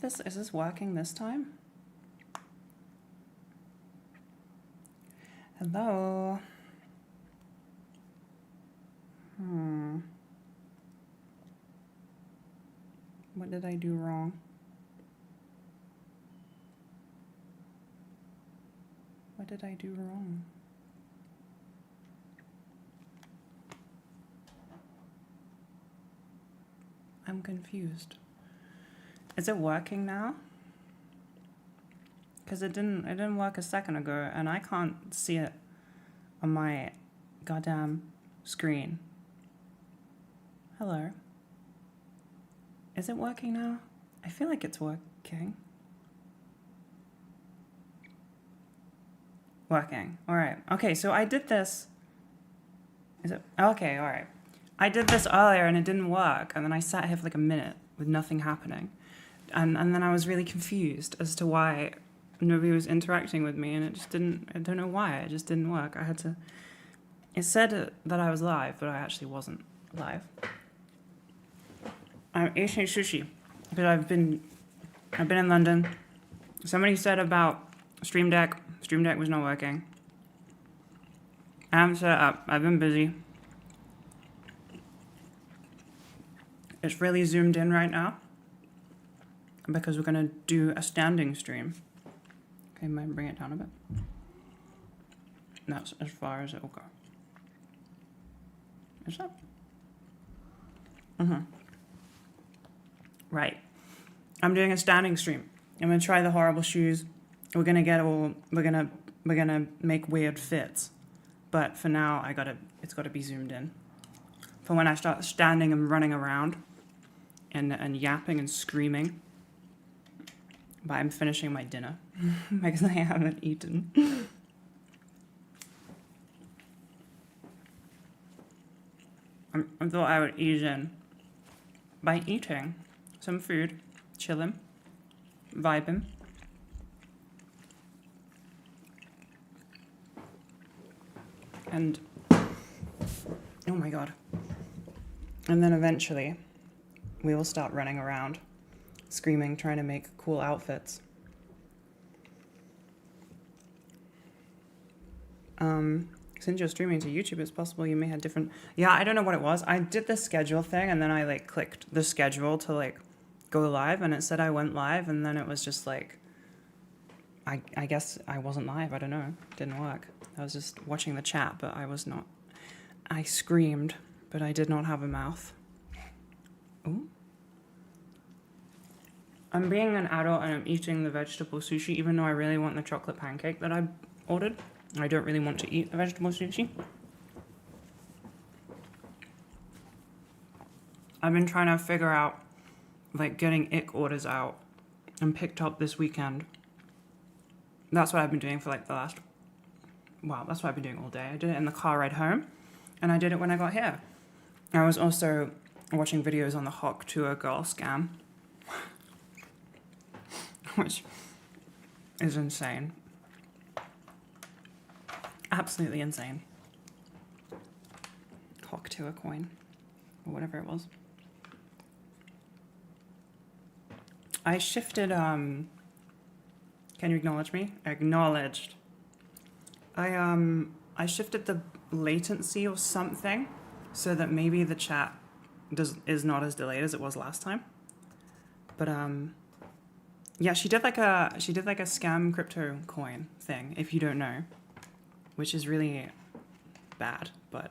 Is this working this time? Hello? What did I do wrong? What did I do wrong? I'm confused. Is it working now? Because it didn't work a second ago, and I can't see it on my goddamn screen. Hello? Is it working now? I feel like it's working. Working. All right. Okay, so I did this. Is it? Okay, all right. I did this earlier and it didn't work, and then I sat here for like a minute with nothing happening. And then I was really confused as to why nobody was interacting with me, and it just didn't, I don't know why, it just didn't work. I had to, it said that I was live, but I actually wasn't live. I'm eating sushi because I've been in London. Somebody said about Stream Deck was not working. I haven't set it up, I've been busy. It's really zoomed in right now because we're gonna do a standing stream. Okay, might bring it down a bit. That's as far as it will go. Is that? Right. I'm doing a standing stream. I'm gonna try the horrible shoes. We're gonna make weird fits. But for now, it's gotta be zoomed in. For when I start standing and running around and yapping and screaming. But I'm finishing my dinner because I haven't eaten. I thought I would ease in by eating some food, chilling, vibing. And, oh my God. And then eventually we will start running around, screaming, trying to make cool outfits. Since you're streaming to YouTube, it's possible you may have different... Yeah, I don't know what it was. I did the schedule thing, and then I, like, clicked the schedule to, like, go live, and it said I went live, and then it was just, like... I guess I wasn't live. I don't know. It didn't work. I was just watching the chat, but I was not... I screamed, but I did not have a mouth. Ooh. I'm being an adult, and I'm eating the vegetable sushi, even though I really want the chocolate pancake that I ordered. I don't really want to eat the vegetable sushi. I've been trying to figure out, like, getting ick orders out and picked up this weekend. That's what I've been doing for, like, the last... Wow, that's what I've been doing all day. I did it in the car ride home, and I did it when I got here. I was also watching videos on the Hawk Tour girl scam, which is insane. Absolutely insane. Hawk Tour coin, or whatever it was. I shifted, can you acknowledge me? Acknowledged. I shifted the latency or something so that maybe the chat is not as delayed as it was last time. But, yeah, she did like a scam crypto coin thing, if you don't know, which is really bad, but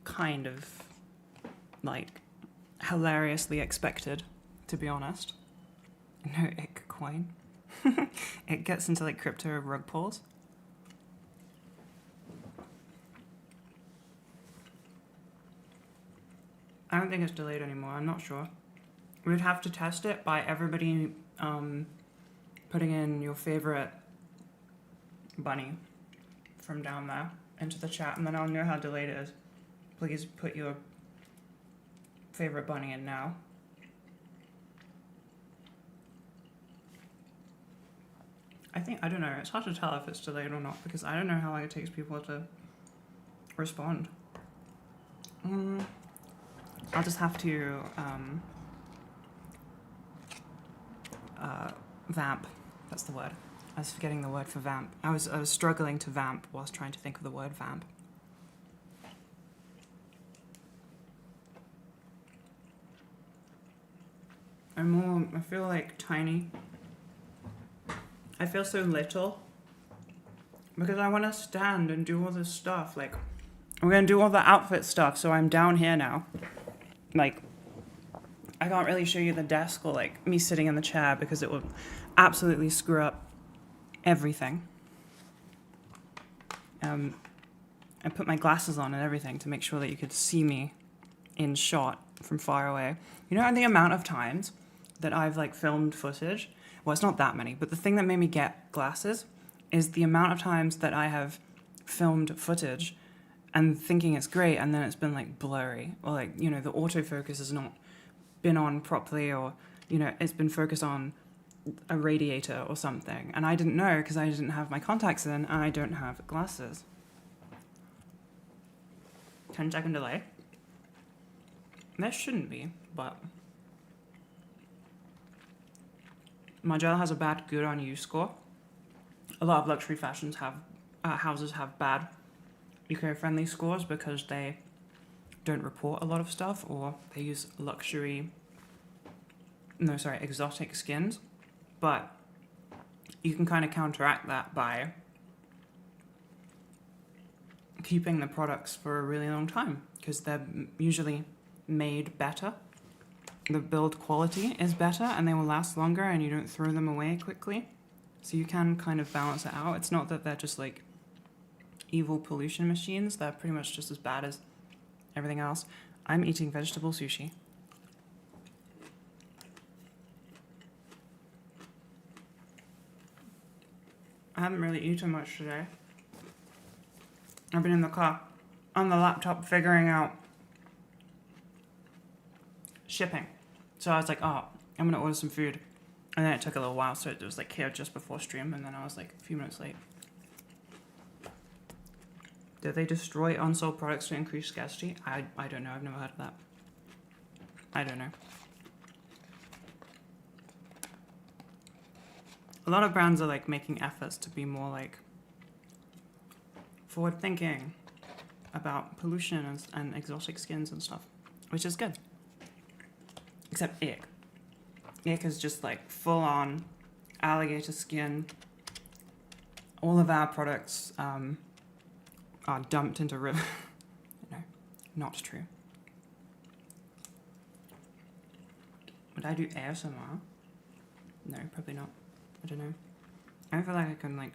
kind of, like, hilariously expected, to be honest. No ick coin. It gets into, like, crypto rug pulls. I don't think it's delayed anymore. I'm not sure. We'd have to test it by everybody putting in your favorite bunny from down there into the chat, and then I'll know how delayed it is. Please put your favorite bunny in now. I don't know, it's hard to tell if it's delayed or not, because I don't know how long it takes people to respond. I'll just have to vamp. That's the word. I was forgetting the word for vamp. I was struggling to vamp whilst trying to think of the word vamp. I feel like tiny. I feel so little. Because I want to stand and do all this stuff. Like, we're going to do all the outfit stuff, so I'm down here now. Like, I can't really show you the desk or, like, me sitting in the chair because it would absolutely screw up everything. I put my glasses on and everything to make sure that you could see me in shot from far away. You know the amount of times that I've, like, filmed footage? Well, it's not that many, but the thing that made me get glasses is the amount of times that I have filmed footage and thinking it's great and then it's been like blurry or like, you know, the autofocus has not been on properly or, you know, it's been focused on a radiator or something. And I didn't know because I didn't have my contacts in and I don't have glasses. 10-second delay. There shouldn't be, but Margiela has a bad good on you score. A lot of luxury fashions have houses have bad eco-friendly scores because they don't report a lot of stuff or they use exotic skins. But you can kind of counteract that by keeping the products for a really long time because they're usually made better. The build quality is better and they will last longer and you don't throw them away quickly. So you can kind of balance it out. It's not that they're just like evil pollution machines. They're pretty much just as bad as everything else. I'm eating vegetable sushi. I haven't really eaten much today. I've been in the car on the laptop figuring out shipping. So I was like, oh, I'm gonna order some food. And then it took a little while, so it was like here just before stream, and then I was like a few minutes late. Did they destroy unsold products to increase scarcity? I don't know, I've never heard of that. I don't know. A lot of brands are like making efforts to be more like forward thinking about pollution and exotic skins and stuff, which is good. Except ick. Ick is just like full on alligator skin. All of our products are dumped into river. No, not true. Would I do ASMR? No, probably not. I don't know. I don't feel like I can like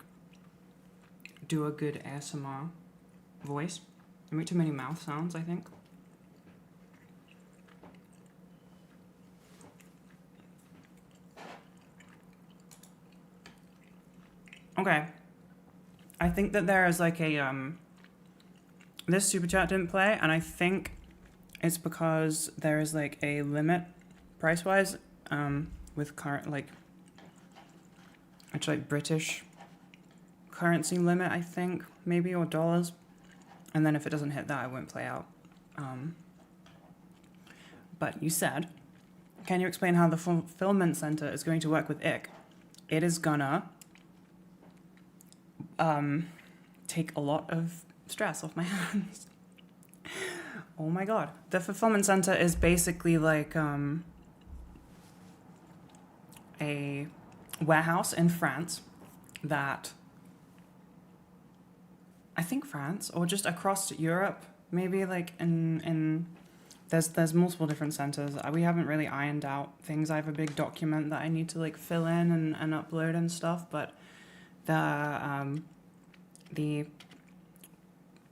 do a good ASMR voice. I make too many mouth sounds, I think. Okay. I think that there is like a this super chat didn't play, and I think it's because there is like a limit price wise with current like actually like British currency limit, I think, maybe, or dollars. And then if it doesn't hit that, it won't play out. But you said, can you explain how the fulfillment center is going to work with IC? It is gonna take a lot of stress off my hands. Oh my god. The fulfillment center is basically like a warehouse in France that I think France or just across Europe, maybe like in there's multiple different centers. We haven't really ironed out things. I have a big document that I need to like fill in and upload and stuff, but the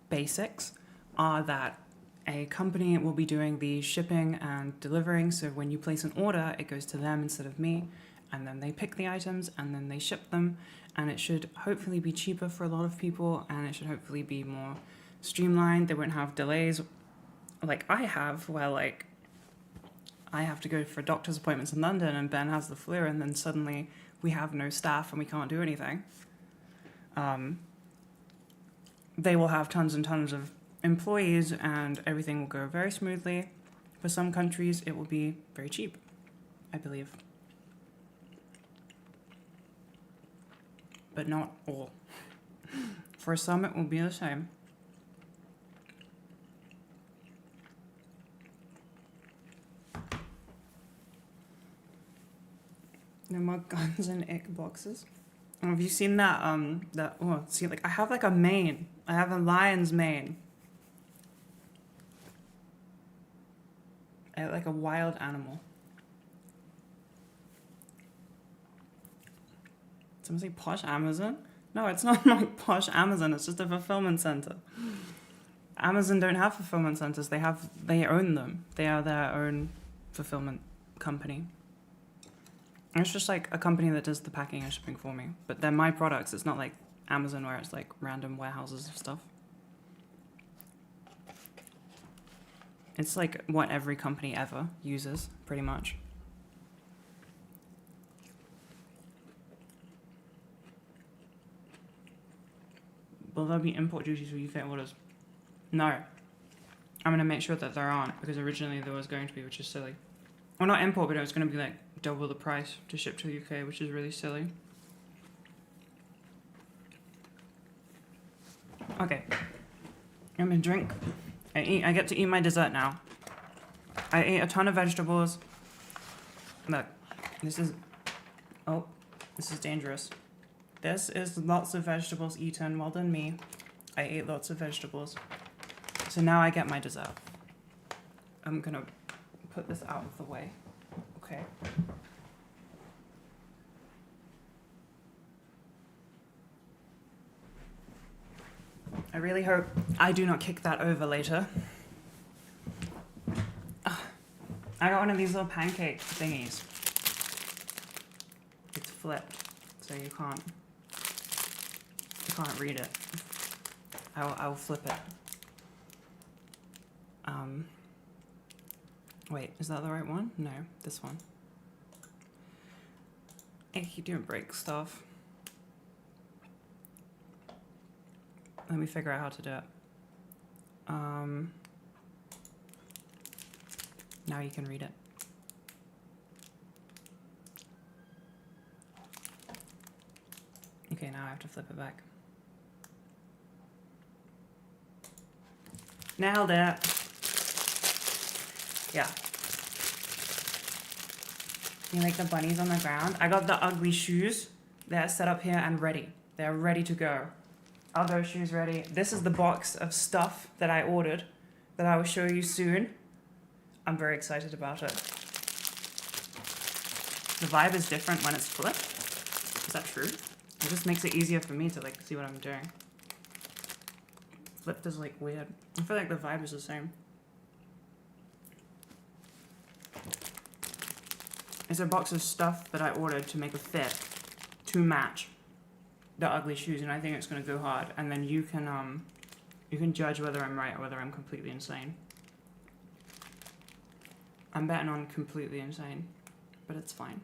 basics are that a company will be doing the shipping and delivering. So when you place an order, it goes to them instead of me, and then they pick the items and then they ship them, and it should hopefully be cheaper for a lot of people, and it should hopefully be more streamlined. They won't have delays like I have, where like I have to go for doctor's appointments in London and Ben has the flu, and then suddenly we have no staff and we can't do anything. They will have tons and tons of employees and everything will go very smoothly. For some countries, it will be very cheap, I believe. but not all. For some, it will be the same. No more guns and egg boxes. Oh, have you seen that? See, like I have like a mane. I have a lion's mane. I have like a wild animal. Someone say posh Amazon? No, it's not like posh Amazon. It's just a fulfillment center. Amazon don't have fulfillment centers. They own them. They are their own fulfillment company. It's just like a company that does the packing and shipping for me. But they're my products. It's not like Amazon where it's like random warehouses of stuff. It's like what every company ever uses, pretty much. Will there be import duties for UK orders? No. I'm going to make sure that there aren't, because originally there was going to be, which is silly. Well, not import, but it was going to be like double the price to ship to the UK, which is really silly. Okay. I'm going to drink. I get to eat my dessert now. I ate a ton of vegetables. Look, this is dangerous. This is lots of vegetables eaten. Well done me. I ate lots of vegetables. So now I get my dessert. I'm gonna put this out of the way. Okay. I really hope I do not kick that over later. I got one of these little pancake thingies. It's flipped, so you can't read it. I'll flip it. Wait, is that the right one? No, this one. I keep doing break stuff. Let me figure out how to do it. Now you can read it. Okay, now I have to flip it back. Nailed it. Yeah. You like the bunnies on the ground? I got the ugly shoes. They're set up here and ready. They're ready to go. Ugly shoes ready. This is the box of stuff that I ordered that I will show you soon. I'm very excited about it. The vibe is different when it's flipped. Is that true? It just makes it easier for me to like see what I'm doing. Flipped is like weird. I feel like the vibe is the same. It's a box of stuff that I ordered to make a fit to match the ugly shoes, and I think it's gonna go hard. And then you can judge whether I'm right or whether I'm completely insane. I'm betting on completely insane, but it's fine.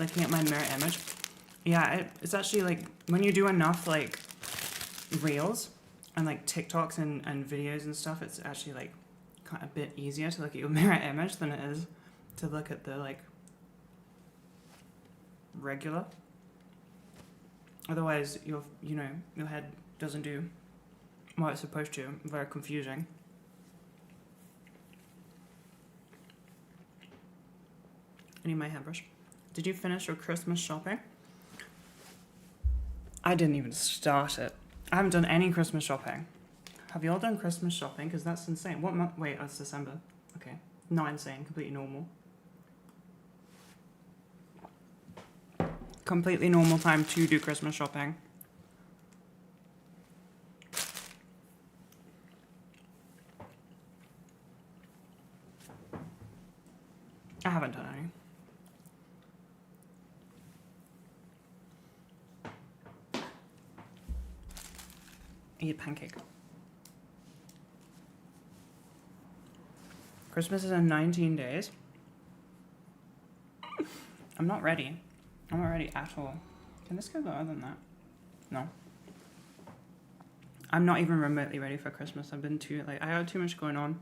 Looking at my mirror image. Yeah, it's actually like, when you do enough like reels and like TikToks and videos and stuff, it's actually like kind of a bit easier to look at your mirror image than it is to look at the like regular. Otherwise, your head doesn't do what it's supposed to. Very confusing. I need my hairbrush. Did you finish your Christmas shopping? I didn't even start it. I haven't done any Christmas shopping. Have you all done Christmas shopping? Because that's insane. What month? Wait, it's December. Okay. Not insane. Completely normal. Completely normal time to do Christmas shopping. I haven't done any. Eat a pancake. Christmas is in 19 days. I'm not ready. I'm not ready at all. Can this go lower than that? No. I'm not even remotely ready for Christmas. I got too much going on.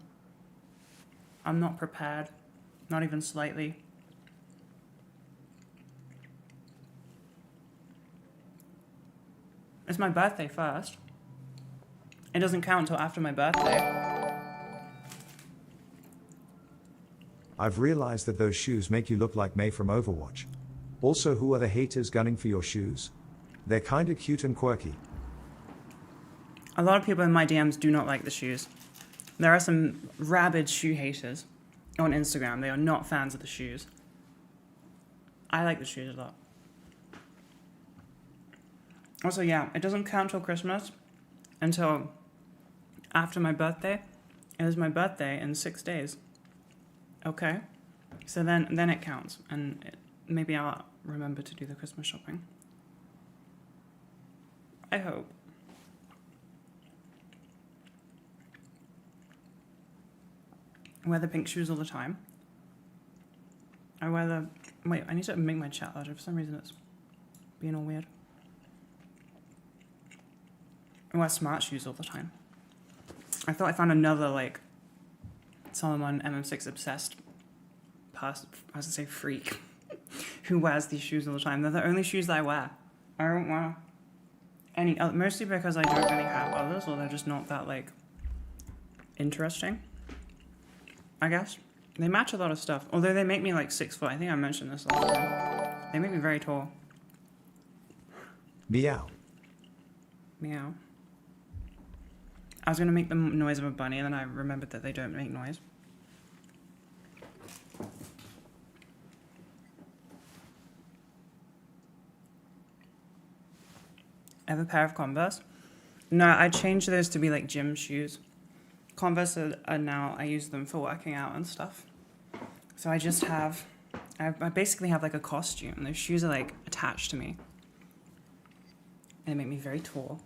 I'm not prepared. Not even slightly. It's my birthday first. It doesn't count until after my birthday. I've realized that those shoes make you look like Mei from Overwatch. Also, who are the haters gunning for your shoes? They're kinda cute and quirky. A lot of people in my DMs do not like the shoes. There are some rabid shoe haters on Instagram. They are not fans of the shoes. I like the shoes a lot. Also, yeah, it doesn't count till Christmas until after my birthday. It is my birthday in 6 days. Okay? So then it counts. And maybe I'll remember to do the Christmas shopping. I hope. I wear the pink shoes all the time. I wear the... Wait, I need to make my chat larger. For some reason it's being all weird. I wear smart shoes all the time. I thought I found another, like, Solomon MM6 obsessed past, I was gonna say freak, who wears these shoes all the time. They're the only shoes that I wear. I don't wear any other, mostly because I don't really have others, or they're just not that, like, interesting, I guess. They match a lot of stuff, although they make me, like, 6 foot. I think I mentioned this last time. They make me very tall. Meow. Meow. I was going to make the noise of a bunny, and then I remembered that they don't make noise. I have a pair of Converse. No, I changed those to be like gym shoes. Converse are now, I use them for working out and stuff. So I just have, I basically have like a costume. Those shoes are like attached to me. And they make me very tall.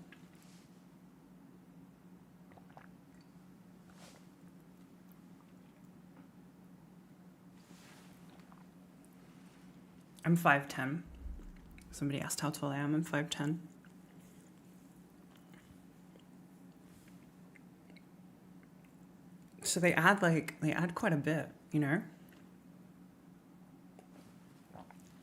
I'm 5'10". Somebody asked how tall I am. I'm 5'10". So they add quite a bit, you know?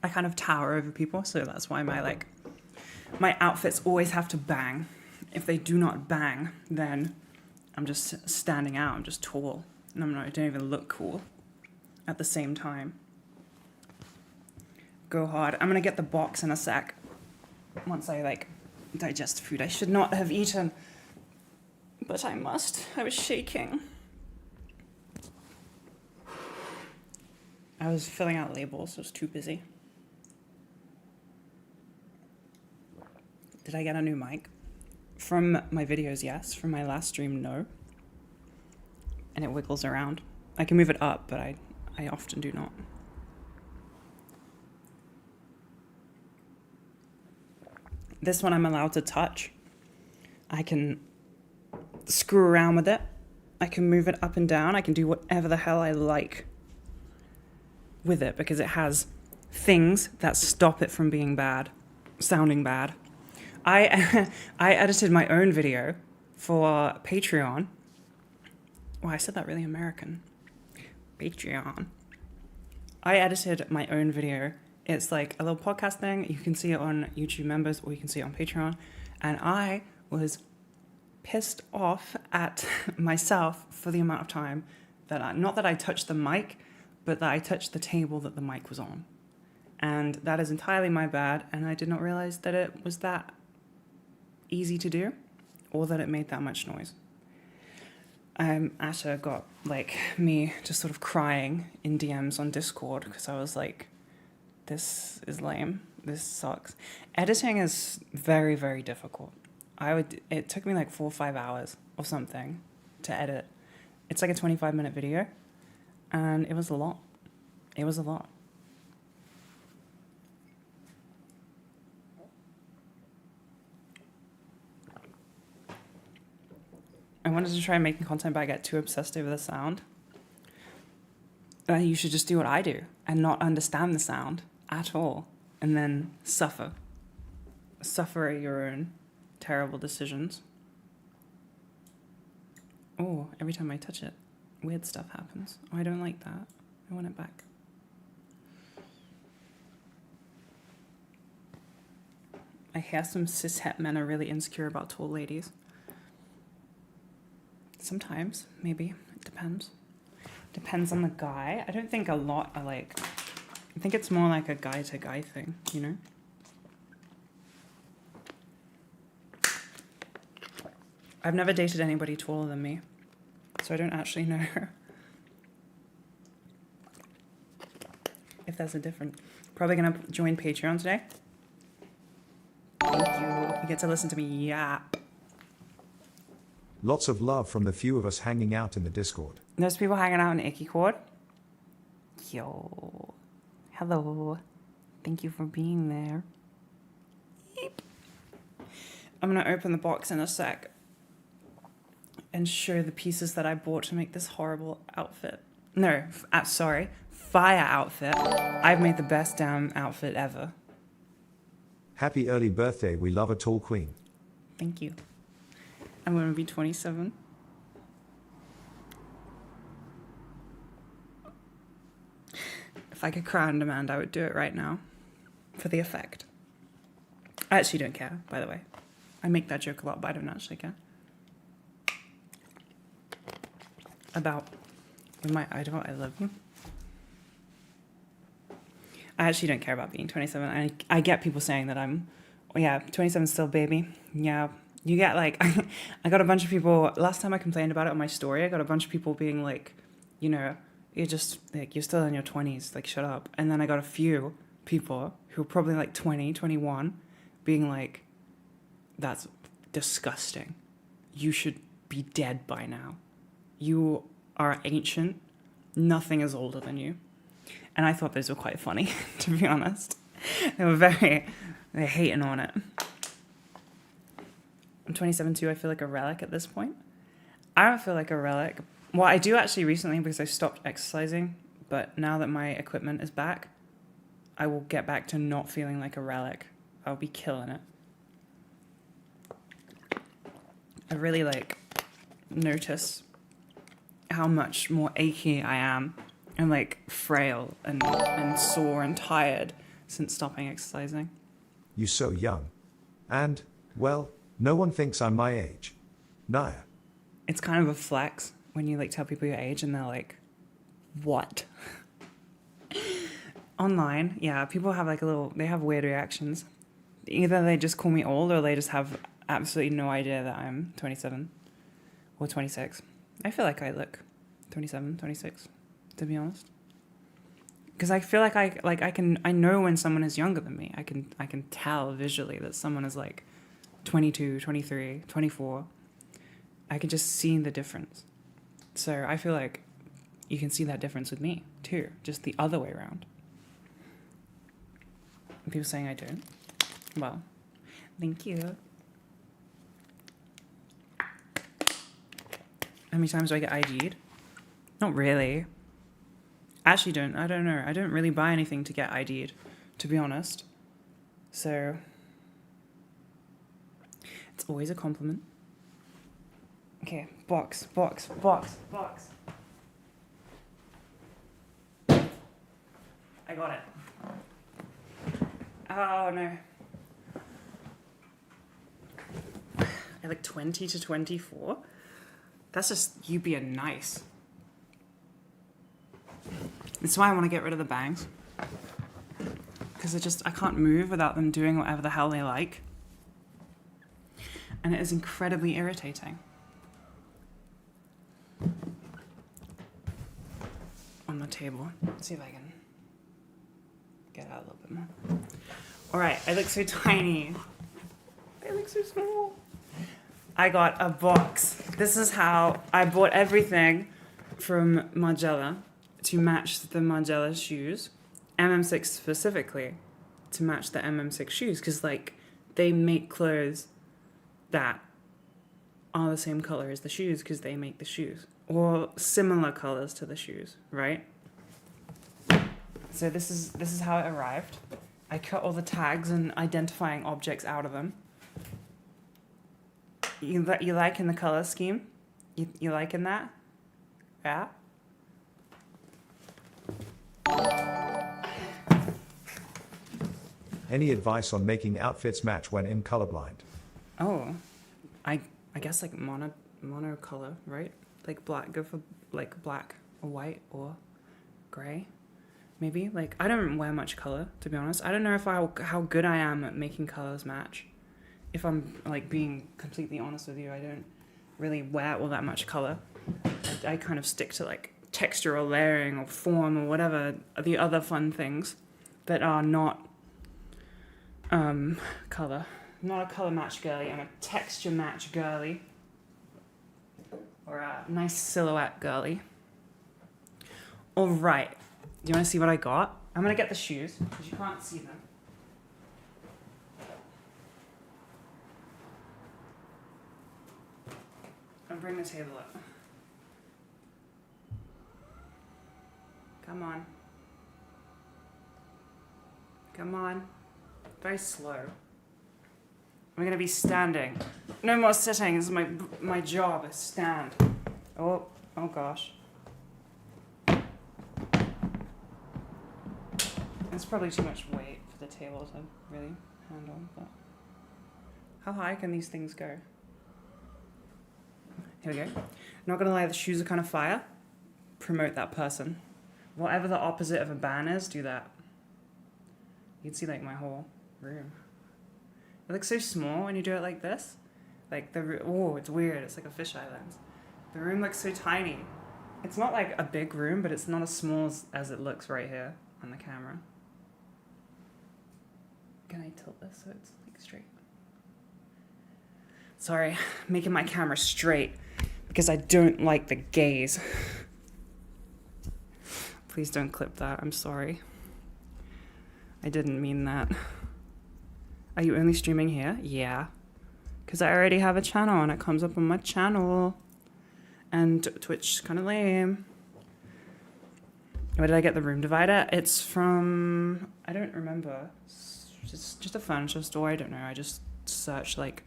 I kind of tower over people, so that's why my outfits always have to bang. If they do not bang, then I'm just standing out. I'm just tall. And I don't even look cool at the same time. Go hard. I'm gonna get the box in a sec. Once I digest food I should not have eaten. But I must. I was shaking. I was filling out labels. I was too busy. Did I get a new mic? From my videos, yes. From my last stream, no. And it wiggles around. I can move it up, but I often do not. This one I'm allowed to touch. I can screw around with it. I can move it up and down. I can do whatever the hell I like with it because it has things that stop it from being bad, sounding bad. I edited my own video for Patreon. Wow, I said that really American. Patreon. I edited my own video. It's like a little podcast thing. You can see it on YouTube members or you can see it on Patreon. And I was pissed off at myself for the amount of time that not that I touched the mic, but that I touched the table that the mic was on. And that is entirely my bad. And I did not realize that it was that easy to do or that it made that much noise. Asha got me just sort of crying in DMs on Discord because I was like, this is lame. This sucks. Editing is very, very difficult. It took me 4 or 5 hours or something to edit. It's like a 25-minute video, and it was a lot. It was a lot. I wanted to try making content, but I get too obsessed over the sound. You should just do what I do and not understand the sound at all, and then suffer at your own terrible decisions. Oh, every time I touch it, weird stuff happens. Oh, I don't like that. I want it back. I hear some cishet men are really insecure about tall ladies. Sometimes, maybe. It depends. Depends on the guy. I don't think a lot are like... I think it's more like a guy-to-guy thing, you know? I've never dated anybody taller than me, so I don't actually know if there's a difference. Probably gonna join Patreon today. Thank you. You get to listen to me yap. Lots of love from the few of us hanging out in the Discord. There's people hanging out in Icky Cord. Yo. Hello. Thank you for being there. Yeep. I'm gonna open the box in a sec and show the pieces that I bought to make this horrible outfit. No, sorry. Fire outfit. I've made the best damn outfit ever. Happy early birthday, we love a tall queen. Thank you. I'm going to be 27. If I could cry on demand, I would do it right now. For the effect. I actually don't care, by the way. I make that joke a lot, but I don't actually care. About with my idol, I love you. I actually don't care about being 27. I get people saying that I'm, oh yeah, 27 still baby. Yeah, you get like, I got a bunch of people, last time I complained about it on my story, I got a bunch of people being like, you know, you're just, like, you're still in your 20s, like, shut up. And then I got a few people who were probably like 20, 21, being like, that's disgusting. You should be dead by now. You are ancient. Nothing is older than you. And I thought those were quite funny, to be honest. They're hating on it. I'm 27 too. I feel like a relic at this point. I don't feel like a relic. Well, I do actually recently because I stopped exercising. But now that my equipment is back, I will get back to not feeling like a relic. I'll be killing it. I really like notice how much more achy I am and like frail and sore and tired since stopping exercising. You so young. And, well, no one thinks I'm my age. Naya. It's kind of a flex when you like tell people your age and they're like, what? Online, yeah, people have like they have weird reactions. Either they just call me old or they just have absolutely no idea that I'm 27 or 26. I feel like I look 27, 26, to be honest. Because I feel like I know when someone is younger than me. I can tell visually that someone is like 22, 23, 24. I can just see the difference. So I feel like you can see that difference with me too, just the other way around. People saying I don't. Well, thank you. How many times do I get ID'd? Not really. Actually I don't know. I don't really buy anything to get ID'd, to be honest. So, it's always a compliment. Okay, box. I got it. Oh no. I like 20 to 24. That's just you being nice. That's why I want to get rid of the bangs. Because I can't move without them doing whatever the hell they like. And it is incredibly irritating. On the table. Let's see if I can get out a little bit more. Alright, I look so tiny. I look so small. I got a box. This is how I bought everything from Margiela to match the Margiela shoes. MM6 specifically to match the MM6 shoes. Because, like, they make clothes that are the same color as the shoes because they make the shoes. Or similar colors to the shoes, right? So this is how it arrived. I cut all the tags and identifying objects out of them. You liking the color scheme? You liking that? Yeah? Any advice on making outfits match when in colorblind? Oh, I guess like mono color, right? Like black, go for like black or white or gray, maybe. Like I don't wear much color, to be honest. I don't know if how good I am at making colors match. If I'm like being completely honest with you, I don't really wear all that much color. I kind of stick to like texture or layering or form or whatever the other fun things that are not color. I'm not a color match girly. I'm a texture match girly. Or a nice silhouette girly. All right. Do you want to see what I got? I'm going to get the shoes because you can't see them. And bring the table up. Come on. Come on. Very slow. We're going to be standing. No more sitting. This is my job is stand. Oh gosh. It's probably too much weight for the table to really handle. But how high can these things go? Here we go. Not gonna lie, the shoes are kind of fire. Promote that person. Whatever the opposite of a ban is, do that. You can see like my whole room. It looks so small when you do it like this. Like it's weird. It's like a fisheye lens. The room looks so tiny. It's not like a big room, but it's not as small as it looks right here on the camera. Can I tilt this so it's like straight? Sorry, making my camera straight because I don't like the gaze. Please don't clip that. I'm sorry. I didn't mean that. Are you only streaming here? Yeah. Because I already have a channel and it comes up on my channel. And Twitch is kind of lame. Where did I get the room divider? It's from... I don't remember. It's just a furniture store. I don't know. I just searched like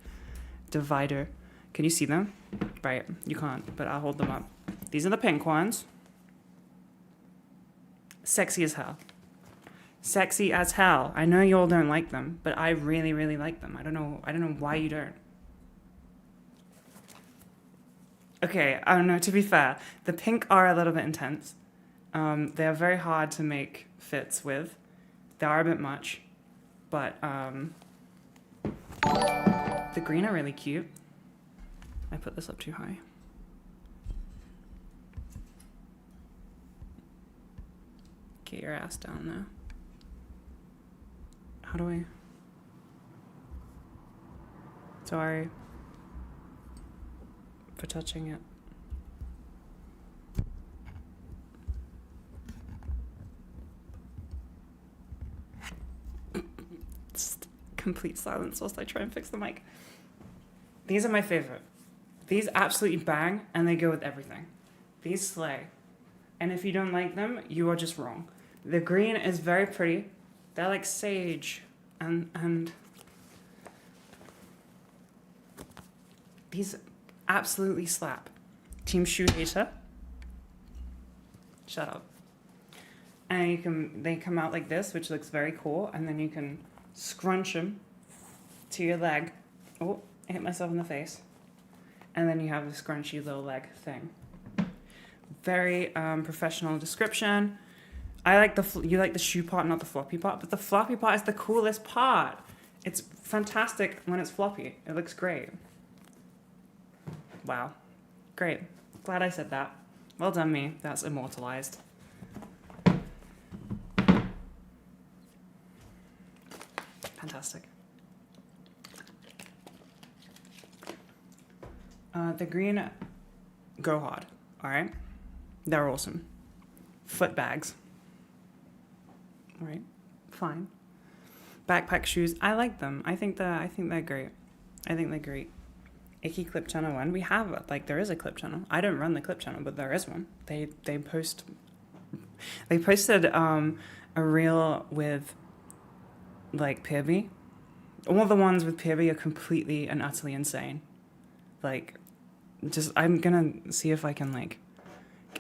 divider. Can you see them? Right. You can't, but I'll hold them up. These are the pink ones. Sexy as hell. Sexy as hell. I know you all don't like them, but I really, really like them. I don't know why you don't. Okay, I don't know, to be fair, the pink are a little bit intense. They are very hard to make fits with. They are a bit much, but the green are really cute. I put this up too high. Get your ass down there. How do I? Sorry for touching it. Just complete silence whilst I try and fix the mic. These are my favorite. These absolutely bang and they go with everything. These slay. And if you don't like them, you are just wrong. The green is very pretty. They're like sage and these absolutely slap. Team shoe hater. Shut up. And they come out like this, which looks very cool, and then you can scrunch them to your leg. Oh, I hit myself in the face. And then you have this scrunchy little leg thing. Very professional description. I like you like the shoe part, not the floppy part, but the floppy part is the coolest part. It's fantastic when it's floppy. It looks great. Wow. Great. Glad I said that. Well done, me. That's immortalized. Fantastic. The green go hard. All right. They're awesome. Foot bags. All right. Fine. Backpack shoes. I like them. I think they're great. I think they're great. Icky Clip Channel 1. We have there is a clip channel. I don't run the clip channel, but there is one. They posted a reel with like Pibby. All the ones with Pibby are completely and utterly insane. I'm gonna see if I can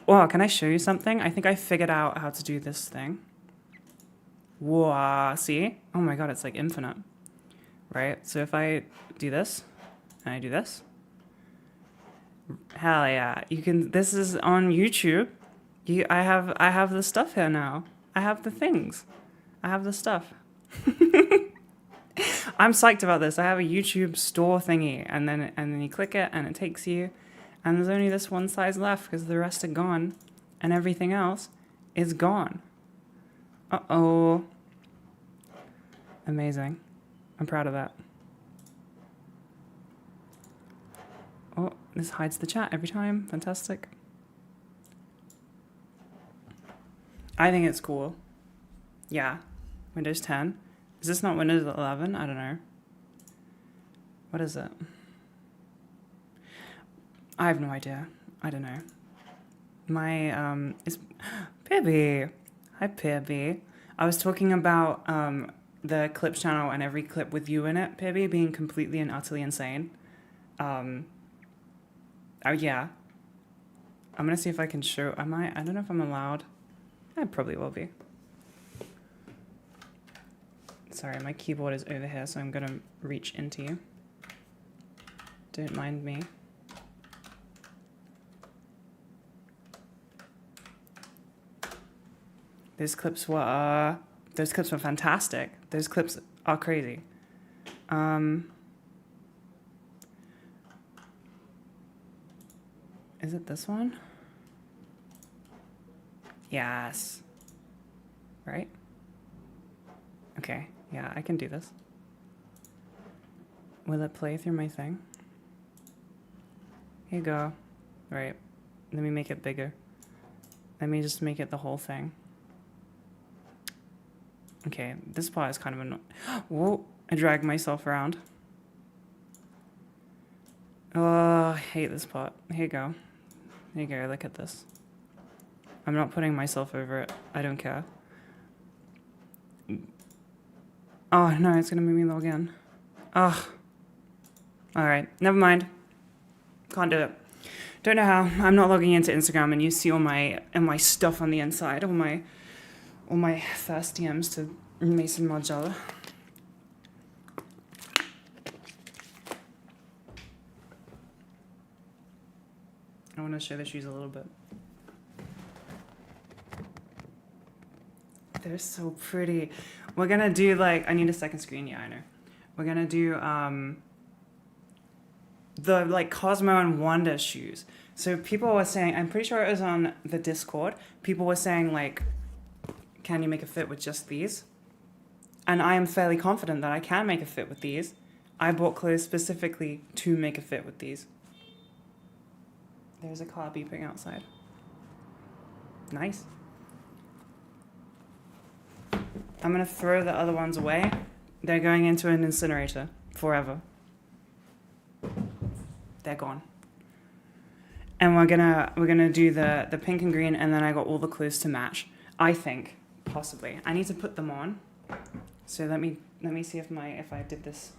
can I show you something? I think I figured out how to do this thing. Whoa, see? Oh my god, it's like infinite. Right? So if I do this, and I do this, hell yeah. You can, this is on YouTube. I have the stuff here now. I have the things. I have the stuff. I'm psyched about this. I have a YouTube store thingy, and then you click it, and it takes you, and there's only this one size left because the rest are gone, and everything else is gone. Uh-oh. Amazing. I'm proud of that. Oh, this hides the chat every time. Fantastic. I think it's cool. Yeah. Windows 10. Is this not Windows 11? I don't know. What is it? I have no idea. I don't know. My, it's Pibby. Hi, Pibby. I was talking about the clips channel and every clip with you in it, Pibby, being completely and utterly insane. Oh, yeah. I'm gonna see if I can show. I don't know if I'm allowed. I probably will be. Sorry, my keyboard is over here, so I'm gonna reach into you. Don't mind me. Those clips were fantastic. Those clips are crazy. Is it this one? Yes. Right? Okay, yeah, I can do this. Will it play through my thing? Here you go. Right. Let me make it bigger. Let me just make it the whole thing. Okay, this part is kind of annoying. Whoa, I dragged myself around. Oh, I hate this part. Here you go. Here you go, look at this. I'm not putting myself over it. I don't care. Oh, no, it's gonna make me log in. Ugh. Alright, never mind. Can't do it. Don't know how. I'm not logging into Instagram, and you see all my stuff on the inside, all my first DMs to Mason Margiela. I want to show the shoes a little bit. They're so pretty. We're gonna do like, I need a second screen, yeah, I know. We're gonna do the like Cosmo and Wanda shoes. So people were saying, I'm pretty sure it was on the Discord, people were saying like, can you make a fit with just these? And I am fairly confident that I can make a fit with these. I bought clothes specifically to make a fit with these. There's a car beeping outside. Nice. I'm gonna throw the other ones away. They're going into an incinerator forever. They're gone. And we're gonna do the pink and green, and then I got all the clothes to match. I think, possibly. I need to put them on. So let me see if I did this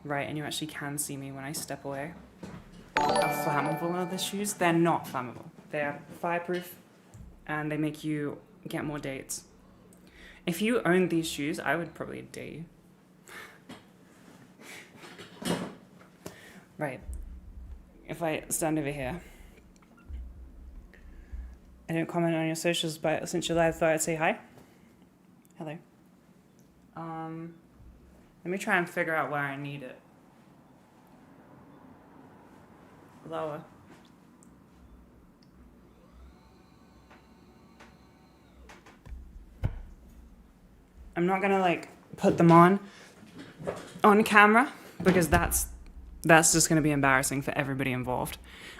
right, and you actually can see me when I step away. How flammable are the shoes? They're not flammable. They're fireproof, and they make you get more dates. If you owned these shoes, I would probably date you. Right. If I stand over here. I don't comment on your socials, but since you're live, I thought I'd say hi. Hello. Let me try and figure out where I need it. Lower. I'm not gonna like put them on camera because that's just gonna be embarrassing for everybody involved.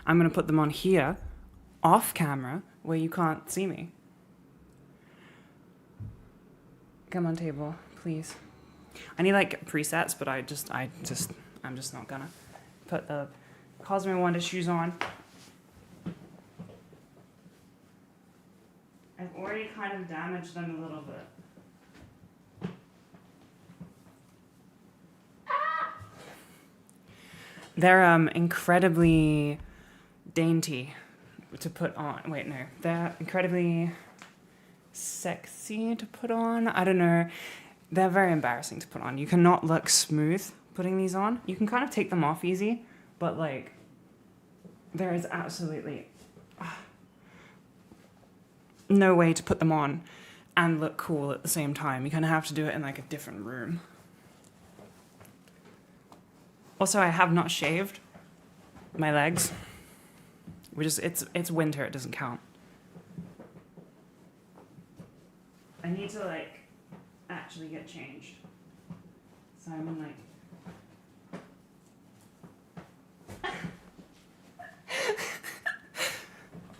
I'm gonna put them on here, off camera, where you can't see me. Come on, table, please. I need like presets, but I'm just not gonna put the Cosmo Wonder shoes on. I've already kind of damaged them a little bit. They're incredibly dainty to put on. Wait, no. They're incredibly sexy to put on. I don't know. They're very embarrassing to put on. You cannot look smooth putting these on. You can kind of take them off easy, but like there is absolutely no way to put them on and look cool at the same time. You kind of have to do it in like a different room. Also, I have not shaved my legs. It's winter, it doesn't count. I need to like actually get changed. So I'm in like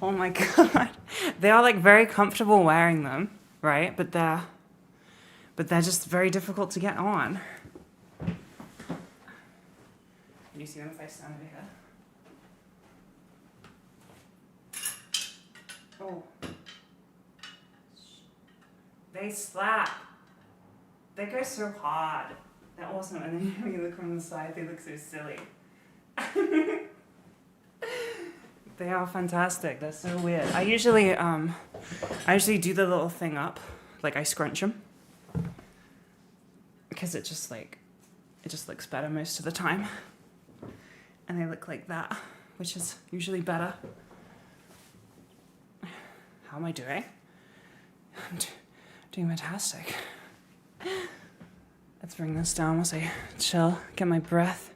oh my god. They are like very comfortable wearing them, right? But they're just very difficult to get on. Can you see them if I stand over here? Oh. They slap. They go so hard. They're awesome. And then when you look from the side, they look so silly. They are fantastic. They're so weird. I usually do the little thing up, like I scrunch them, because it just looks better most of the time. And they look like that, which is usually better. How am I doing? I'm doing fantastic. Let's bring this down once I chill, get my breath.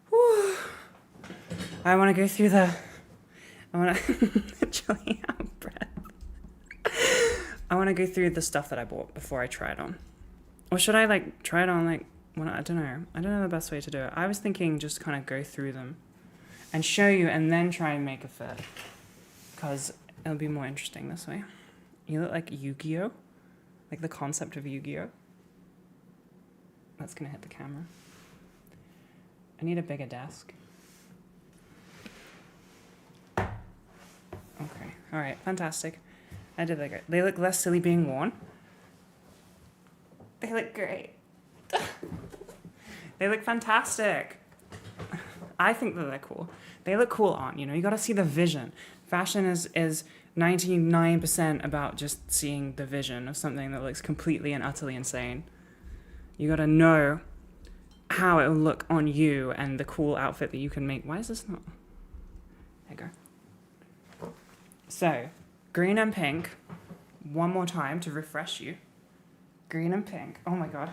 Whew. I want to go through chilling out breath. I want to go through the stuff that I bought before I try it on. Or should I like try it on like when I don't know. I don't know the best way to do it. I was thinking just kind of go through them and show you and then try and make a fit. Because it'll be more interesting this way. You look like Yu-Gi-Oh! Like the concept of Yu-Gi-Oh! That's gonna hit the camera. I need a bigger desk. Okay, alright, fantastic. I did like it. They look less silly being worn. They look great. They look fantastic. I think that they're cool. They look cool on, you gotta see the vision. Fashion is 99% about just seeing the vision of something that looks completely and utterly insane. You gotta know how it will look on you and the cool outfit that you can make. Why is this not? There you go. So, green and pink. One more time to refresh you. Green and pink. Oh my god.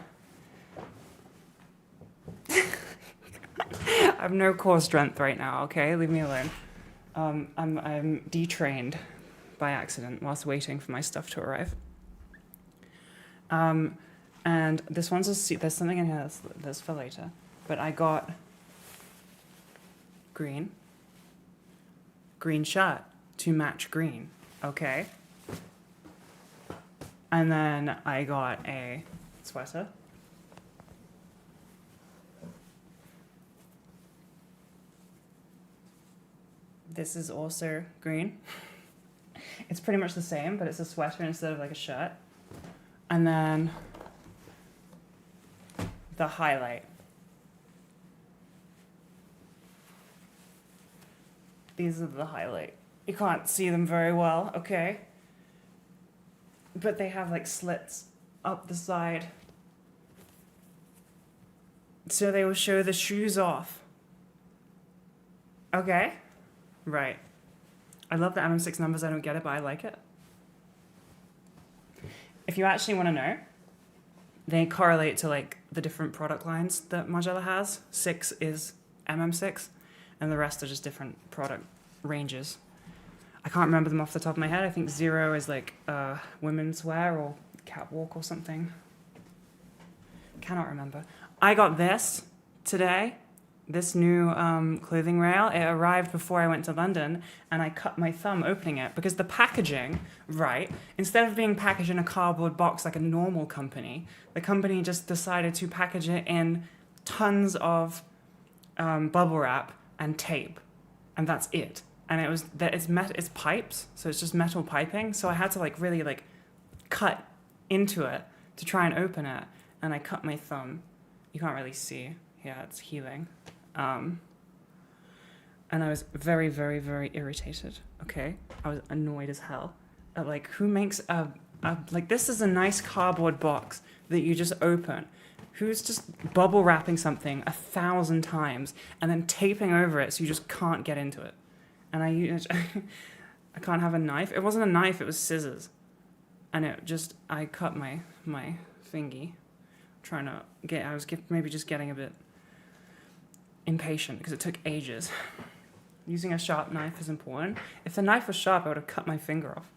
I have no core strength right now, okay? Leave me alone. I'm detrained by accident whilst waiting for my stuff to arrive. And this one's there's something in here that's for later. But I got green shirt to match green, okay? And then I got a sweater. This is also green. It's pretty much the same, but it's a sweater instead of like a shirt. And then the highlight. These are the highlight. You can't see them very well, okay? But they have like slits up the side. So they will show the shoes off. Okay? Right. I love the MM6 numbers. I don't get it, but I like it. If you actually want to know, they correlate to like the different product lines that Margiela has. 6 is MM6, and the rest are just different product ranges. I can't remember them off the top of my head. I think 0 is like women's wear or catwalk or something. Cannot remember. I got this today. This new clothing rail. It arrived before I went to London, and I cut my thumb opening it because the packaging, right, instead of being packaged in a cardboard box like a normal company, the company just decided to package it in tons of bubble wrap and tape, and that's it. And it's pipes, so it's just metal piping. So I had to like really like cut into it to try and open it, and I cut my thumb. You can't really see. Yeah, it's healing. And I was very, very, very irritated, okay? I was annoyed as hell. like, who makes like, this is a nice cardboard box that you just open. Who's just bubble wrapping something 1,000 times and then taping over it so you just can't get into it? And I can't have a knife. It wasn't a knife, it was scissors. And I cut my fingy. I was maybe just getting a bit impatient because it took ages. Using a sharp knife is important. If the knife was sharp, I would have cut my finger off.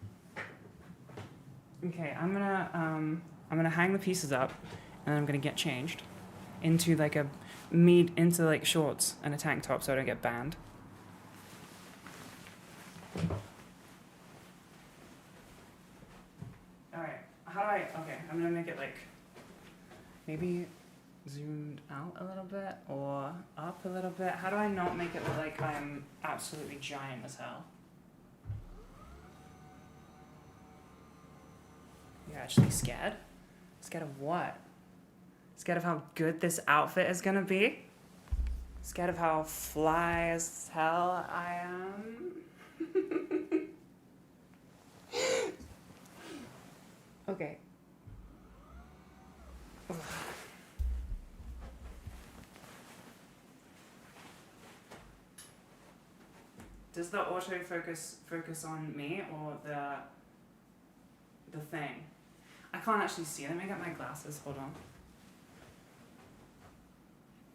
Okay, I'm gonna hang the pieces up, and I'm gonna get changed into like shorts and a tank top so I don't get banned. Alright, I'm gonna make it like maybe zoomed out a little bit or up a little bit. How do I not make it look like I'm absolutely giant as hell? You're actually scared? Scared of what? Scared of how good this outfit is gonna be? Scared of how fly as hell I am? Okay. Does the autofocus focus on me or the thing? I can't actually see. Let me get my glasses. Hold on.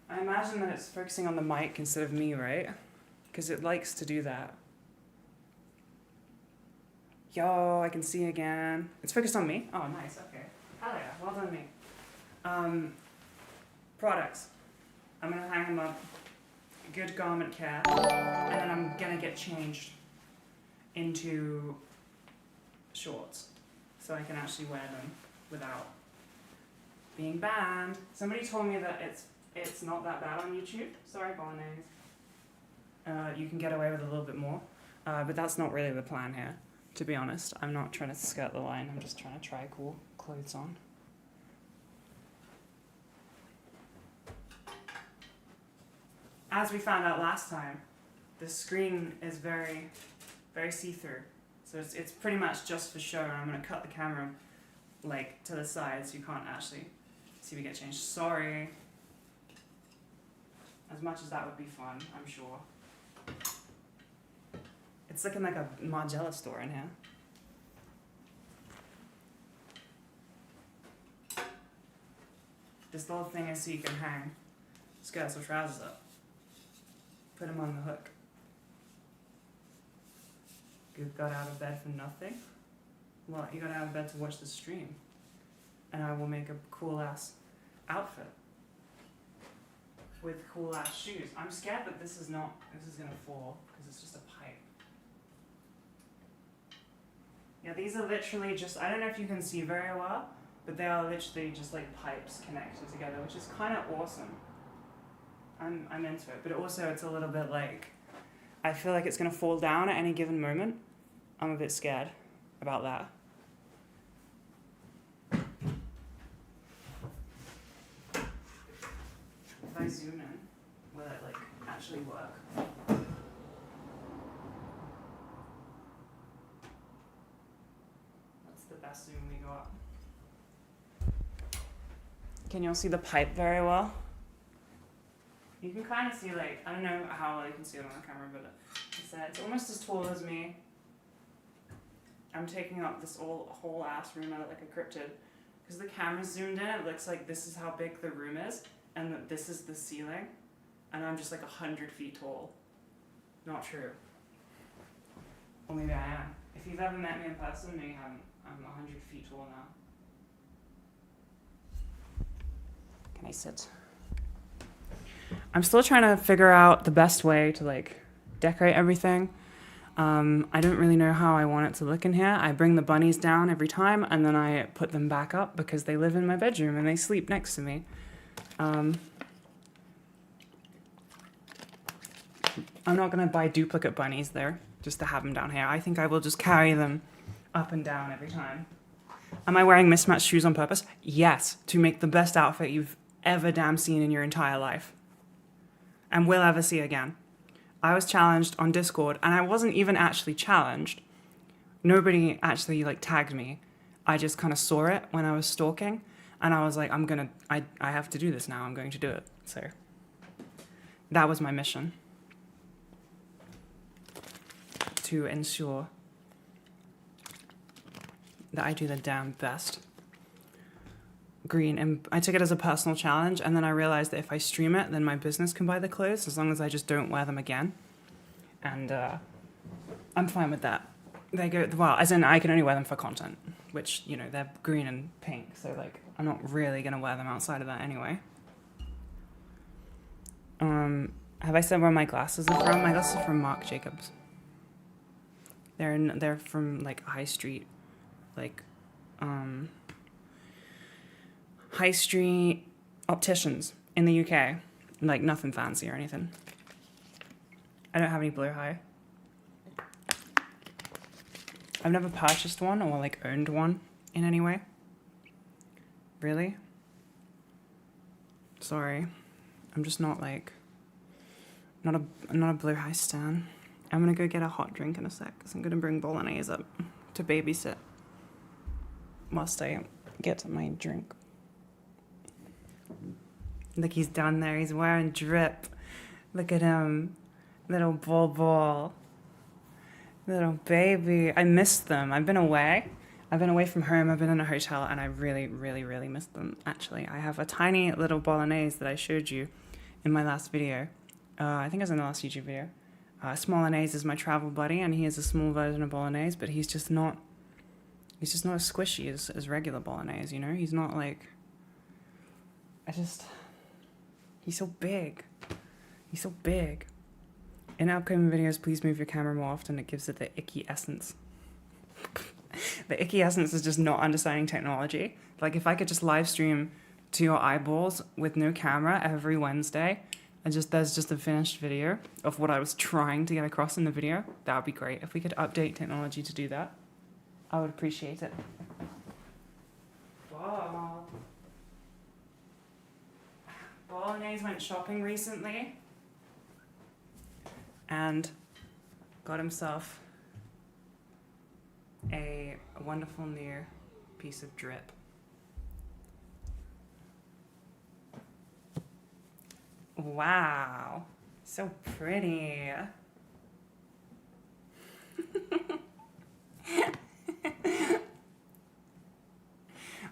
I imagine that it's focusing on the mic instead of me, right? Because it likes to do that. Yo, I can see again. It's focused on me? Oh, nice. Okay. Hell yeah. Well done, me. Products. I'm going to hang them up. Good garment care. And then I'm going to get changed into shorts so I can actually wear them without being banned. Somebody told me that it's not that bad on YouTube. Sorry, Bolognese. You can get away with a little bit more. But that's not really the plan here, to be honest. I'm not trying to skirt the line. I'm just trying to try cool clothes on. As we found out last time, the screen is very, very see-through. So it's pretty much just for show, and I'm going to cut the camera like to the side so you can't actually see me get changed. Sorry. As much as that would be fun, I'm sure. It's looking like a Margiela store in here. This little thing is so you can hang skirts or trousers up. Put them on the hook. You got out of bed for nothing? Well, you got out of bed to watch the stream. And I will make a cool ass outfit. With cool ass shoes. I'm scared that this is gonna fall, because it's just a pipe. Yeah, these are literally just, I don't know if you can see very well, but they are literally just like pipes connected together, which is kind of awesome. I'm into it, but also it's a little bit like, I feel like it's gonna fall down at any given moment. I'm a bit scared about that. If I zoom in, will it like actually work? What's the best zoom we got? Can you all see the pipe very well? You can kind of see, like, I don't know how well you can see it on the camera, but it's almost as tall as me. I'm taking up this whole ass room out of like a cryptid. Because the camera's zoomed in, it looks like this is how big the room is, and that this is the ceiling, and I'm just like 100 feet tall. Not true. Or maybe I am. If you've ever met me in person, maybe you haven't. I'm 100 feet tall now. Can I sit? I'm still trying to figure out the best way to like decorate everything. I don't really know how I want it to look in here. I bring the bunnies down every time and then I put them back up because they live in my bedroom and they sleep next to me. I'm not gonna buy duplicate bunnies there just to have them down here. I think I will just carry them up and down every time. Am I wearing mismatched shoes on purpose? Yes, to make the best outfit you've ever damn seen in your entire life. And will ever see again. I was challenged on Discord, and I wasn't even actually challenged. nobody actually like tagged me. I just kind of saw it when I was stalking, and I was like, I have to do this now. I'm going to do it. So that was my mission, to ensure that I do the damn best. Green, and I took it as a personal challenge, and then I realized that if I stream it, then my business can buy the clothes as long as I just don't wear them again. And I'm fine with that. They go well, as in I can only wear them for content, which, you know, they're green and pink, so like I'm not really gonna wear them outside of that anyway. Have I said where my glasses are from? My glasses are from Marc Jacobs. They're from like high street, like high street opticians in the UK. Like nothing fancy or anything. I don't have any blue eye. I've never purchased one or like owned one in any way. Really? Sorry. I'm just not like, I'm not a blue eye stan. I'm gonna go get a hot drink in a sec because I'm gonna bring Bolognese up to babysit whilst I get my drink. Look, he's down there. He's wearing drip. Look at him. Little ball. Little baby. I missed them. I've been away. I've been away from home. I've been in a hotel, and I really, really, really missed them, actually. I have a tiny little Bolognese that I showed you in my last video. I think it was in the last YouTube video. Smolanaise is my travel buddy, and he is a small version of Bolognese, but he's just not as squishy as regular Bolognese, you know? He's not like... He's so big. He's so big. In upcoming videos, please move your camera more often. It gives it the icky essence. The icky essence is just not understanding technology. Like, if I could just live stream to your eyeballs with no camera every Wednesday, and there's just a finished video of what I was trying to get across in the video, that would be great. If we could update technology to do that, I would appreciate it. Wow. Bolognese went shopping recently and got himself a wonderful new piece of drip. Wow, so pretty.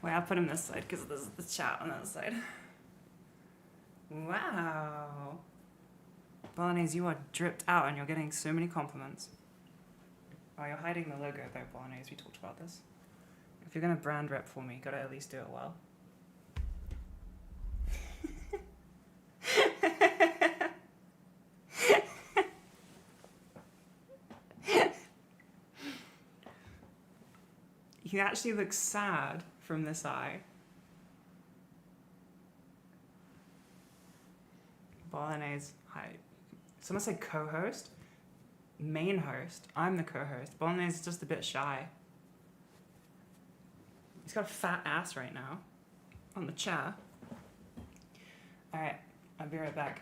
Wait, I'll put him this side because there's the chat on that side. Wow. Bolognese, you are dripped out and you're getting so many compliments. Oh, you're hiding the logo though, Bolognese. We talked about this. If you're going to brand rep for me, you got to at least do it well. He actually looks sad from this eye. Bolognese, hi. Someone said co-host? Main host. I'm the co-host. Bolognese is just a bit shy. He's got a fat ass right now on the chair. Alright, I'll be right back.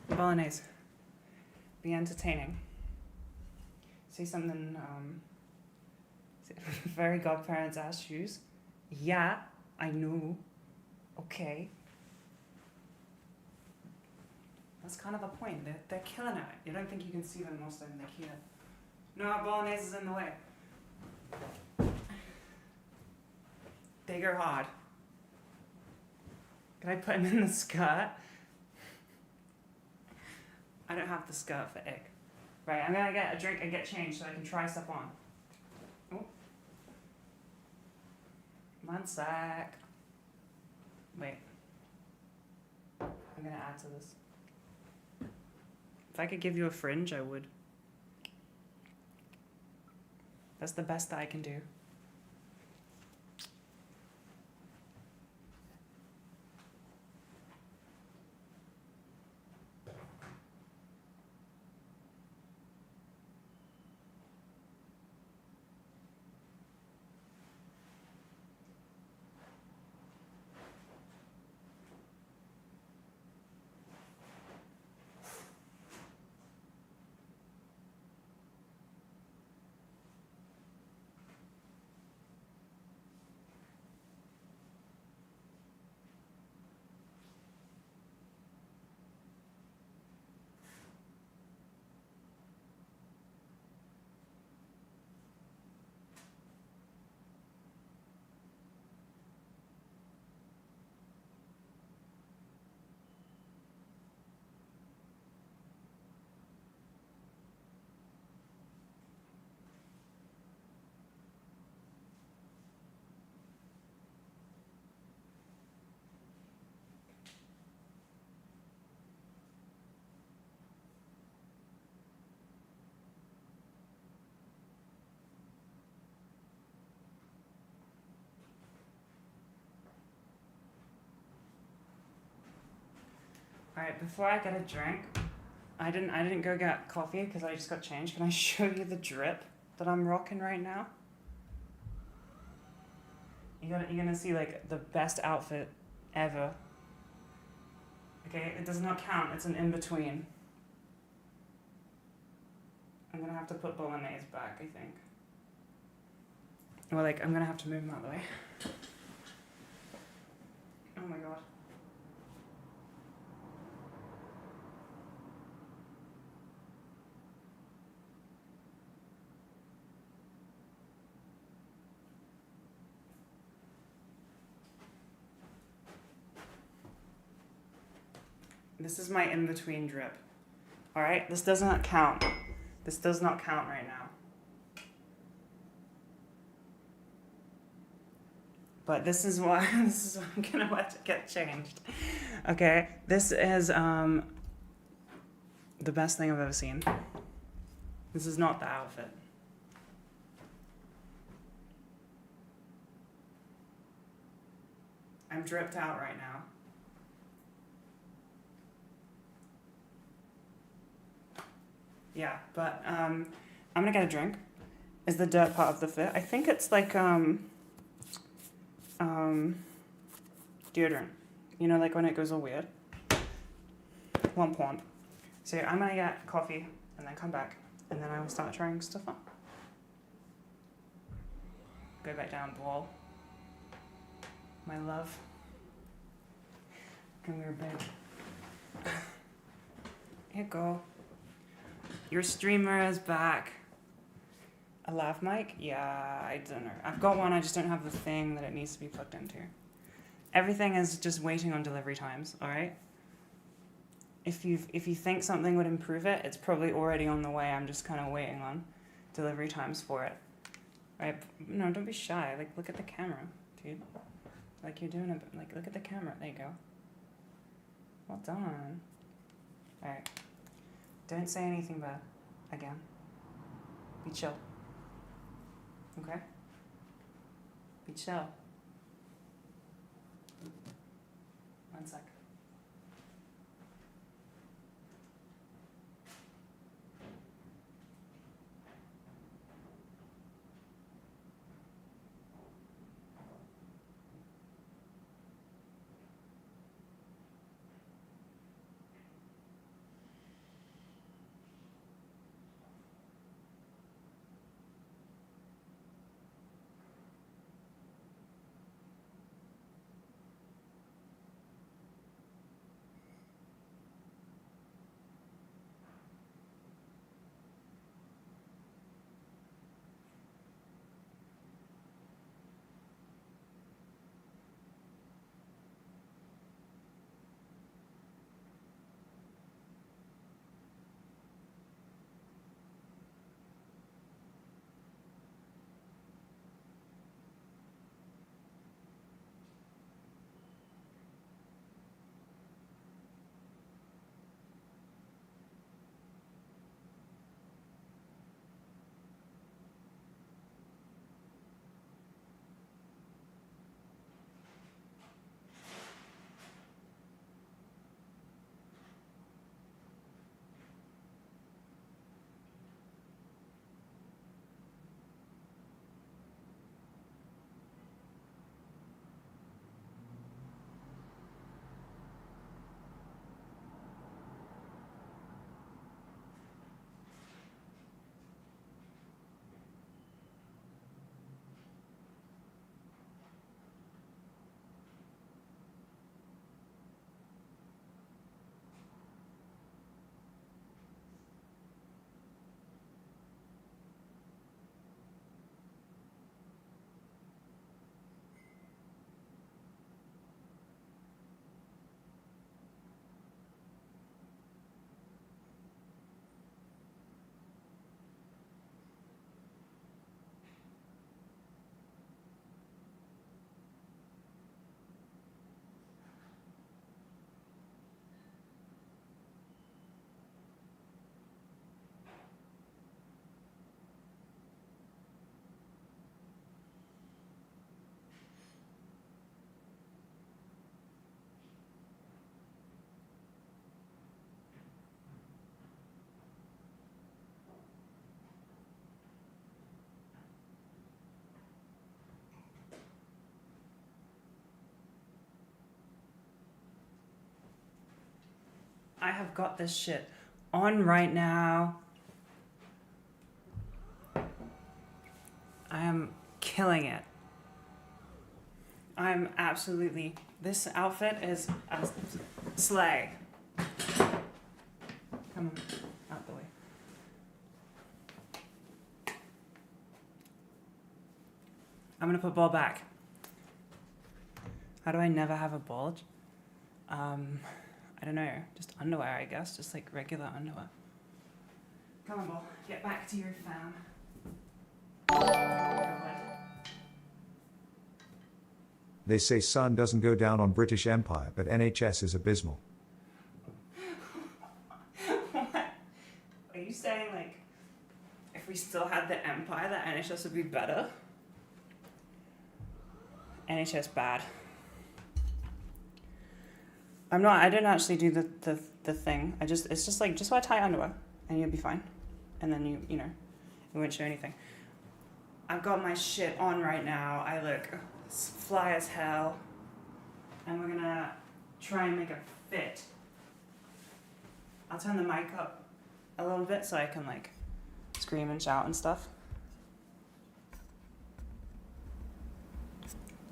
Bolognese. Be entertaining. Say something, very godparents' ass shoes. Yeah, I know. Okay. That's kind of the point. They're killing it. You don't think you can see them most of them. They're here. No, Bolognese is in the way. They go hard. Can I put him in the skirt? I don't have the skirt for Ick. Right, I'm gonna get a drink and get changed so I can try stuff on. Oh. 1 sec. Wait. I'm gonna add to this. If I could give you a fringe, I would. That's the best that I can do. Alright, before I get a drink, I didn't go get coffee because I just got changed. Can I show you the drip that I'm rocking right now? You're gonna see like the best outfit ever. Okay, it does not count, it's an in-between. I'm gonna have to put bolognese back, I think. Or like, I'm gonna have to move them out of the way. Oh my god. This is my in-between drip. Alright, this does not count. This does not count right now. But this is what I'm gonna let it get changed. Okay, this is the best thing I've ever seen. This is not the outfit. I'm dripped out right now. Yeah, but I'm gonna get a drink. Is the dirt part of the fit? I think it's like deodorant. You know, like when it goes all weird. Womp womp. So I'm gonna get coffee and then come back and then I will start trying stuff on. Go back down, ball. My love. Come here, babe. Here you go. Your streamer is back. A lav mic? Yeah, I don't know. I've got one, I just don't have the thing that it needs to be plugged into. Everything is just waiting on delivery times, alright? If you think something would improve it, it's probably already on the way. I'm just kind of waiting on delivery times for it. Right? No, don't be shy. Like, look at the camera, dude. Like you're doing it. Like, look at the camera. There you go. Well done. Alright. Don't say anything bad. Again. Be chill. Okay? Be chill. 1 sec. I have got this shit on right now. I am killing it. I'm absolutely... This outfit is a slay. Come on, out the way. I'm gonna put ball back. How do I never have a bulge? I don't know. Just underwear, I guess. Just like regular underwear. Come on, ball. Get back to your fam. They say sun doesn't go down on British Empire, but NHS is abysmal. What? Are you saying, like, if we still had the Empire, that NHS would be better? NHS bad. I didn't actually do the thing. It's just like, just wear tight underwear and you'll be fine. And then you know, it won't show anything. I've got my shit on right now. I look fly as hell. And we're gonna try and make it fit. I'll turn the mic up a little bit so I can like scream and shout and stuff.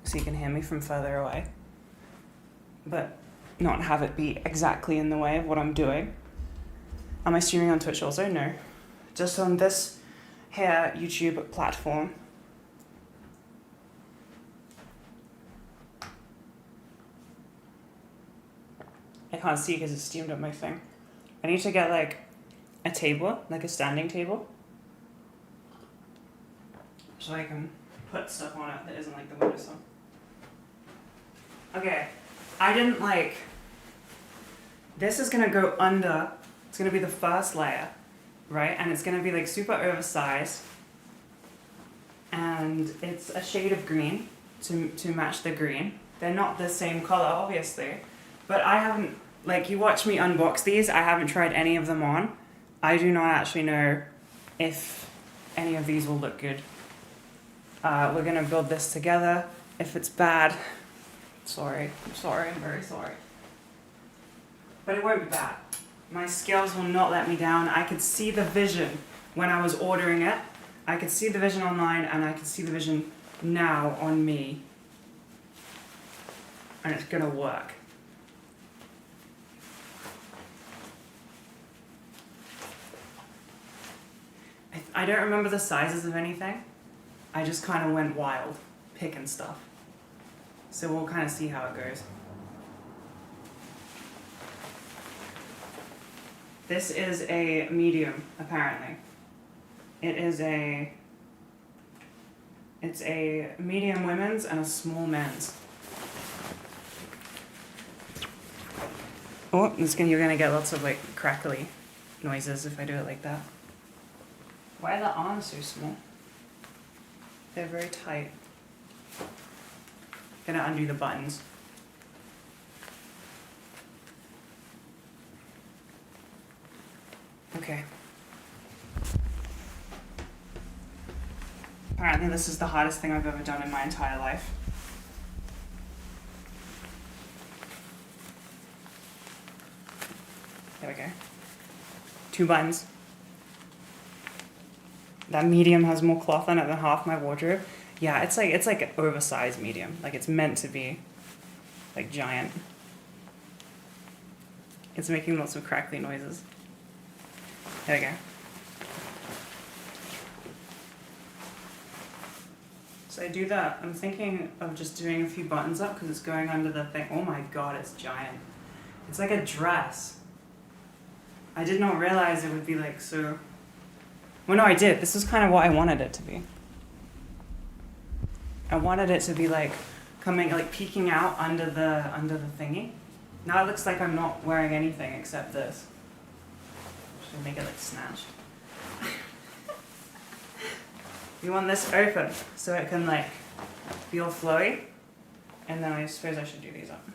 So you can hear me from further away. But not have it be exactly in the way of what I'm doing. Am I streaming on Twitch also? No. Just on this here YouTube platform. I can't see because it's steamed up my thing. I need to get like a table, like a standing table. So I can put stuff on it that isn't like the windowsill. Okay, I didn't like... This is gonna go under, it's gonna be the first layer, right? And it's gonna be like super oversized. And it's a shade of green to match the green. They're not the same color, obviously. But I haven't, like you watch me unbox these, I haven't tried any of them on. I do not actually know if any of these will look good. We're gonna build this together. If it's bad, I'm very sorry. But it won't be bad. My skills will not let me down. I could see the vision when I was ordering it. I could see the vision online and I could see the vision now on me. And it's gonna work. I don't remember the sizes of anything. I just kind of went wild, picking stuff. So we'll kind of see how it goes. This is a medium, apparently. It's a medium women's and a small men's. Oh, you're gonna get lots of like crackly noises if I do it like that. Why are the arms so small? They're very tight. Gonna undo the buttons. Okay. Apparently this is the hardest thing I've ever done in my entire life. There we go. 2 buttons. That medium has more cloth on it than half my wardrobe. Yeah, it's like an oversized medium. Like it's meant to be like giant. It's making lots of crackly noises. There we go. So I do that. I'm thinking of just doing a few buttons up because it's going under the thing. Oh my god, it's giant. It's like a dress. I did not realize it would be like so... Well, no, I did. This is kind of what I wanted it to be. I wanted it to be like coming, like peeking out under the thingy. Now it looks like I'm not wearing anything except this. Should make it like snatched. You want this open so it can like feel flowy, and then I suppose I should do these up.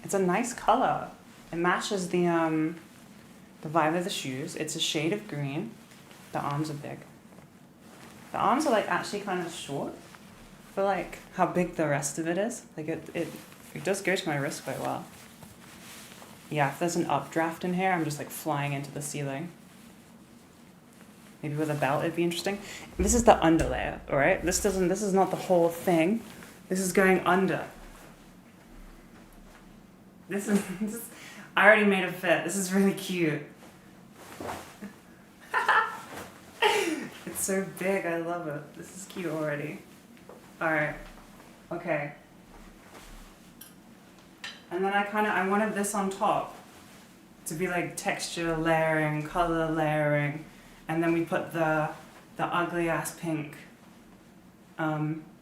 It's a nice color. It matches the vibe of the shoes. It's a shade of green. The arms are big. The arms are like actually kind of short for like how big the rest of it is. Like it does go to my wrist quite well. Yeah, if there's an updraft in here, I'm just like flying into the ceiling. Maybe with a belt it'd be interesting. This is the underlayer, alright? This is not the whole thing. This is going under. This is I already made it fit. This is really cute. It's so big, I love it. This is cute already. Alright. Okay. And then I wanted this on top to be like texture layering, color layering, and then we put the ugly ass pink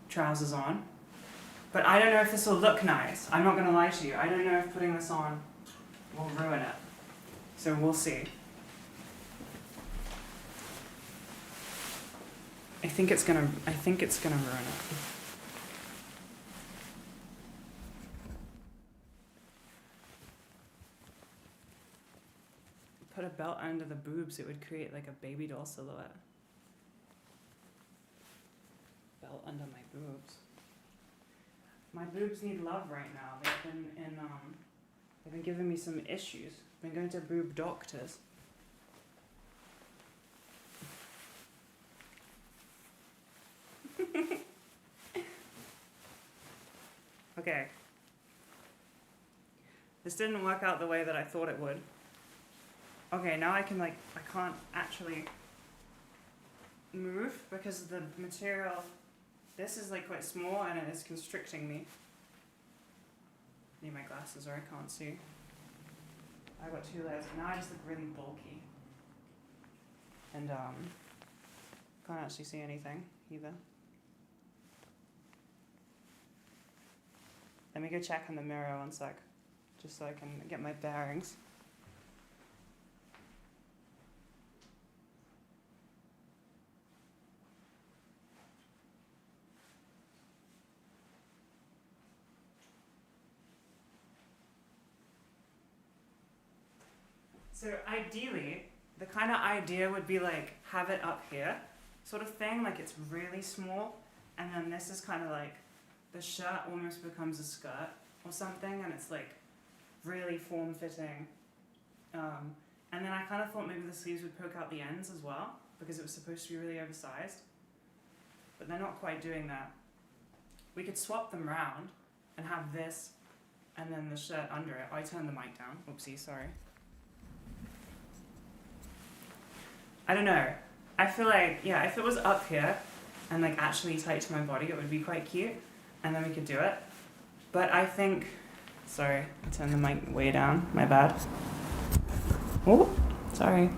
trousers on. But I don't know if this will look nice. I'm not gonna lie to you. I don't know if putting this on will ruin it. So we'll see. I think it's gonna ruin it. Put a belt under the boobs, it would create like a baby doll silhouette. Belt under my boobs. My boobs need love right now. They've been giving me some issues. I've been going to boob doctors. Okay. This didn't work out the way that I thought it would. Okay, now I can't actually move because the material, this is like quite small and it is constricting me. Need my glasses or I can't see. I got 2 layers, now I just look really bulky. And can't actually see anything either. Let me go check in the mirror 1 sec, just so I can get my bearings. So ideally, the kind of idea would be like, have it up here, sort of thing, like it's really small, and then this is kind of like, the shirt almost becomes a skirt or something, and it's like really form-fitting. And then I kind of thought maybe the sleeves would poke out the ends as well, because it was supposed to be really oversized. But they're not quite doing that. We could swap them round and have this, and then the shirt under it. Oh, I turned the mic down. Oopsie, sorry. I don't know. I feel like, yeah, if it was up here and like actually tight to my body, it would be quite cute. And then we could do it. But I think, sorry, I turned the mic way down, my bad. Oh, sorry.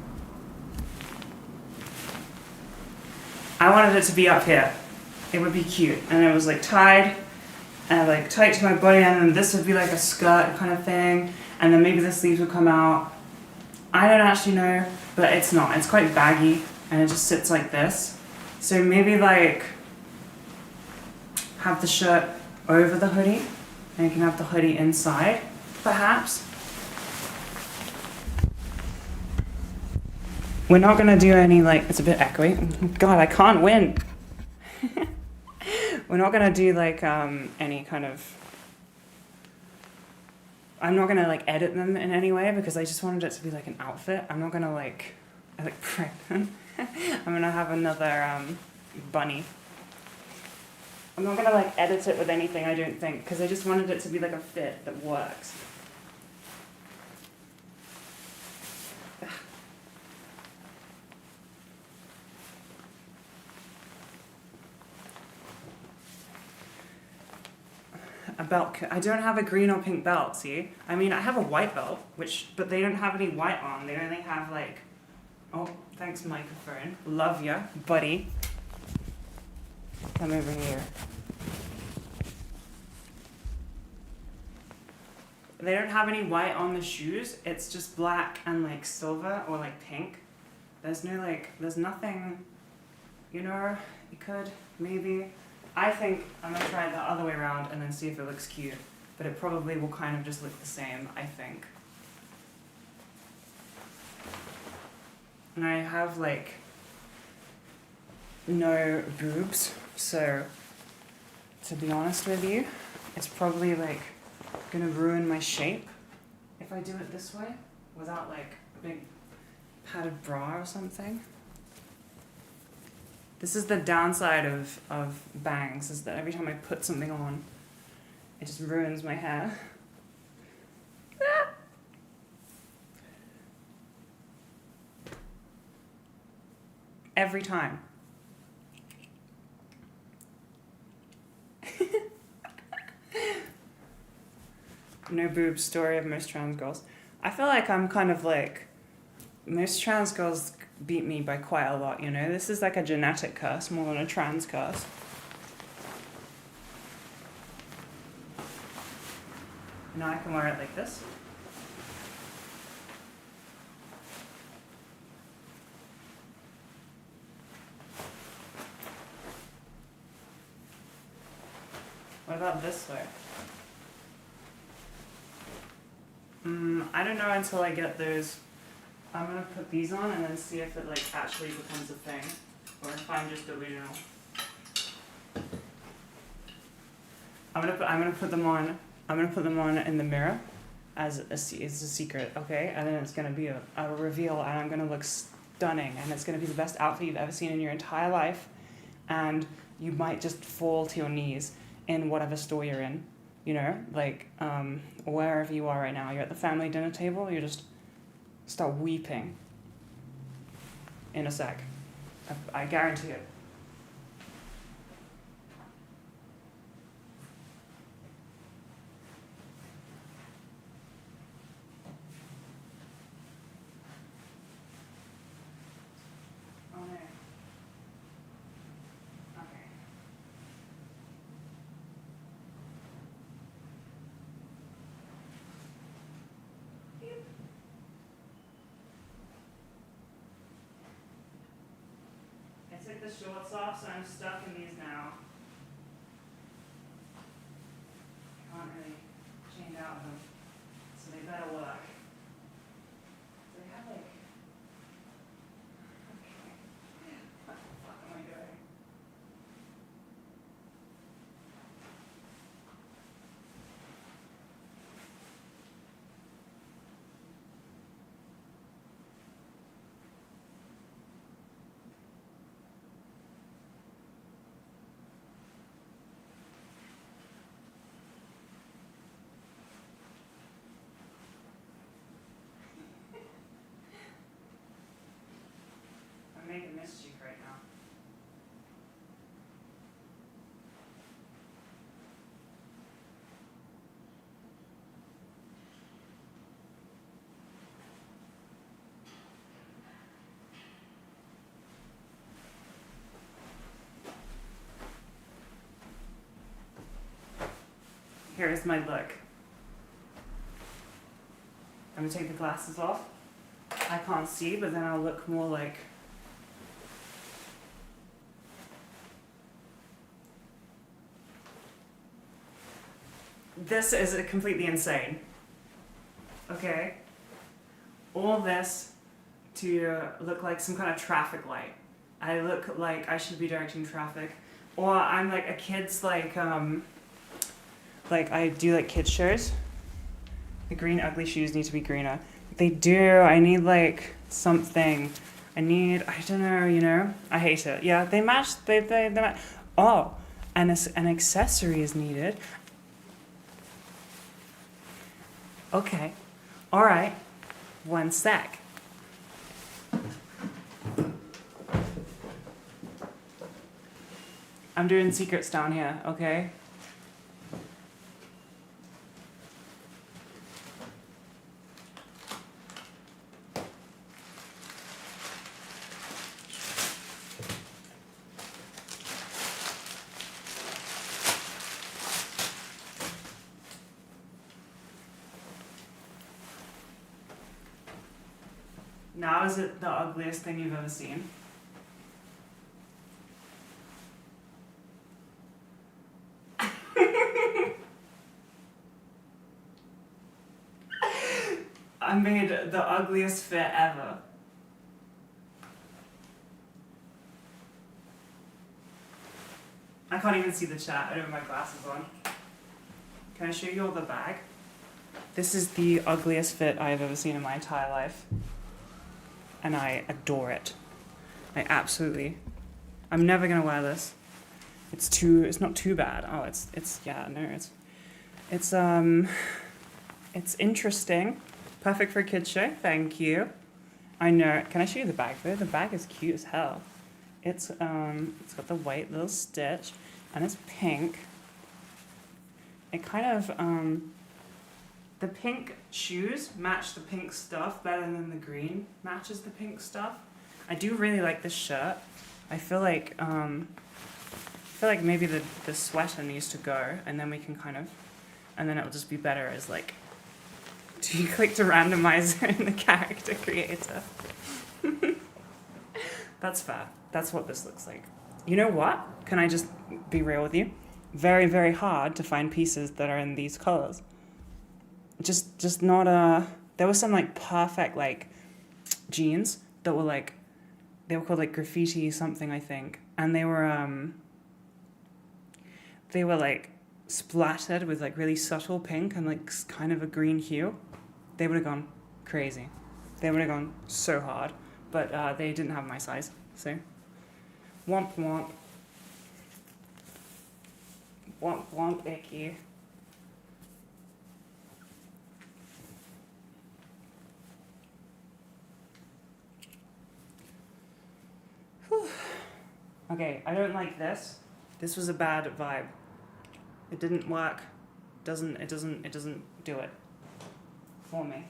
I wanted it to be up here. It would be cute. And it was like tied and like tight to my body, and then this would be like a skirt kind of thing. And then maybe the sleeves would come out. I don't actually know, but it's not. It's quite baggy and it just sits like this. So maybe like have the shirt over the hoodie and you can have the hoodie inside, perhaps. We're not gonna do any like, it's a bit echoey. God, I can't win. We're not gonna do like any kind of, I'm not gonna like edit them in any way because I just wanted it to be like an outfit. I'm not gonna like, I look pregnant. I'm gonna have another bunny. I'm not gonna like edit it with anything, I don't think, because I just wanted it to be like a fit that works. A belt. I don't have a green or pink belt, see? I mean, I have a white belt, but they don't have any white on. They only have like, oh, thanks microphone. Love ya, buddy. Come over here. They don't have any white on the shoes. It's just black and like silver or like pink. There's no like, there's nothing, you know, you could, maybe. I think I'm gonna try it the other way around and then see if it looks cute. But it probably will kind of just look the same, I think. And I have like no boobs, so to be honest with you, it's probably like gonna ruin my shape if if I do it this way, without like a big padded bra or something. This is the downside of bangs, is that every time I put something on, it just ruins my hair. Every time. No boobs, story of most trans girls. I feel like I'm kind of like, most trans girls beat me by quite a lot, you know? This is like a genetic curse more than a trans curse. Now I can wear it like this. What about this way? I don't know until I get those. I'm gonna put these on and then see if it like actually becomes a thing, or if I'm just delusional. I'm gonna put them on. I'm gonna put them on in the mirror, as a secret, okay? And then it's gonna be a reveal, and I'm gonna look stunning, and it's gonna be the best outfit you've ever seen in your entire life, and you might just fall to your knees in whatever store you're in, you know, like wherever you are right now. You're at the family dinner table. You just start weeping in a sec. I guarantee it. Oh no. Okay. I took the shorts off, so I'm stuck in these now. Can't really change out of them, so they better work. They have like, okay, what the fuck am I doing? I'm making mischief right now. Here's my look. I'm gonna take the glasses off. I can't see, but then I'll look more like. This is completely insane. Okay? All this to look like some kind of traffic light. I look like I should be directing traffic. Or I'm like a kid's like I do like kids shows. The green ugly shoes need to be greener. They do. I need like something. I don't know, you know? I hate it. Yeah, they match. They match. Oh, and an accessory is needed. Okay. All right. One sec. I'm doing secrets down here, okay? Now is it the ugliest thing you've ever seen? I made the ugliest fit ever. I can't even see the chat. I don't have my glasses on. Can I show you all the bag? This is the ugliest fit I've ever seen in my entire life. And I adore it. I'm never gonna wear this. It's not too bad. Oh, it's interesting. Perfect for a kid's show, thank you. I know, can I show you the bag though? The bag is cute as hell. It's got the white little stitch, and it's pink. It kind of, the pink shoes match the pink stuff better than the green matches the pink stuff. I do really like this shirt. I feel like maybe the sweater needs to go, and then we can and then it'll just be better as like, do you click to randomize in the character creator? That's fair. That's what this looks like. You know what? Can I just be real with you? Very, very hard to find pieces that are in these colors. Just not there was some like perfect like jeans that were like, they were called like graffiti something, I think. And they were like splattered with like really subtle pink and like kind of a green hue. They would have gone crazy. They would have gone so hard. But they didn't have my size, so womp womp. Womp womp icky. Whew. Okay, I don't like this. This was a bad vibe. It didn't work. It doesn't do it for me.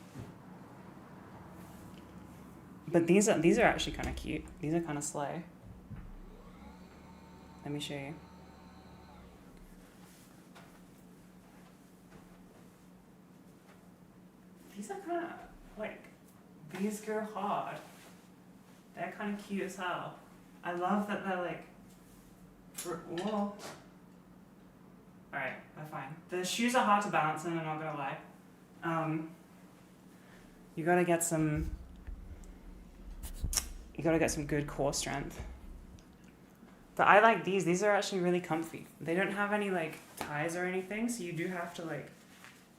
But these are actually kind of cute. These are kind of slay. Let me show you. These are kind of like, these go hard. They're kind of cute as hell. I love that they're like, whoa. Alright, they're fine. The shoes are hard to balance in, I'm not gonna lie. You gotta get some good core strength. But I like these. These are actually really comfy. They don't have any like ties or anything, so you do have to like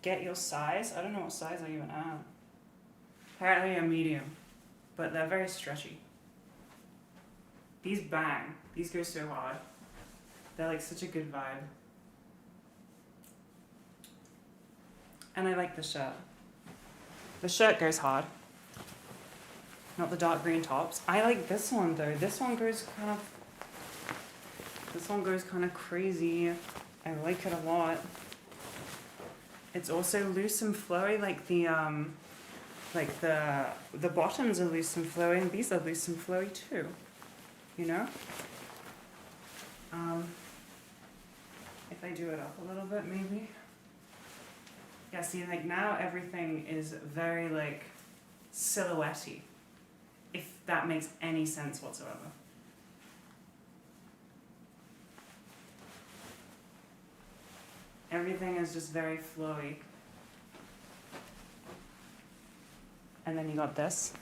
get your size. I don't know what size I even am. Apparently a medium, but they're very stretchy. These bang. These go so hard. They're like such a good vibe. And I like the shirt. The shirt goes hard. Not the dark green tops. I like this one though. This one goes kind of crazy. I like it a lot. It's also loose and flowy, like the bottoms are loose and flowy, and these are loose and flowy too. You know? If I do it up a little bit, maybe. Yeah, see, like now everything is very like silhouette-y, if that makes any sense whatsoever. Everything is just very flowy. And then you got this,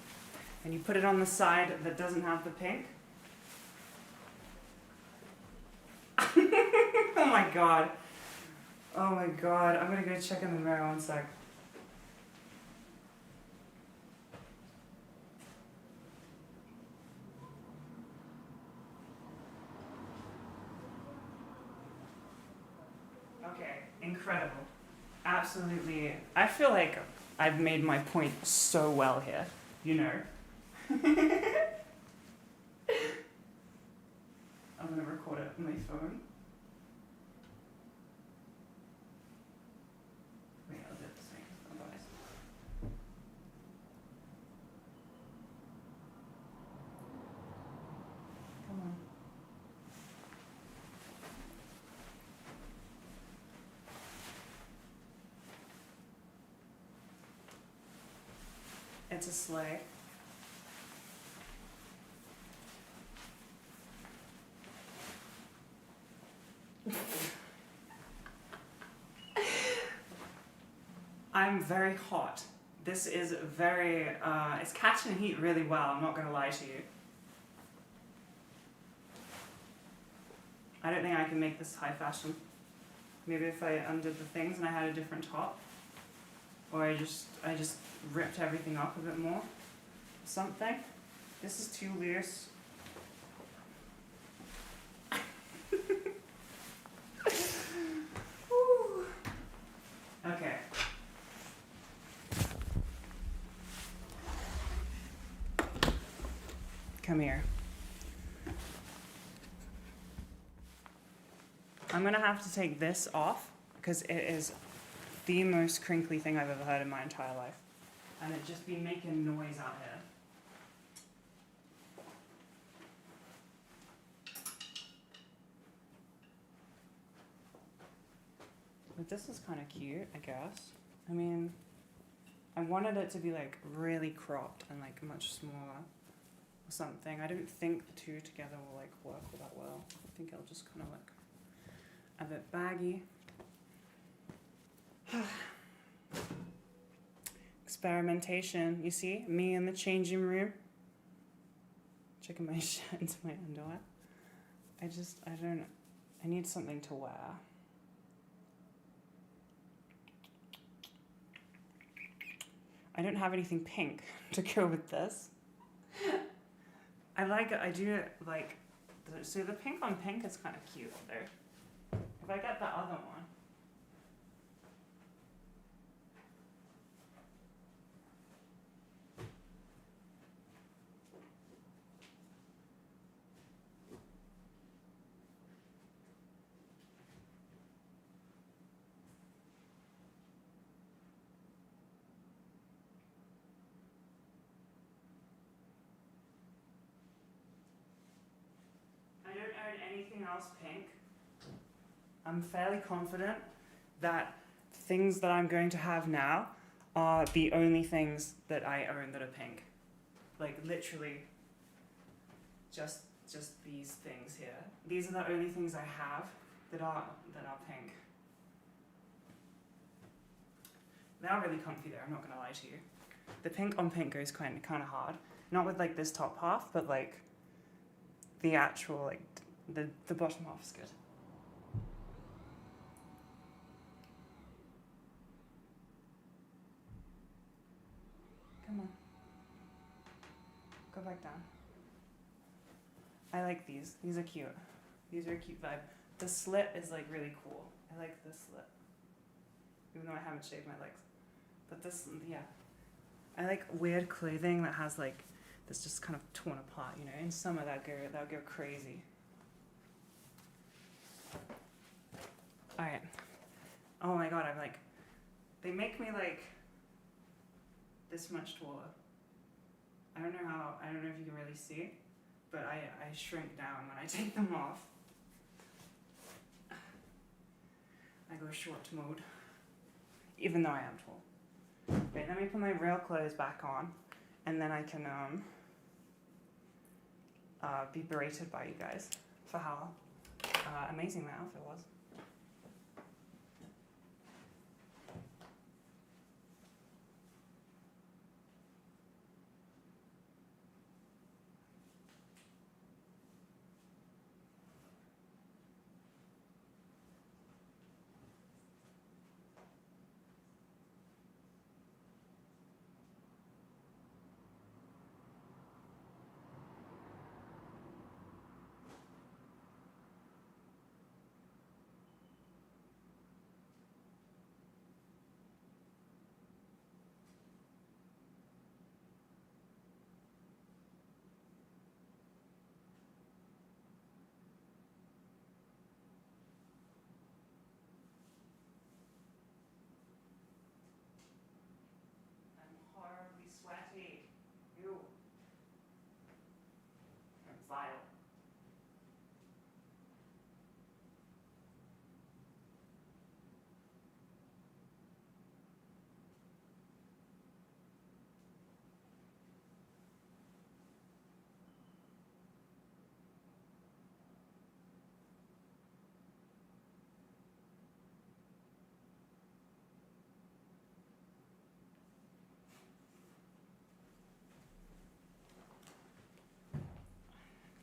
and you put it on the side that doesn't have the pink. Oh my god. Oh my god. I'm gonna go check in the mirror 1 sec. Okay, incredible. Absolutely. I feel like I've made my point so well here, you know. I'm gonna record it on my phone. Wait, I'll do it this way, otherwise. Come on. It's a sleigh. I'm very hot. This is very, it's catching heat really well, I'm not gonna lie to you. I don't think I can make this high fashion. Maybe if I undid the things and I had a different top. or I just ripped everything up a bit more. Something. This is too loose. Whew. Okay. Come here. I'm gonna have to take this off because it is the most crinkly thing I've ever heard in my entire life. And it just be making noise out here. But this is kind of cute, I guess. I mean, I wanted it to be like really cropped and like much smaller or something. I don't think the two together will like work all that well. I think it'll just kind of look a bit baggy. Experimentation, you see? Me in the changing room. Checking my shirt into my underwear. I need something to wear. I don't have anything pink to go with this. I do like, so the pink on pink is kind of cute though. If I get the other one. I don't own anything else pink. I'm fairly confident that things that I'm going to have now are the only things that I own that are pink. Like literally just these things here. These are the only things I have that are pink. They are really comfy though, I'm not gonna lie to you. The pink on pink goes kinda hard. Not with like this top half, but like the actual like the bottom half is good. Come on. Go back down. I like these. These are cute. These are a cute vibe. The slit is like really cool. I like this slit. Even though I haven't shaved my legs. But this, yeah. I like weird clothing that has like, that's just kind of torn apart, you know. In summer that'll go crazy. Alright. Oh my god, I'm like, they make me like this much taller. I don't know if you can really see, but I shrink down when I take them off. I go short mode, even though I am tall. Wait, let me put my real clothes back on, and then I can be berated by you guys for how amazing my outfit was. Sweaty. Ew. Vile.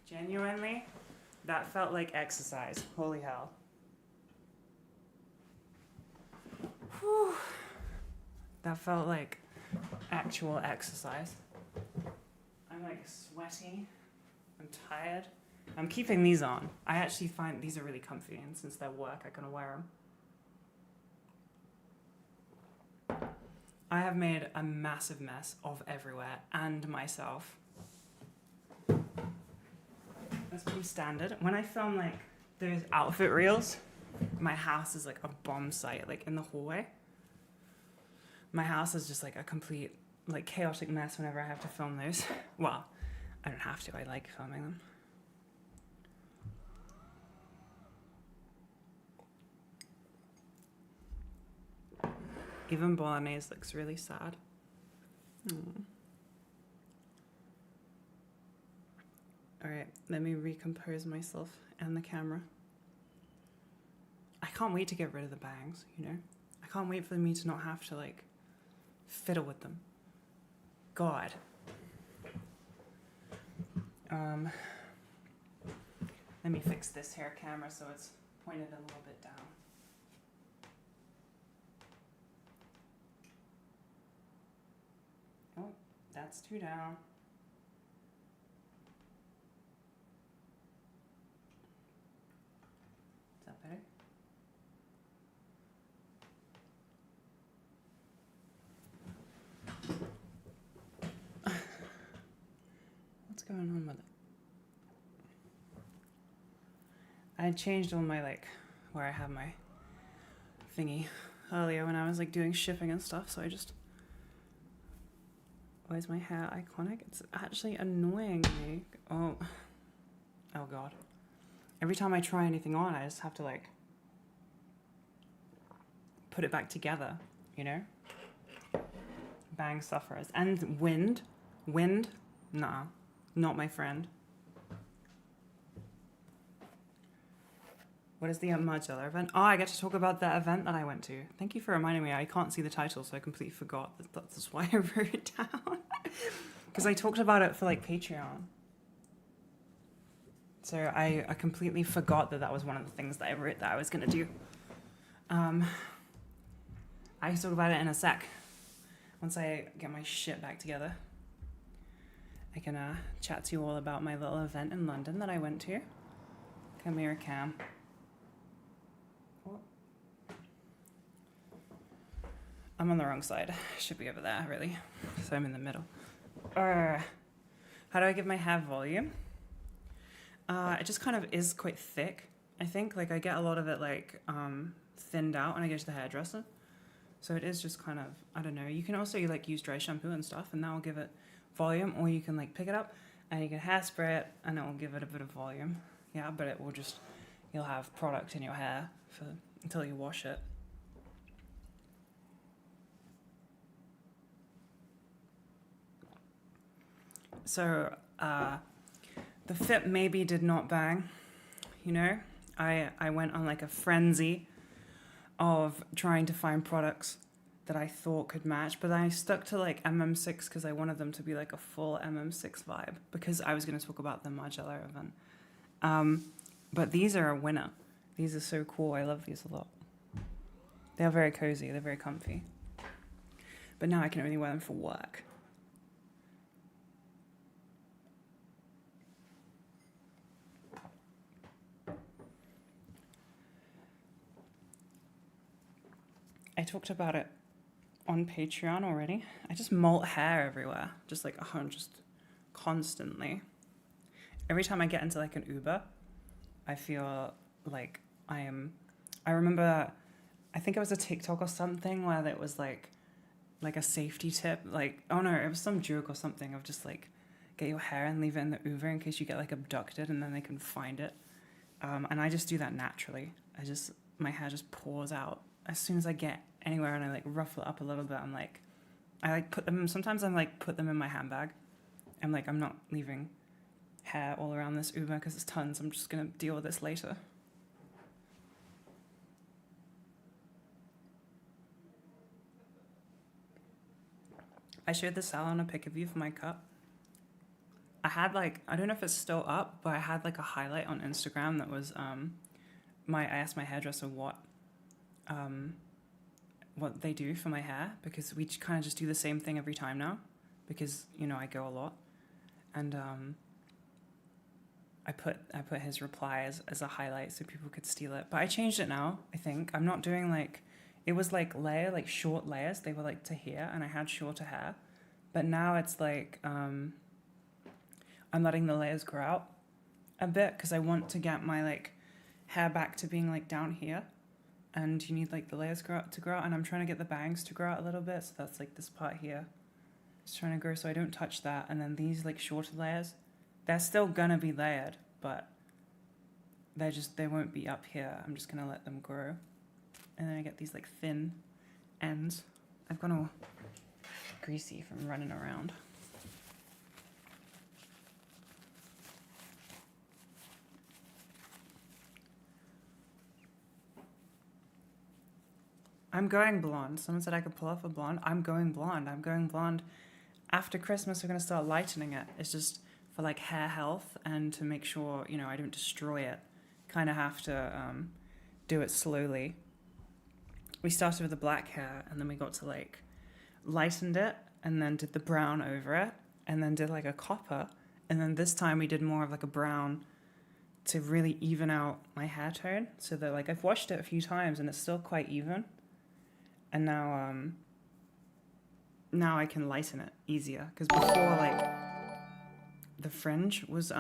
Genuinely, that felt like exercise. Holy hell. Whew. That felt like actual exercise. I'm like sweaty. I'm tired. I'm keeping these on. I actually find these are really comfy, and since they're work, I can wear them. I have made a massive mess of everywhere and myself. That's pretty standard. When I film like those outfit reels, my house is like a bomb site, like in the hallway. My house is just like a complete like chaotic mess whenever I have to film those. Well, I don't have to, I like filming them. Even bolognese looks really sad. All right, let me recompose myself and the camera. I can't wait to get rid of the bangs, you know? I can't wait for me to not have to like fiddle with them. God. Let me fix this hair camera so it's pointed a little bit down. Oh, that's too down. Is that better? What's going on with it? I changed all my like where I have my thingy earlier when I was like doing shipping and stuff, so I just... Why is my hair iconic? It's actually annoying me. Oh God. Every time I try anything on, I just have to like put it back together, you know? Bang sufferers. And wind, nah, not my friend. What is the Margiela event? Oh, I get to talk about that event that I went to. Thank you for reminding me. I can't see the title, so I completely forgot. That's why I wrote it down. Because I talked about it for like Patreon. So I completely forgot that was one of the things that I wrote that I was going to do. I can talk about it in a sec. Once I get my shit back together, I can chat to you all about my little event in London that I went to. Come here, Cam. I'm on the wrong side. Should be over there, really. So I'm in the middle. How do I give my hair volume? It just kind of is quite thick, I think. Like, I get a lot of it, like, thinned out when I go to the hairdresser. So it is just kind of, I don't know. You can also, like, use dry shampoo and stuff, and that will give it volume. Or you can, like, pick it up, and you can hairspray it, and it will give it a bit of volume. Yeah, but it will just, you'll have product in your hair until you wash it. So, the fit maybe did not bang, you know? I went on like a frenzy of trying to find products that I thought could match, but I stuck to like MM6 because I wanted them to be like a full MM6 vibe, because I was going to talk about the Margiela event. But these are a winner. These are so cool. I love these a lot. They're very cozy. They're very comfy. But now I can only wear them for work. I talked about it on Patreon already. I just molt hair everywhere, just constantly. Every time I get into like an Uber, I feel like I remember, I think it was a TikTok or something where it was like a safety tip. Like, oh no, it was some joke or something of just like, get your hair and leave it in the Uber in case you get like abducted and then they can find it. And I just do that naturally. My hair just pours out. As soon as I get anywhere and I like ruffle it up a little bit, I like put them, sometimes I'm like put them in my handbag. I'm like, I'm not leaving hair all around this Uber because it's tons. I'm just going to deal with this later. I showed the salon a pic of you for my cut. I had like, I don't know if it's still up, but I had like a highlight on Instagram that was, I asked my hairdresser what what they do for my hair, because we kind of just do the same thing every time now, because I go a lot, and I put his reply as a highlight so people could steal it. But I changed it now. I think I'm not doing it was short layers. They were to here, and I had shorter hair, but now it's I'm letting the layers grow out a bit because I want to get my hair back to being down here, and you need the layers to grow out, and I'm trying to get the bangs to grow out a little bit, so that's this part here. Just trying to grow so I don't touch that, and then these shorter layers, they're still gonna be layered, but they won't be up here. I'm just gonna let them grow, and then I get these thin ends. I've gone all greasy from running around. I'm going blonde. Someone said I could pull off a blonde. I'm going blonde. I'm going blonde. After Christmas, we're going to start lightening it. It's just for hair health and to make sure, I don't destroy it. Kind of have to do it slowly. We started with the black hair, and then we got to lightened it, and then did the brown over it, and then did a copper. And then this time we did more of a brown to really even out my hair tone, so that I've washed it a few times and it's still quite even. And now I can lighten it easier, because before the fringe was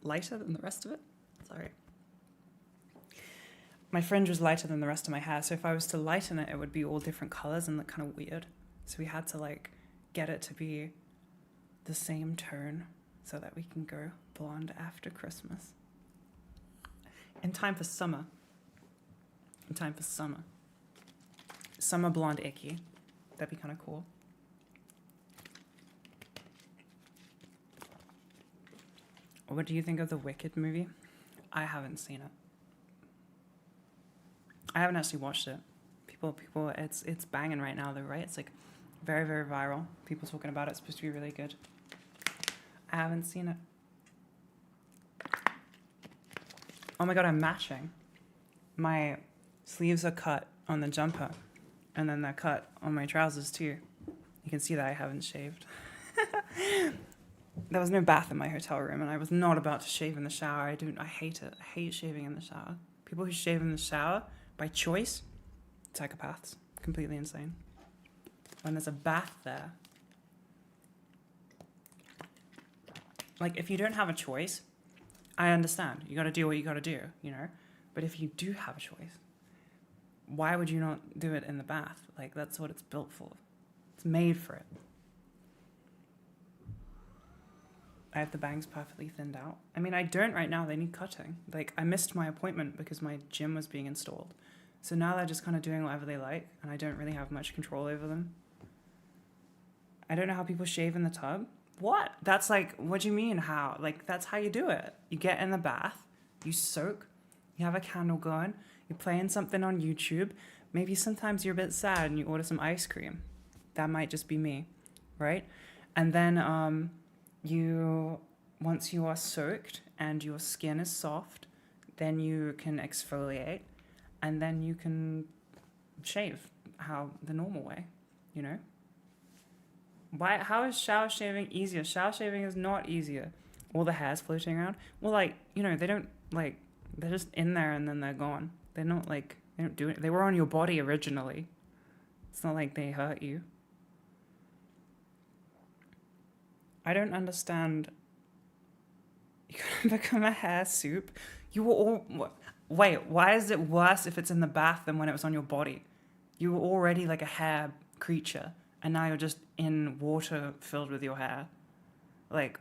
lighter than the rest of it. Sorry. My fringe was lighter than the rest of my hair, so if I was to lighten it, it would be all different colors and look kind of weird. So we had to get it to be the same tone so that we can go blonde after Christmas. In time for summer. In time for summer. Summer blonde icky. That'd be kind of cool. What do you think of the Wicked movie? I haven't seen it. I haven't actually watched it. People, it's banging right now though, right? It's very, very viral. People talking about it. It's supposed to be really good. I haven't seen it. Oh my god, I'm matching. My sleeves are cut on the jumper, and then they're cut on my trousers too. You can see that I haven't shaved. There was no bath in my hotel room, and I was not about to shave in the shower. I hate it. I hate shaving in the shower. People who shave in the shower by choice, psychopaths. Completely insane. When there's a bath there. If you don't have a choice, I understand. You gotta do what you gotta do, But if you do have a choice, why would you not do it in the bath? That's what it's built for. It's made for it. I have the bangs perfectly thinned out. I mean, I don't right now. They need cutting. I missed my appointment because my gym was being installed. So now they're just kind of doing whatever they like, and I don't really have much control over them. I don't know how people shave in the tub. What? That's what do you mean how? That's how you do it. You get in the bath, you soak, you have a candle going, you're playing something on YouTube. Maybe sometimes you're a bit sad and you order some ice cream. That might just be me, right? And then once you are soaked and your skin is soft, then you can exfoliate, and then you can shave the normal way, Why? How is shower shaving easier? Shower shaving is not easier. All the hair's floating around. Well, they don't they're just in there and then they're gone. They're not they don't do it. They were on your body originally. It's not like they hurt you. I don't understand. You gotta become a hair soup. You were all... Wait, why is it worse if it's in the bath than when it was on your body? You were already a hair creature, and now you're just in water filled with your hair.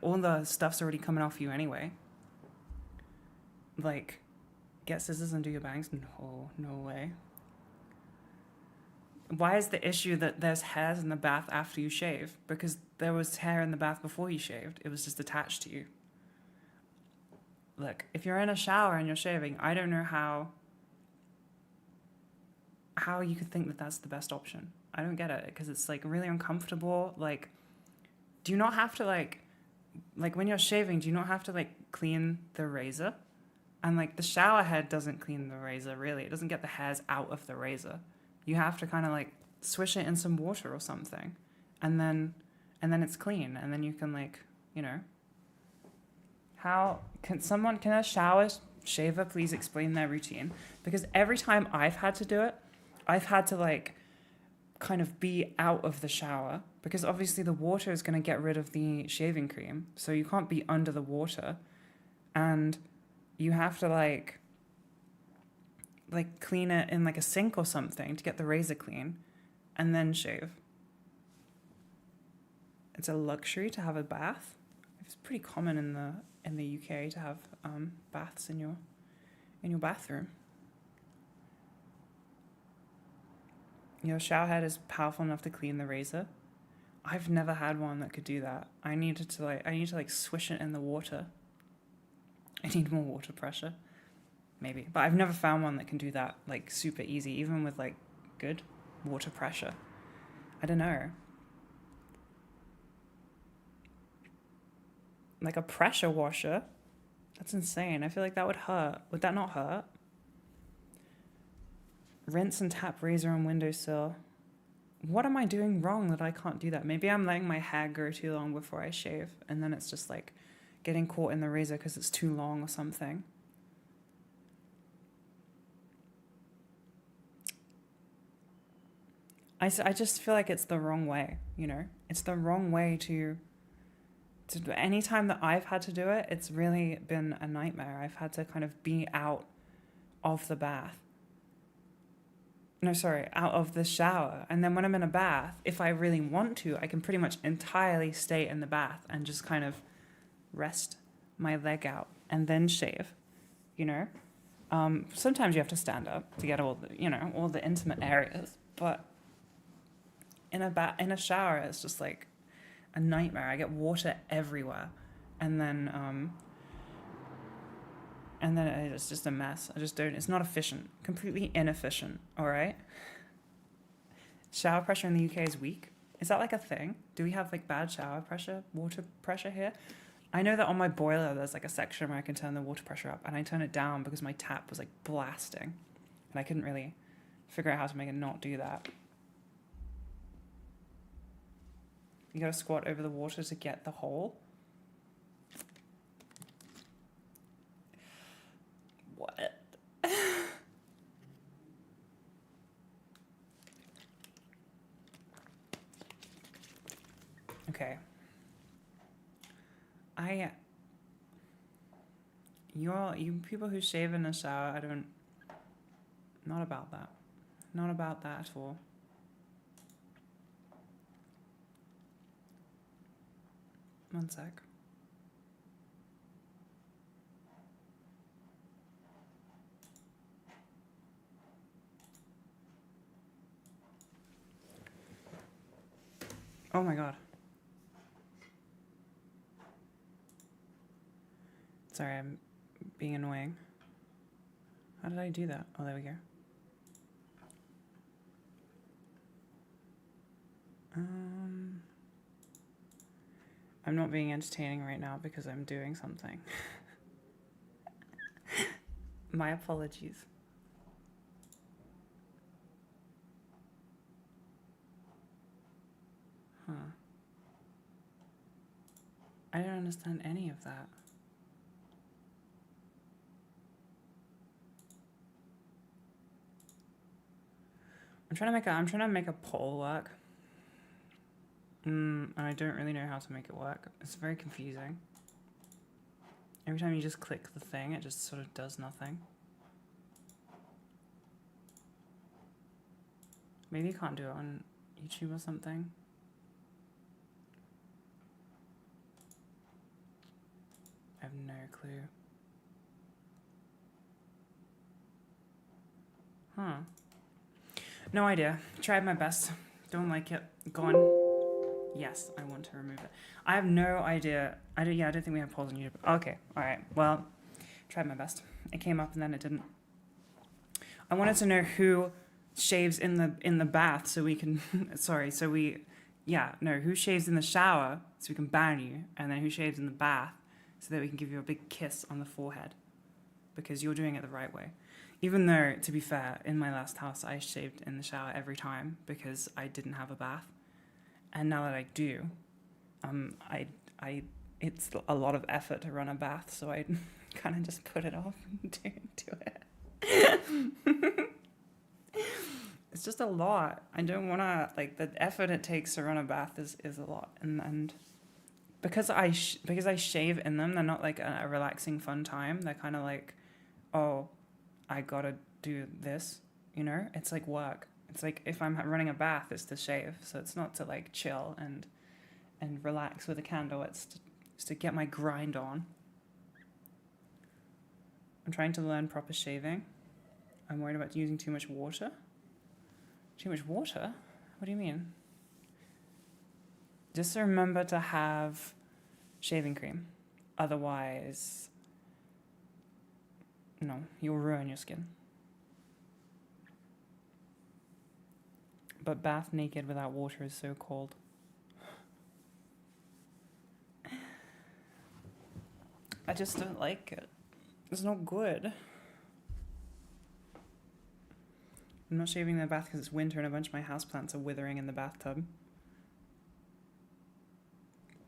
All the stuff's already coming off you anyway. Get scissors and do your bangs? No way. Why is the issue that there's hairs in the bath after you shave? Because there was hair in the bath before you shaved. It was just attached to you. Look, if you're in a shower and you're shaving, I don't know how you could think that that's the best option. I don't get it, because it's really uncomfortable. Do you not have to when you're shaving, do you not have to clean the razor? And the shower head doesn't clean the razor, really. It doesn't get the hairs out of the razor. You have to kind of like swish it in some water or something, and then it's clean, and then you can like, you know. How can a shower shaver please explain their routine? Because every time I've had to do it, I've had to like kind of be out of the shower, because obviously the water is going to get rid of the shaving cream, so you can't be under the water, and you have to like clean it in like a sink or something to get the razor clean, and then shave. It's a luxury to have a bath. It's pretty common in the UK to have baths in your bathroom. Your shower head is powerful enough to clean the razor. I've never had one that could do that. I need to swish it in the water. I need more water pressure. Maybe. But I've never found one that can do that like super easy, even with like good water pressure. I don't know. Like a pressure washer? That's insane. I feel like that would hurt. Would that not hurt? Rinse and tap razor on windowsill. What am I doing wrong that I can't do that? Maybe I'm letting my hair grow too long before I shave, and then it's just like getting caught in the razor because it's too long or something. I just feel like it's the wrong way, you know? It's the wrong way to any time that I've had to do it, it's really been a nightmare. I've had to kind of be out of the bath. No, sorry, out of the shower. And then when I'm in a bath, if I really want to, I can pretty much entirely stay in the bath and just kind of rest my leg out and then shave, you know? Sometimes you have to stand up to get all the intimate areas, but in a shower, it's just like a nightmare. I get water everywhere, and then it's just a mess. It's not efficient. Completely inefficient, all right? Shower pressure in the UK is weak. Is that like a thing? Do we have like bad shower pressure, water pressure here? I know that on my boiler there's like a section where I can turn the water pressure up, and I turn it down because my tap was like blasting, and I couldn't really figure out how to make it not do that. You gotta squat over the water to get the hole. What? Okay. You people who shave in the shower, not about that. Not about that at all. One sec. Oh my god. Sorry, I'm being annoying. How did I do that? Oh, there we go. I'm not being entertaining right now because I'm doing something. My apologies. Huh. I don't understand any of that. I'm trying to make a poll work. And I don't really know how to make it work. It's very confusing. Every time you just click the thing, it just sort of does nothing. Maybe you can't do it on YouTube or something. I have no clue. Huh. No idea. Tried my best. Don't like it. Gone. Yes, I want to remove it. I have no idea. I don't think we have polls on YouTube. Okay, all right. Well, tried my best. It came up and then it didn't. I wanted to know who shaves in the bath so we can who shaves in the shower so we can ban you, and then who shaves in the bath so that we can give you a big kiss on the forehead. because you're doing it the right way. Even though, to be fair, in my last house, I shaved in the shower every time because I didn't have a bath. And now that I do, it's a lot of effort to run a bath, so I kind of just put it off and do it. It's just a lot. I don't want to, like, the effort it takes to run a bath is a lot. And because I shave in them, they're not like a relaxing fun time. They're kind of like, oh, I gotta do this, you know? It's like work. It's like if I'm running a bath, it's to shave. So it's not to like chill and relax with a candle. It's to get my grind on. I'm trying to learn proper shaving. I'm worried about using too much water. Too much water? What do you mean? Just remember to have shaving cream. Otherwise, no, you'll ruin your skin. But bath naked without water is so cold. I just don't like it. It's not good. I'm not shaving in the bath because it's winter and a bunch of my houseplants are withering in the bathtub.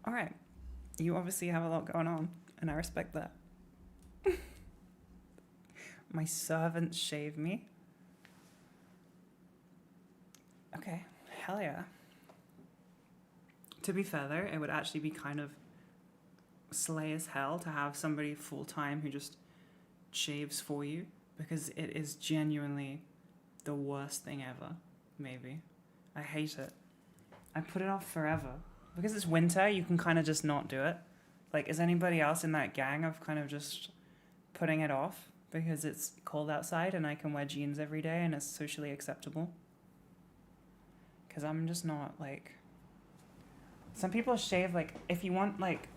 All right. You obviously have a lot going on, and I respect that. My servants shave me. Okay, hell yeah. To be fair though, it would actually be kind of slay as hell to have somebody full-time who just shaves for you, because it is genuinely the worst thing ever, maybe. I hate it. I put it off forever. Because it's winter, you can kind of just not do it. Like, is anybody else in that gang of kind of just putting it off because it's cold outside and I can wear jeans every day and it's socially acceptable? Because I'm just not, like... Some people shave, like, if you want, like,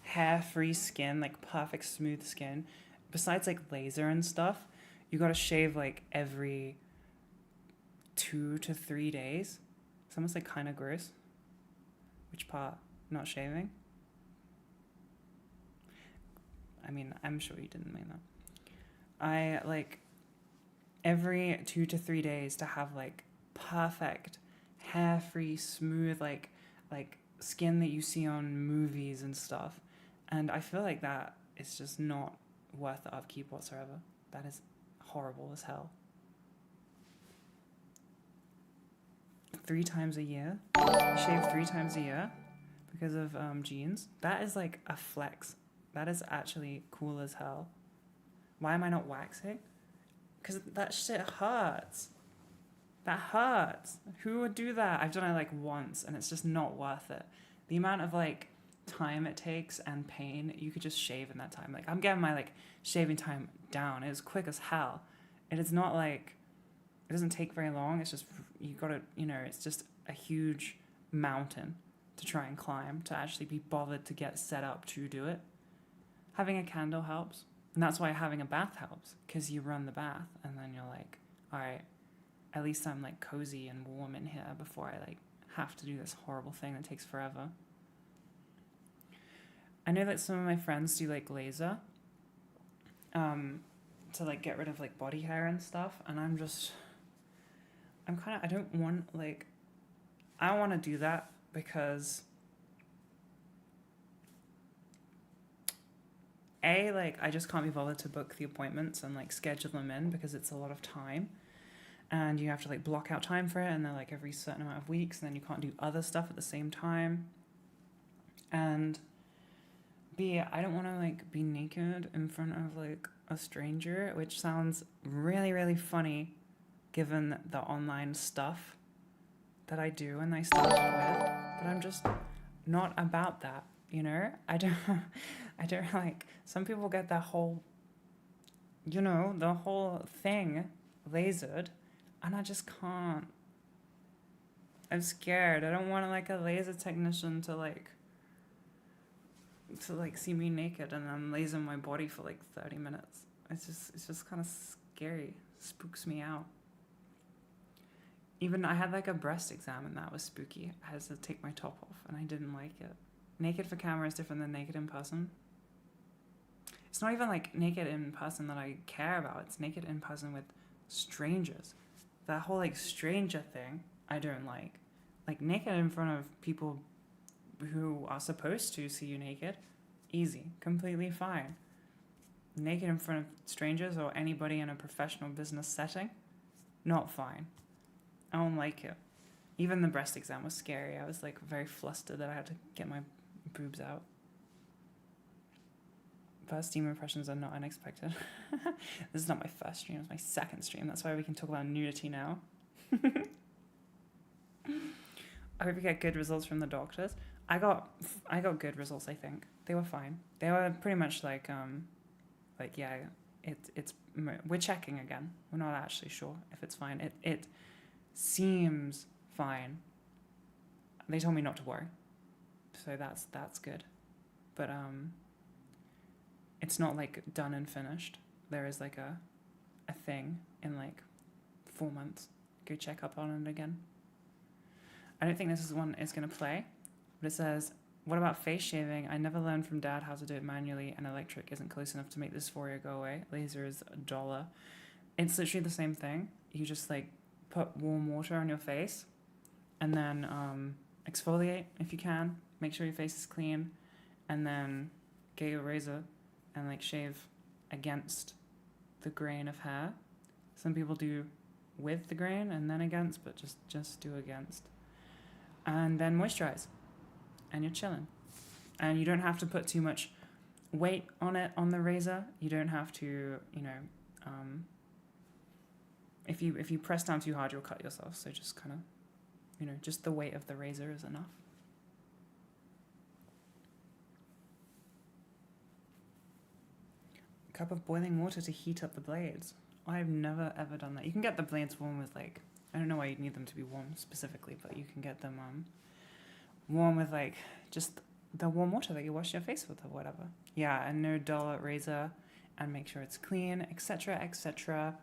hair-free skin, like, perfect smooth skin, besides, like, laser and stuff, you gotta shave, like, every 2 to 3 days. It's almost, like, kind of gross. Which part? Not shaving? I mean, I'm sure you didn't mean that. I, like, every 2 to 3 days to have, like, perfect, hair-free, smooth, like skin that you see on movies and stuff. And I feel like that is just not worth the upkeep whatsoever. That is horrible as hell. 3 times a year? You shave 3 times a year because of jeans? That is like a flex. That is actually cool as hell. Why am I not waxing? Because that shit hurts. That hurts. Who would do that? I've done it like once and it's just not worth it. The amount of like time it takes and pain, you could just shave in that time. Like, I'm getting my like shaving time down. It is quick as hell. And it's not like, it doesn't take very long. It's just, you gotta, you know, it's just a huge mountain to try and climb to actually be bothered to get set up to do it. Having a candle helps. And that's why having a bath helps, because you run the bath and then you're like, all right, at least I'm like cozy and warm in here before I like have to do this horrible thing that takes forever. I know that some of my friends do like laser to like get rid of like body hair and stuff, and I don't want, like, I want to do that because like I just can't be bothered to book the appointments and like schedule them in because it's a lot of time. And you have to like block out time for it, and they're like every certain amount of weeks, and then you can't do other stuff at the same time. And B, I don't want to like be naked in front of like a stranger, which sounds really, really funny given the online stuff that I do and I started with. But I'm just not about that, you know? I don't like, some people get that whole, you know, the whole thing lasered. And I just can't. I'm scared. I don't want like a laser technician to like see me naked and then laser my body for like 30 minutes. It's just kind of scary. Spooks me out. Even I had like a breast exam and that was spooky. I had to take my top off and I didn't like it. Naked for camera is different than naked in person. It's not even like naked in person that I care about. It's naked in person with strangers. That whole like stranger thing, I don't like. Like naked in front of people who are supposed to see you naked, easy, completely fine. Naked in front of strangers or anybody in a professional business setting, not fine. I don't like it. Even the breast exam was scary. I was like very flustered that I had to get my boobs out. First stream impressions are not unexpected. This is not my first stream, it's my second stream. That's why we can talk about nudity now. I hope you get good results from the doctors. I got good results, I think. They were fine. They were pretty much like yeah, we're checking again. We're not actually sure if it's fine. It seems fine. They told me not to worry. So that's good. But it's not like done and finished. There is like a thing in like 4 months. Go check up on it again. I don't think this is one is going to play, but it says, what about face shaving? I never learned from dad how to do it manually, and electric isn't close enough to make this dysphoria go away. Laser is $1. It's literally the same thing. You just like put warm water on your face and then exfoliate if you can. Make sure your face is clean, and then get your razor and like shave against the grain of hair. Some people do with the grain and then against, but just do against. And then moisturize, and you're chilling. And you don't have to put too much weight on it on the razor. You don't have to, if you press down too hard, you'll cut yourself. So just kind of, just the weight of the razor is enough. A cup of boiling water to heat up the blades. I've never ever done that. You can get the blades warm with like, I don't know why you'd need them to be warm specifically, but you can get them warm with like just the warm water that you wash your face with or whatever. Yeah, and no dull razor, and make sure it's clean, etc., etc.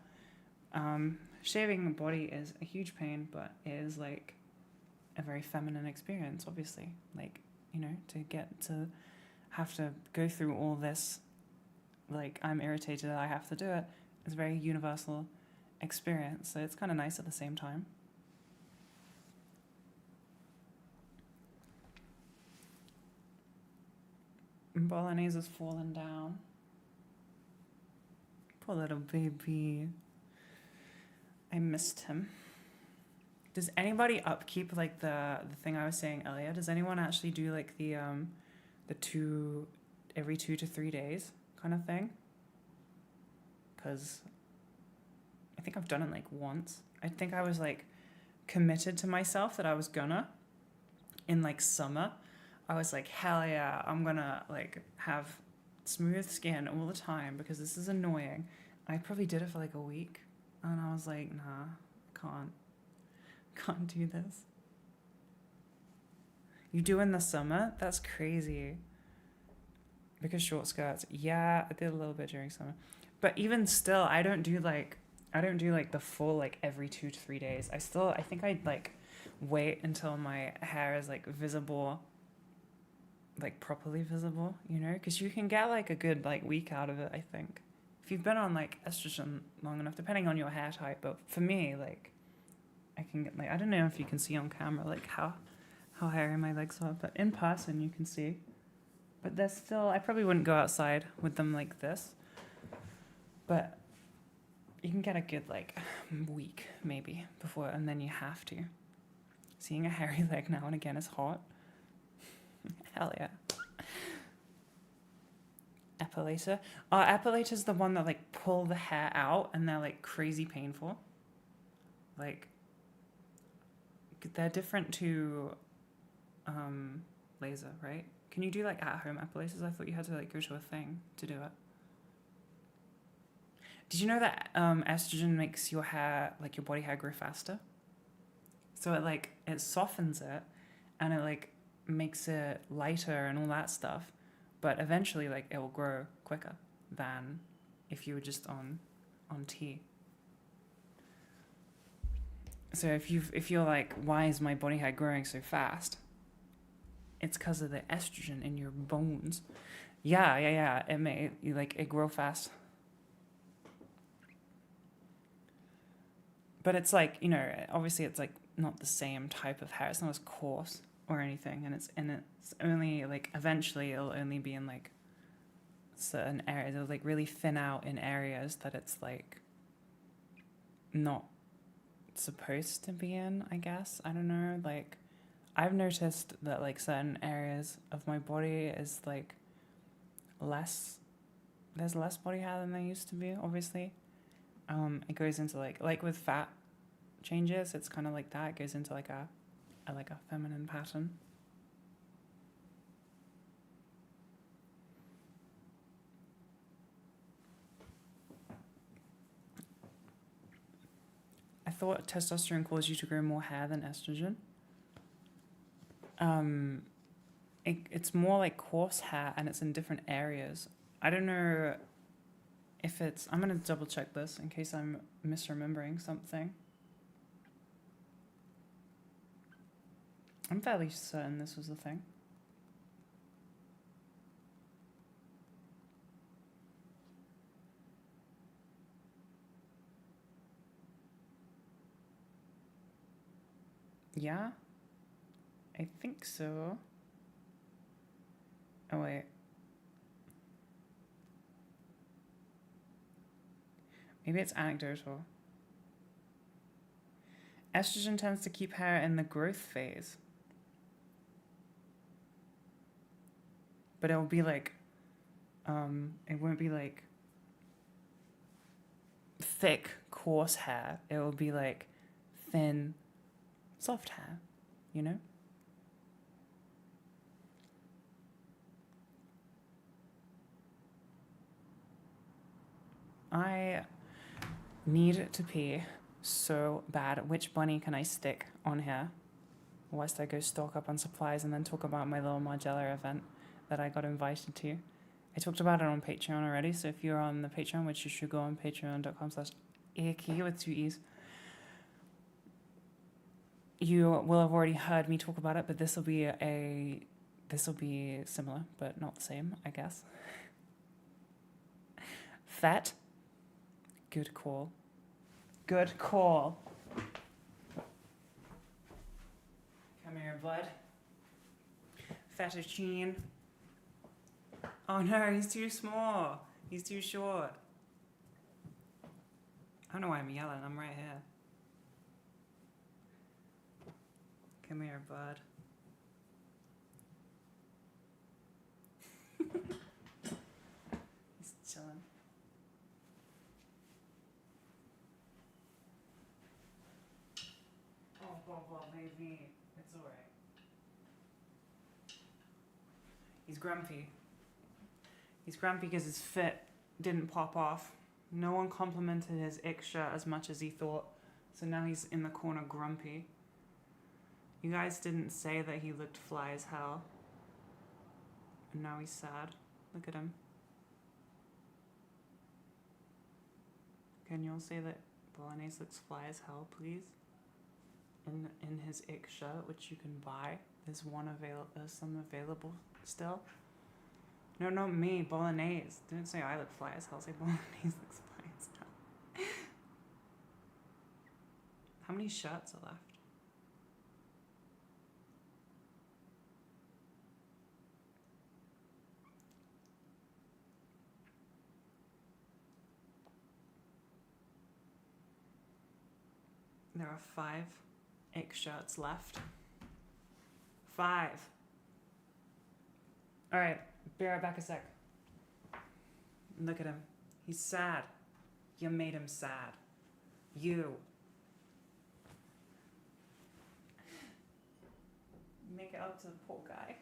Shaving the body is a huge pain, but it is like a very feminine experience, obviously. Like, to get to have to go through all this, like I'm irritated that I have to do it, is a very universal experience. So it's kind of nice at the same time. Bolognese has fallen down. Poor little baby. I missed him. Does anybody upkeep like the thing I was saying earlier? Does anyone actually do like the every 2 to 3 days kind of thing? Because I think I've done it like once. I think I was like committed to myself that I was gonna in like summer. I was like, hell yeah, I'm gonna like have smooth skin all the time because this is annoying. I probably did it for like a week, and I was like, nah, can't do this. You do in the summer? That's crazy. Because short skirts, yeah, I did a little bit during summer, but even still, I don't do like the full like every 2 to 3 days. I think I'd like wait until my hair is like visible, like properly visible, because you can get like a good like week out of it, I think, if you've been on like estrogen long enough, depending on your hair type. But for me, like I can get like, I don't know if you can see on camera like how hairy my legs are, but in person you can see. But they're still, I probably wouldn't go outside with them like this, but you can get a good like week maybe before, and then you have to. Seeing a hairy leg now and again is hot. Hell yeah. Epilator. Epilator's the one that like pull the hair out and they're like crazy painful. Like they're different to laser, right? Can you do like at-home epilators? I thought you had to like go to a thing to do it. Did you know that estrogen makes your hair, like your body hair, grow faster? So it softens it, and it like makes it lighter and all that stuff. But eventually, like it will grow quicker than if you were just on T. So if you're like, why is my body hair growing so fast? It's because of the estrogen in your bones. Yeah. It grow fast. But it's like, obviously it's like not the same type of hair. It's not as coarse or anything, and it's only like eventually it'll only be in like certain areas. It'll like really thin out in areas that it's like not supposed to be in, I guess. I don't know. Like I've noticed that like certain areas of my body is like there's less body hair than there used to be, obviously. It goes into like with fat changes, it's kind of like that. It goes into like a feminine pattern. I thought testosterone caused you to grow more hair than estrogen. It's more like coarse hair, and it's in different areas. I don't know if it's... I'm going to double check this in case I'm misremembering something. I'm fairly certain this was the thing. Yeah? I think so. Oh, wait. Maybe it's anecdotal. Estrogen tends to keep hair in the growth phase. But it will be like, it won't be like thick, coarse hair. It will be like thin, soft hair, you know? I need to pee so bad. Which bunny can I stick on here? Whilst I go stock up on supplies and then talk about my little Margiela event that I got invited to. I talked about it on Patreon already, so if you're on the Patreon, which you should go on patreon.com/Aki with 2 E's, you will have already heard me talk about it, but this will be similar, but not the same, I guess. Fat. Good call. Good call. Come here, bud. Fettuccine. Oh no, he's too small. He's too short. I don't know why I'm yelling. I'm right here. Come here, bud. He's chilling. Oh, Bobo, baby. It's alright. He's grumpy. He's grumpy because his fit didn't pop off. No one complimented his extra as much as he thought, so now he's in the corner grumpy. You guys didn't say that he looked fly as hell. And now he's sad. Look at him. Can you all say that Bolognese looks fly as hell, please? In his ick shirt, which you can buy. There's some available still. No, not me. Bolognese. Don't say I look fly as hell. Say Bolognese looks fly as hell. How many shirts are left? There are 5 ick shirts left. 5. Alright, be right back a sec. Look at him. He's sad. You made him sad. You. Make it up to the poor guy.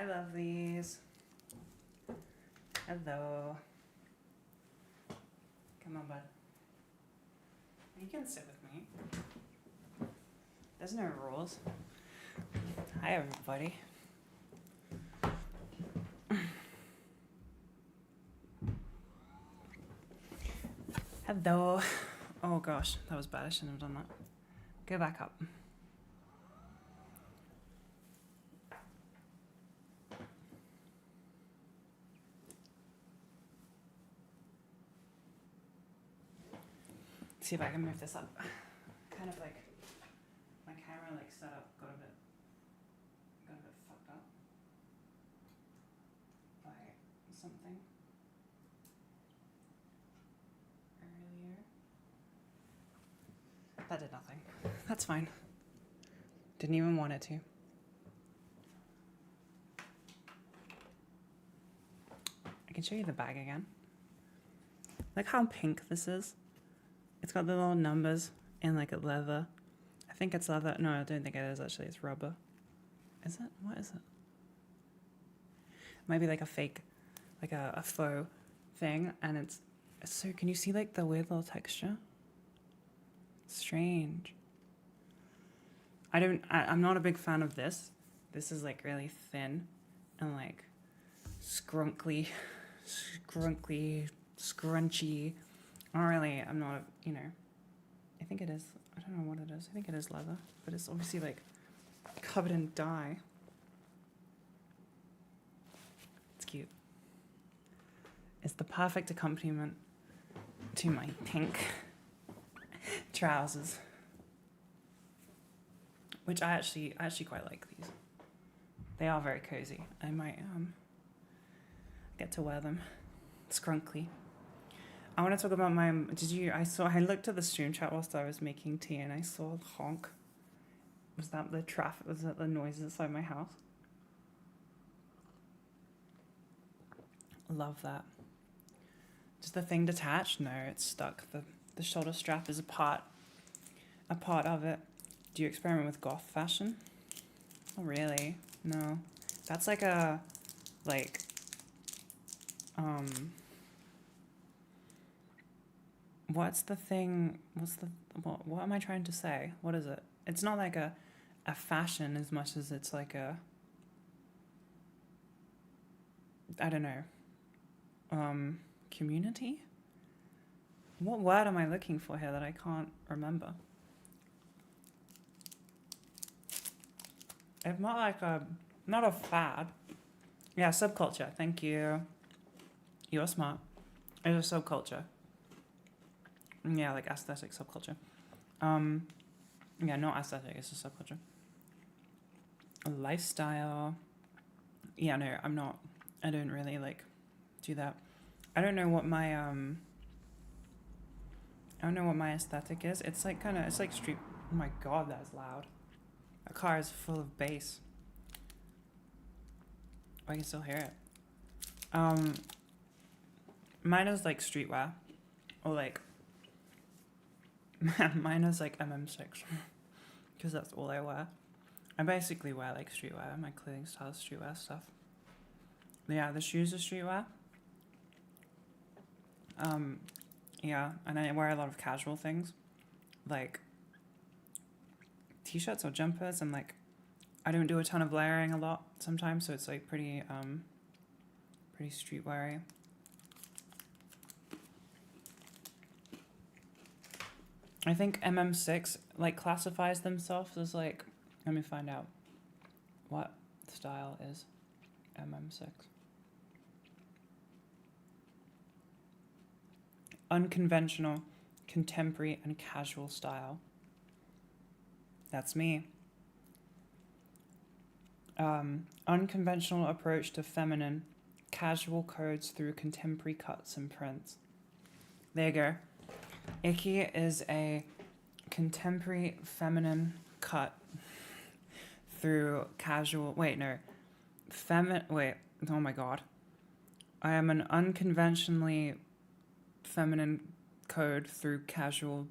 love these. Hello. Come on, bud. You can sit with me. There's no rules. Hi, everybody. Hello. Oh gosh, that was bad. I shouldn't have done that. Go back up. See if I can move this up. Kind of like my camera like setup got a bit fucked up by something earlier. That did nothing. That's fine. Didn't even want it to. I can show you the bag again. Look how pink this is. It's got the little numbers in like a leather. I think it's leather. No, I don't think it is actually. It's rubber. Is it? What is it? It might be like a fake, like a faux thing. And it's so, can you see like the weird little texture? Strange. I'm not a big fan of this. This is like really thin and like scrunchy. I'm not, I think it is, I don't know what it is. I think it is leather, but it's obviously like covered in dye. It's cute. It's the perfect accompaniment to my pink trousers, which I actually quite like these. They are very cozy. I might get to wear them. Scrunkly. I want to talk about my. I looked at the stream chat whilst I was making tea and I saw honk. Was that the traffic? Was that the noise inside my house? Love that. Does the thing detach? No, it's stuck. The shoulder strap is a part of it. Do you experiment with goth fashion? Oh really? No. That's like a what's the thing? What am I trying to say? What is it? It's not like a fashion as much as it's like a, I don't know, community? What word am I looking for here that I can't remember? It's not a fad. Yeah, subculture. Thank you. You're smart. It's a subculture. Yeah, like aesthetic subculture. Yeah, not aesthetic, it's a subculture. A lifestyle. Yeah, no, I don't really like do that. I don't know what my aesthetic is. It's like it's like street. Oh my god, that's loud. A car is full of bass. I can still hear it. Mine is like streetwear, or like mine is like MM6, because that's all I wear. I basically wear like streetwear. My clothing style is streetwear stuff. Yeah, the shoes are streetwear. Yeah, and I wear a lot of casual things, like t-shirts or jumpers, and like I don't do a ton of layering a lot sometimes, so it's like pretty streetwear-y. I think MM6 like classifies themselves as like, let me find out what style is MM6. Unconventional, contemporary, and casual style. That's me. Unconventional approach to feminine, casual codes through contemporary cuts and prints. There you go. Icky is a contemporary feminine cut through casual. Wait, no. Oh my god. I am an unconventionally feminine code through casual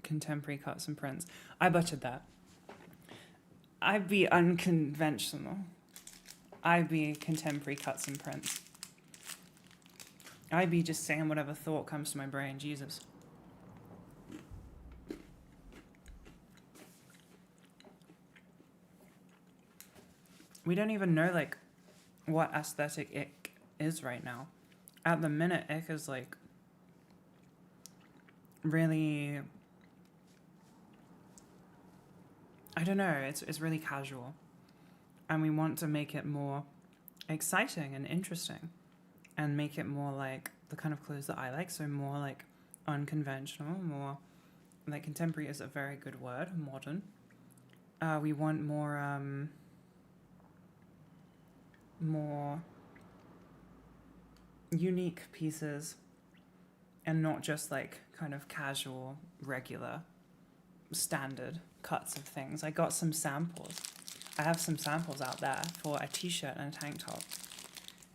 contemporary cuts and prints. I butchered that. I'd be unconventional. I'd be contemporary cuts and prints. I'd be just saying whatever thought comes to my brain, Jesus. We don't even know, like, what aesthetic ick is right now. At the minute, ick is, like, really... I don't know, it's really casual. And we want to make it more exciting and interesting. And make it more like the kind of clothes that I like. So more, like, unconventional, more... Like, contemporary is a very good word, modern. We want more unique pieces and not just like kind of casual, regular, standard cuts of things. I got some samples. I have some samples out there for a t-shirt and a tank top.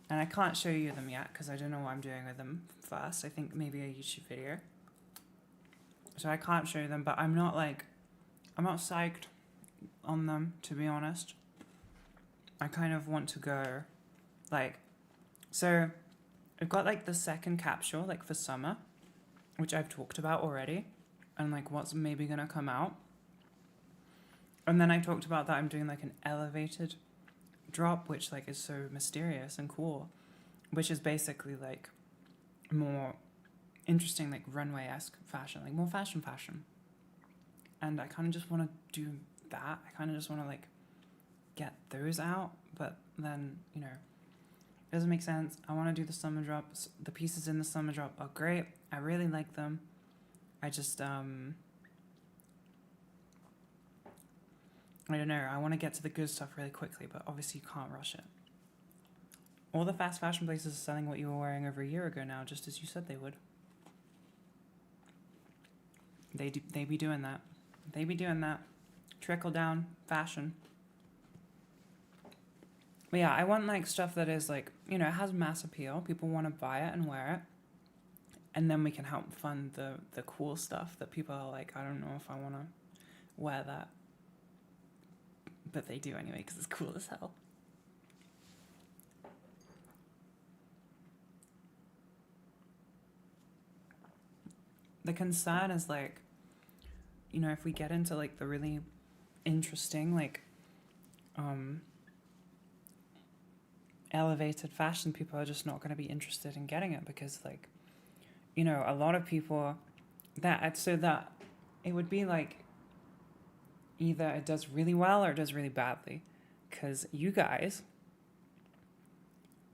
And I can't show you them yet because I don't know what I'm doing with them first. I think maybe a YouTube video. So I can't show you them, but I'm not psyched on them, to be honest. I kind of want to go, like, so I've got, like, the second capsule, like, for summer, which I've talked about already, and, like, what's maybe going to come out. And then I talked about that I'm doing, like, an elevated drop, which, like, is so mysterious and cool, which is basically, like, more interesting, like, runway-esque fashion, like, more fashion. And I kind of just want to do that. I kind of just want to, like, get those out, but then, you know, it doesn't make sense. I want to do the summer drops. The pieces in the summer drop are great. I really like them. I just, I don't know. I want to get to the good stuff really quickly, but obviously you can't rush it. All the fast fashion places are selling what you were wearing over a year ago now, just as you said they would. They be doing that. They be doing that. Trickle down fashion. But yeah, I want, like, stuff that is, like, you know, it has mass appeal. People want to buy it and wear it. And then we can help fund the cool stuff that people are like, I don't know if I want to wear that. But they do anyway because it's cool as hell. The concern is, like, you know, if we get into, like, the really interesting, like, elevated fashion, people are just not going to be interested in getting it because, like, you know, a lot of people that it would be like either it does really well or it does really badly, because you guys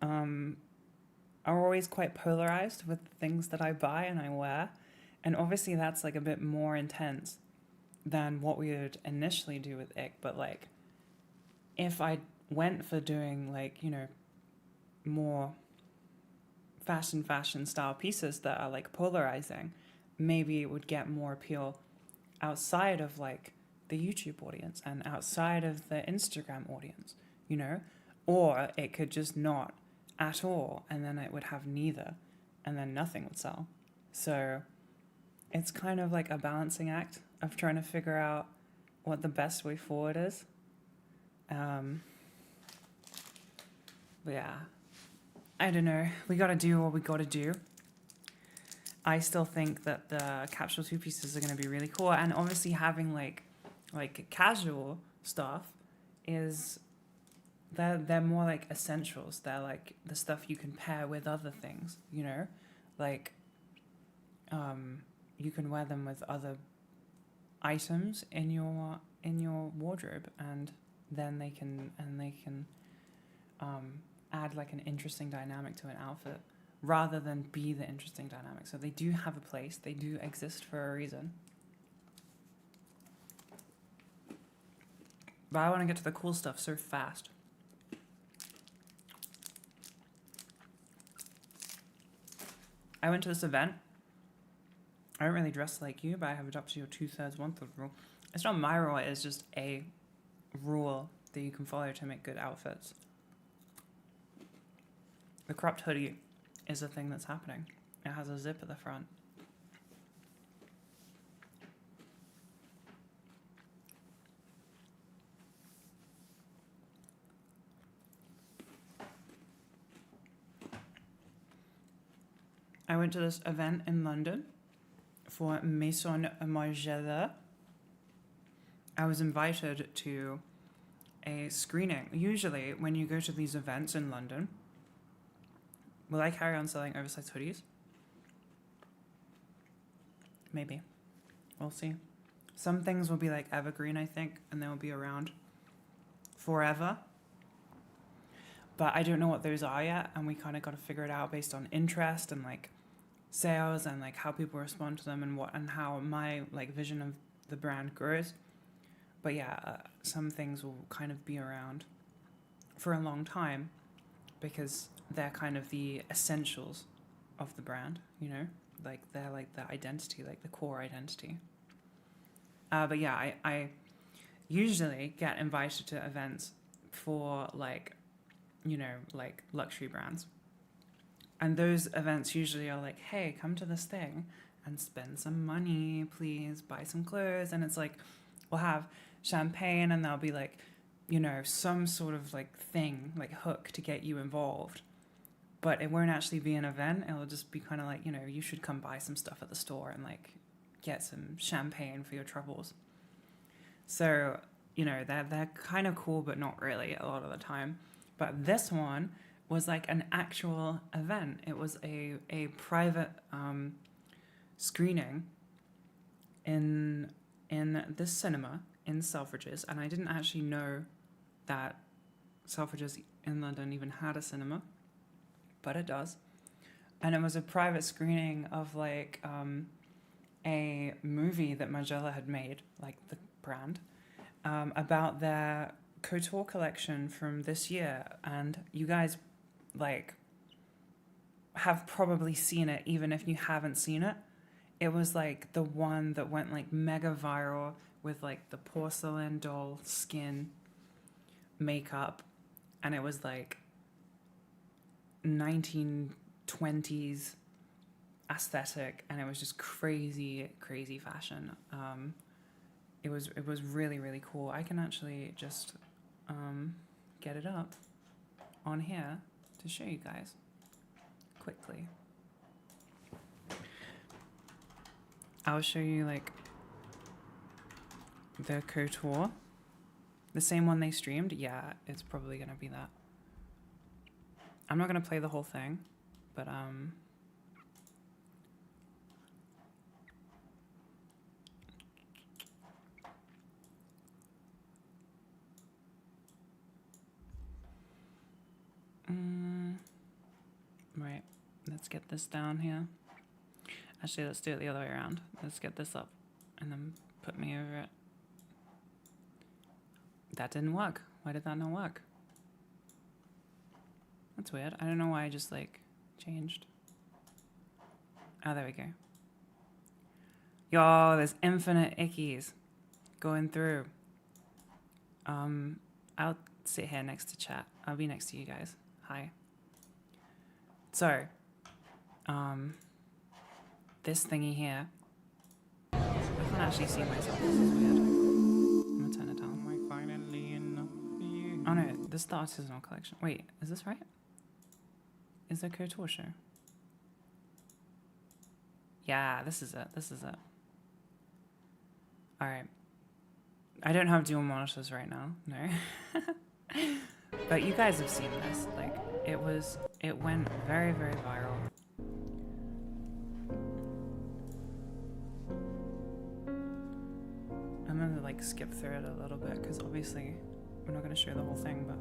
are always quite polarized with the things that I buy and I wear, and obviously that's, like, a bit more intense than what we would initially do with Ick. But, like, if I went for doing, like, you know, more fashion style pieces that are, like, polarizing, maybe it would get more appeal outside of, like, the YouTube audience and outside of the Instagram audience, you know? Or it could just not at all, and then it would have neither, and then nothing would sell. So it's kind of like a balancing act of trying to figure out what the best way forward is. But yeah, I don't know. We got to do what we got to do. I still think that the capsule two pieces are going to be really cool. And obviously having, like casual stuff is, they're more like essentials. They're like the stuff you can pair with other things, you know? Like, you can wear them with other items in your wardrobe, and then they can add, like, an interesting dynamic to an outfit rather than be the interesting dynamic. So they do have a place. They do exist for a reason. But I want to get to the cool stuff so fast. I went to this event. I don't really dress like you, but I have adopted your 2/3, 1/3 rule. It's not my rule, it's just a rule that you can follow to make good outfits. The cropped hoodie is a thing that's happening. It has a zip at the front. I went to this event in London for Maison Margiela. I was invited to a screening. Usually, when you go to these events in London, will I carry on selling oversized hoodies? Maybe. We'll see. Some things will be like evergreen, I think, and they will be around forever. But I don't know what those are yet, and we kind of got to figure it out based on interest and like sales and like how people respond to them and how my like vision of the brand grows. But yeah, some things will kind of be around for a long time because they're kind of the essentials of the brand, you know? Like they're like the identity, like the core identity. But yeah, I usually get invited to events for like, you know, like luxury brands. And those events usually are like, hey, come to this thing and spend some money, please, buy some clothes. And it's like, we'll have champagne and there'll be like, you know, some sort of like thing, like hook to get you involved. But it won't actually be an event. It'll just be kind of like, you know, you should come buy some stuff at the store and like get some champagne for your troubles. So, you know, they're kind of cool, but not really a lot of the time. But this one was like an actual event. It was a private screening in this cinema in Selfridges, and I didn't actually know that Selfridges in London even had a cinema, but it does. And it was a private screening of like a movie that Margiela had made, like the brand, about their couture collection from this year. And you guys like have probably seen it, even if you haven't seen it. It was like the one that went like mega viral with like the porcelain doll skin makeup, and it was like 1920s aesthetic, and it was just crazy fashion. It was really, really cool. I can actually just get it up on here to show you guys quickly. I'll show you like the couture, the same one they streamed. Yeah, it's probably gonna be that. I'm not gonna play the whole thing, but right, let's get this down here. Actually, let's do it the other way around. Let's get this up and then put me over it. That didn't work. Why did that not work? That's weird. I don't know why I just like changed. Oh, there we go. Yo, there's infinite ickies going through. I'll sit here next to chat. I'll be next to you guys. Hi. So, this thingy here. I can't actually see myself. This is weird. I'm gonna turn it down. Oh no, this is the artisanal collection. Wait, is this right? Is there couture show? Yeah, this is it. This is it. All right. I don't have dual monitors right now. No. But you guys have seen this. Like, it went very, very viral. I'm gonna like skip through it a little bit because obviously we're not gonna show the whole thing, but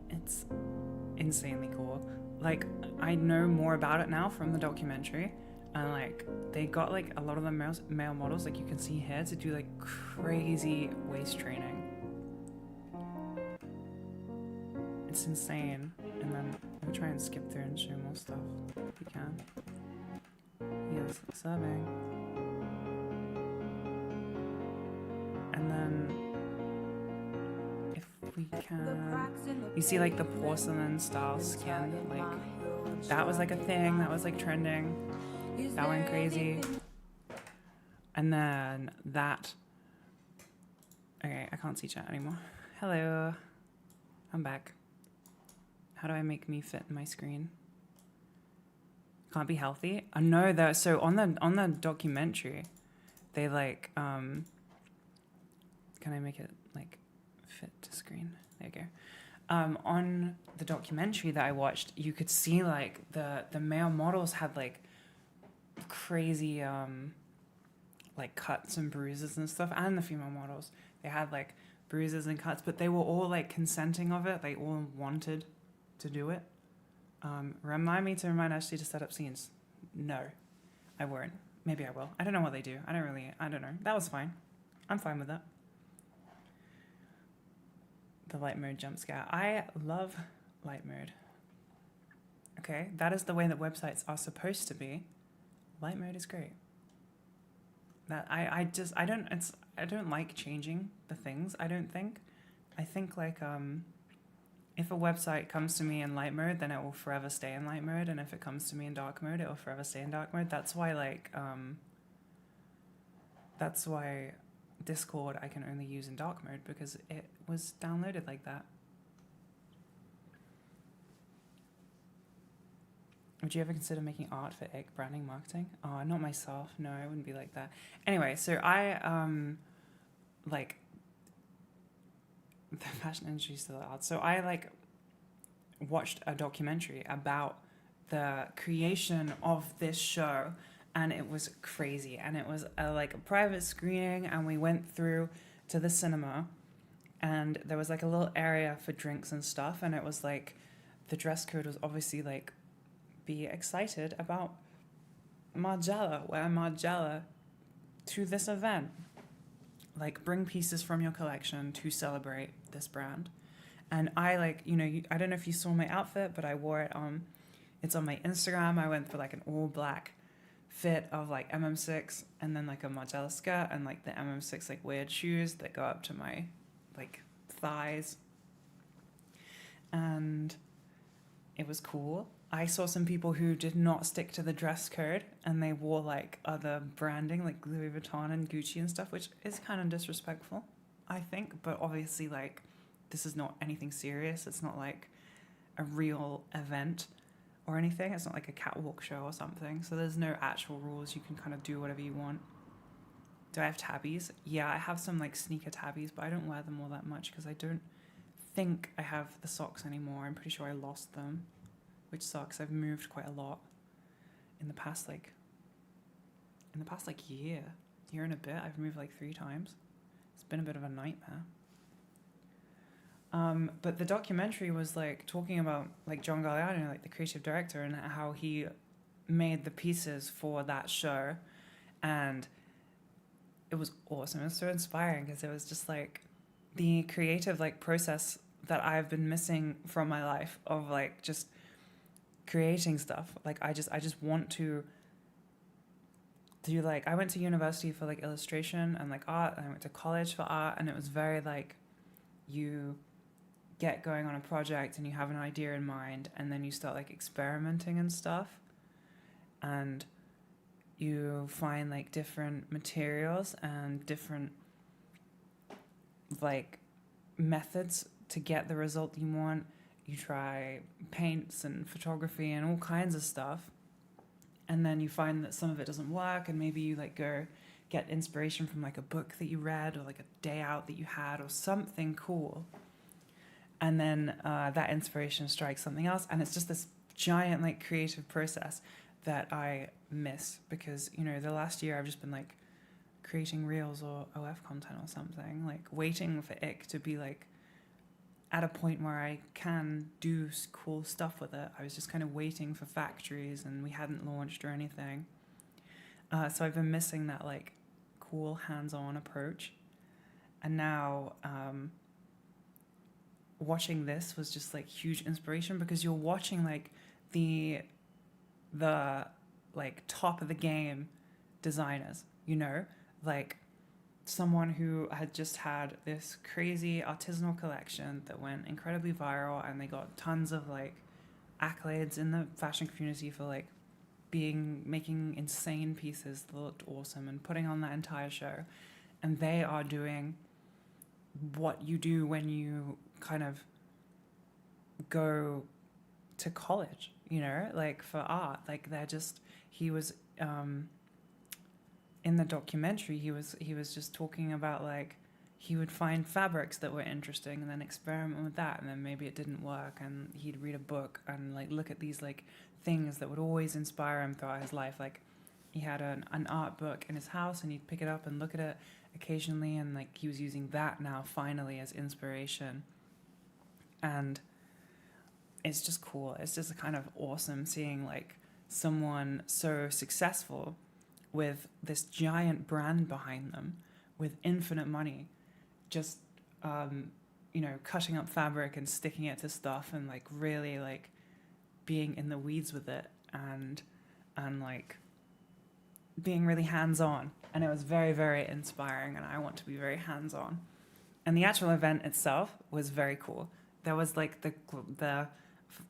it's insanely cool. Like, I know more about it now from the documentary, and like they got like a lot of the male models, like you can see here, to do like crazy waist training. It's insane. And then I'll try and skip through and show more stuff if we can. Here's serving. And then if we can, you see like the porcelain style skin, like that was like a thing that was like trending. That went crazy. And then that, okay, I can't see chat anymore. Hello. I'm back. How do I make me fit in my screen? Can't be healthy. I know that. So on the documentary, they like can I make it like fit to screen? There you go. On the documentary that I watched, you could see like the male models had like crazy like cuts and bruises and stuff, and the female models, they had like bruises and cuts, but they were all like consenting of it. They all wanted to do it. Remind me to remind Ashley to set up scenes. No, I won't. Maybe I will. I don't know what they do. I don't know. That was fine. I'm fine with that. The light mode jump scare. I love light mode. Okay, that is the way that websites are supposed to be. Light mode is great. That I don't like changing the things. I think like if a website comes to me in light mode, then it will forever stay in light mode, and if it comes to me in dark mode, it will forever stay in dark mode. That's why Discord I can only use in dark mode, because it was downloaded like that. Would you ever consider making art for egg branding marketing? Oh, not myself. No, I wouldn't be like that. Anyway, so I like the fashion industry is still out. So I like watched a documentary about the creation of this show, and it was crazy. And it was like a private screening, and we went through to the cinema, and there was like a little area for drinks and stuff, and it was like the dress code was obviously like, be excited about Margiela, wear Margiela to this event. Like, bring pieces from your collection to celebrate this brand. And I like, I don't know if you saw my outfit, but I wore it it's on my Instagram. I went for like an all black fit of like MM6, and then like a Margiela skirt, and like the MM6 like weird shoes that go up to my like thighs. And it was cool. I saw some people who did not stick to the dress code, and they wore like other branding like Louis Vuitton and Gucci and stuff, which is kind of disrespectful, I think. But obviously, like, this is not anything serious. It's not like a real event or anything. It's not like a catwalk show or something. So there's no actual rules. You can kind of do whatever you want. Do I have tabbies? Yeah, I have some like sneaker tabbies, but I don't wear them all that much because I don't think I have the socks anymore. I'm pretty sure I lost them, which sucks. I've moved quite a lot in the past year and a bit. I've moved like 3 times. It's been a bit of a nightmare. But the documentary was like talking about like John Galliano, like the creative director, and how he made the pieces for that show, and it was awesome. It was so inspiring because it was just like the creative like process that I've been missing from my life of like just creating stuff. Like I just want to do, like, I went to university for like illustration and like art, and I went to college for art, and it was very like you get going on a project and you have an idea in mind, and then you start like experimenting and stuff, and you find like different materials and different like methods to get the result you want. You try paints and photography and all kinds of stuff, and then you find that some of it doesn't work, and maybe you like go get inspiration from like a book that you read or like a day out that you had or something cool, and then that inspiration strikes something else, and it's just this giant like creative process that I miss because, the last year I've just been like creating reels or OF content or something, like waiting for Ick to be like at a point where I can do cool stuff with it. I was just kind of waiting for factories, and we hadn't launched or anything. So I've been missing that like cool hands-on approach. And now watching this was just like huge inspiration, because you're watching like the like top of the game designers, like someone who had just had this crazy artisanal collection that went incredibly viral, and they got tons of like accolades in the fashion community for like making insane pieces that looked awesome and putting on that entire show. And they are doing what you do when you kind of go to college, you know, like for art. Like they're just, he was in the documentary, he was just talking about like he would find fabrics that were interesting and then experiment with that, and then maybe it didn't work, and he'd read a book and like look at these like things that would always inspire him throughout his life. Like he had an art book in his house and he'd pick it up and look at it occasionally, and like he was using that now finally as inspiration. And it's just cool. It's just kind of awesome seeing like someone so successful with this giant brand behind them, with infinite money, just you know, cutting up fabric and sticking it to stuff and like really like being in the weeds with it, and like being really hands-on. And it was very, very inspiring, and I want to be very hands-on. And the actual event itself was very cool. There was like the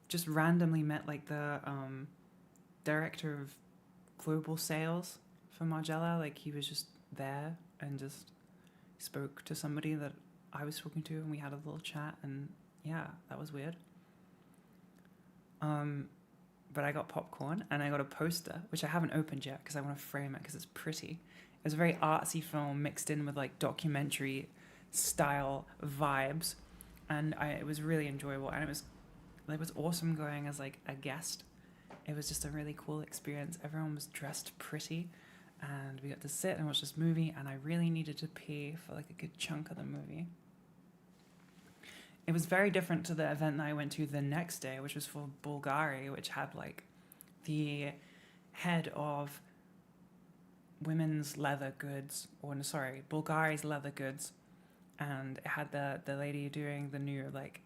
just randomly met like the director of global sales for Margiela. Like he was just there and just spoke to somebody that I was talking to, and we had a little chat, and yeah, that was weird. But I got popcorn and I got a poster, which I haven't opened yet because I want to frame it because it's pretty. It was a very artsy film mixed in with like documentary style vibes, and it was really enjoyable, and it was awesome going as like a guest. It was just a really cool experience. Everyone was dressed pretty, and we got to sit and watch this movie, and I really needed to pee for like a good chunk of the movie. It was very different to the event that I went to the next day, which was for Bulgari, which had like the head of women's leather goods, or no, sorry, Bulgari's leather goods, and it had the lady doing the new like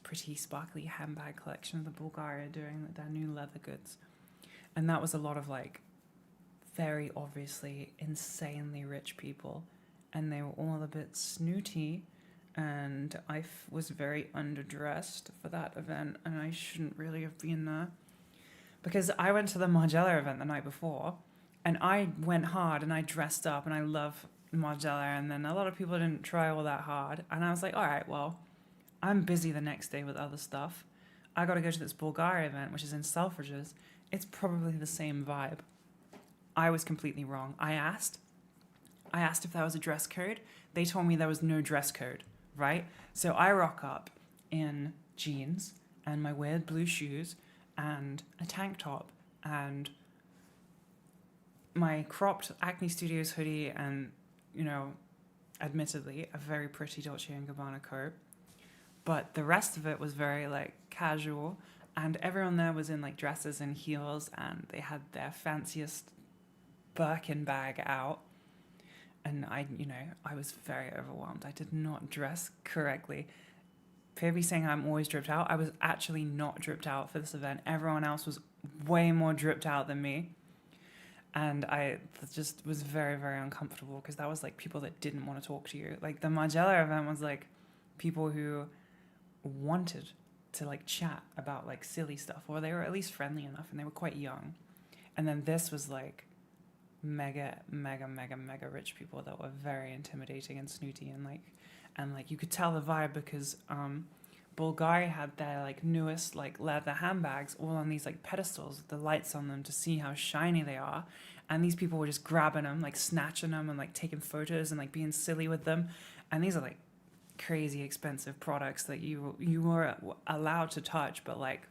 pretty sparkly handbag collection of the Bulgaria doing their new leather goods. And that was a lot of like very obviously insanely rich people, and they were all a bit snooty, and I was very underdressed for that event, and I shouldn't really have been there, because I went to the Margiela event the night before, and I went hard and I dressed up, and I love Margiela, and then a lot of people didn't try all that hard, and I was like, all right, well, I'm busy the next day with other stuff. I got to go to this Bulgaria event, which is in Selfridges. It's probably the same vibe. I was completely wrong. I asked if there was a dress code. They told me there was no dress code, right? So I rock up in jeans and my weird blue shoes and a tank top and my cropped Acne Studios hoodie and, you know, admittedly a very pretty Dolce & Gabbana coat. But the rest of it was very like casual, and everyone there was in like dresses and heels, and they had their fanciest Birkin bag out. And I was very overwhelmed. I did not dress correctly. Phoebe saying I'm always dripped out. I was actually not dripped out for this event. Everyone else was way more dripped out than me. And I just was very, very uncomfortable, because that was like people that didn't want to talk to you. Like the Margiela event was like people who wanted to like chat about like silly stuff, or they were at least friendly enough, and they were quite young. And then this was like mega rich people that were very intimidating and snooty, and like you could tell the vibe, because Bulgari had their like newest like leather handbags all on these like pedestals with the lights on them to see how shiny they are, and these people were just grabbing them, like snatching them and like taking photos and like being silly with them. And these are like crazy expensive products that you were allowed to touch, but like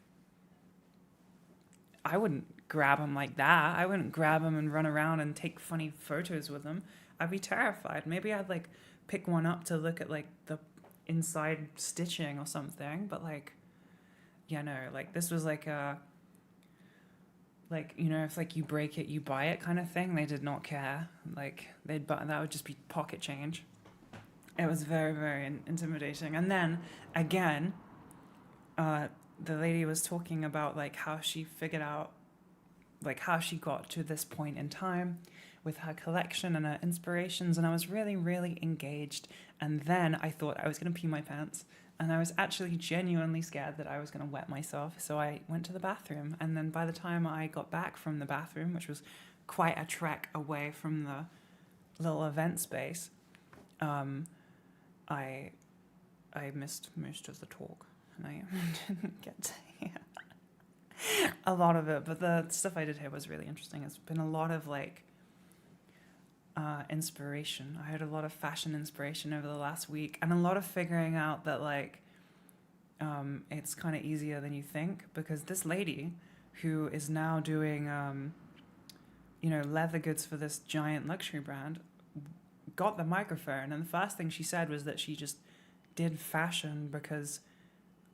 I wouldn't grab them like that. I wouldn't grab them and run around and take funny photos with them. I'd be terrified. Maybe I'd like pick one up to look at like the inside stitching or something, but like, yeah, no, like this was like a, like, you know, if like you break it, you buy it kind of thing. They did not care. Like that would just be pocket change. It was very, very intimidating. And then again, the lady was talking about like how she figured out, like how she got to this point in time with her collection and her inspirations. And I was really, really engaged. And then I thought I was going to pee my pants. And I was actually genuinely scared that I was going to wet myself. So I went to the bathroom. And then by the time I got back from the bathroom, which was quite a trek away from the little event space, I missed most of the talk. and I didn't get to hear a lot of it, but the stuff I did hear was really interesting. It's been a lot of like inspiration. I had a lot of fashion inspiration over the last week, and a lot of figuring out that like it's kind of easier than you think, because this lady who is now doing leather goods for this giant luxury brand got the microphone, and the first thing she said was that she just did fashion because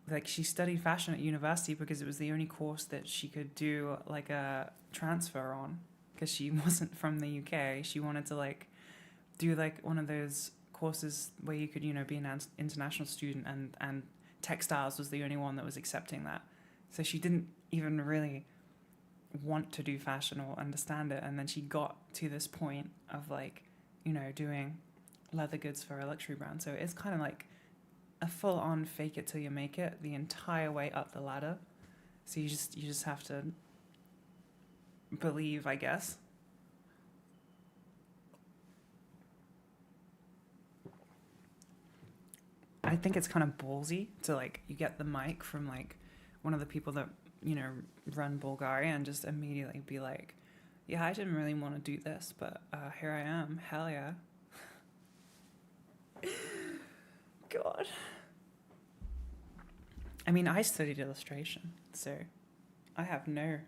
like she studied fashion at university because it was the only course that she could do like a transfer on, because she wasn't from the UK. She wanted to like do like one of those courses where you could be an international student, and textiles was the only one that was accepting that. So she didn't even really want to do fashion or understand it, and then she got to this point of like doing leather goods for a luxury brand. So it's kind of like a full-on fake it till you make it the entire way up the ladder. So you just have to believe, I guess. I think it's kind of ballsy to like you get the mic from like one of the people that run Bulgaria and just immediately be like, yeah, I didn't really want to do this, but here I am. Hell yeah. God. I mean, I studied illustration, so I have no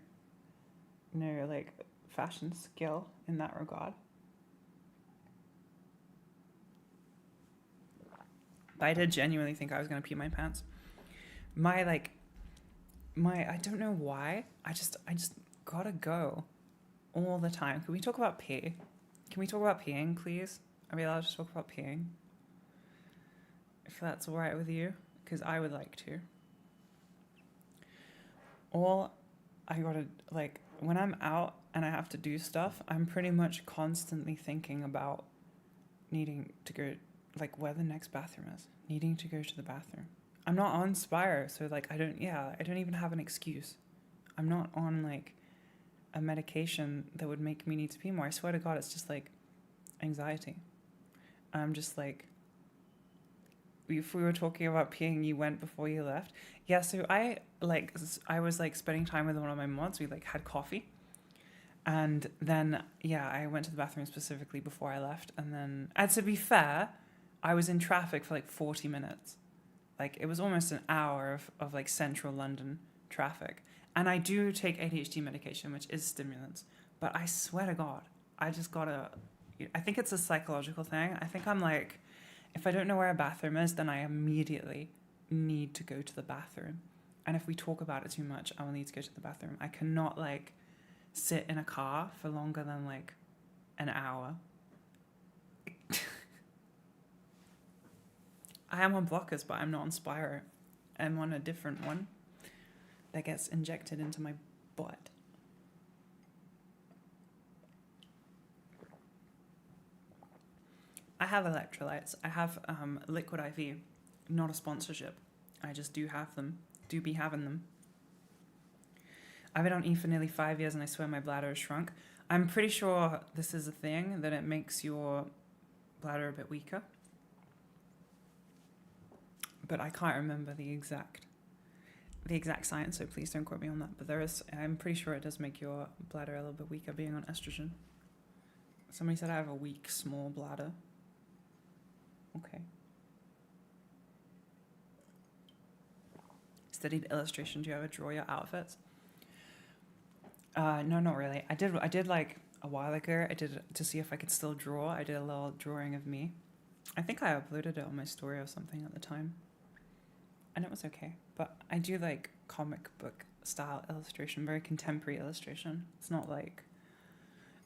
like fashion skill in that regard. But I did genuinely think I was going to pee my pants. I don't know why. I just gotta go all the time. Can we talk about pee? Can we talk about peeing, please? Are we allowed to talk about peeing? If that's all right with you, because I would like to. I gotta, like, when I'm out and I have to do stuff, I'm pretty much constantly thinking about needing to go, like, where the next bathroom is. Needing to go to the bathroom. I'm not on Spire, so, like, I don't even have an excuse. I'm not on, like, a medication that would make me need to pee more. I swear to God, it's just, like, anxiety. I'm just, like, if we were talking about peeing, you went before you left. Yeah, so I was like spending time with one of my mods. We like had coffee, and then I went to the bathroom specifically before I left. And then, and to be fair, I was in traffic for like 40 minutes. Like it was almost an hour of like central London traffic. And I do take ADHD medication, which is stimulants. But I swear to God, I think it's a psychological thing. I think I'm like, if I don't know where a bathroom is, then I immediately need to go to the bathroom. And if we talk about it too much, I will need to go to the bathroom. I cannot like sit in a car for longer than like an hour. I am on blockers, but I'm not on Spiro. I'm on a different one that gets injected into my butt. I have electrolytes. I have liquid IV, not a sponsorship. I just do have them, do be having them. I've been on E for nearly 5 years and I swear my bladder has shrunk. I'm pretty sure this is a thing, that it makes your bladder a bit weaker. But I can't remember the exact science, so please don't quote me on that. But I'm pretty sure it does make your bladder a little bit weaker being on estrogen. Somebody said I have a weak, small bladder. Okay. Studied illustration. Do you ever draw your outfits? No, not really. I did like a while ago. I did to see if I could still draw. I did a little drawing of me. I think I uploaded it on my story or something at the time. And it was okay. But I do like comic book style illustration, very contemporary illustration. It's not like,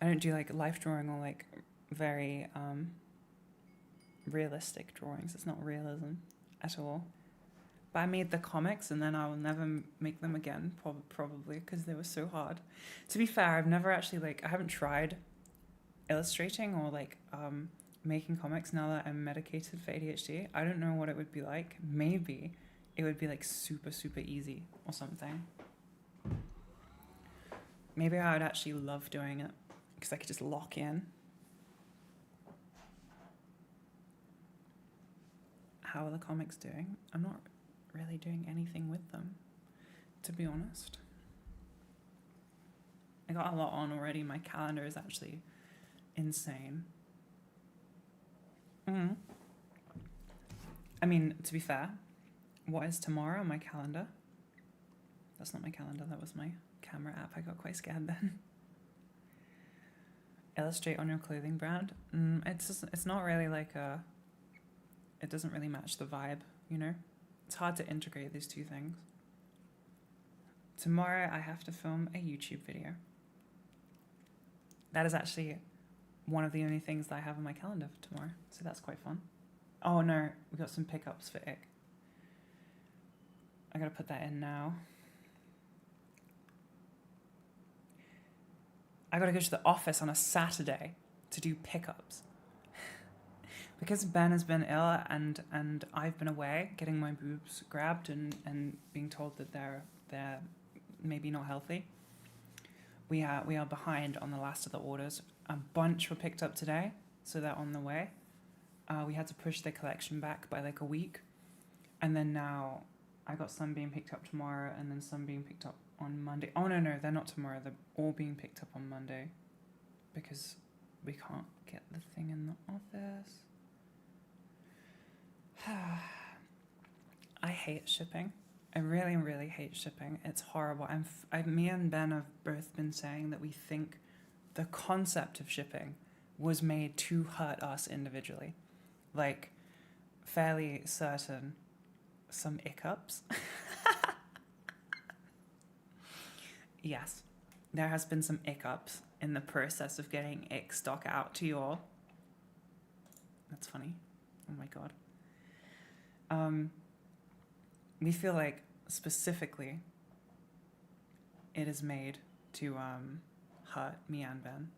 I don't do like life drawing or like very realistic drawings. It's not realism at all. But I made the comics and then I will never make them again, probably, because they were so hard. To be fair, I've never actually I haven't tried illustrating or making comics now that I'm medicated for ADHD. I don't know what it would be like. Maybe it would be like super, super easy or something. Maybe I would actually love doing it because I could just lock in. How are the comics doing? I'm not really doing anything with them, to be honest. I got a lot on already. My calendar is actually insane. I mean, to be fair, what is tomorrow on my calendar? That's not my calendar, that was my camera app. I got quite scared then. Illustrate on your clothing brand. It's not really like a... It doesn't really match the vibe, you know? It's hard to integrate these two things. Tomorrow I have to film a YouTube video. That is actually one of the only things that I have on my calendar for tomorrow, so that's quite fun. Oh no, we got some pickups for Ick. I gotta put that in now. I gotta go to the office on a Saturday to do pickups. Because Ben has been ill and I've been away getting my boobs grabbed and being told that they're maybe not healthy. We are behind on the last of the orders. A bunch were picked up today, so they're on the way. We had to push the collection back by like a week. And then now I got some being picked up tomorrow and then some being picked up on Monday. Oh, no, they're not tomorrow. They're all being picked up on Monday because we can't get the thing in the office. I hate shipping. I really, really hate shipping. It's horrible. Me and Ben have both been saying that we think the concept of shipping was made to hurt us individually. Like, fairly certain some hiccups. Yes, there has been some hiccups in the process of getting ick stock out to you all. That's funny. Oh my god. We feel like specifically it is made to hurt me and Ben.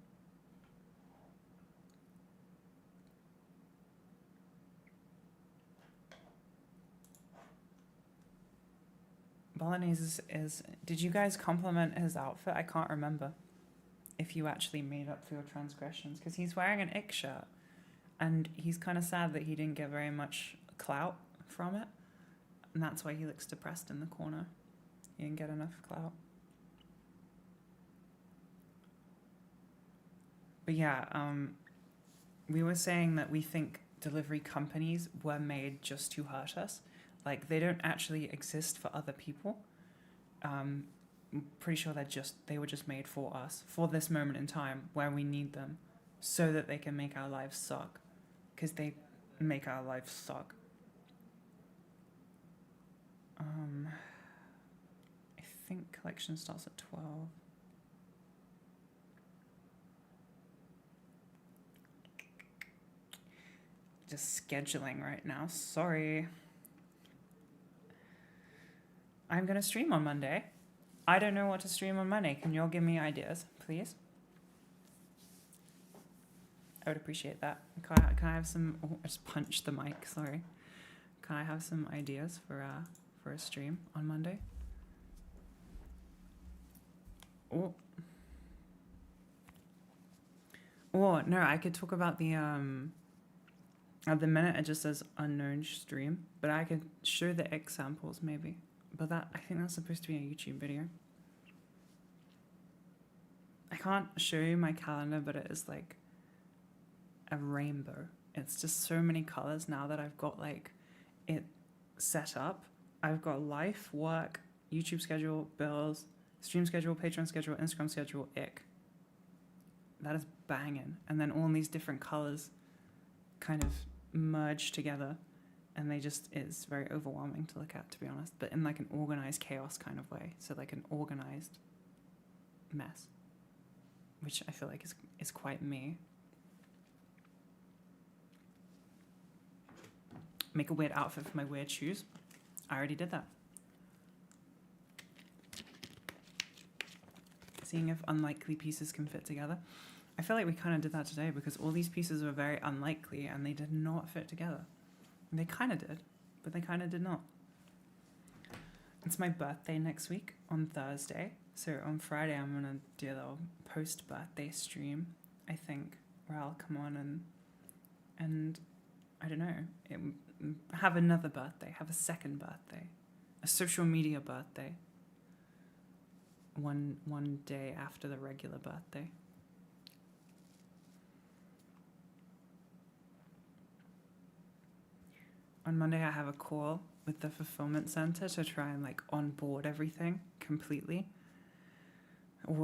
Bolognese is... Did you guys compliment his outfit? I can't remember if you actually made up for your transgressions, because he's wearing an ick shirt and he's kind of sad that he didn't get very much clout from it, and that's why he looks depressed in the corner. He didn't get enough clout. But yeah, we were saying that we think delivery companies were made just to hurt us. Like, they don't actually exist for other people. I'm pretty sure they were just made for us, for this moment in time where we need them, so that they can make our lives suck. Because they make our lives suck. I think collection starts at 12. Just scheduling right now, sorry. I'm going to stream on Monday. I don't know what to stream on Monday. Can you all give me ideas, please? I would appreciate that. Can I have some... Oh, I just punched the mic, sorry. Can I have some ideas for a stream on Monday? Oh. Oh, no, I could talk about the... At the minute, it just says unknown stream, but I could show the examples maybe. But I think that's supposed to be a YouTube video. I can't show you my calendar, but it is like a rainbow. It's just so many colors now that I've got like it set up. I've got life, work, YouTube schedule, bills, stream schedule, Patreon schedule, Instagram schedule, ick. That is banging. And then all these different colors kind of merge together. And it's very overwhelming to look at, to be honest, but in like an organized chaos kind of way. So like an organized mess, which I feel like is quite me. Make a weird outfit for my weird shoes. I already did that. Seeing if unlikely pieces can fit together. I feel like we kind of did that today because all these pieces were very unlikely and they did not fit together. They kind of did, but they kind of did not. It's my birthday next week on Thursday. So on Friday, I'm going to do a little post-birthday stream, I think, where I'll come on and I don't know, have another birthday, have a second birthday, a social media birthday. One day after the regular birthday. On Monday, I have a call with the fulfillment center to try and like onboard everything completely,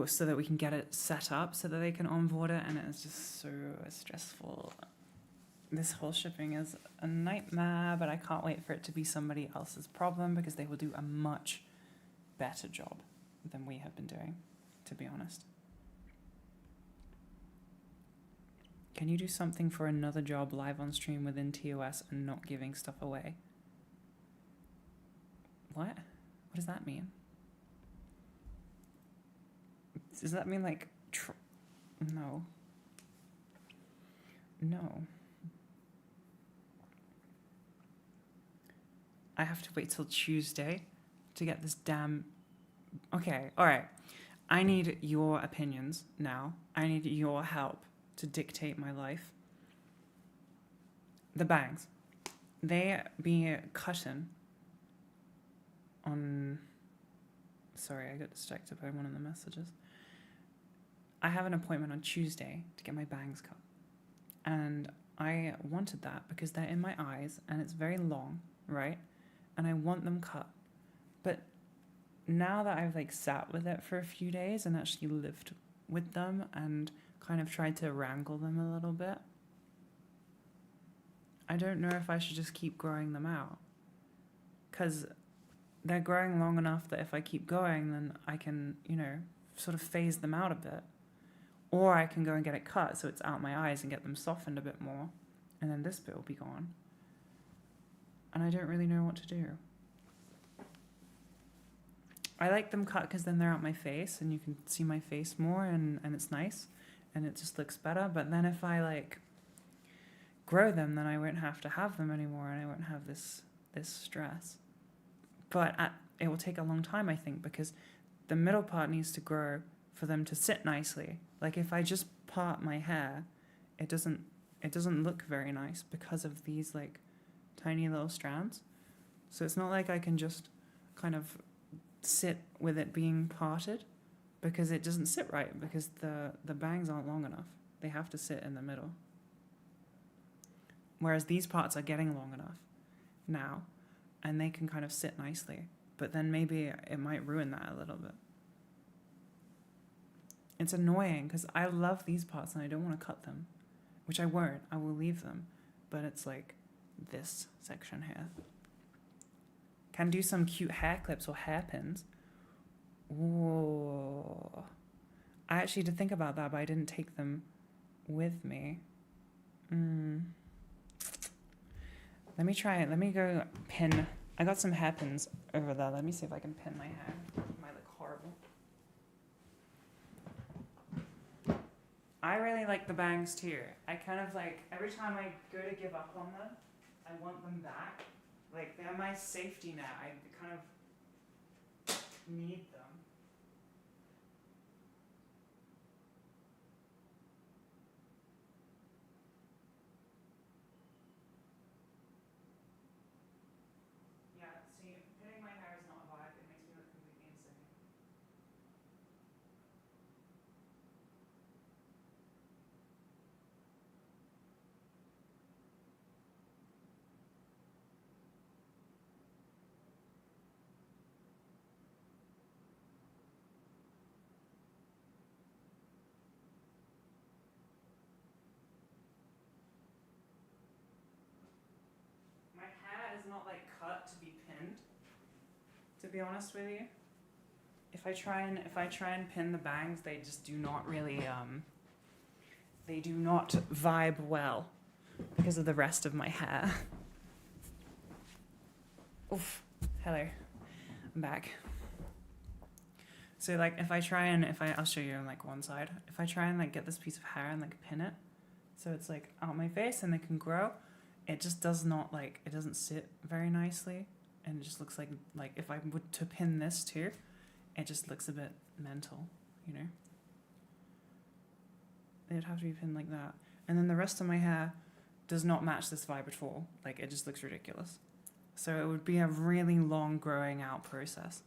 so that we can get it set up so that they can onboard it. And it's just so stressful. This whole shipping is a nightmare, but I can't wait for it to be somebody else's problem because they will do a much better job than we have been doing, to be honest. Can you do something for another job live on stream within TOS and not giving stuff away? What? What does that mean? Does that mean like... No. No. I have to wait till Tuesday to get this damn... Okay, alright. I need your opinions now. I need your help to dictate my life. The bangs. They be cutting on... Sorry, I got distracted by one of the messages. I have an appointment on Tuesday to get my bangs cut. And I wanted that because they're in my eyes and it's very long, right? And I want them cut. But now that I've like sat with it for a few days and actually lived with them and kind of tried to wrangle them a little bit, I don't know if I should just keep growing them out. Because they're growing long enough that if I keep going, then I can, you know, sort of phase them out a bit. Or I can go and get it cut so it's out my eyes and get them softened a bit more. And then this bit will be gone. And I don't really know what to do. I like them cut because then they're out my face and you can see my face more and it's nice. And it just looks better. But then if I like grow them, then I won't have to have them anymore and I won't have this stress. But it will take a long time, I think, because the middle part needs to grow for them to sit nicely. Like if I just part my hair, it doesn't look very nice because of these like tiny little strands. So it's not like I can just kind of sit with it being parted because it doesn't sit right because the bangs aren't long enough. They have to sit in the middle. Whereas these parts are getting long enough now and they can kind of sit nicely. But then maybe it might ruin that a little bit. It's annoying because I love these parts and I don't want to cut them, which I won't. I will leave them. But it's like this section here. Can do some cute hair clips or hairpins. Ooh. I actually did think about that, but I didn't take them with me. Let me try it. Let me go pin. I got some hairpins over there. Let me see if I can pin my hair. It might look horrible. I really like the bangs too. I kind of like, every time I go to give up on them, I want them back. Like, they're my safety net. I kind of need them. Yeah, see, pinning my hair is not a vibe. It makes me look completely insane. My hair is not like cut to be pinned, to be honest with you. If I try and pin the bangs, they just do not really they do not vibe well because of the rest of my hair. Oof. Hello. I'm back. So like I'll show you on like one side. If I try and like get this piece of hair and like pin it so it's like out my face and they can grow, it just does not like, it doesn't sit very nicely and it just looks like if I were to pin this too, it just looks a bit mental, you know? It'd have to be pinned like that. And then the rest of my hair does not match this vibe at all. Like it just looks ridiculous. So it would be a really long growing out process.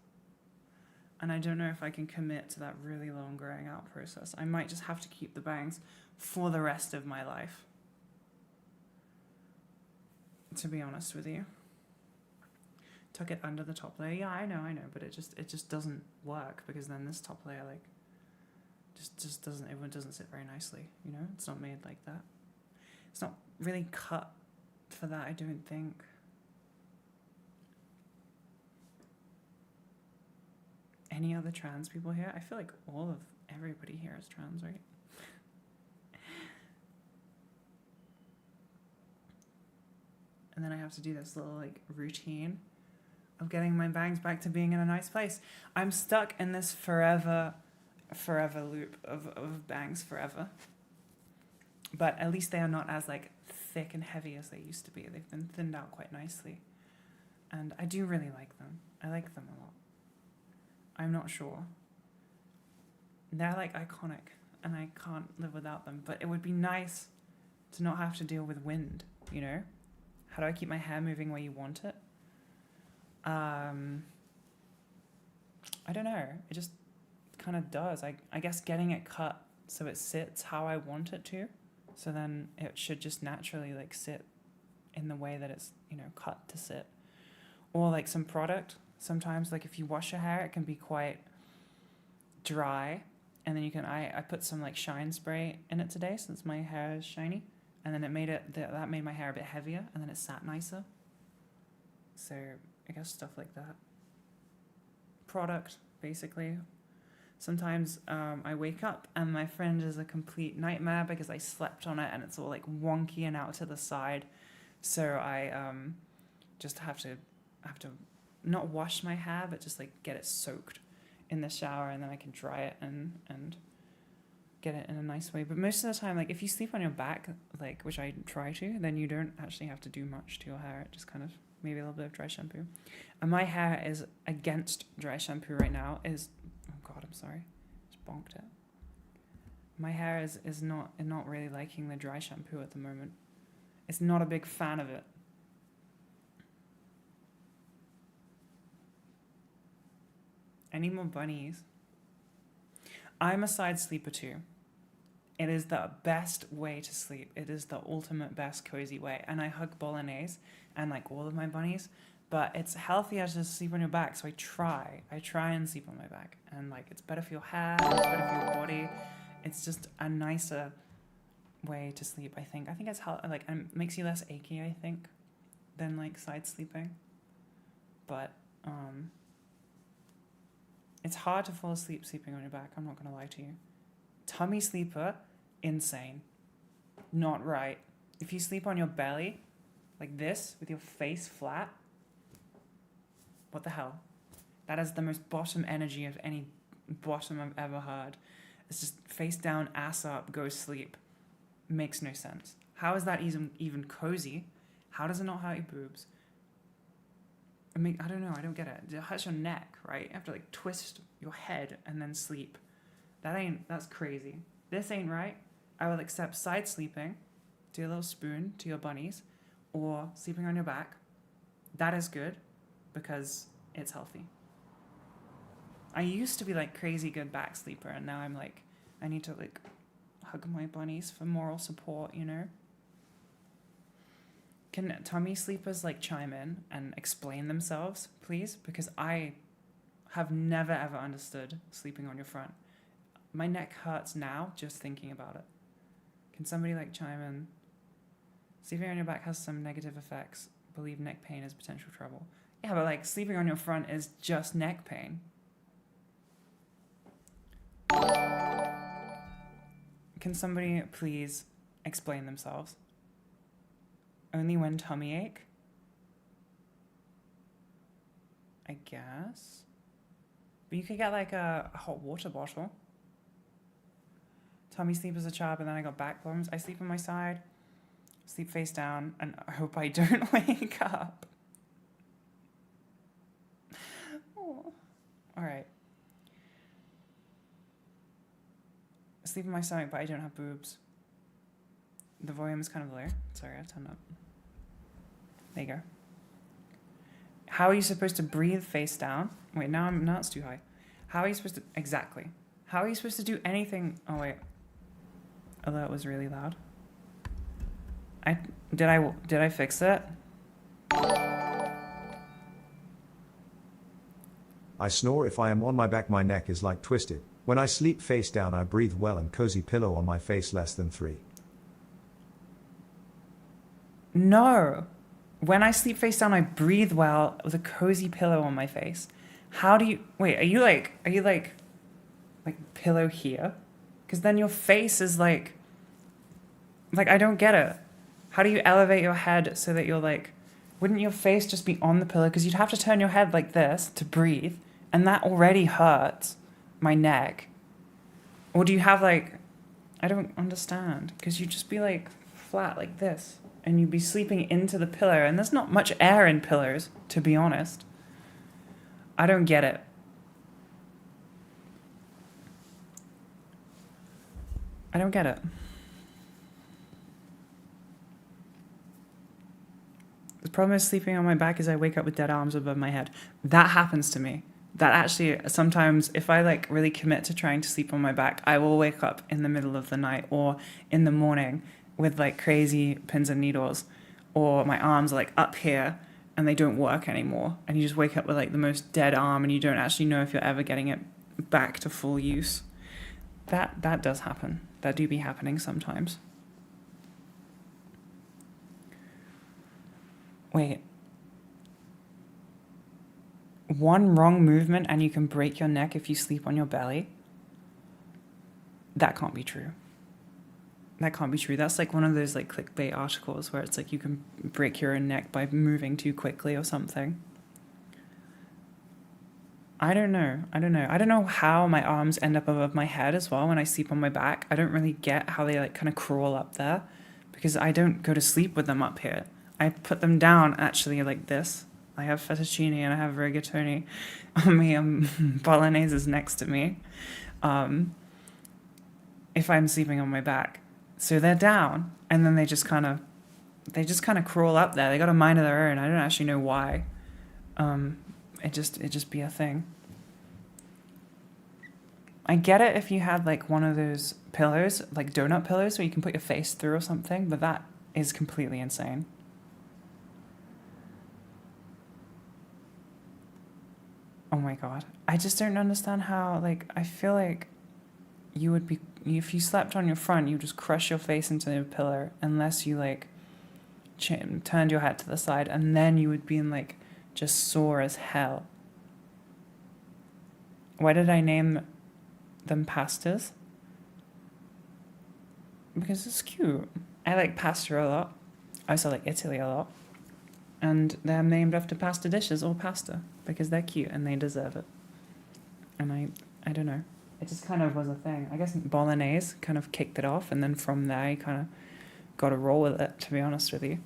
And I don't know if I can commit to that really long growing out process. I might just have to keep the bangs for the rest of my life, to be honest with you. Tuck it under the top layer. Yeah, I know, but it just doesn't work, because then this top layer like just doesn't, it doesn't sit very nicely, you know? It's not made like that. It's not really cut for that, I don't think. Any other trans people here? I feel like everybody here is trans, right? And then I have to do this little like routine of getting my bangs back to being in a nice place. I'm stuck in this forever loop of bangs forever. But at least they are not as like thick and heavy as they used to be. They've been thinned out quite nicely. And I do really like them. I like them a lot. I'm not sure. They're like iconic and I can't live without them. But it would be nice to not have to deal with wind, you know? How do I keep my hair moving where you want it? I don't know. It just kind of does. I guess getting it cut so it sits how I want it to. So then it should just naturally like sit in the way that it's, you know, cut to sit. Or like some product. Sometimes like if you wash your hair, it can be quite dry. And then you can, I put some like shine spray in it today since my hair is shiny. And then that made my hair a bit heavier and then it sat nicer. So I guess stuff like that. Product, basically. Sometimes I wake up and my fringe is a complete nightmare because I slept on it and it's all like wonky and out to the side. So I just have to not wash my hair, but just like get it soaked in the shower and then I can dry it and get it in a nice way. But most of the time, like if you sleep on your back, like which I try to, then you don't actually have to do much to your hair. It just kind of maybe a little bit of dry shampoo. And my hair is against dry shampoo right now. Oh God, I'm sorry, just bonked it. My hair is not really liking the dry shampoo at the moment. It's not a big fan of it. Any more bunnies? I'm a side sleeper too. It is the best way to sleep. It is the ultimate best cozy way. And I hug bolognese and like all of my bunnies, but it's healthier to sleep on your back. So I try and sleep on my back. And like, it's better for your hair, it's better for your body. It's just a nicer way to sleep, I think. I think it's like, it makes you less achy, I think, than like side sleeping. But, it's hard to fall asleep sleeping on your back. I'm not going to lie to you. Tummy sleeper, insane. Not right. If you sleep on your belly, like this, with your face flat, what the hell? That is the most bottom energy of any bottom I've ever heard. It's just face down, ass up, go sleep. Makes no sense. How is that even cozy? How does it not hurt your boobs? I mean, I don't know. I don't get it. It hurts your neck, right? You have to like twist your head and then sleep. That's crazy. This ain't right. I will accept side sleeping, do a little spoon to your bunnies, or sleeping on your back. That is good because it's healthy. I used to be like crazy good back sleeper, and now I'm like, I need to like hug my bunnies for moral support, you know? Can tummy sleepers like chime in and explain themselves, please? Because I have never ever understood sleeping on your front. My neck hurts now just thinking about it. Can somebody like chime in? Sleeping on your back has some negative effects. Believe neck pain is potential trouble. Yeah, but like sleeping on your front is just neck pain. Can somebody please explain themselves? Only when tummy ache? I guess. But you could get like a hot water bottle. Tummy sleep as a child, but then I got back problems. I sleep on my side, sleep face down, and I hope I don't wake up. Oh. All right. I sleep on my stomach, but I don't have boobs. The volume is kind of low. Sorry, I've turned up. There you go. How are you supposed to breathe face down? Wait, now it's too high. How are you supposed to, exactly. How are you supposed to do anything? Oh wait. Oh, that was really loud. Did I fix it? I snore if I am on my back, my neck is like twisted. When I sleep face down, I breathe well and cozy pillow on my face less than 3. No. When I sleep face down, I breathe well with a cozy pillow on my face. How do you, wait, are you like pillow here? Because then your face is like, I don't get it. How do you elevate your head so that you're like, wouldn't your face just be on the pillow? Because you'd have to turn your head like this to breathe. And that already hurts my neck. Or do you have like, I don't understand. Because you'd just be like flat like this. And you'd be sleeping into the pillow. And there's not much air in pillows, to be honest. I don't get it. I don't get it. The problem with sleeping on my back is I wake up with dead arms above my head. That happens to me. That actually, sometimes if I like really commit to trying to sleep on my back, I will wake up in the middle of the night or in the morning with like crazy pins and needles, or my arms are like up here and they don't work anymore. And you just wake up with like the most dead arm and you don't actually know if you're ever getting it back to full use. That does happen. That do be happening sometimes. Wait. One wrong movement and you can break your neck if you sleep on your belly? That can't be true. That can't be true. That's like one of those like clickbait articles where it's like you can break your own neck by moving too quickly or something. I don't know. I don't know how my arms end up above my head as well when I sleep on my back. I don't really get how they like kind of crawl up there because I don't go to sleep with them up here. I put them down actually like this. I have fettuccine and I have rigatoni on me. Bolognese is next to me. If I'm sleeping on my back. So they're down and then they just kind of crawl up there. They got a mind of their own. I don't actually know why. It just be a thing. I get it if you had like one of those pillows, like donut pillows where you can put your face through or something, but that is completely insane. Oh my God. I just don't understand how, like, I feel like you would be, if you slept on your front, you just crush your face into the pillow unless you like turned your head to the side, and then you would be in like just sore as hell. Why did I name them pastas? Because it's cute. I like pasta a lot. I also like Italy a lot. And they're named after pasta dishes or pasta because they're cute and they deserve it. And I don't know. It just kind of was a thing. I guess bolognese kind of kicked it off, and then from there you kind of got to roll with it, to be honest with you.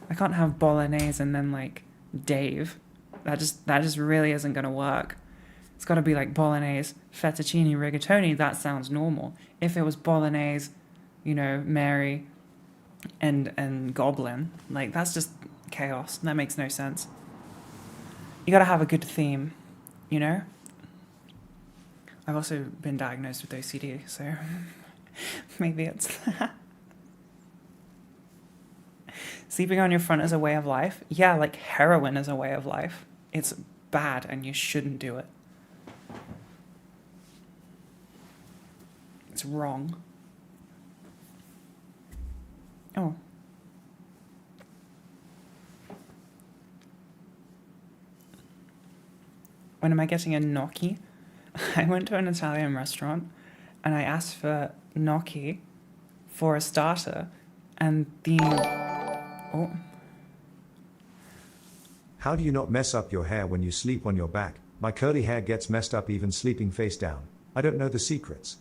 I can't have bolognese and then like Dave. That just really isn't going to work. It's got to be like bolognese, fettuccine, rigatoni. That sounds normal. If it was bolognese, Mary and Goblin, like that's just chaos. That makes no sense. You got to have a good theme, I've also been diagnosed with OCD, so maybe it's that. Sleeping on your front is a way of life. Yeah, like heroin is a way of life. It's bad and you shouldn't do it. It's wrong. Oh. When am I getting a gnocchi? I went to an Italian restaurant and I asked for gnocchi for a starter, and How do you not mess up your hair when you sleep on your back? My curly hair gets messed up even sleeping face down. I don't know the secrets.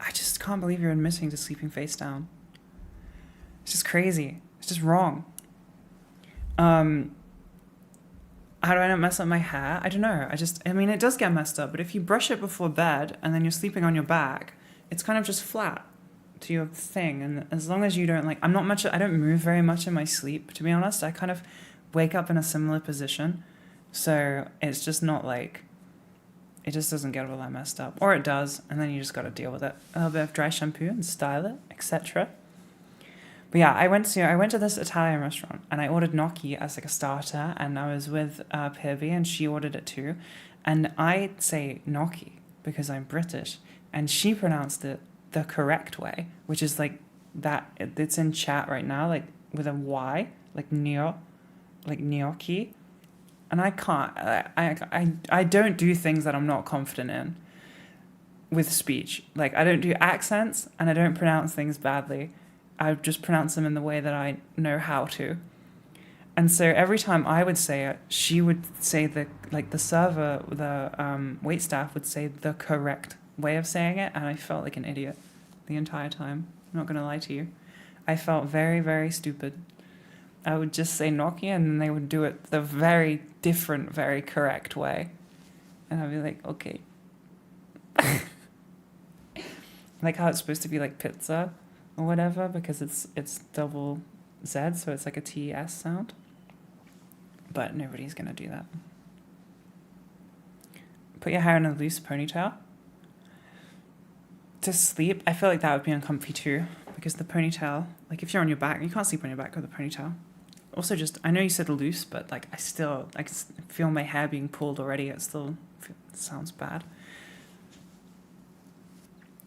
I just can't believe you're admitting to sleeping face down. It's just crazy. It's just wrong. How do I not mess up my hair? I don't know. It does get messed up, but if you brush it before bed and then you're sleeping on your back, it's kind of just flat to your thing. And as long as you don't I don't move very much in my sleep, to be honest. I kind of wake up in a similar position. So it's just not like, it just doesn't get all that messed up. Or it does, and then you just got to deal with it. A little bit of dry shampoo and style it, etc. But yeah, I went to this Italian restaurant, and I ordered gnocchi as like a starter, and I was with Pibby, and she ordered it too. And I say gnocchi because I'm British, and she pronounced it the correct way, which is like that. It's in chat right now, like with a Y, like gnocchi. And I can't, I don't do things that I'm not confident in with speech. Like, I don't do accents, and I don't pronounce things badly. I just pronounce them in the way that I know how to. And so every time I would say it, she would say the server, the waitstaff would say the correct way of saying it, and I felt like an idiot the entire time. I'm not going to lie to you. I felt very, very stupid. I would just say gnocchi, and then they would do it the very different, very correct way. And I'd be like, okay. Like how it's supposed to be like pizza or whatever, because it's double Z, so it's like a TS sound. But nobody's going to do that. Put your hair in a loose ponytail. To sleep, I feel like that would be uncomfy too, because the ponytail, like if you're on your back, you can't sleep on your back with a ponytail. Also, just, I know you said loose, but like I can feel my hair being pulled already. It sounds bad.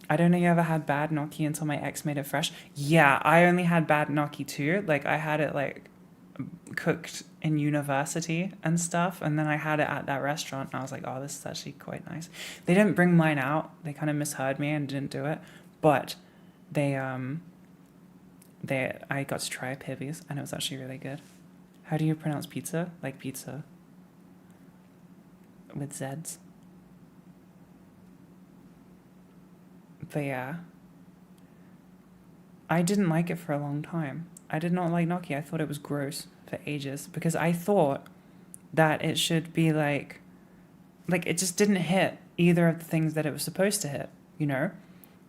I don't know you ever had bad gnocchi until my ex made it fresh. Yeah, I only had bad gnocchi too. Like I had it like cooked in university and stuff, and then I had it at that restaurant, and I was like, oh, this is actually quite nice. They didn't bring mine out. They kind of misheard me and didn't do it, but I got to try Pibby's, and it was actually really good. How do you pronounce pizza? Like pizza with Z's. But yeah, I didn't like it for a long time. I did not like gnocchi. I thought it was gross for ages, because I thought that it should be like it just didn't hit either of the things that it was supposed to hit, you know?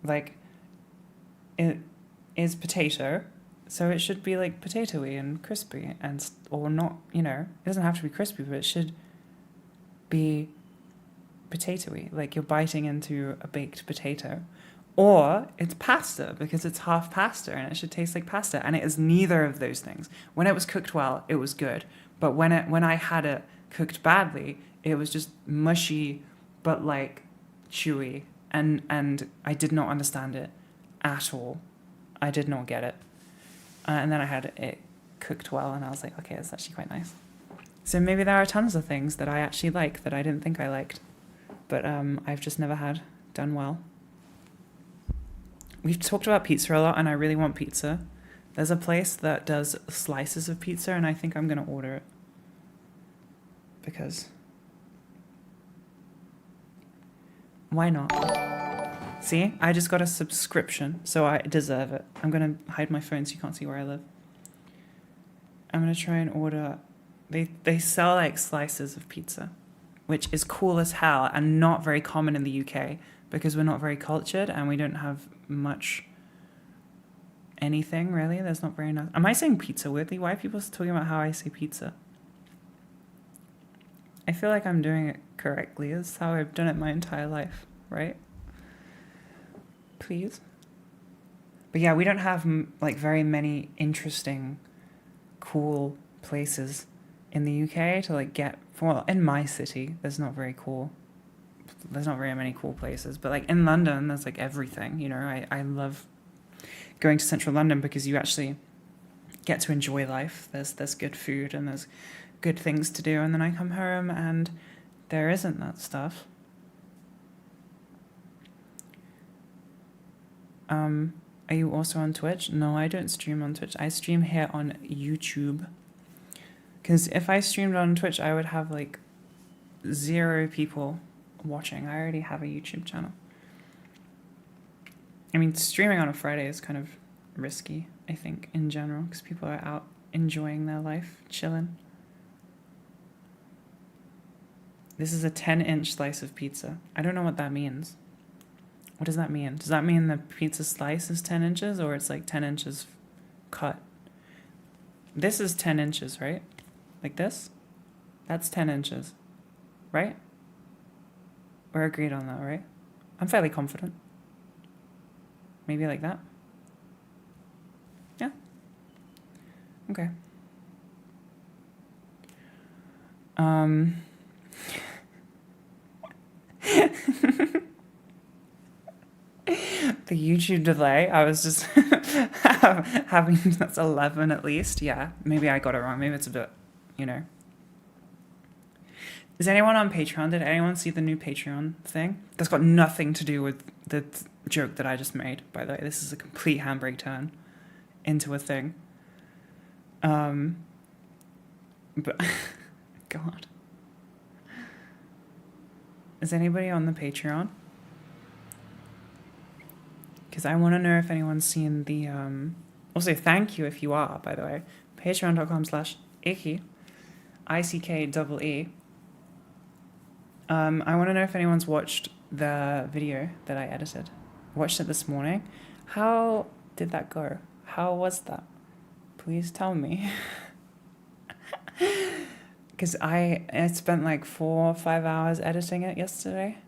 Like, it is potato, so it should be like potatoey and crispy, and or not, you know, it doesn't have to be crispy, but it should be potatoey, like you're biting into a baked potato. Or it's pasta, because it's half pasta and it should taste like pasta, and it is neither of those things. When it was cooked well, it was good, but when I had it cooked badly, it was just mushy but like chewy, and I did not understand it at all. I did not get it. And then I had it cooked well, and I was like, okay, it's actually quite nice. So maybe there are tons of things that I actually like that I didn't think I liked, but I've just never had done well. We've talked about pizza a lot, and I really want pizza. There's a place that does slices of pizza, and I think I'm going to order it. Because why not? See, I just got a subscription, so I deserve it. I'm going to hide my phone so you can't see where I live. I'm going to try and order. They sell like slices of pizza, which is cool as hell and not very common in the UK, because we're not very cultured and we don't have much anything really. There's not very enough. Am I saying pizza weirdly? Why are people talking about how I say pizza? I feel like I'm doing it correctly. It's how I've done it my entire life, right? Please. But yeah, we don't have like very many interesting, cool places in the UK to like get. Well, in my city, there's not very many cool places, but like in London, there's like everything, you know. I love going to central London because you actually get to enjoy life. There's good food and there's good things to do, and then I come home and there isn't that stuff. Are you also on Twitch? No, I don't stream on Twitch. I stream here on YouTube. Because if I streamed on Twitch, I would have like 0 people watching. I already have a YouTube channel. I mean, streaming on a Friday is kind of risky, I think, in general, because people are out enjoying their life, chilling. This is a 10-inch slice of pizza. I don't know what that means. What does that mean? Does that mean the pizza slice is 10 inches, or it's like 10 inches cut? This is 10 inches, right? Like this. That's 10 inches, right? We're agreed on that, right? I'm fairly confident. Maybe like that. Yeah. Okay. The YouTube delay, I was just having, that's 11 at least. Yeah, maybe I got it wrong. Maybe it's a bit, you know. Is anyone on Patreon? Did anyone see the new Patreon thing? That's got nothing to do with the joke that I just made, by the way. This is a complete handbrake turn into a thing. But, God. Is anybody on the Patreon? Because I want to know if anyone's seen the, also thank you if you are, by the way. Patreon.com/Icky. ICKEE. I want to know if anyone's watched the video that I edited. Watched it this morning. How did that go? How was that? Please tell me. Because I spent like 4 or 5 hours editing it yesterday.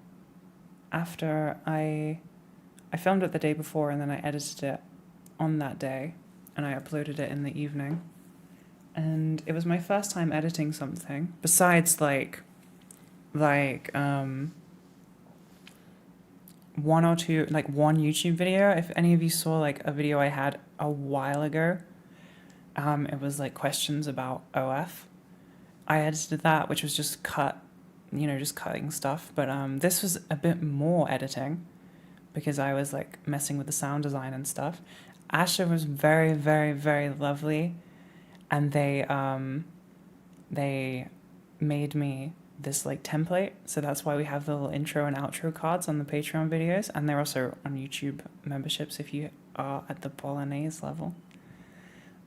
After I filmed it the day before and then I edited it on that day and I uploaded it in the evening. And it was my first time editing something besides like one or two, like one YouTube video. If any of you saw like a video I had a while ago, it was like questions about OF. I edited that, which was just just cutting stuff. But this was a bit more editing because I was like messing with the sound design and stuff. Asha was very, very, very lovely, and they made me this like template, so that's why we have the little intro and outro cards on the Patreon videos, and they're also on YouTube memberships if you are at the Bolognese level.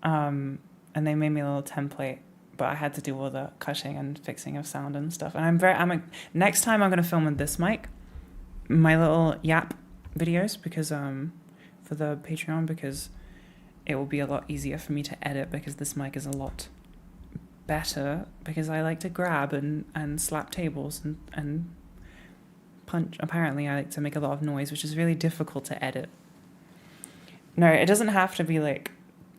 And they made me a little template, but I had to do all the cutting and fixing of sound and stuff. And next time I'm gonna film with this mic, my little yap videos, because for the Patreon, because it will be a lot easier for me to edit because this mic is a lot better, because I like to grab and slap tables and punch. Apparently I like to make a lot of noise, which is really difficult to edit. No, it doesn't have to be like,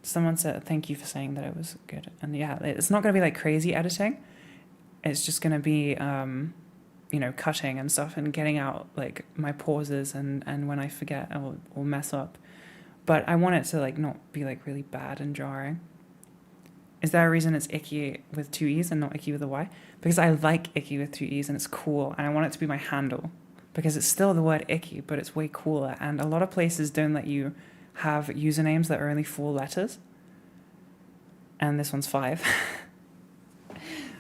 someone said thank you for saying that it was good, and yeah, it's not going to be like crazy editing. It's just going to be cutting and stuff and getting out like my pauses and when I forget or mess up. But I want it to like not be like really bad and jarring. Is there a reason it's Icky with 2 E's and not Icky with a Y? Because I like Icky with 2 E's and it's cool, and I want it to be my handle because it's still the word Icky, but it's way cooler. And a lot of places don't let you have usernames that are only 4 letters, and this one's 5,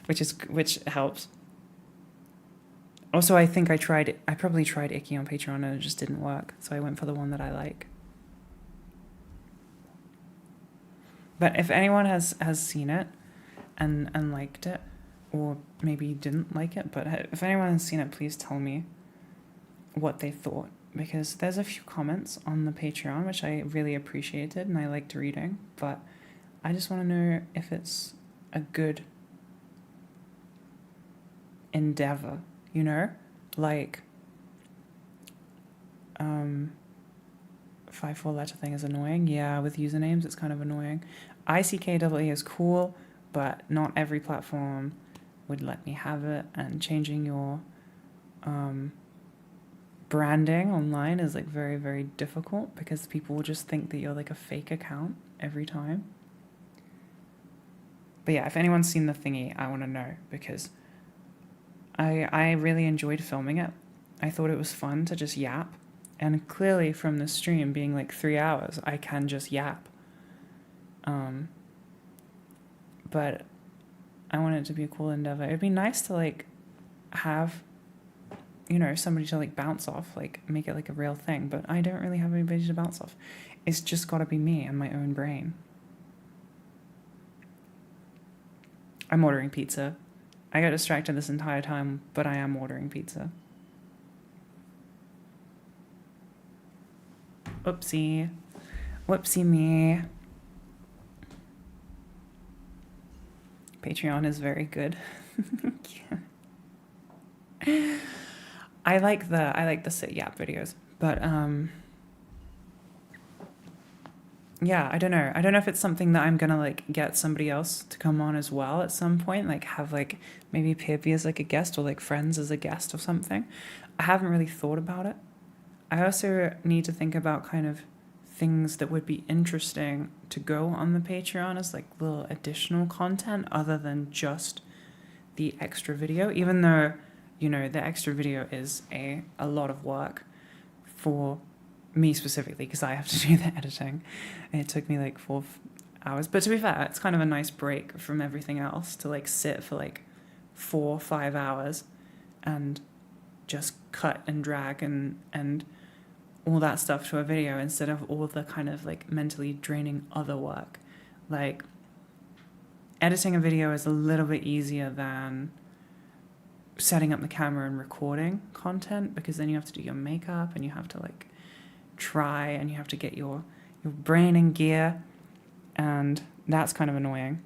which helps. Also, I think I probably tried Icky on Patreon and it just didn't work, so I went for the one that I like. But if anyone has seen it and liked it, or maybe didn't like it, but if anyone has seen it, please tell me what they thought, because there's a few comments on the Patreon which I really appreciated and I liked reading, but I just want to know if it's a good endeavor, like 5 letter thing is annoying. Yeah, with usernames it's kind of annoying. ICKEE is cool, but not every platform would let me have it, and changing your branding online is like very, very difficult because people will just think that you're like a fake account every time. But yeah, if anyone's seen the thingy, I want to know, because I really enjoyed filming it. I thought it was fun to just yap, and clearly from the stream being like 3 hours, I can just yap. But I want it to be a cool endeavor. It'd be nice to like have, somebody to like bounce off, like make it like a real thing, but I don't really have anybody to bounce off. It's just got to be me and my own brain. I'm ordering pizza. I got distracted this entire time, but I am ordering pizza. Whoopsie. Whoopsie me. Patreon is very good. I like the sit yap videos, but yeah, I don't know. I don't know if it's something that I'm gonna like get somebody else to come on as well at some point, like have like maybe Pibby as like a guest or like friends as a guest or something. I haven't really thought about it. I also need to think about kind of things that would be interesting to go on the Patreon as like little additional content other than just the extra video, even though, you know, the extra video is a lot of work for me specifically because I have to do the editing. It took me like 4 hours, but to be fair, it's kind of a nice break from everything else to like sit for like 4 or 5 hours and just cut and drag and all that stuff to a video instead of all the kind of like mentally draining other work. Like editing a video is a little bit easier than setting up the camera and recording content, because then you have to do your makeup and you have to like try and you have to get your brain in gear, and that's kind of annoying.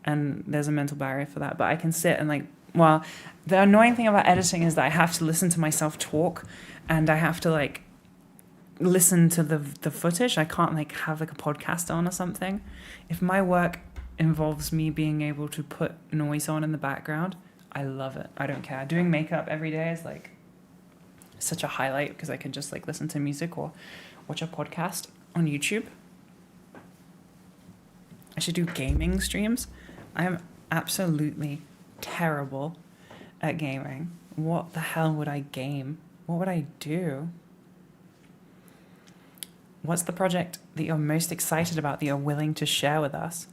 And there's a mental barrier for that, but I can sit and like, well, the annoying thing about editing is that I have to listen to myself talk and I have to like listen to the footage. I can't like have like a podcast on or something. If my work involves me being able to put noise on in the background, I love it. I don't care. Doing makeup every day is like such a highlight because I can just like listen to music or watch a podcast on YouTube. I should do gaming streams. I am absolutely terrible at gaming. What the hell would I game? What would I do? What's the project that you're most excited about that you're willing to share with us?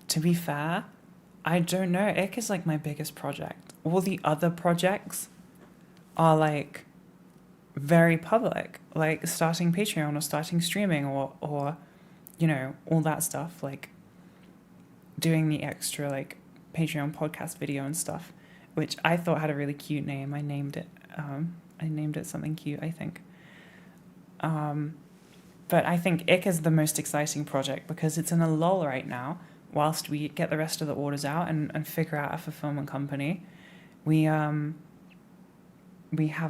To be fair, I don't know. Ick is like my biggest project. All the other projects are like very public, like starting Patreon or starting streaming or you know, all that stuff, like doing the extra like Patreon podcast video and stuff, which I thought had a really cute name. I named it something cute, I think. But I think Ick is the most exciting project because it's in a lull right now whilst we get the rest of the orders out and figure out a fulfillment company. We have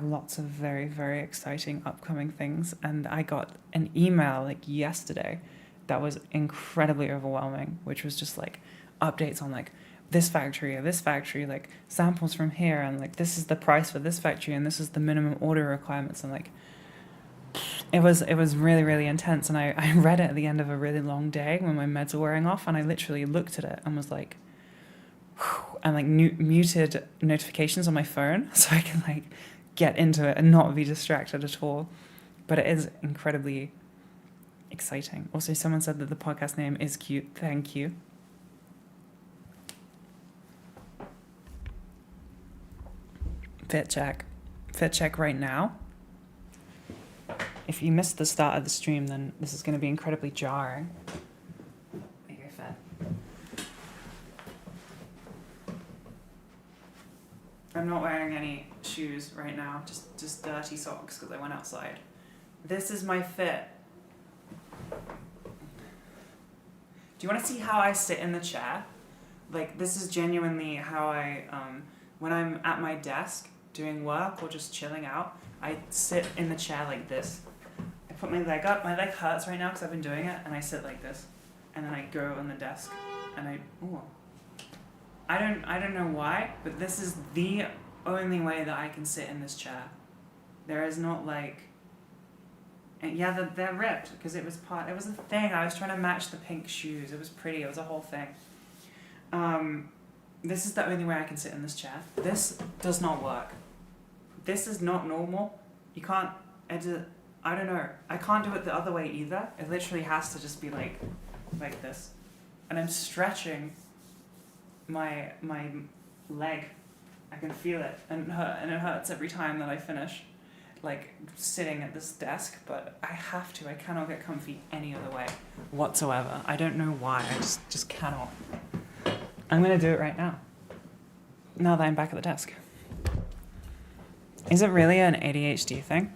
lots of very, very exciting upcoming things, and I got an email like yesterday that was incredibly overwhelming, which was just like updates on like this factory or this factory, like samples from here, and like this is the price for this factory and this is the minimum order requirements, and like it was really, really intense. And I read it at the end of a really long day when my meds were wearing off, and I literally looked at it and was like, whew, and like muted notifications on my phone so I can like get into it and not be distracted at all. But it is incredibly exciting. Also, someone said that the podcast name is cute. Thank you. Fit check right now. If you missed the start of the stream, then this is going to be incredibly jarring. There you go, Fit. I'm not wearing any shoes right now, just dirty socks because I went outside. This is my fit. Do you want to see how I sit in the chair? Like, this is genuinely how I, when I'm at my desk doing work or just chilling out, I sit in the chair like this. I put my leg up. My leg hurts right now because I've been doing it, and I sit like this. And then I go on the desk, and I don't know why, but this is the only way that I can sit in this chair. There is not like, and yeah, they're ripped because it was a thing. I was trying to match the pink shoes. It was pretty. It was a whole thing. This is the only way I can sit in this chair. This does not work. This is not normal. You can't edit. I don't know. I can't do it the other way either. It literally has to just be like this. And I'm stretching my leg. I can feel it and it hurts every time that I finish, like sitting at this desk. But I have to. I cannot get comfy any other way whatsoever. I don't know why. I just cannot. I'm gonna do it right now. Now that I'm back at the desk. Is it really an ADHD thing?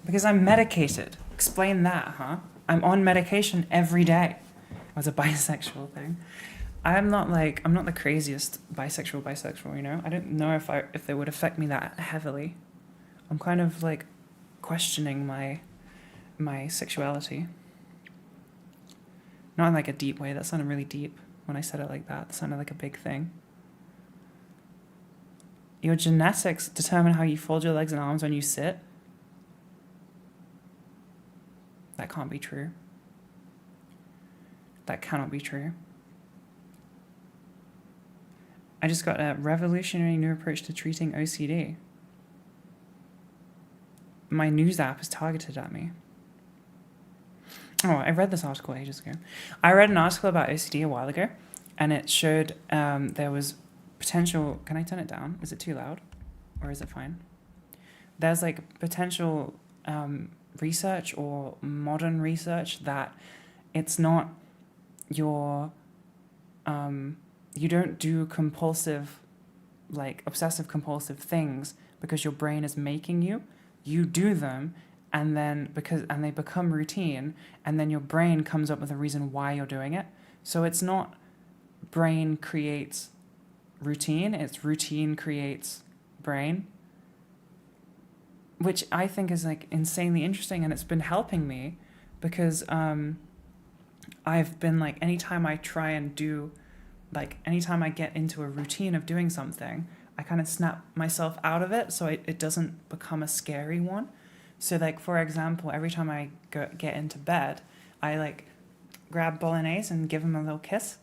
Because I'm medicated. Explain that, huh? I'm on medication every day. It was a bisexual thing. I'm not the craziest bisexual, you know? I don't know if they would affect me that heavily. I'm kind of like questioning my sexuality. Not in like a deep way. That sounded really deep when I said it like that. It sounded like a big thing. Your genetics determine how you fold your legs and arms when you sit. That can't be true. That cannot be true. I just got a revolutionary new approach to treating OCD. My news app is targeted at me. Oh, I read this article ages ago. I read an article about OCD a while ago, and it showed there was potential... Can I turn it down? Is it too loud? Or is it fine? There's like potential research or modern research that it's not your... you don't do compulsive, like obsessive compulsive things because your brain is making you. You do them, and they become routine, and then your brain comes up with a reason why you're doing it. So it's not brain creates routine, it's routine creates brain, which I think is like insanely interesting, and it's been helping me because I've been like, anytime I get into a routine of doing something, I kind of snap myself out of it so it doesn't become a scary one. So like, for example, every time I get into bed, I like grab Bolognese and give him a little kiss.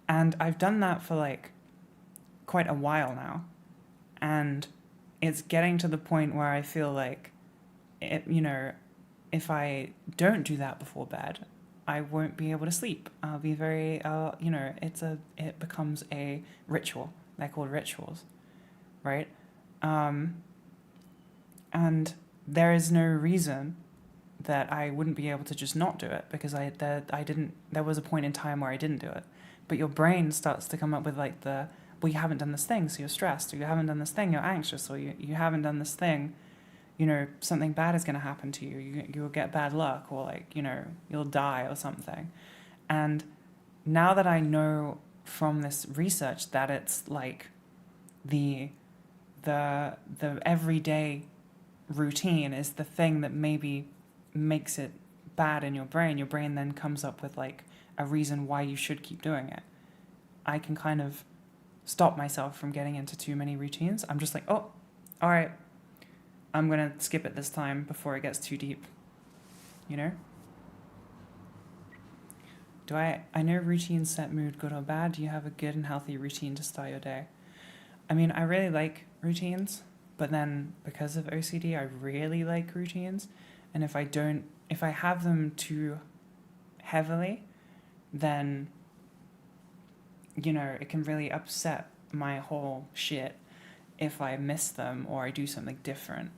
And I've done that for like quite a while now. And it's getting to the point where I feel like, if I don't do that before bed, I won't be able to sleep. I'll be very, it becomes a ritual. They're called rituals, right? And there is no reason that I wouldn't be able to just not do it, because there was a point in time where I didn't do it. But your brain starts to come up with like you haven't done this thing, so you're stressed, or you haven't done this thing, you're anxious, or you haven't done this thing, something bad is going to happen to you. You'll get bad luck, or like, you'll die or something. And now that I know from this research that it's like the everyday routine is the thing that maybe makes it bad in your brain then comes up with like a reason why you should keep doing it. I can kind of stop myself from getting into too many routines. I'm just like, oh, all right, I'm going to skip it this time before it gets too deep. I know routines set mood, good or bad. Do you have a good and healthy routine to start your day? I mean, I really like routines, but then because of OCD, I really like routines. And if I have them too heavily, then, it can really upset my whole shit if I miss them or I do something different.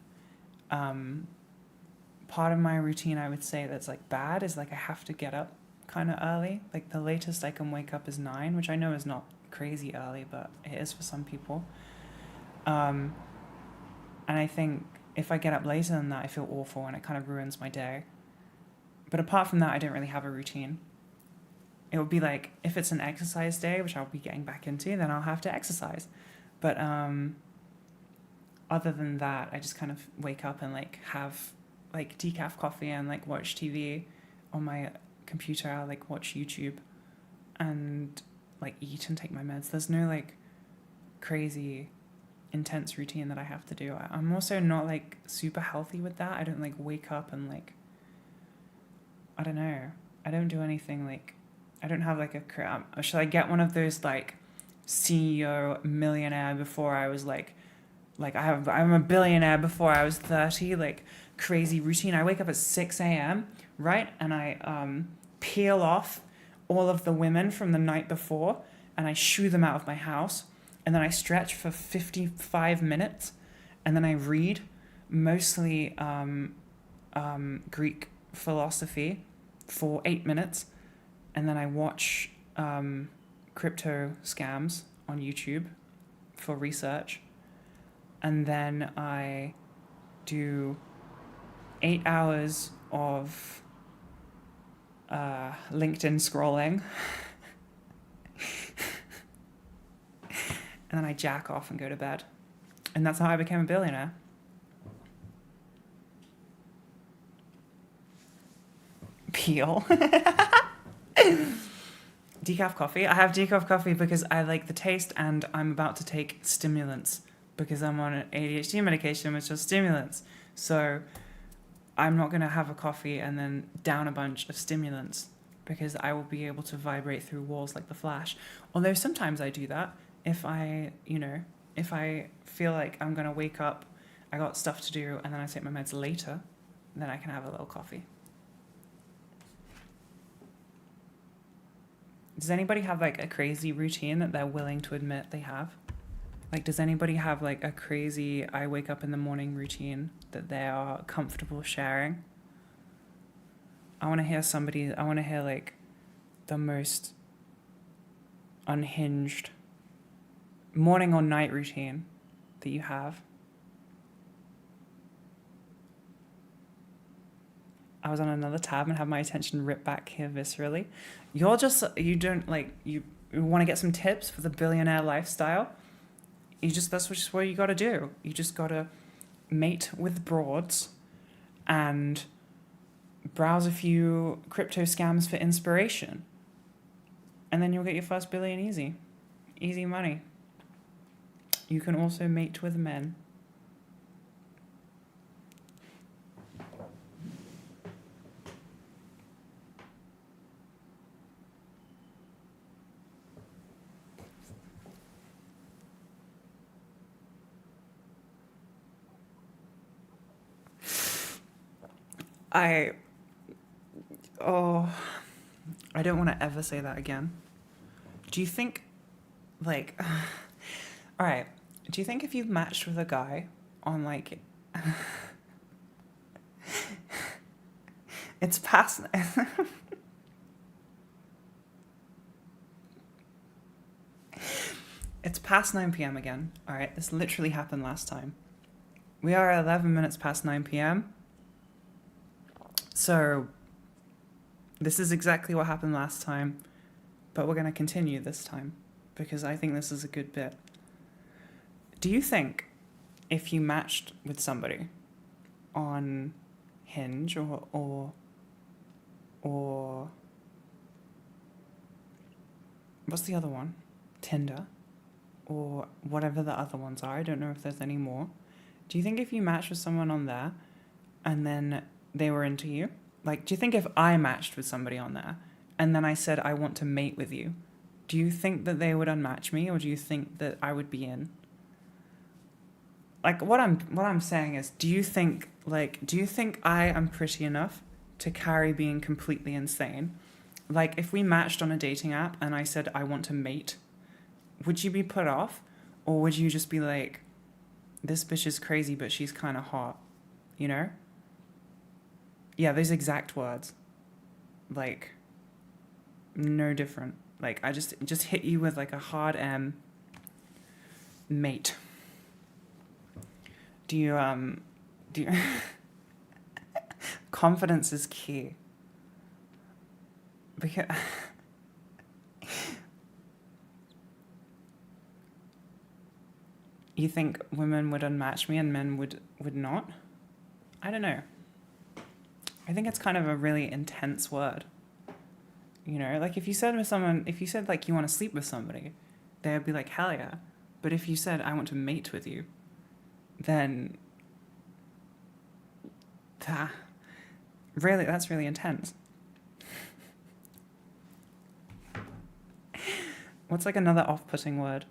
Part of my routine, I would say, that's like bad is like I have to get up kind of early. Like the latest I can wake up is 9, which I know is not crazy early, but it is for some people. And I think if I get up later than that, I feel awful and it kind of ruins my day. But apart from that, I don't really have a routine. It would be like, if it's an exercise day, which I'll be getting back into, then I'll have to exercise. But other than that, I just kind of wake up and like have like decaf coffee and like watch TV on my computer. I'll like watch YouTube and like eat and take my meds. There's no like crazy intense routine that I have to do. I'm also not like super healthy with that. I don't like wake up and like, I don't know. I don't do anything like, I don't have like should I get one of those like CEO millionaire before I was like I'm a billionaire before I was 30, like crazy routine. I wake up at 6 a.m., right? And I peel off all of the women from the night before and I shoo them out of my house. And then I stretch for 55 minutes and then I read mostly Greek philosophy for 8 minutes. And then I watch crypto scams on YouTube for research. And then I do 8 hours of LinkedIn scrolling. and then I jack off and go to bed. And that's how I became a billionaire. Peel. Decaf coffee. I have decaf coffee because I like the taste, and I'm about to take stimulants because I'm on an ADHD medication, which is stimulants. So I'm not going to have a coffee and then down a bunch of stimulants because I will be able to vibrate through walls like the Flash. Although sometimes I do that if if I feel like I'm going to wake up, I got stuff to do, and then I take my meds later, then I can have a little coffee. Does anybody have like a crazy routine that they're willing to admit they have? Like, does anybody have like a crazy I wake up in the morning routine that they are comfortable sharing? I want to hear like the most unhinged morning or night routine that you have. I was on another tab and had my attention ripped back here viscerally. You want to get some tips for the billionaire lifestyle? That's just what you got to do. You just got to mate with broads and browse a few crypto scams for inspiration. And then you'll get your first billion easy. Easy money. You can also mate with men. I don't want to ever say that again. Do you think, like, all right, do you think if you've matched with a guy on, like, it's past, it's past 9 p.m. again, all right? This literally happened last time. We are 11 minutes past 9 p.m. So this is exactly what happened last time, but we're going to continue this time because I think this is a good bit. Do you think if you matched with somebody on Hinge or what's the other one? Tinder or whatever the other ones are. I don't know if there's any more. Do you think if you matched with someone on there and then they were into you? Like, do you think if I matched with somebody on there and then I said I want to mate with you, do you think that they would unmatch me, or do you think that I would be in? Like, what I'm saying is, do you think I am pretty enough to carry being completely insane? Like, if we matched on a dating app and I said I want to mate, would you be put off, or would you just be like, this bitch is crazy but she's kind of hot, you know? Yeah, those exact words. Like, no different. Like, I just hit you with like a hard M. Mate. Do you confidence is key. Because you think women would unmatch me and men would not? I don't know. I think it's kind of a really intense word. You know, like if you said like you want to sleep with somebody, they would be like, hell yeah. But if you said I want to mate with you, then that's really intense. What's like another off-putting word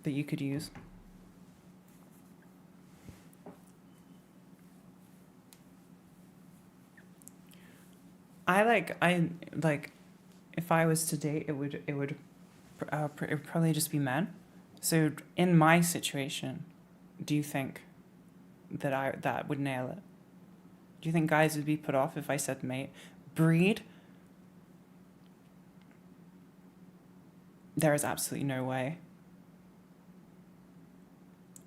that you could use? I like if I was to date, it would probably just be men. So in my situation, do you think that would nail it? Do you think guys would be put off if I said mate? Breed? There is absolutely no way.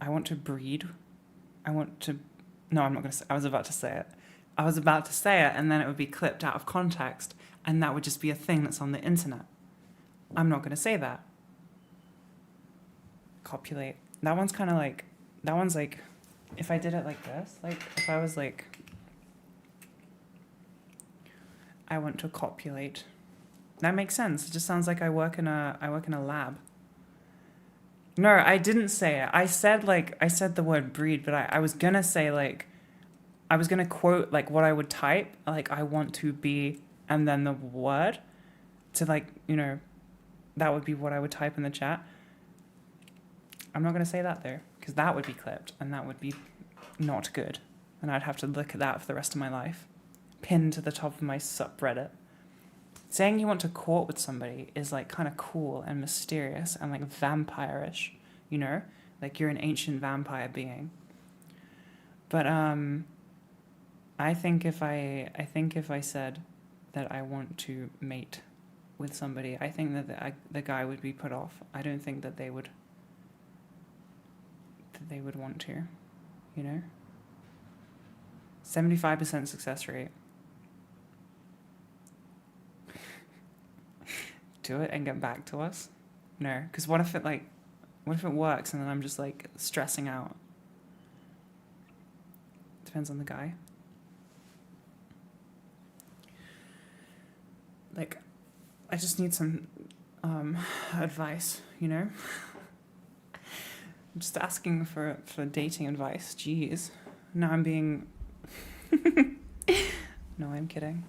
I want to breed. No, I'm not going to say. I was about to say it, and then it would be clipped out of context, and that would just be a thing that's on the internet. I'm not going to say that. copulate. That one's kind of like, that one's like, if I did it like this, like if I was like, I want to copulate. That makes sense. It just sounds like I work in a lab. No, I didn't say it. I said the word breed, but I was gonna say like, I was gonna quote like what I would type, like I want to be, and then the word, to like, you know, that would be what I would type in the chat. I'm not gonna say that though, because that would be clipped, and that would be not good, and I'd have to look at that for the rest of my life, pinned to the top of my subreddit. Saying you want to court with somebody is like kind of cool and mysterious and like vampire-ish, you know, like you're an ancient vampire being. But I think if I said that I want to mate with somebody, I think that the guy would be put off. I don't think that they would want to, you know. 75% success rate. Do it and get back to us? No, because what if it works and then I'm just like stressing out? Depends on the guy. Like, I just need some advice, you know? I'm just asking for dating advice. Jeez. Now I'm being... No, I'm kidding.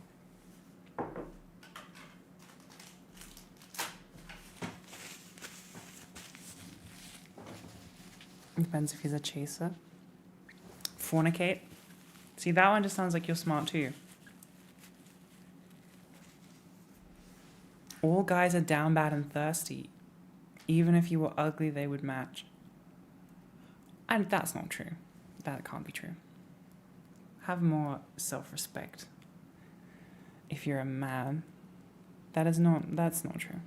Depends if he's a chaser. Fornicate. See, that one just sounds like you're smart too. All guys are down bad and thirsty. Even if you were ugly, they would match. And that's not true. That can't be true. Have more self-respect. If you're a man, that's not true.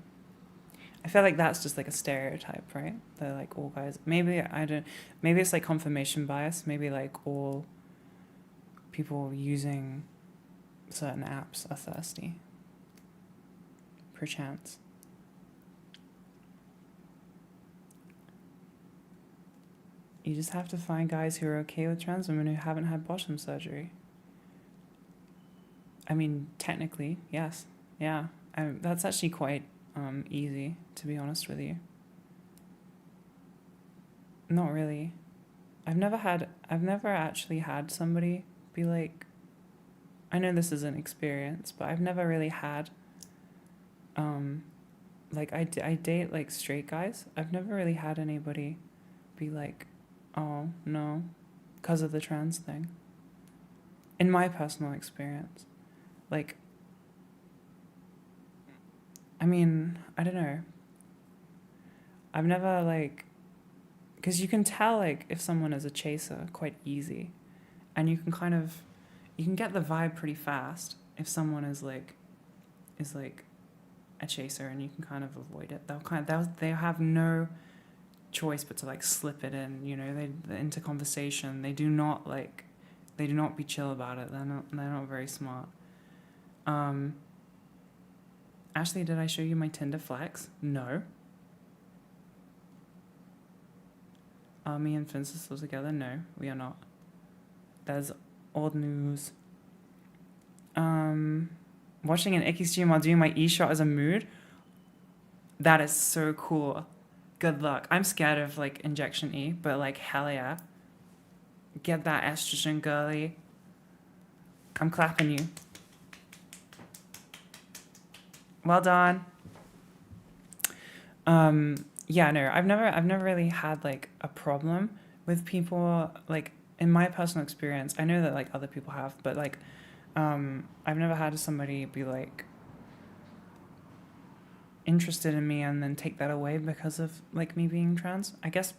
I feel like that's just like a stereotype, right? They're like all guys. Maybe it's like confirmation bias. Maybe like all people using certain apps are thirsty. Perchance. You just have to find guys who are okay with trans women who haven't had bottom surgery. I mean, technically, yes. Yeah. That's actually quite easy, to be honest with you. Not really. I've never actually had somebody be like, I know this is an experience, but I've never really had, like I date like straight guys. I've never really had anybody be like, oh no, because of the trans thing. In my personal experience, like, I mean, I don't know. I've never like, because you can tell like if someone is a chaser quite easy, and you can get the vibe pretty fast if someone is like a chaser, and you can kind of avoid it. They have no choice but to like slip it in, you know, they're into conversation. They do not be chill about it. They're not very smart. Ashley, did I show you my Tinder flex? No. Are me and Finn still together? No, we are not. That's old news. Watching an icky stream while doing my e-shot as a mood. That is so cool. Good luck. I'm scared of like injection E, but like hell yeah. Get that estrogen, girly. I'm clapping you. Well done. Yeah, no, I've never really had like a problem with people, like in my personal experience. I know that like other people have, but like I've never had somebody be like interested in me and then take that away because of like me being trans. I guess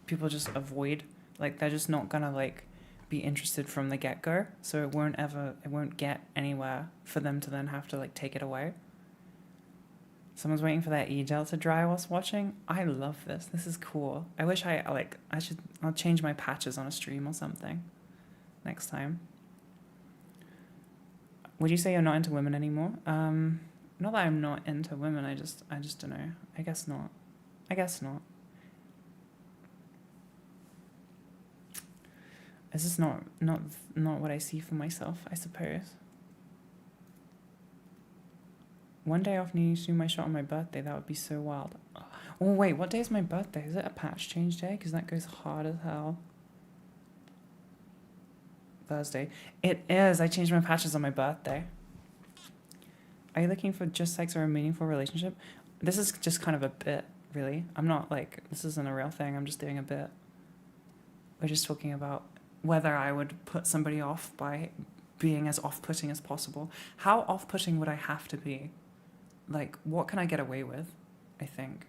people just avoid, like they're just not gonna like be interested from the get-go, so it won't get anywhere for them to then have to like take it away. Someone's waiting for that e-gel to dry whilst watching. I love this. This is cool. I wish I'll change my patches on a stream or something next time. Would you say you're not into women anymore? Not that I'm not into women. I just don't know. I guess not. Is this not what I see for myself, I suppose? One day off needing to do my shot on my birthday, that would be so wild. Oh wait, what day is my birthday? Is it a patch change day? Because that goes hard as hell. Thursday. It is. I changed my patches on my birthday. Are you looking for just sex or a meaningful relationship? This is just kind of a bit, really. I'm not like, this isn't a real thing. I'm just doing a bit. We're just talking about whether I would put somebody off by being as off-putting as possible. How off-putting would I have to be? Like, what can I get away with, I think?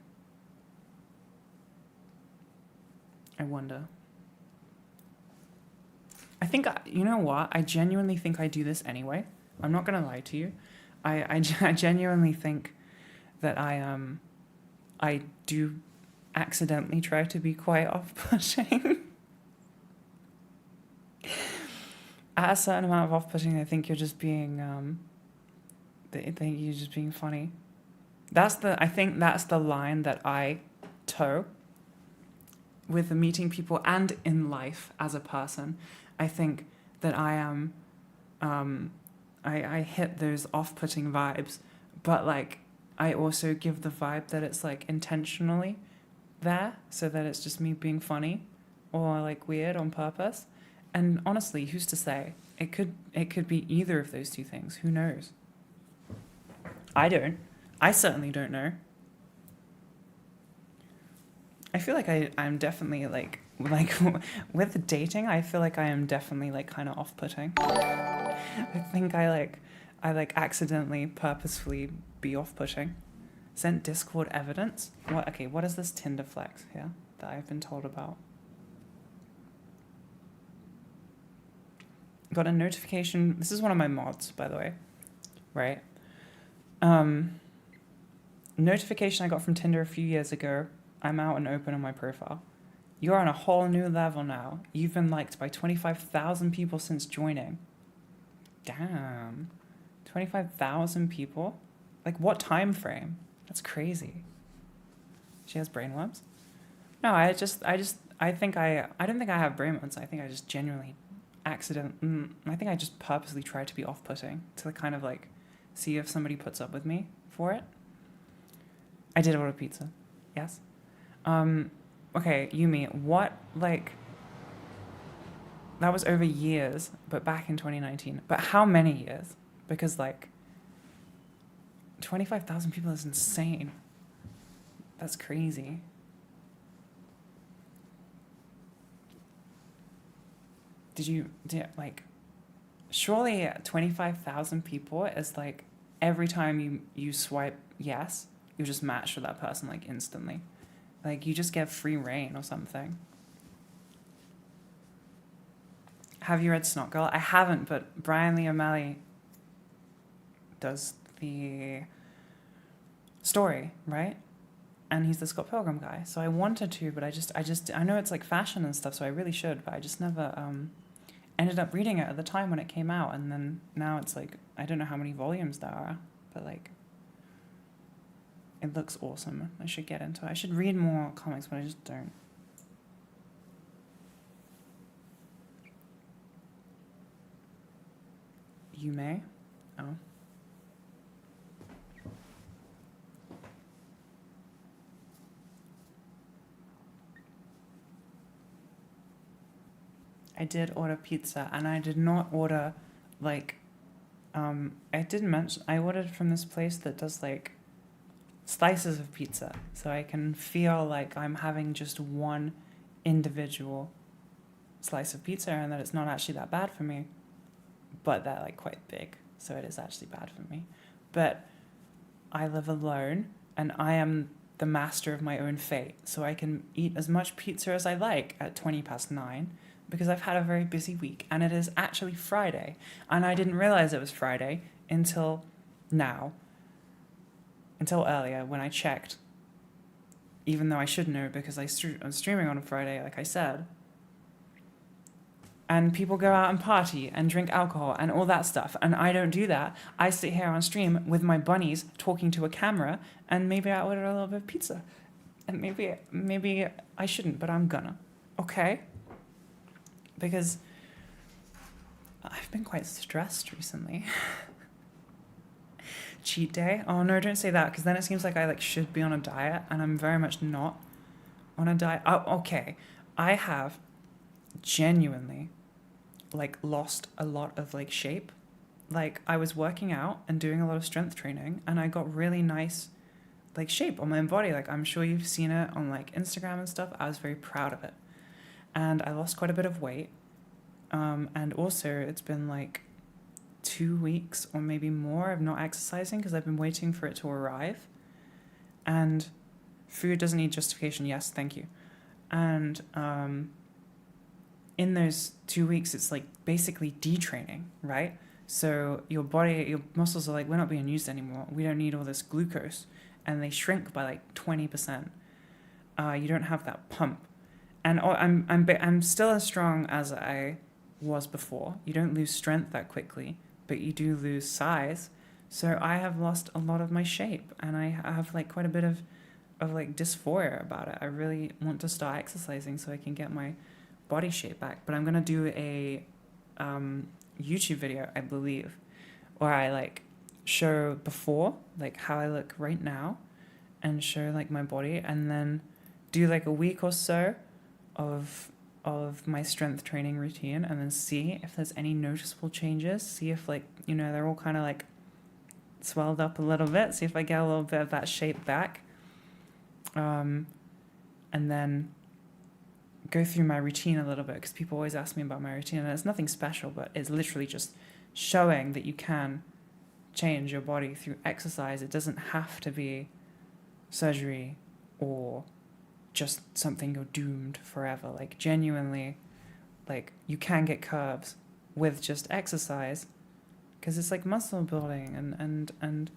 I wonder. I think, you know what? I genuinely think I do this anyway. I'm not going to lie to you. I genuinely think that I do accidentally try to be quite off-putting. At a certain amount of off-putting, I think you're just being, funny. I think that's the line that I toe with meeting people and in life as a person. I think that I am, I hit those off-putting vibes, but like I also give the vibe that it's like intentionally there, so that it's just me being funny or like weird on purpose. And honestly, who's to say? It could be either of those two things. Who knows? I don't. I certainly don't know. I feel like I'm definitely like with dating, I feel like I am definitely like kind of off-putting. I think I accidentally purposefully be off-putting. Sent Discord evidence. What is this Tinder flex here that I've been told about? Got a notification. This is one of my mods, by the way. Right? Notification I got from Tinder a few years ago. I'm out and open on my profile. You're on a whole new level now. You've been liked by 25,000 people since joining. Damn. 25,000 people? Like, what time frame? That's crazy. She has brainworms? No, I don't think I have brainworms. I think I just genuinely I think I just purposely try to be off-putting to kind of like see if somebody puts up with me for it. I did order pizza. Yes. Okay, Yumi, what, like, that was over years, but back in 2019. But how many years? Because, like, 25,000 people is insane. That's crazy. Surely 25,000 people is, like, every time you swipe yes, you just match with that person, like, instantly. Like, you just get free reign or something. Have you read Snot Girl? I haven't, but Brian Lee O'Malley does the story, right? And he's the Scott Pilgrim guy. So I wanted to, but I know it's like fashion and stuff, so I really should, but I just never ended up reading it at the time when it came out. And then now it's like, I don't know how many volumes there are, but like, it looks awesome. I should get into it. I should read more comics, but I just don't. You may? Oh. I did order pizza, and I did not order, like, I didn't mention, I ordered from this place that does, like, slices of pizza, so I can feel like I'm having just one individual slice of pizza, and that it's not actually that bad for me, but they're like quite big, so it is actually bad for me. But I live alone, and I am the master of my own fate, so I can eat as much pizza as I like at 9:20, because I've had a very busy week, and it is actually Friday, and I didn't realize it was Friday until now. Until earlier when I checked, even though I should know because I'm streaming on a Friday, like I said. And people go out and party and drink alcohol and all that stuff, and I don't do that. I sit here on stream with my bunnies talking to a camera, and maybe I order a little bit of pizza. And maybe I shouldn't, but I'm gonna. Okay? Because I've been quite stressed recently. Cheat day? Oh no, don't say that, because then it seems like I like should be on a diet, and I'm very much not on a diet. Oh, okay. I have genuinely like lost a lot of like shape. Like I was working out and doing a lot of strength training, and I got really nice like shape on my body. Like I'm sure you've seen it on like Instagram and stuff. I was very proud of it. And I lost quite a bit of weight. And also it's been like 2 weeks or maybe more of not exercising because I've been waiting for it to arrive. And food doesn't need justification. Yes, thank you. And in those 2 weeks, it's like basically detraining, right? So your body, your muscles are like, we're not being used anymore. We don't need all this glucose. And they shrink by like 20%. You don't have that pump. And I'm still as strong as I was before. You don't lose strength that quickly, but you do lose size. So I have lost a lot of my shape, and I have like quite a bit of like dysphoria about it. I really want to start exercising so I can get my body shape back. But I'm gonna do a YouTube video, I believe, where I like show before, like how I look right now, and show like my body, and then do like a week or so of my strength training routine, and then see if there's any noticeable changes. See if like, you know, they're all kind of like swelled up a little bit. See if I get a little bit of that shape back. And then go through my routine a little bit, because people always ask me about my routine, and it's nothing special, but it's literally just showing that you can change your body through exercise. It doesn't have to be surgery or just something you're doomed forever. Like genuinely, like you can get curves with just exercise, because it's like muscle building and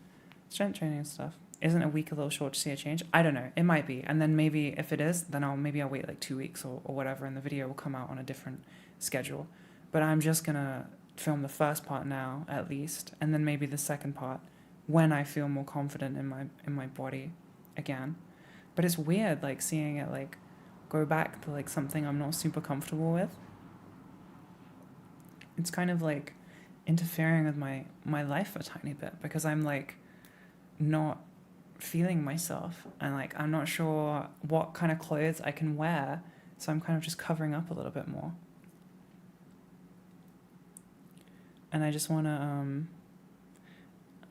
strength training and stuff. Isn't a week a little short to see a change? I don't know. It might be. And then maybe if it is, then I'll wait like 2 weeks or whatever, and the video will come out on a different schedule. But I'm just gonna film the first part now at least, and then maybe the second part when I feel more confident in my body again. But it's weird like seeing it like go back to like something I'm not super comfortable with. It's kind of like interfering with my life a tiny bit, because I'm like not feeling myself, and like I'm not sure what kind of clothes I can wear, so I'm kind of just covering up a little bit more. And I just want to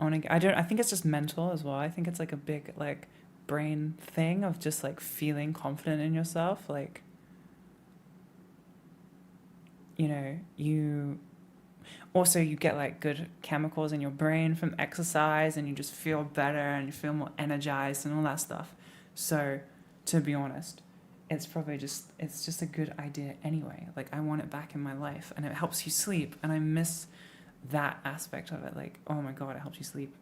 I think it's just mental as well. I think it's like a big like brain thing of just like feeling confident in yourself. Like, you know, you get like good chemicals in your brain from exercise, and you just feel better and you feel more energized and all that stuff. So to be honest, it's just a good idea anyway. Like I want it back in my life, and it helps you sleep, and I miss that aspect of it. Like, oh my God, it helps you sleep.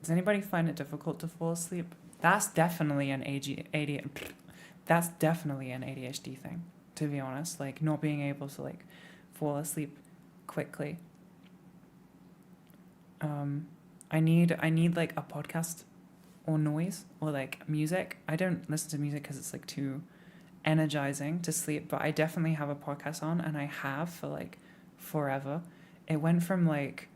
Does anybody find it difficult to fall asleep? That's definitely an ADHD thing, to be honest. Like not being able to like fall asleep quickly. I need like a podcast or noise or like music. I don't listen to music because it's like too energizing to sleep, but I definitely have a podcast on, and I have for like forever. It went from like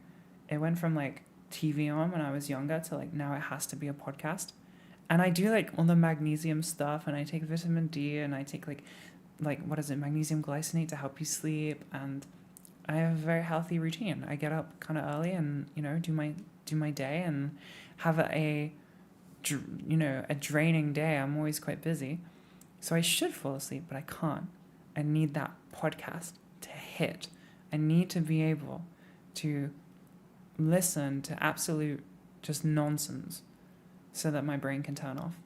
TV on when I was younger to like now it has to be a podcast. And I do like all the magnesium stuff, and I take vitamin D, and I take like what is it, magnesium glycinate to help you sleep, and I have a very healthy routine. I get up kind of early and, you know, do my day and have a draining day. I'm always quite busy. So I should fall asleep, but I can't. I need that podcast to hit. I need to be able to listen to absolute just nonsense so that my brain can turn off.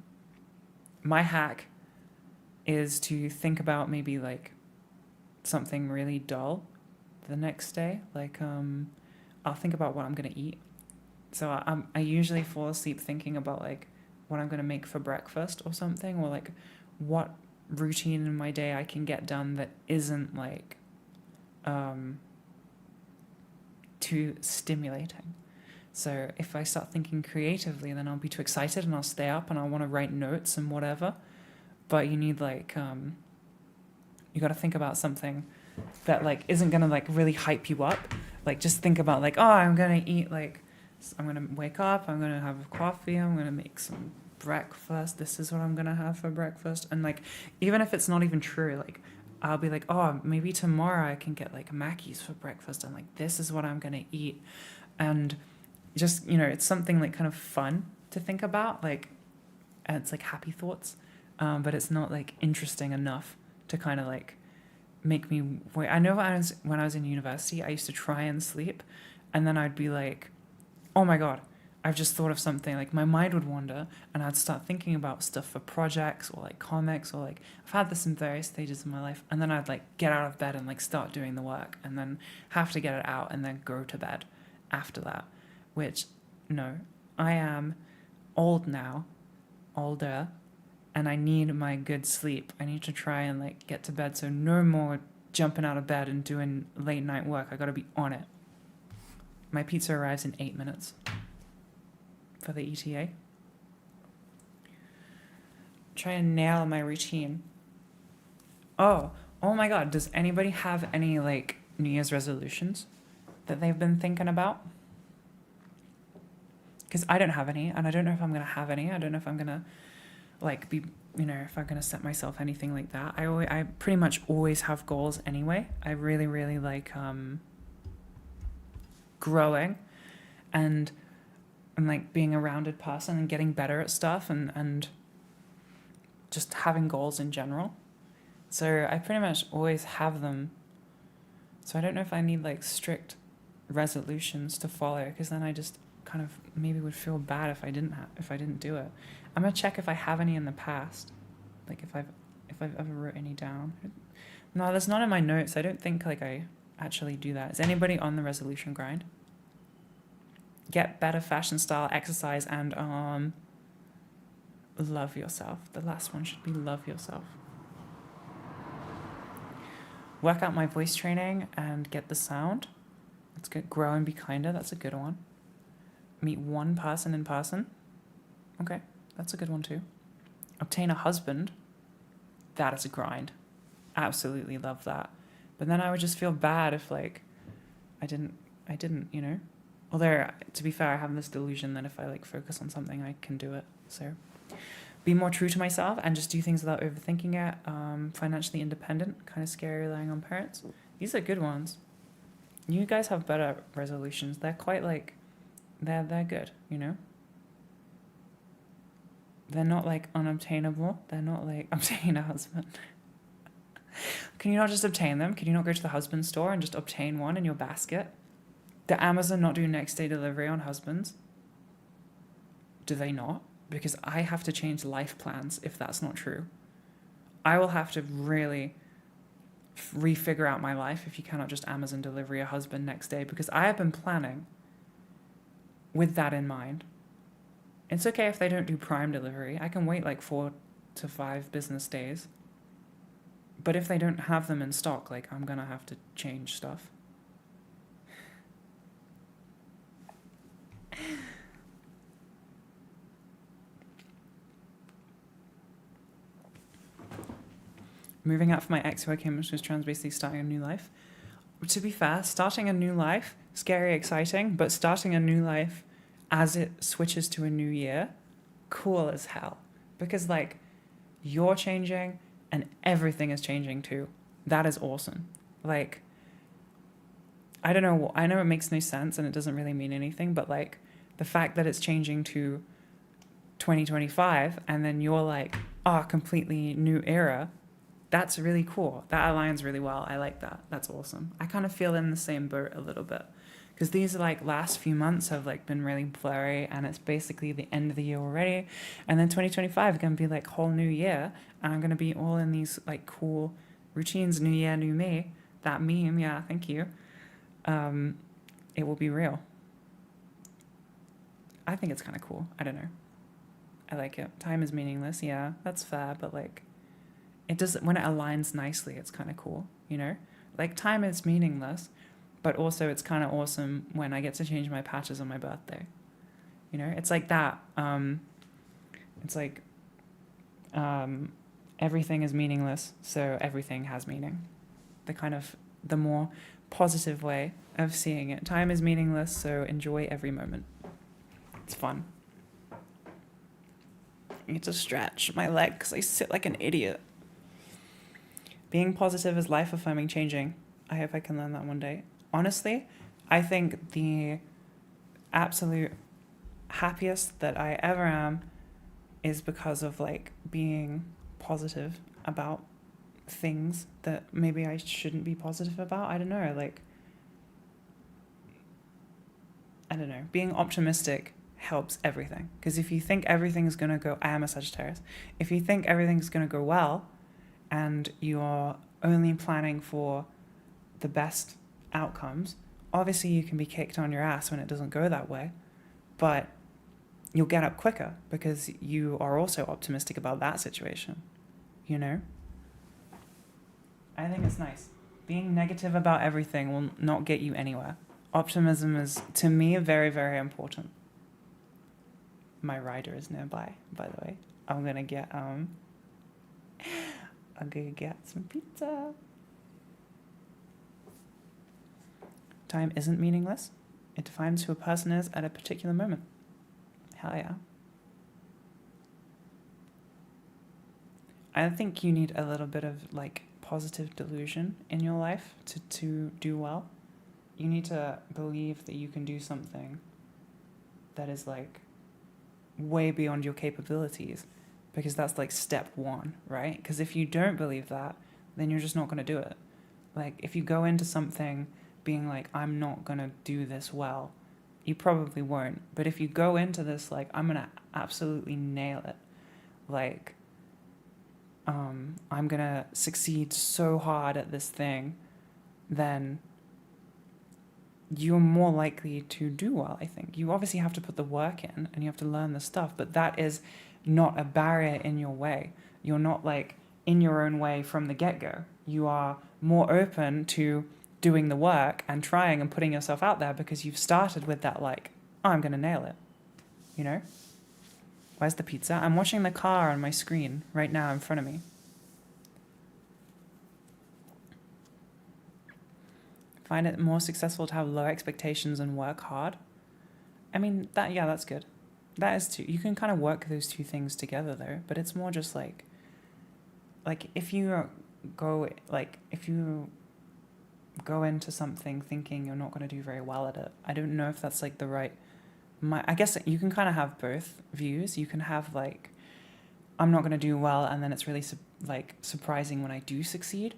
My hack is to think about maybe like something really dull the next day. Like I'll think about what I'm going to eat. So I usually fall asleep thinking about like what I'm going to make for breakfast or something, or like what routine in my day I can get done that isn't like too stimulating. So if I start thinking creatively, then I'll be too excited and I'll stay up and I'll want to write notes and whatever. But you need like you got to think about something that like isn't gonna like really hype you up. Like just think about like, oh, I'm gonna eat like, I'm gonna wake up, I'm gonna have coffee, I'm gonna make some breakfast. This is what I'm gonna have for breakfast. And like, even if it's not even true, like I'll be like, oh, maybe tomorrow I can get like Mackey's for breakfast, and like this is what I'm gonna eat. And just, you know, it's something like kind of fun to think about, like, and it's like happy thoughts, but it's not like interesting enough to kind of like make me wait. I know when I was in university, I used to try and sleep, and then I'd be like, oh my god, I've just thought of something. Like my mind would wander, and I'd start thinking about stuff for projects or like comics, or like I've had this in various stages of my life, and then I'd like get out of bed and like start doing the work, and then have to get it out, and then go to bed after that. Which, no, I am old now, older, and I need my good sleep. I need to try and like get to bed, so no more jumping out of bed and doing late night work. I gotta be on it. My pizza arrives in 8 minutes for the ETA. Try and nail my routine. Oh my god, does anybody have any like New Year's resolutions that they've been thinking about? Because I don't have any, and I don't know if I'm gonna have any. I don't know if I'm gonna like be, you know, if I'm gonna set myself anything like that. I pretty much always have goals anyway. I really like growing and like being a rounded person and getting better at stuff, and just having goals in general. So I pretty much always have them. So I don't know if I need like strict resolutions to follow, because then I just kind of maybe would feel bad if I didn't do it. I'm gonna check if I have any in the past, like if I've ever wrote any down. No, that's not in my notes. I don't think like I actually do that. Is anybody on the resolution grind? Get better fashion, style, exercise, and love yourself. The last one should be love yourself. Work out my voice training and get the sound. That's good. Grow and be kinder. That's a good one. Meet one person in person. Okay, that's a good one too. Obtain a husband. That is a grind. Absolutely love that. But then I would just feel bad if like I didn't, you know. Although to be fair, I have this delusion that if I like focus on something, I can do it. So be more true to myself and just do things without overthinking it. Financially independent, kind of scary relying on parents. These are good ones. You guys have better resolutions. They're quite like, they're good, you know? They're not like unobtainable. They're not like obtain a husband. Can you not just obtain them? Can you not go to the husband store and just obtain one in your basket? Do Amazon not do next day delivery on husbands? Do they not? Because I have to change life plans if that's not true. I will have to really refigure out my life if you cannot just Amazon delivery a husband next day, because I have been planning with that in mind. It's okay if they don't do prime delivery. I can wait like 4 to 5 business days. But if they don't have them in stock, like I'm gonna have to change stuff. Moving out for my ex who I came into trans, basically starting a new life. To be fair, starting a new life, scary, exciting, but starting a new life as it switches to a new year, cool as hell. Because like you're changing and everything is changing too. That is awesome. Like, I don't know, I know it makes no sense and it doesn't really mean anything, but like the fact that it's changing to 2025 and then you're like, completely new era, that's really cool. That aligns really well. I like that. That's awesome. I kind of feel in the same boat a little bit, because these like last few months have like been really blurry, and it's basically the end of the year already, and then 2025 is gonna be like whole new year, and I'm gonna be all in these like cool routines. New year, new me. That meme, yeah, thank you. It will be real. I think it's kind of cool. I don't know. I like it. Time is meaningless. Yeah, that's fair, but like, it does, when it aligns nicely, it's kind of cool, you know? Like, time is meaningless, but also it's kind of awesome when I get to change my patches on my birthday. You know, it's like that. It's like everything is meaningless, so everything has meaning. The kind of the more positive way of seeing it. Time is meaningless, so enjoy every moment. It's fun. I need to stretch my leg because I sit like an idiot. Being positive is life affirming changing. I hope I can learn that one day. Honestly, I think the absolute happiest that I ever am is because of like being positive about things that maybe I shouldn't be positive about. I don't know, being optimistic helps everything, because if you think everything's going to go, I am a Sagittarius, if you think everything's going to go well and you're only planning for the best outcomes, obviously you can be kicked on your ass when it doesn't go that way, but you'll get up quicker because you are also optimistic about that situation, you know? I think it's nice. Being negative about everything will not get you anywhere. Optimism is, to me, very, very important. My rider is nearby, by the way. I'm gonna get some pizza. Time isn't meaningless. It defines who a person is at a particular moment. Hell yeah. I think you need a little bit of like positive delusion in your life to do well. You need to believe that you can do something that is like way beyond your capabilities, because that's like step one, right? Because if you don't believe that, then you're just not going to do it. Like if you go into something being like, I'm not going to do this well, you probably won't. But if you go into this like, I'm going to absolutely nail it, like I'm going to succeed so hard at this thing, then you're more likely to do well, I think. You obviously have to put the work in and you have to learn the stuff, but that is not a barrier in your way. You're not like in your own way from the get-go. You are more open to doing the work and trying and putting yourself out there because you've started with that like, oh, I'm going to nail it, you know? Where's the pizza? I'm watching the car on my screen right now in front of me. Find it more successful to have low expectations and work hard. I mean, that's good. That is too. You can kind of work those two things together though, but it's more just like if you go into something thinking you're not going to do very well at it, I don't know if that's like the right. I guess you can kind of have both views. You can have like, I'm not going to do well, and then it's really surprising when I do succeed.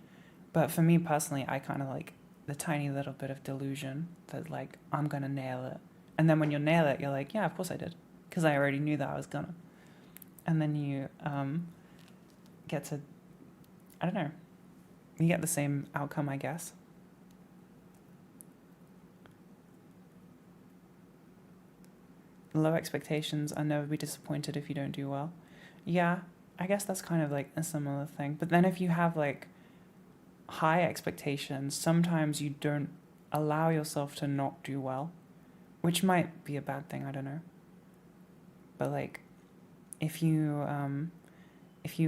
But for me personally, I kind of like the tiny little bit of delusion that like, I'm going to nail it. And then when you nail it, you're like, yeah, of course I did. Because I already knew that I was gonna. And then you get to, I don't know, you get the same outcome, I guess. Low expectations and never be disappointed if you don't do well. Yeah, I guess that's kind of like a similar thing. But then if you have like high expectations, sometimes you don't allow yourself to not do well, which might be a bad thing, I don't know. But like if you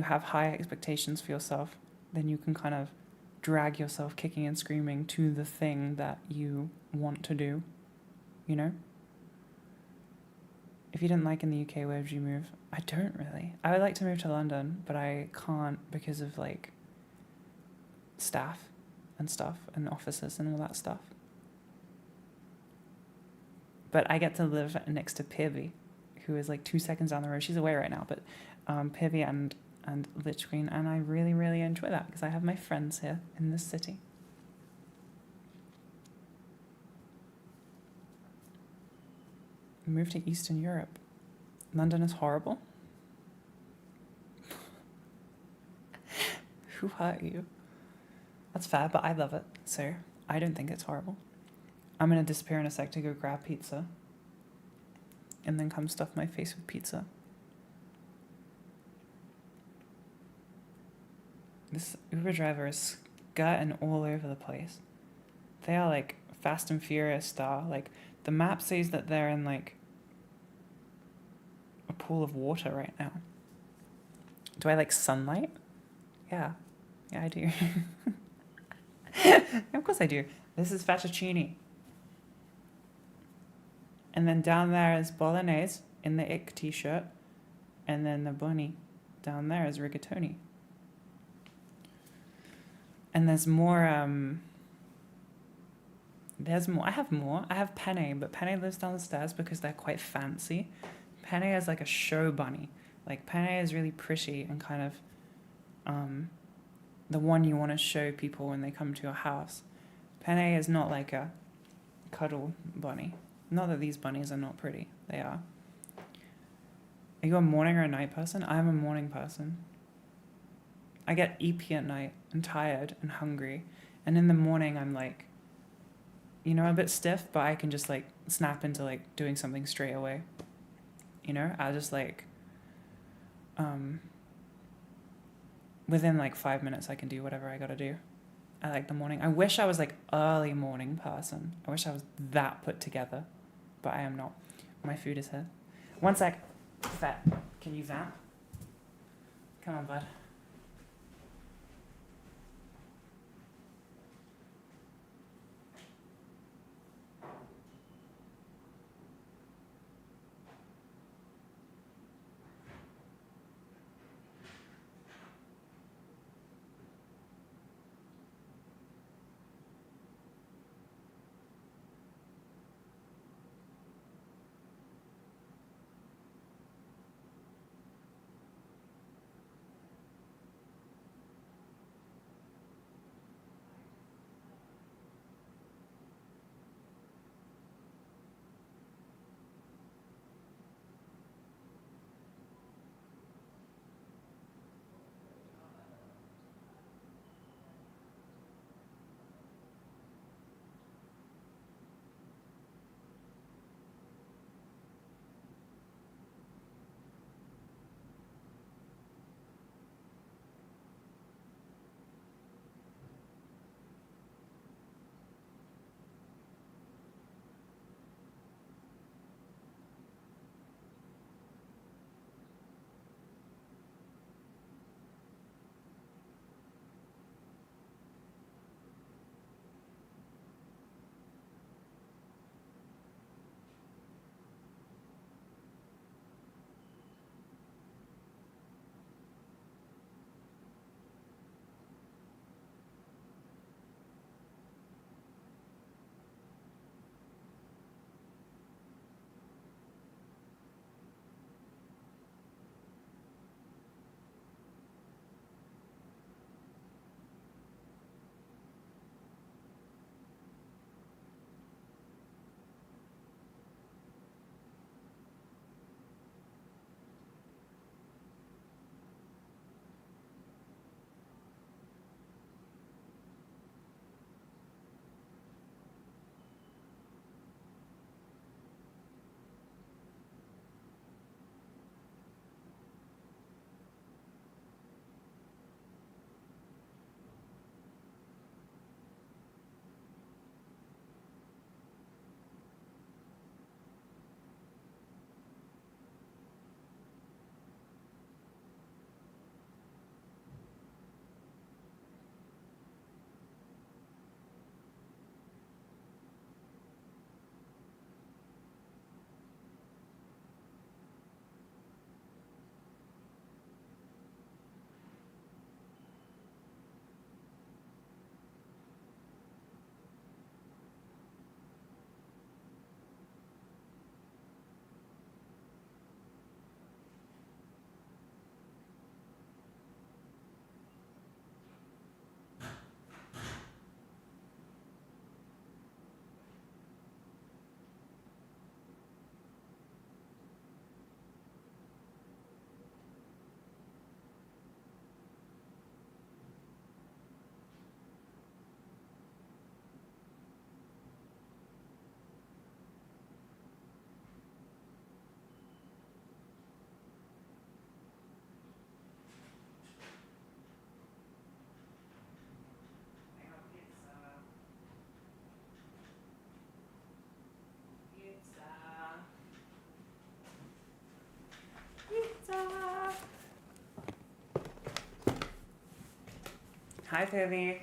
have high expectations for yourself, then you can kind of drag yourself kicking and screaming to the thing that you want to do, you know? If you didn't like in the UK, where would you move? I don't really. I would like to move to London, but I can't because of like staff and stuff and offices and all that stuff. But I get to live next to Pivy, who is like 2 seconds down the road. She's away right now, but Pivy and Lich Queen, and I really, really enjoy that because I have my friends here in this city. Move to Eastern Europe. London is horrible. Who hurt you? That's fair, but I love it, so I don't think it's horrible. I'm going to disappear in a sec to go grab pizza and then come stuff my face with pizza. This Uber driver is skirting all over the place. They are like Fast and Furious style. Like the map says that they're in like a pool of water right now. Do I like sunlight? Yeah, I do. Of course I do. This is fettuccine. And then down there is bolognese in the ick t-shirt. And then the bunny down there is rigatoni. And there's more, I have more. I have Penne, but Penne lives downstairs because they're quite fancy. Penne is like a show bunny. Like, Penne is really pretty and kind of the one you want to show people when they come to your house. Penne is not like a cuddle bunny. Not that these bunnies are not pretty. They are. Are you a morning or a night person? I'm a morning person. I get eepy at night and tired and hungry. And in the morning, I'm like, you know, a bit stiff, but I can just like snap into like doing something straight away. You know, I just like, within like 5 minutes, I can do whatever I gotta do. I like the morning. I wish I was like early morning person. I wish I was that put together, but I am not. My food is here. One sec. Fat. Can you vamp? Come on, bud. Hi, Pivy.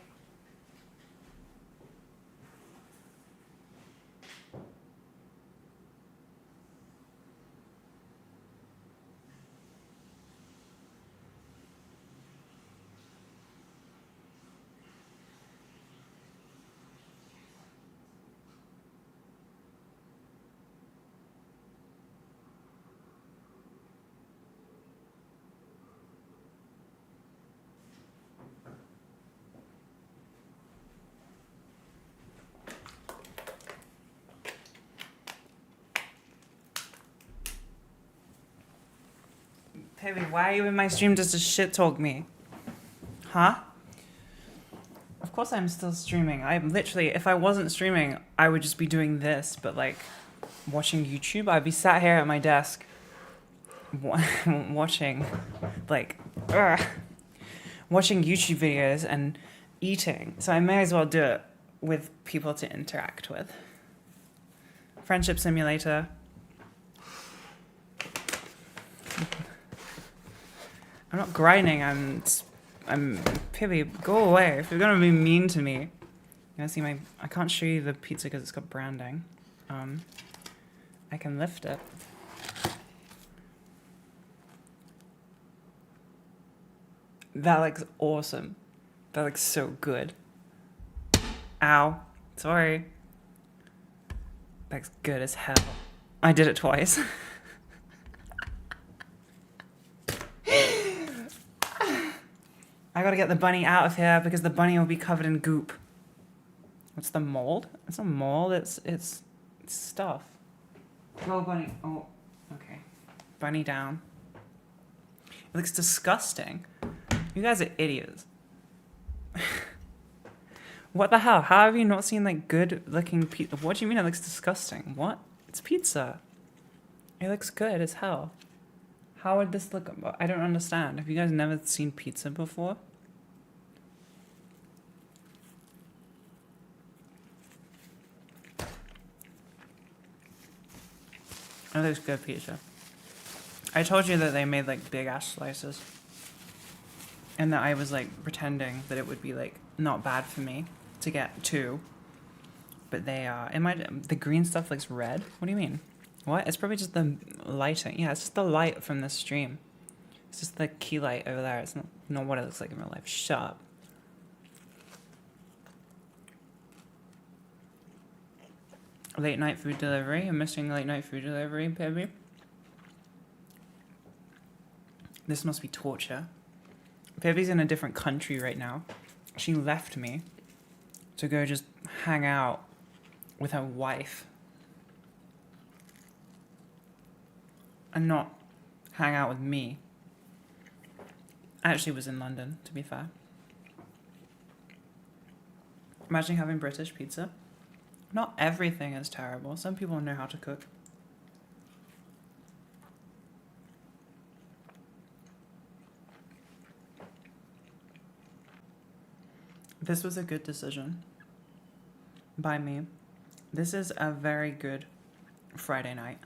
Baby, why are you in my stream just to shit talk me? Huh? Of course I'm still streaming. I'm literally, if I wasn't streaming, I would just be doing this, but like watching YouTube, I'd be sat here at my desk watching like watching YouTube videos and eating. So I may as well do it with people to interact with. Friendship simulator. I'm not grinding, I'm Pibby, go away. If you're gonna be mean to me. You gonna see my, I can't show you the pizza because it's got branding. I can lift it. That looks awesome. That looks so good. Ow. Sorry. That's good as hell. I did it twice. I gotta get the bunny out of here because the bunny will be covered in goop. What's the mold? It's not mold, it's stuff. Go bunny. Oh, okay. Bunny down. It looks disgusting. You guys are idiots. What the hell? How have you not seen like good looking pizza? What do you mean it looks disgusting? What? It's pizza. It looks good as hell. How would this look? I don't understand. Have you guys never seen pizza before? It looks good pizza. I told you that they made like big ass slices. And that I was like pretending that it would be like not bad for me to get two. But they the green stuff looks red? What do you mean? What? It's probably just the lighting. Yeah, it's just the light from the stream. It's just the key light over there. It's not what it looks like in real life. Shut up. Late night food delivery. I'm missing late night food delivery, baby. This must be torture. Baby's in a different country right now. She left me to go just hang out with her wife. And not hang out with me. I actually was in London, to be fair. Imagine having British pizza. Not everything is terrible. Some people know how to cook. This was a good decision by me. This is a very good Friday night.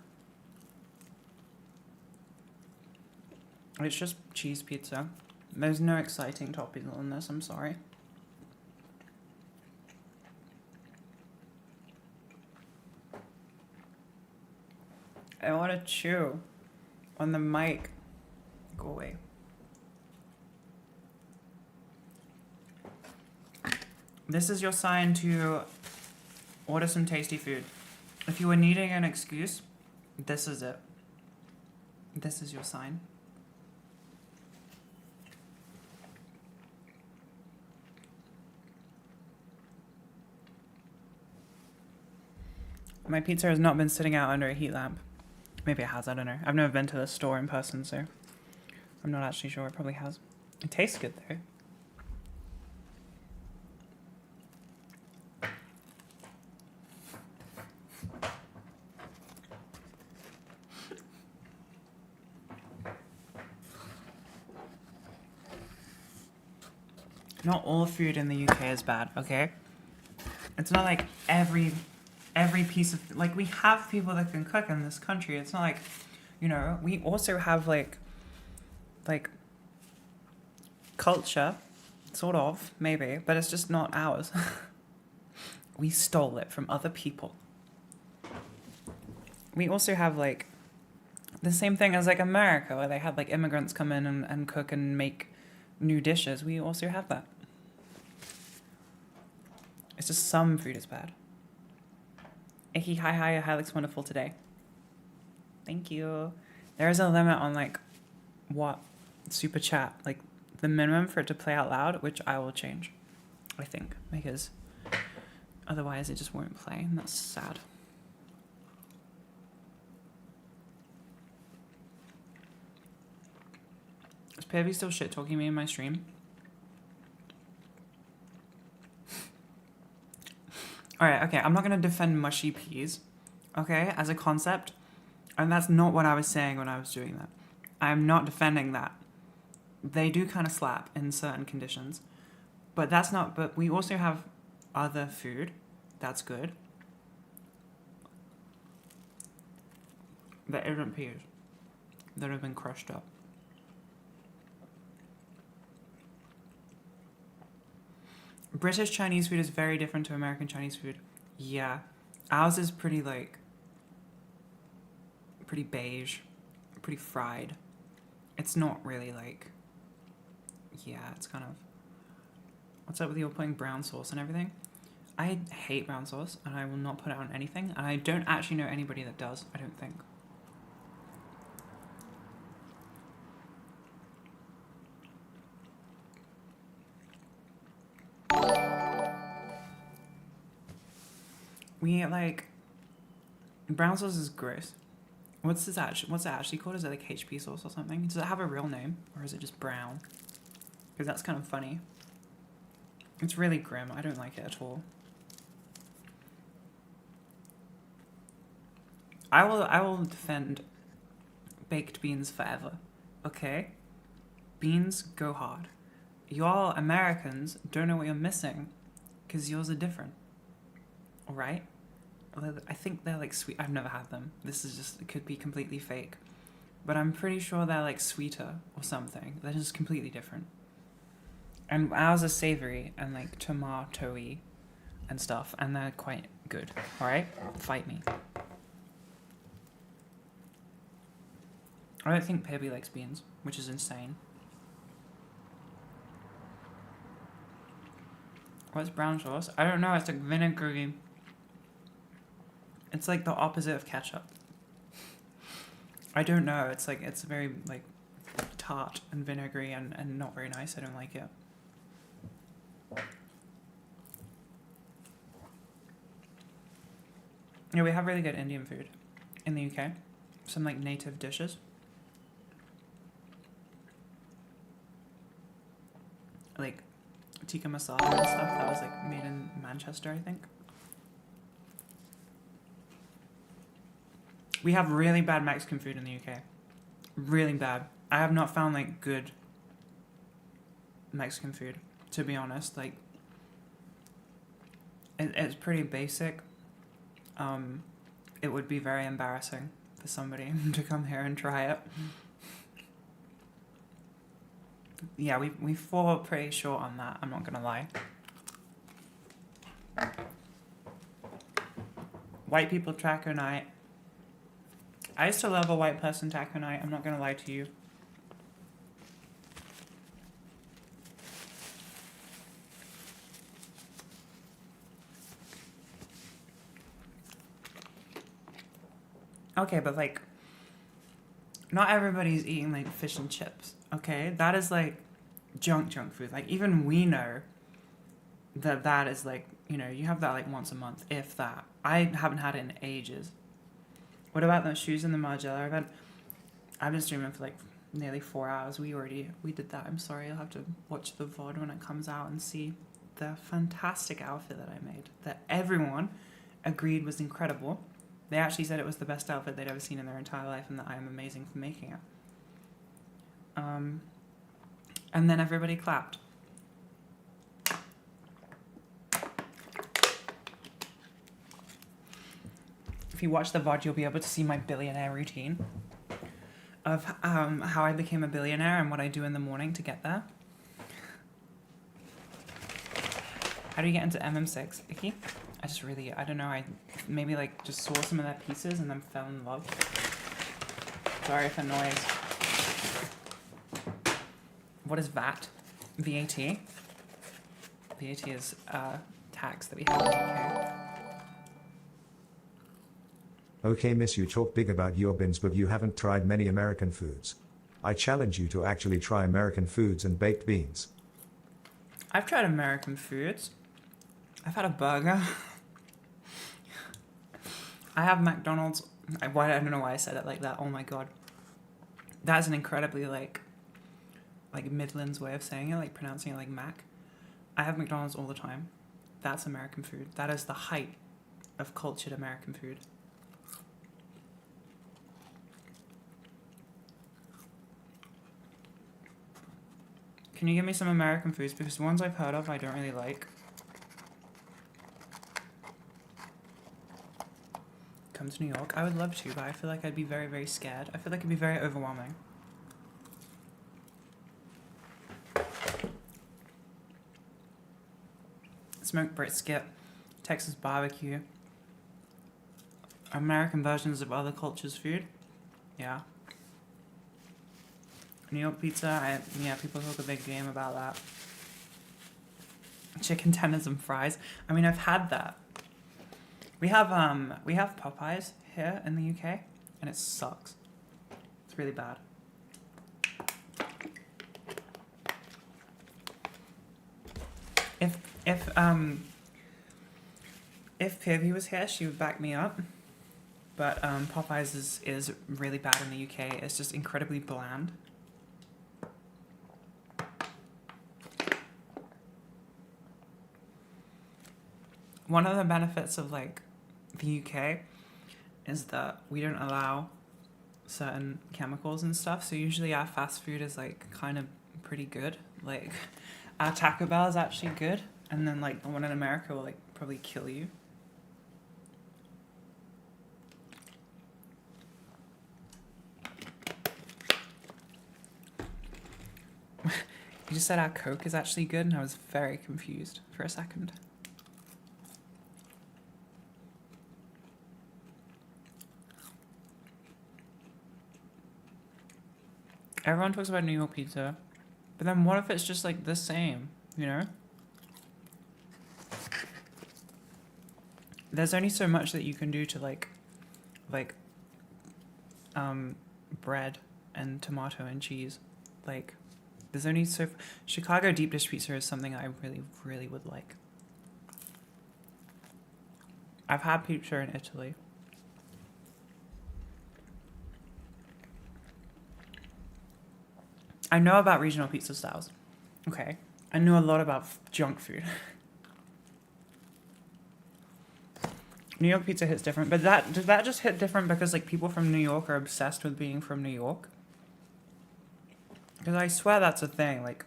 It's just cheese pizza. There's no exciting toppings on this, I'm sorry. I want to chew on the mic. Go away. This is your sign to order some tasty food. If you were needing an excuse, this is it. This is your sign. My pizza has not been sitting out under a heat lamp. Maybe it has, I don't know. I've never been to the store in person, so I'm not actually sure. It probably has. It tastes good, though. Not all food in the UK is bad, okay? It's not like every piece of, like, we have people that can cook in this country. It's not like, you know, we also have like culture, sort of, maybe, but it's just not ours. We stole it from other people. We also have like the same thing as like America, where they had like immigrants come in and cook and make new dishes. We also have that. It's just some food is bad. Icky, hi, looks wonderful today. Thank you. There is a limit on like what super chat, like the minimum for it to play out loud, which I will change, I think, because otherwise it just won't play, and that's sad. Pevy still shit talking me in my stream? Alright, okay, I'm not gonna defend mushy peas, okay, as a concept. And that's not what I was saying when I was doing that. I'm not defending that. They do kind of slap in certain conditions. But that's not, but we also have other food that's good that isn't peas, that have been crushed up. British Chinese food is very different to American Chinese food. Yeah. Ours is pretty pretty beige, pretty fried. It's not really yeah, it's kind of, what's up with you all putting brown sauce and everything? I hate brown sauce and I will not put it on anything. And I don't actually know anybody that does, I don't think. We brown sauce is gross. What's it actually called? Is it like HP sauce or something? Does it have a real name or is it just brown? Because that's kind of funny. It's really grim. I don't like it at all. I will defend baked beans forever. Okay? Beans go hard. Y'all Americans don't know what you're missing because yours are different. Alright? I think they're sweet. I've never had them. This is just, it could be completely fake. But I'm pretty sure they're sweeter or something. They're just completely different. And ours are savory and tomato-y and stuff. And they're quite good. Alright? Fight me. I don't think Pebby likes beans, which is insane. What's brown sauce? I don't know. It's vinegary. It's the opposite of ketchup. I don't know. It's it's very tart and vinegary and not very nice. I don't like it. Yeah, we have really good Indian food in the UK. Some native dishes. Tikka masala and stuff that was made in Manchester, I think. We have really bad Mexican food in the UK. Really bad. I have not found good Mexican food, to be honest. It's pretty basic. It would be very embarrassing for somebody to come here and try it. Yeah, we fall pretty short on that, I'm not gonna lie. White people taco night. I used to love a white person taco night, I'm not gonna lie to you. Okay, but not everybody's eating fish and chips, okay? That is junk food. Even we know that is you have that once a month, if that. I haven't had it in ages. What about those shoes in the Margiela? I've been streaming for nearly 4 hours. We did that. I'm sorry, you'll have to watch the VOD when it comes out and see the fantastic outfit that I made. That everyone agreed was incredible. They actually said it was the best outfit they'd ever seen in their entire life and that I am amazing for making it. And then everybody clapped. If you watch the VOD, you'll be able to see my billionaire routine of how I became a billionaire and what I do in the morning to get there. How do you get into MM6, Icky? I don't know, I maybe just saw some of their pieces and then fell in love. Sorry for noise. What is VAT? VAT? VAT is tax that we have in the UK. Okay, miss, you talk big about your bins, but you haven't tried many American foods. I challenge you to actually try American foods and baked beans. I've tried American foods. I've had a burger. I have McDonald's. I don't know why I said it like that. Oh my god. That's an incredibly like Midlands way of saying it, like pronouncing it like Mac. I have McDonald's all the time. That's American food. That is the height of cultured American food. Can you give me some American foods? Because the ones I've heard of I don't really like. Come to New York? I would love to, but I feel like I'd be very, very scared. I feel like it'd be very overwhelming. Smoked brisket, Texas barbecue, American versions of other cultures' food. Yeah. New York pizza, yeah, people talk a big game about that. Chicken tenders and fries. I mean, I've had that. We have Popeyes here in the UK, and it sucks. It's really bad. If Pivy was here, she would back me up. But Popeyes is really bad in the UK. It's just incredibly bland. One of the benefits of like the UK is that we don't allow certain chemicals and stuff. So usually our fast food is like kind of pretty good. Like our Taco Bell is actually good, and then like the one in America will like probably kill you. You just said our Coke is actually good, and I was very confused for a second. Everyone talks about New York pizza, but then what if it's just like the same, you know? There's only so much that you can do to like bread and tomato and cheese. Like, there's only so... Chicago deep dish pizza is something I really, really would like. I've had pizza in Italy. I know about regional pizza styles. Okay. I know a lot about junk food. New York pizza hits different, but does that just hit different because like people from New York are obsessed with being from New York? Because I swear that's a thing. Like,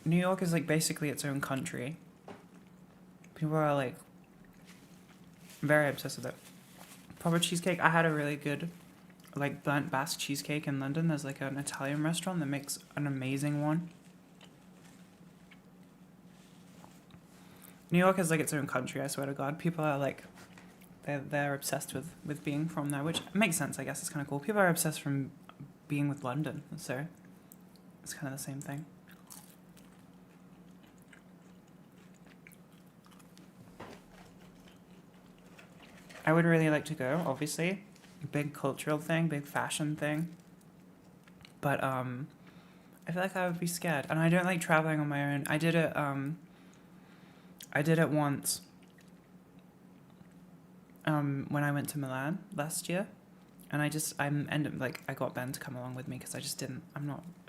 New York is like basically its own country. People are like very obsessed with it. Proper cheesecake. I had a really good like burnt Basque cheesecake in London. There's like an Italian restaurant that makes an amazing one. New York is like its own country, I swear to God. People are like, they're obsessed with being from there, which makes sense, I guess. It's kind of cool. People are obsessed from being with London, so it's kind of the same thing. I would really like to go, obviously. Big cultural thing, big fashion thing. But I feel like I would be scared. And I don't like traveling on my own. I did it once when I went to Milan last year. And I got Ben to come along with me because I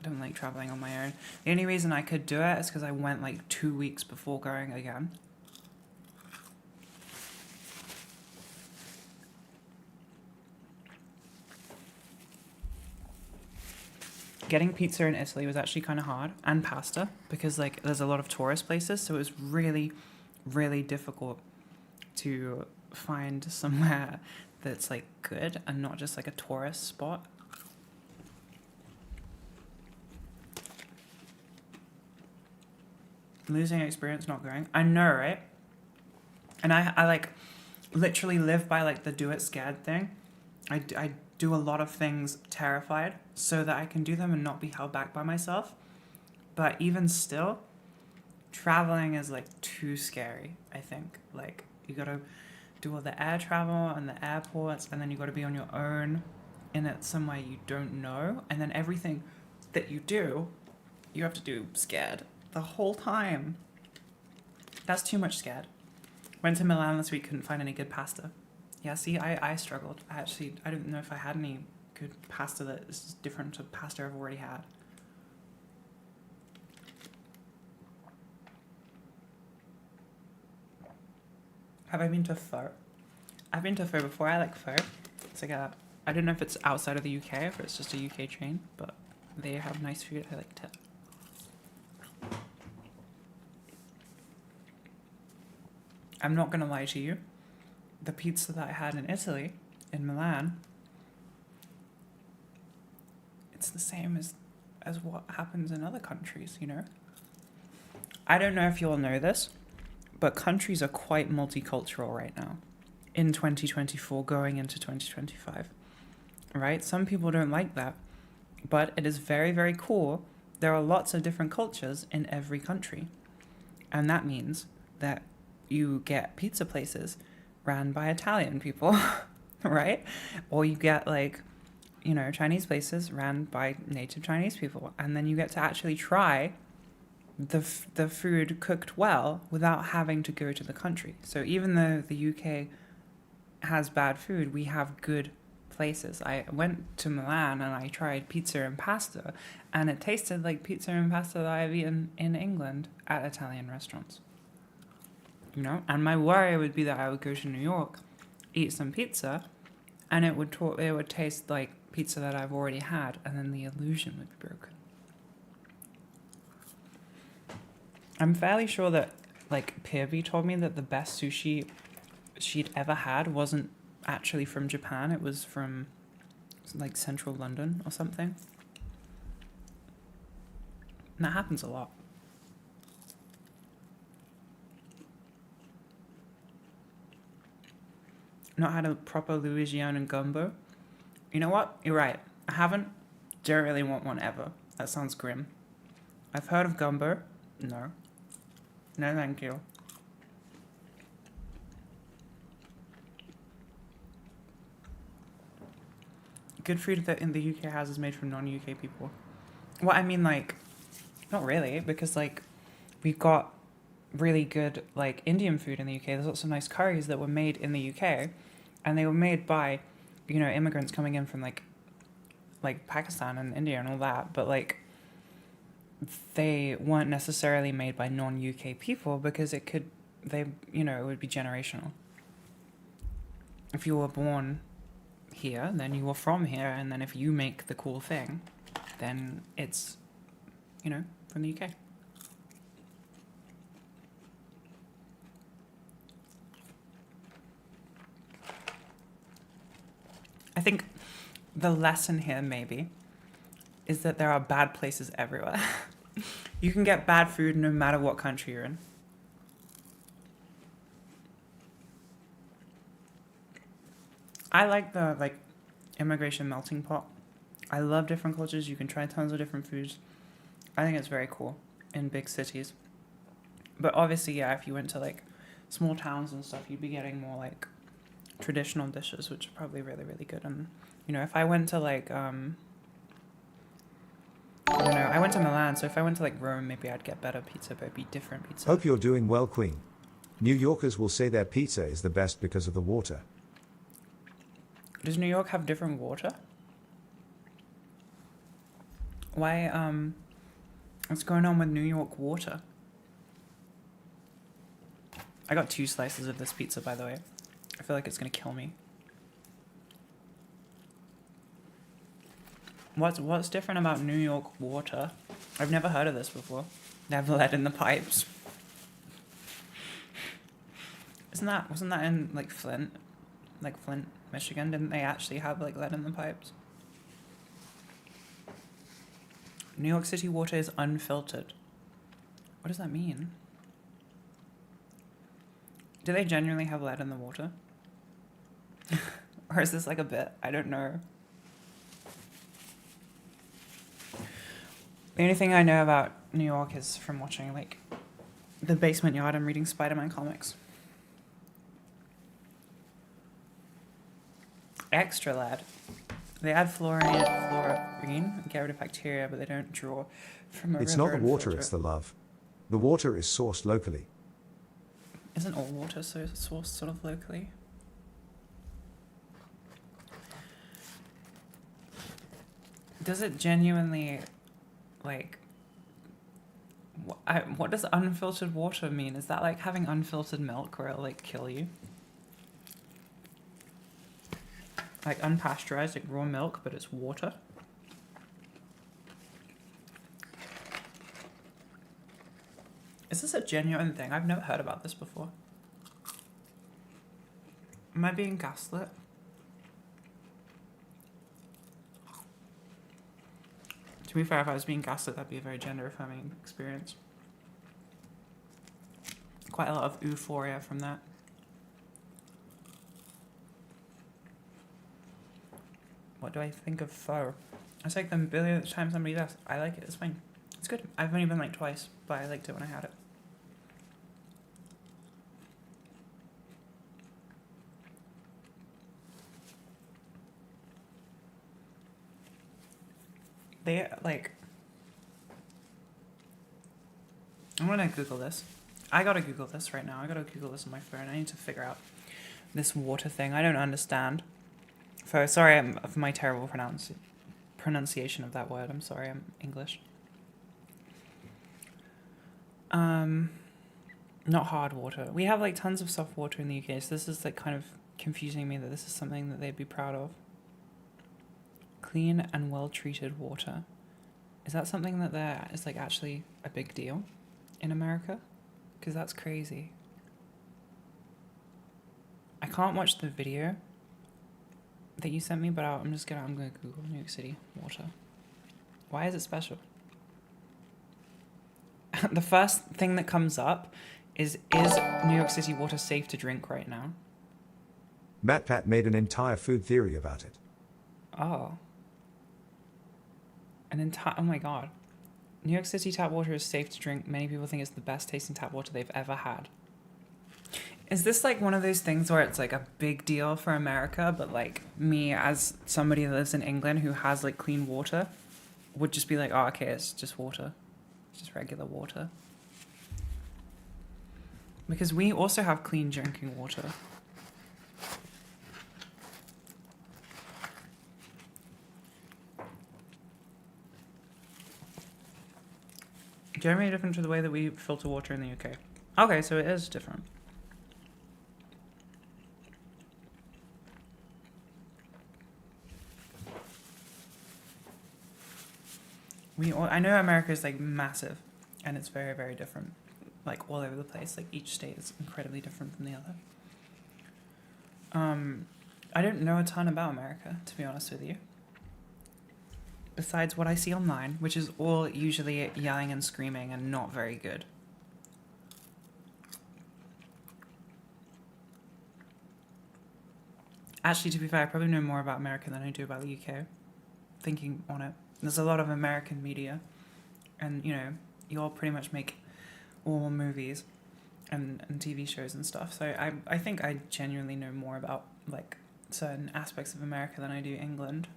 don't like traveling on my own. The only reason I could do it is because I went like 2 weeks before going again. Getting pizza in Italy was actually kind of hard, and pasta, because like there's a lot of tourist places, so it was really, really difficult to find somewhere that's like good and not just like a tourist spot. Losing experience not going. I know, right? And I like literally live by like the do it scared thing. I do a lot of things terrified so that I can do them and not be held back by myself. But even still, traveling is like too scary, I think. Like, you gotta do all the air travel and the airports, and then you gotta be on your own in it somewhere you don't know, and then everything that you do, you have to do scared the whole time. That's too much scared. Went to Milan this week, couldn't find any good pasta. Yeah, see, I struggled. I don't know if I had any good pasta that is different to pasta I've already had. Have I been to Pho? I've been to Pho before. I like Pho. It's like a, I don't know if it's outside of the UK, if it's just a UK chain, but they have nice food. I liked it. I'm not gonna lie to you. The pizza that I had in Italy, in Milan, it's the same as what happens in other countries, you know? I don't know if you all know this, but countries are quite multicultural right now in 2024 going into 2025, right? Some people don't like that, but it is very, very cool. There are lots of different cultures in every country. And that means that you get pizza places ran by Italian people, right? Or you get like, you know, Chinese places ran by native Chinese people. And then you get to actually try the food cooked well without having to go to the country. So even though the UK has bad food, we have good places. I went to Milan and I tried pizza and pasta, and it tasted like pizza and pasta that I've eaten in England at Italian restaurants. You know, and my worry would be that I would go to New York, eat some pizza, and it would taste like pizza that I've already had, and then the illusion would be broken. I'm fairly sure that, like, Pirby told me that the best sushi she'd ever had wasn't actually from Japan. It was from, like, central London or something. And that happens a lot. Not had a proper Louisiana gumbo. You know what? You're right. I haven't. Don't really want one ever. That sounds grim. I've heard of gumbo. No. No, thank you. Good food that in the UK has is made from non-UK people. Well, I mean, like, not really, because, like, we've got really good, like, Indian food in the UK. There's lots of nice curries that were made in the UK, and they were made by, you know, immigrants coming in from, like Pakistan and India and all that, but, like, they weren't necessarily made by non-UK people because it would be generational. If you were born here, then you were from here, and then if you make the cool thing, then it's, you know, from the UK. I think the lesson here maybe is that there are bad places everywhere. You can get bad food no matter what country you're in. I like the, like, immigration melting pot. I love different cultures. You can try tons of different foods. I think it's very cool in big cities. But obviously, yeah, if you went to, like, small towns and stuff, you'd be getting more, like, traditional dishes, which are probably really, really good. And, you know, if I went to, like, I don't know, I went to Milan, so if I went to, like, Rome, maybe I'd get better pizza, but it'd be different pizza. Hope you're doing well, Queen. New Yorkers will say their pizza is the best because of the water. Does New York have different water? Why, what's going on with New York water? I got 2 slices of this pizza, by the way. I feel like it's gonna kill me. What's different about New York water? I've never heard of this before. They have lead in the pipes. Wasn't that in, like, Flint, Michigan? Didn't they actually have, like, lead in the pipes? New York City water is unfiltered. What does that mean? Do they genuinely have lead in the water? Or is this like a bit? I don't know. The only thing I know about New York is from watching, like, The Basement Yard and reading Spider-Man comics. Extra lead. They add fluorine and get rid of bacteria, but they don't draw from a river. It's not the and water, filter it's it. the love. The water is sourced locally. Isn't all water sourced sort of locally? Does it genuinely, like, What does unfiltered water mean? Is that like having unfiltered milk where it'll like kill you? Like unpasteurized, like raw milk, but it's water? Is this a genuine thing? I've never heard about this before. Am I being gaslit? To be fair, if I was being gaslit, that'd be a very gender-affirming experience. Quite a lot of euphoria from that. What do I think of pho? It's like the billionth time somebody does. I like it. It's fine. It's good. I've only been like twice, but I liked it when I had it. They like. I'm gonna Google this. I gotta Google this right now. I gotta Google this on my phone. I need to figure out this water thing. I don't understand. Sorry for my terrible pronunciation of that word. I'm sorry. I'm English. Not hard water. We have like tons of soft water in the UK, so this is like kind of confusing me that this is something that they'd be proud of. Clean and well-treated water. Is that something that is like actually a big deal in America? Because that's crazy. I can't watch the video that you sent me, but I'm gonna Google New York City water. Why is it special? The first thing that comes up is New York City water safe to drink right now? MatPat made an entire food theory about it. Oh. Oh my god. New York City tap water is safe to drink. Many people think it's the best tasting tap water they've ever had. Is this like one of those things where it's like a big deal for America, but like me as somebody that lives in England who has like clean water would just be like, oh, okay, it's just water. It's just regular water. Because we also have clean drinking water. Generally different to the way that we filter water in the UK. Okay, so it is different. I know America is like massive, and it's very, very different, like all over the place. Like each state is incredibly different from the other. I don't know a ton about America, to be honest with you. Besides what I see online, which is all usually yelling and screaming and not very good. Actually, to be fair, I probably know more about America than I do about the UK. Thinking on it. There's a lot of American media. And, you know, you all pretty much make all movies and TV shows and stuff. So I think I genuinely know more about, like, certain aspects of America than I do England.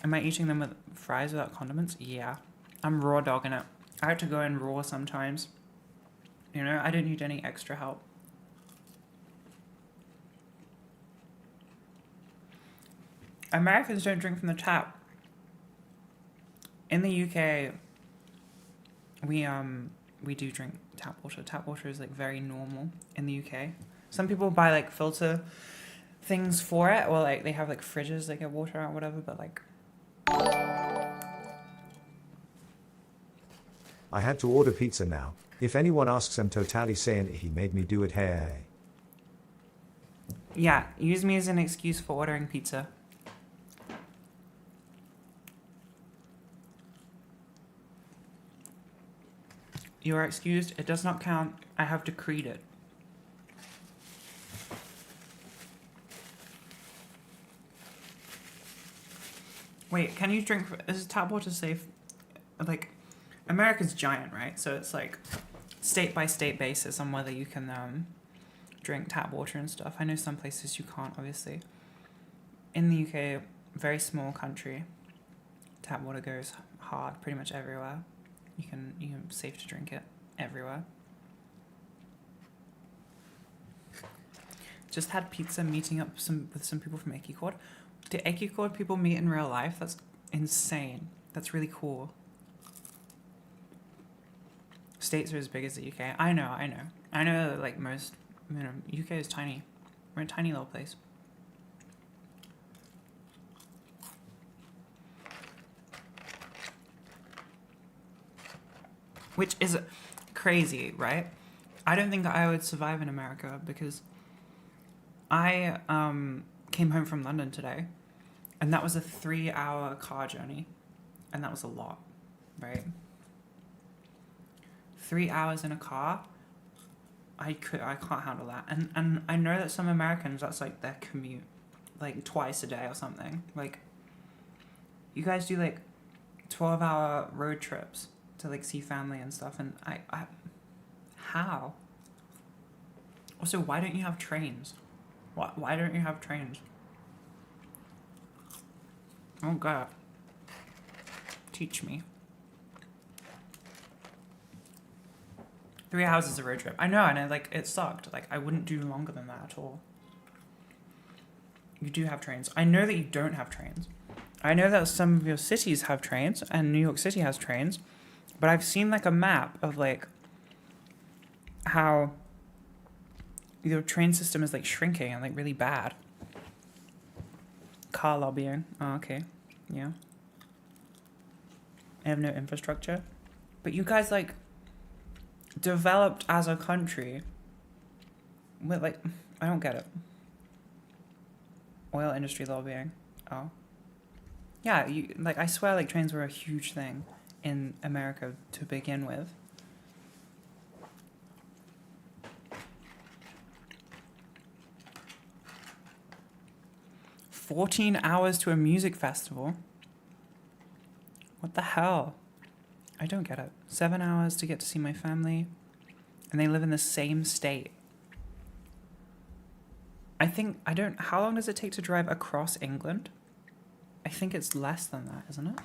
Am I eating them with fries without condiments? Yeah. I'm raw dogging it. I have to go in raw sometimes. You know, I don't need any extra help. Americans don't drink from the tap. In the UK, we do drink tap water. Tap water is like very normal in the UK. Some people buy like filter things for it, or like they have like fridges that get water out, whatever. But like, I had to order pizza now. If anyone asks, I'm totally saying he made me do it. Hey. yeah, use me as an excuse for ordering pizza. You are excused. It does not count. I have decreed it. Wait, can you drink... Is tap water safe? Like, America's giant, right? So it's like state-by-state basis on whether you can drink tap water and stuff. I know some places you can't, obviously. In the UK, very small country, tap water goes hard pretty much everywhere. You can safe to drink it everywhere. Just had pizza meeting up with some people from Equicord. Do Equicord people meet in real life? insane. That's really cool. States are as big as the UK. I know. I know that, like, most, UK is tiny. We're a tiny little place. Which is crazy, right? I don't think I would survive in America because I came home from London today, and that was a 3-hour car journey, and that was a lot, right? 3 hours in a car, I can't handle that. And I know that some Americans, that's like their commute, like twice a day or something. Like, you guys do like 12-hour road trips to like see family and stuff, and I how? Also, why don't you have trains? Why don't you have trains? Oh God. Teach me. 3 hours is a road trip. I know, and like it sucked. Like, I wouldn't do longer than that at all. You do have trains. I know that you don't have trains. I know that some of your cities have trains, and New York City has trains, but I've seen like a map of like how your train system is like shrinking and like really bad. Car lobbying. Oh, okay. Yeah. I have no infrastructure. But you guys like developed as a country with like, I don't get it. Oil industry lobbying. Oh. Yeah, you like, I swear like trains were a huge thing in America to begin with. "14 hours to a music festival? What the hell? I don't get it. 7 hours to get to see my family, and they live in the same state. How long does it take to drive across England? I think it's less than that, isn't it?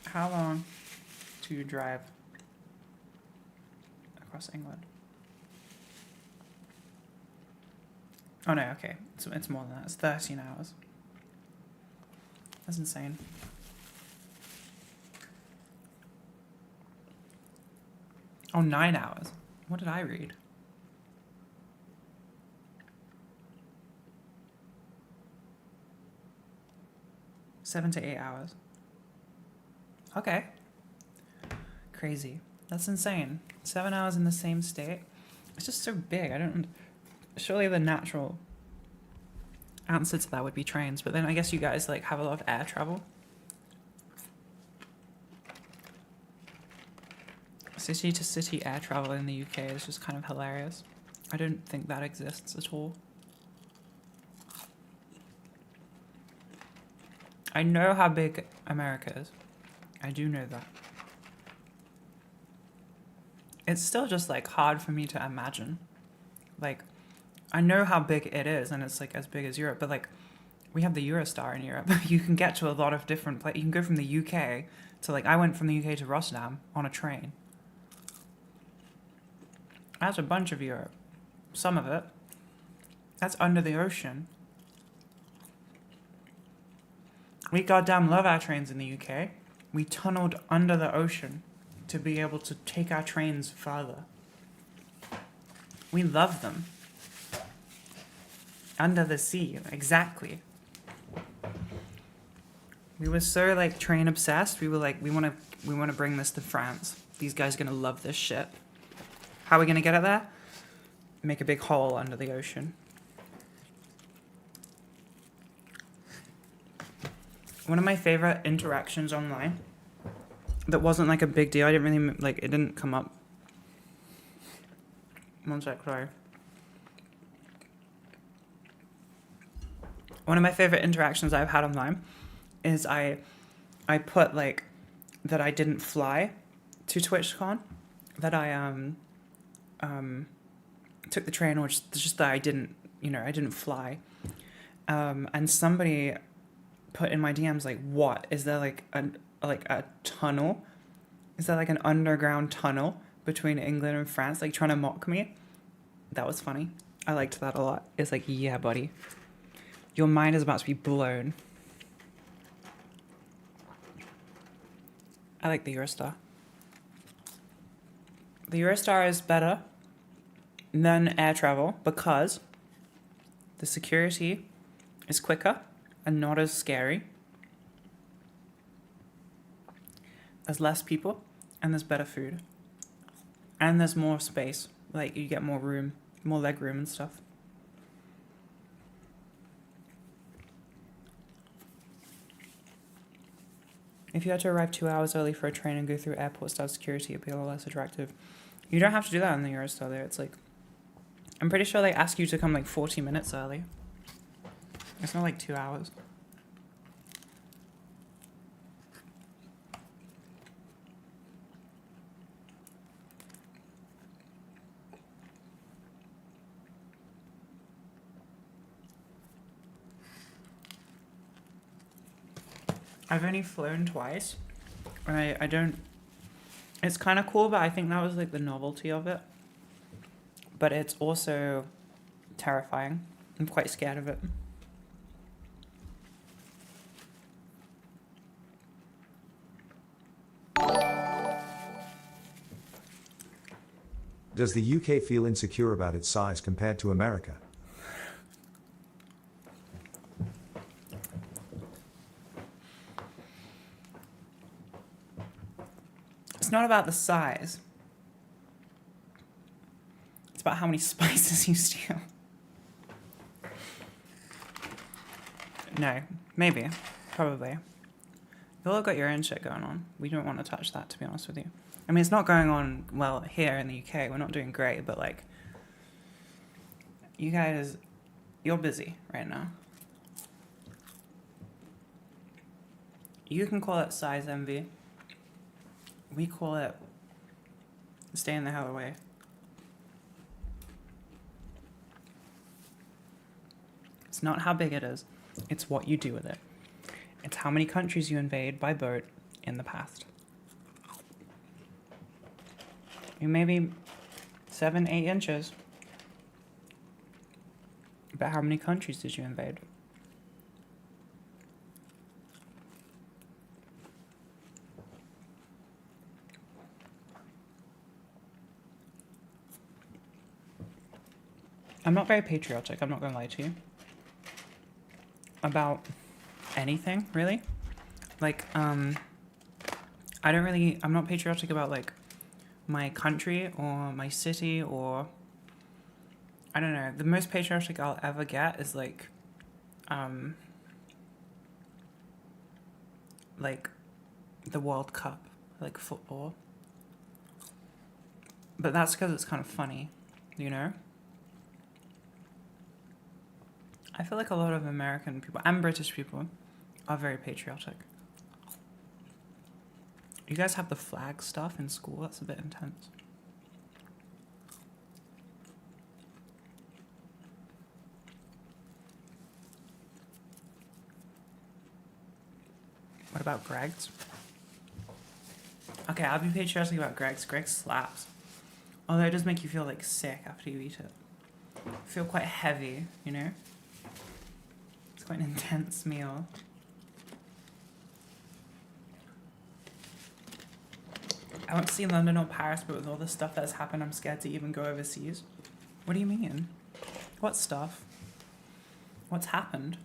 How long to drive across England? Oh no, okay. It's more than that. It's 13 hours. That's insane. Oh, 9 hours. What did I read? Seven to 8 hours. Okay. Crazy. That's insane. 7 hours in the same state. It's just so big. Surely the natural answer to that would be trains, but then I guess you guys like have a lot of air travel. City to city air travel in the UK is just kind of hilarious. I don't think that exists at all. I know how big America is. I do know that. It's still just like hard for me to imagine. Like, I know how big it is, and it's like as big as Europe, but like we have the Eurostar in Europe. You can get to a lot of different places. You can go from the UK to like, I went from the UK to Rotterdam on a train. That's a bunch of Europe. Some of it. That's under the ocean. We goddamn love our trains in the UK. We tunneled under the ocean to be able to take our trains further. We love them. Under the sea, exactly. We were so like train obsessed. We were like, we want to bring this to France. These guys are gonna love this shit. How are we gonna get it there? Make a big hole under the ocean. One of my favorite interactions online that wasn't like a big deal. I didn't really like, it didn't come up. One sec, sorry. One of my favorite interactions I've had online is I put like that I didn't fly to TwitchCon, that I took the train, or just that I didn't fly. And somebody put in my DMs like, what? Is there like a tunnel? Is there like an underground tunnel between England and France? Like trying to mock me? That was funny. I liked that a lot. It's like, yeah, buddy. Your mind is about to be blown. I like the Eurostar. The Eurostar is better than air travel because the security is quicker and not as scary. There's less people and there's better food. And there's more space. Like, you get more room, more leg room and stuff. If you had to arrive 2 hours early for a train and go through airport style security, it'd be a lot less attractive. You don't have to do that in the Eurostar there. It's like, I'm pretty sure they ask you to come like 40 minutes early. It's not like 2 hours. I've only flown twice. I don't... It's kind of cool, but I think that was like the novelty of it. But it's also terrifying. I'm quite scared of it. Does the UK feel insecure about its size compared to America? It's not about the size. It's about how many spices you steal. No, maybe. Probably. You've all got your own shit going on. We don't want to touch that, to be honest with you. I mean, it's not going on well here in the UK. We're not doing great, but like, you guys, you're busy right now. You can call it size envy. We call it staying the hell away. It's not how big it is. It's what you do with it. It's how many countries you invade by boat in the past. You maybe 7, 8 inches. But how many countries did you invade? I'm not very patriotic, I'm not going to lie to you. About anything, really. Like, I'm not patriotic about, like, my country or my city or, I don't know. The most patriotic I'll ever get is, like the World Cup, like football. But that's because it's kind of funny, you know? I feel like a lot of American people and British people are very patriotic. You guys have the flag stuff in school? That's a bit intense. What about Greg's? Okay, I'll be patriotic about Greg's. Greg's slaps. Although it does make you feel like sick after you eat it. You feel quite heavy, you know? It's quite an intense meal. I want to see London or Paris, but with all the stuff that's happened, I'm scared to even go overseas. What do you mean? What stuff? What's happened?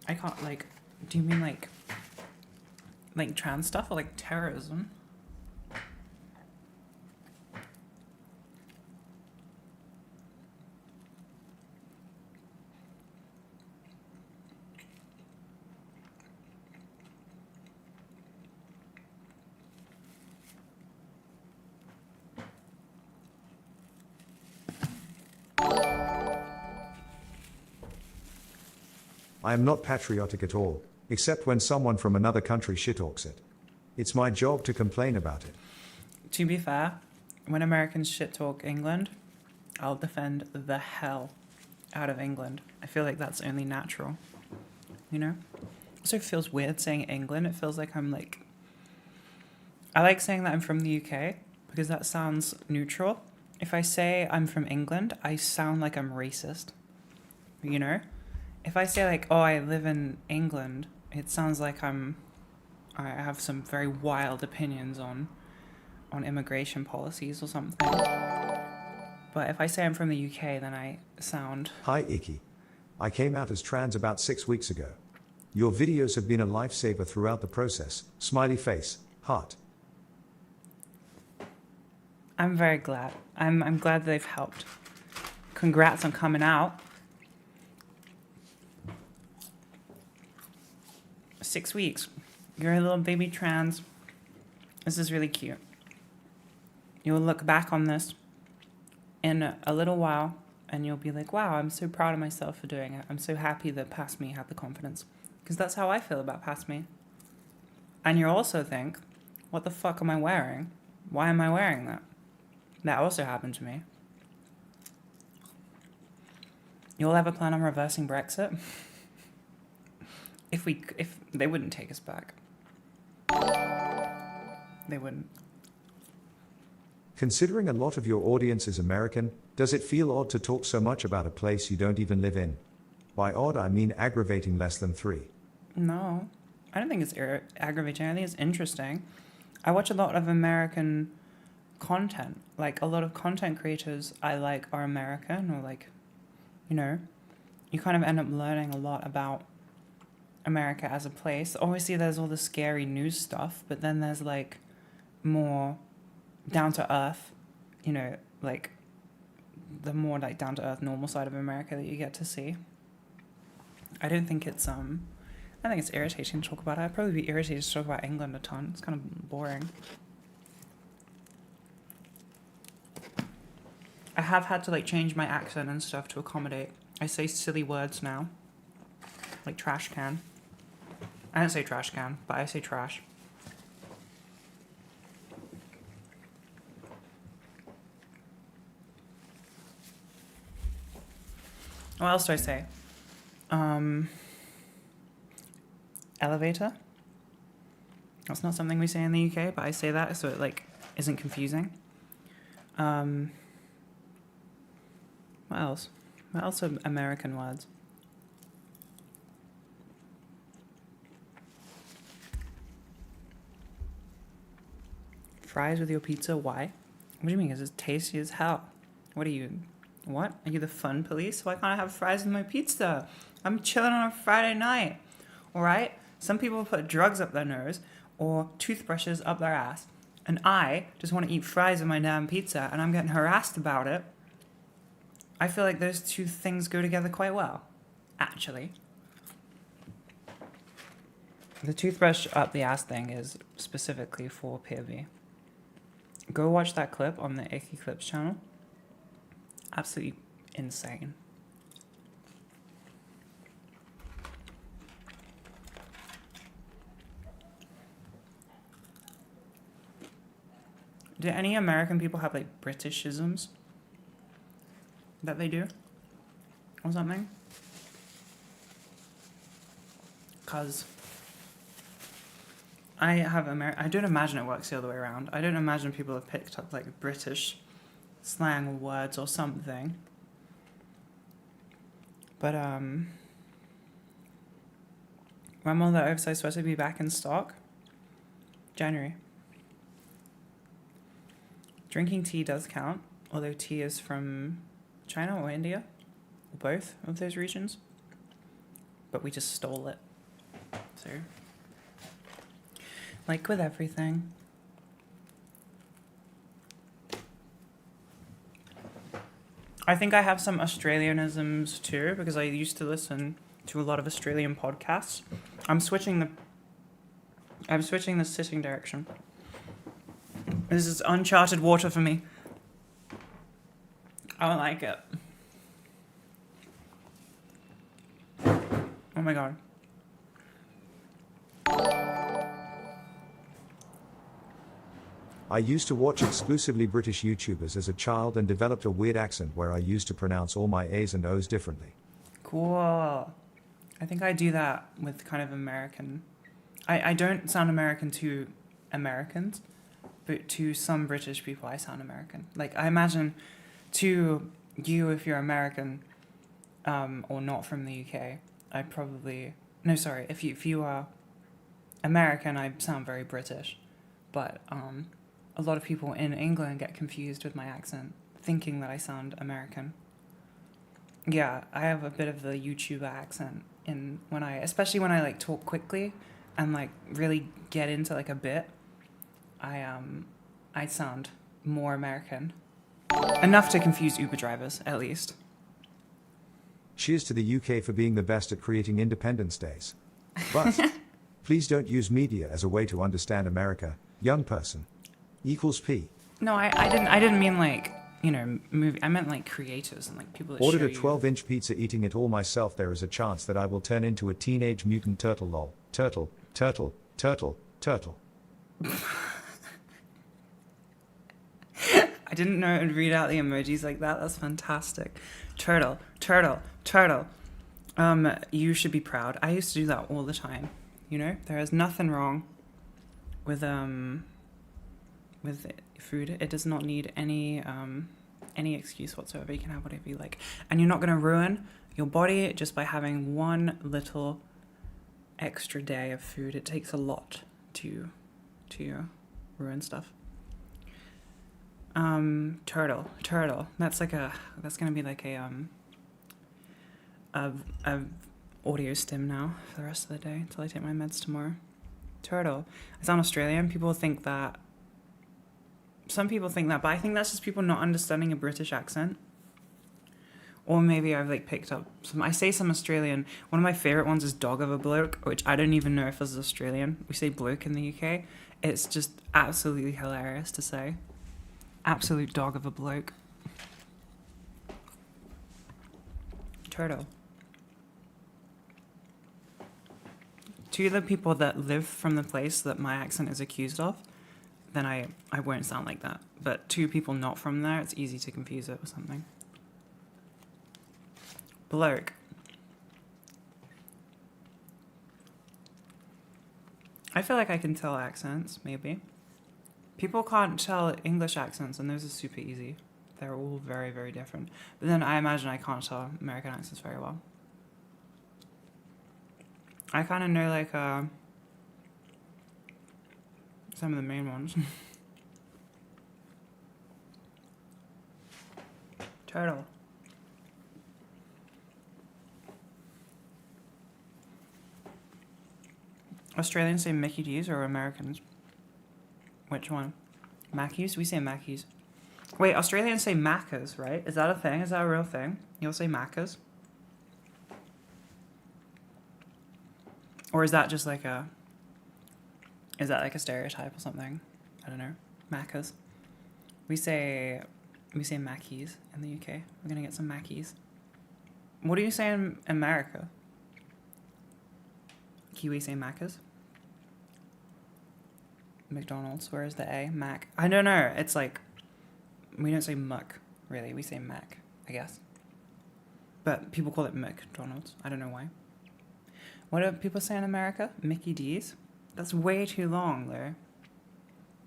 I can't, like, do you mean, like trans stuff or, like, terrorism? I am not patriotic at all, except when someone from another country shit-talks it. It's my job to complain about it. To be fair, when Americans shit talk England, I'll defend the hell out of England. I feel like that's only natural, you know? Also, it feels weird saying England. It feels like I'm like... I like saying that I'm from the UK because that sounds neutral. if I say I'm from England, I sound like I'm racist. You know? If I say like, oh, I live in England, it sounds like I have some very wild opinions on immigration policies or something. But if I say I'm from the UK, then I sound... Hi Icky. I came out as trans about 6 weeks ago. Your videos have been a lifesaver throughout the process. Smiley face, heart. I'm very glad. I'm glad they've helped. Congrats on coming out. 6 weeks. You're a little baby trans. This is really cute. You'll look back on this in a little while and you'll be like, wow, I'm so proud of myself for doing it. I'm so happy that Past Me had the confidence. Because that's how I feel about Past Me. And you'll also think, what the fuck am I wearing? Why am I wearing that? That also happened to me. You'll ever plan on reversing Brexit? If they wouldn't take us back. They wouldn't. Considering a lot of your audience is American, does it feel odd to talk so much about a place you don't even live in? By odd, I mean aggravating less than 3. No, I don't think it's aggravating. I think it's interesting. I watch a lot of American content. Like, a lot of content creators I like are American, or like, you know, you kind of end up learning a lot about America as a place. Obviously, there's all the scary news stuff, but then there's like more down to earth, you know, like the more like down to earth normal side of America that you get to see. I don't think it's I think it's irritating to talk about it. I'd probably be irritated to talk about England a ton. It's kind of boring. I have had to like change my accent and stuff to accommodate. I say silly words now. Like trash can. I don't say trash can, but I say trash. What else do I say? Elevator. That's not something we say in the UK, but I say that so it like isn't confusing. What else? What else are American words? Fries with your pizza? Why? What do you mean? Because it's tasty as hell. What are you? What? Are you the fun police? Why can't I have fries with my pizza? I'm chilling on a Friday night. Alright? Some people put drugs up their nose or toothbrushes up their ass. And I just want to eat fries with my damn pizza and I'm getting harassed about it. I feel like those two things go together quite well. Actually. The toothbrush up the ass thing is specifically for POV. Go watch that clip on the Icky Clips channel. Absolutely insane. Do any American people have like Britishisms that they do or something? Because I don't imagine it works the other way around. I don't imagine people have picked up like British slang words or something. But when will the oversized sweater be back in stock? January. Drinking tea does count, although tea is from China or India, or both of those regions. But we just stole it. So, like with everything. I think I have some Australianisms too, because I used to listen to a lot of Australian podcasts. I'm switching the sitting direction. This is uncharted water for me. I don't like it. Oh my god. I used to watch exclusively British YouTubers as a child and developed a weird accent where I used to pronounce all my A's and O's differently. Cool. I think I do that with kind of American. I don't sound American to Americans, but to some British people, I sound American. Like, I imagine to you, if you're American, or not from the UK, I probably... No, sorry, if you are American, I sound very British. But a lot of people in England get confused with my accent, thinking that I sound American. Yeah, I have a bit of the YouTuber accent especially when I like talk quickly and like really get into like a bit. I sound more American. Enough to confuse Uber drivers, at least. Cheers to the UK for being the best at creating Independence Days. But please don't use media as a way to understand America, young person. Equals P. No, I didn't mean like, you know, movie. I meant like creators and like people that Ordered show a 12-inch pizza, eating it all myself. There is a chance that I will turn into a teenage mutant turtle. Lol. Turtle, turtle, turtle, turtle. I didn't know it would read out the emojis like that. That's fantastic. Turtle, turtle, turtle. You should be proud. I used to do that all the time. You know, there is nothing wrong with food. It does not need any excuse whatsoever. You can have whatever you like, and you're not going to ruin your body just by having one little extra day of food. It takes a lot to ruin stuff. Turtle. That's gonna be like a audio stim now for the rest of the day until I take my meds tomorrow. Turtle. I sound Australian. Some people think that, but I think that's just people not understanding a British accent. Or maybe I've like picked up I say some Australian. One of my favorite ones is dog of a bloke, which I don't even know if this is Australian. We say bloke in the UK. It's just absolutely hilarious to say. Absolute dog of a bloke. Turtle. To the people that live from the place that my accent is accused of, then I won't sound like that. But to people not from there, it's easy to confuse it with something. Bloke. I feel like I can tell accents, maybe. People can't tell English accents, and those are super easy. They're all very, very different. But then I imagine I can't tell American accents very well. I kind of know, like, some of the main ones. Turtle. Australians say Mickey D's or Americans? Which one? Mackies? We say Mackies. Wait, Australians say Maccas, right? Is that a thing? Is that a real thing? You'll say Maccas? Or is that just like a... Is that like a stereotype or something? I don't know. Maccas. We say Mackies in the UK. We're gonna get some Mackies. What do you say in America? Kiwi say Maccas? McDonald's, where is the A? Mac. I don't know. It's like, we don't say muck, really. We say Mac, I guess. But people call it McDonald's. I don't know why. What do people say in America? Mickey D's? That's way too long, though.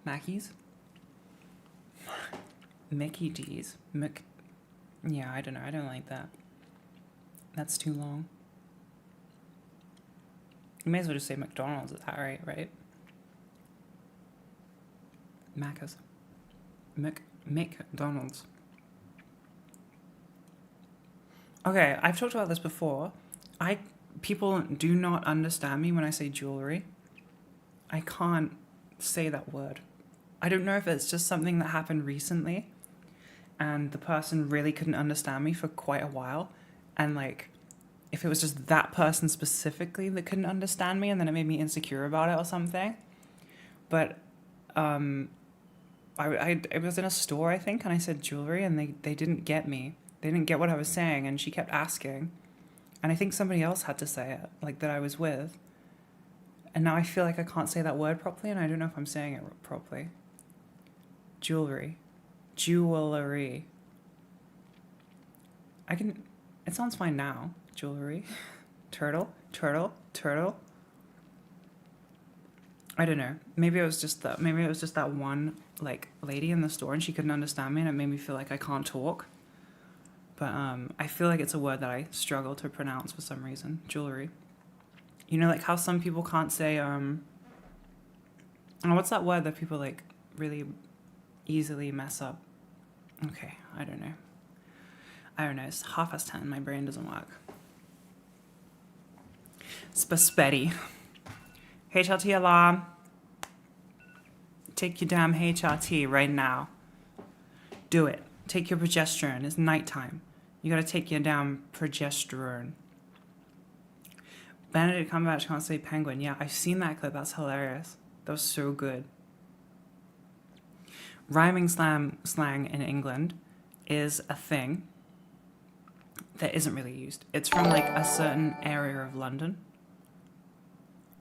Mackies? Mickey D's. Yeah, I don't know. I don't like that. That's too long. You may as well just say McDonald's. Is that right? Macca's. McDonald's. Okay, I've talked about this before. People do not understand me when I say jewelry. I can't say that word. I don't know if it's just something that happened recently and the person really couldn't understand me for quite a while, and like if it was just that person specifically that couldn't understand me and then it made me insecure about it or something. But I was in a store, I think, and I said jewelry, and they didn't get me. They didn't get what I was saying, and she kept asking. And I think somebody else had to say it, like that I was with. And now I feel like I can't say that word properly, and I don't know if I'm saying it properly. Jewelry. Jewelry. It sounds fine now. Jewelry. Turtle. I don't know. Maybe it was just that one like lady in the store and she couldn't understand me and it made me feel like I can't talk. But I feel like it's a word that I struggle to pronounce for some reason. Jewelry. You know, like how some people can't say oh, what's that word that people like really easily mess up? Okay, I don't know. It's 10:30. My brain doesn't work. Spaspetti. HRT alarm. Take your damn HRT right now. Do it. Take your progesterone. It's nighttime. You gotta take your damn progesterone. Benedict Cumberbatch can't say penguin. Yeah, I've seen that clip. That's hilarious. That was so good. Rhyming slang in England is a thing that isn't really used. It's from like a certain area of London.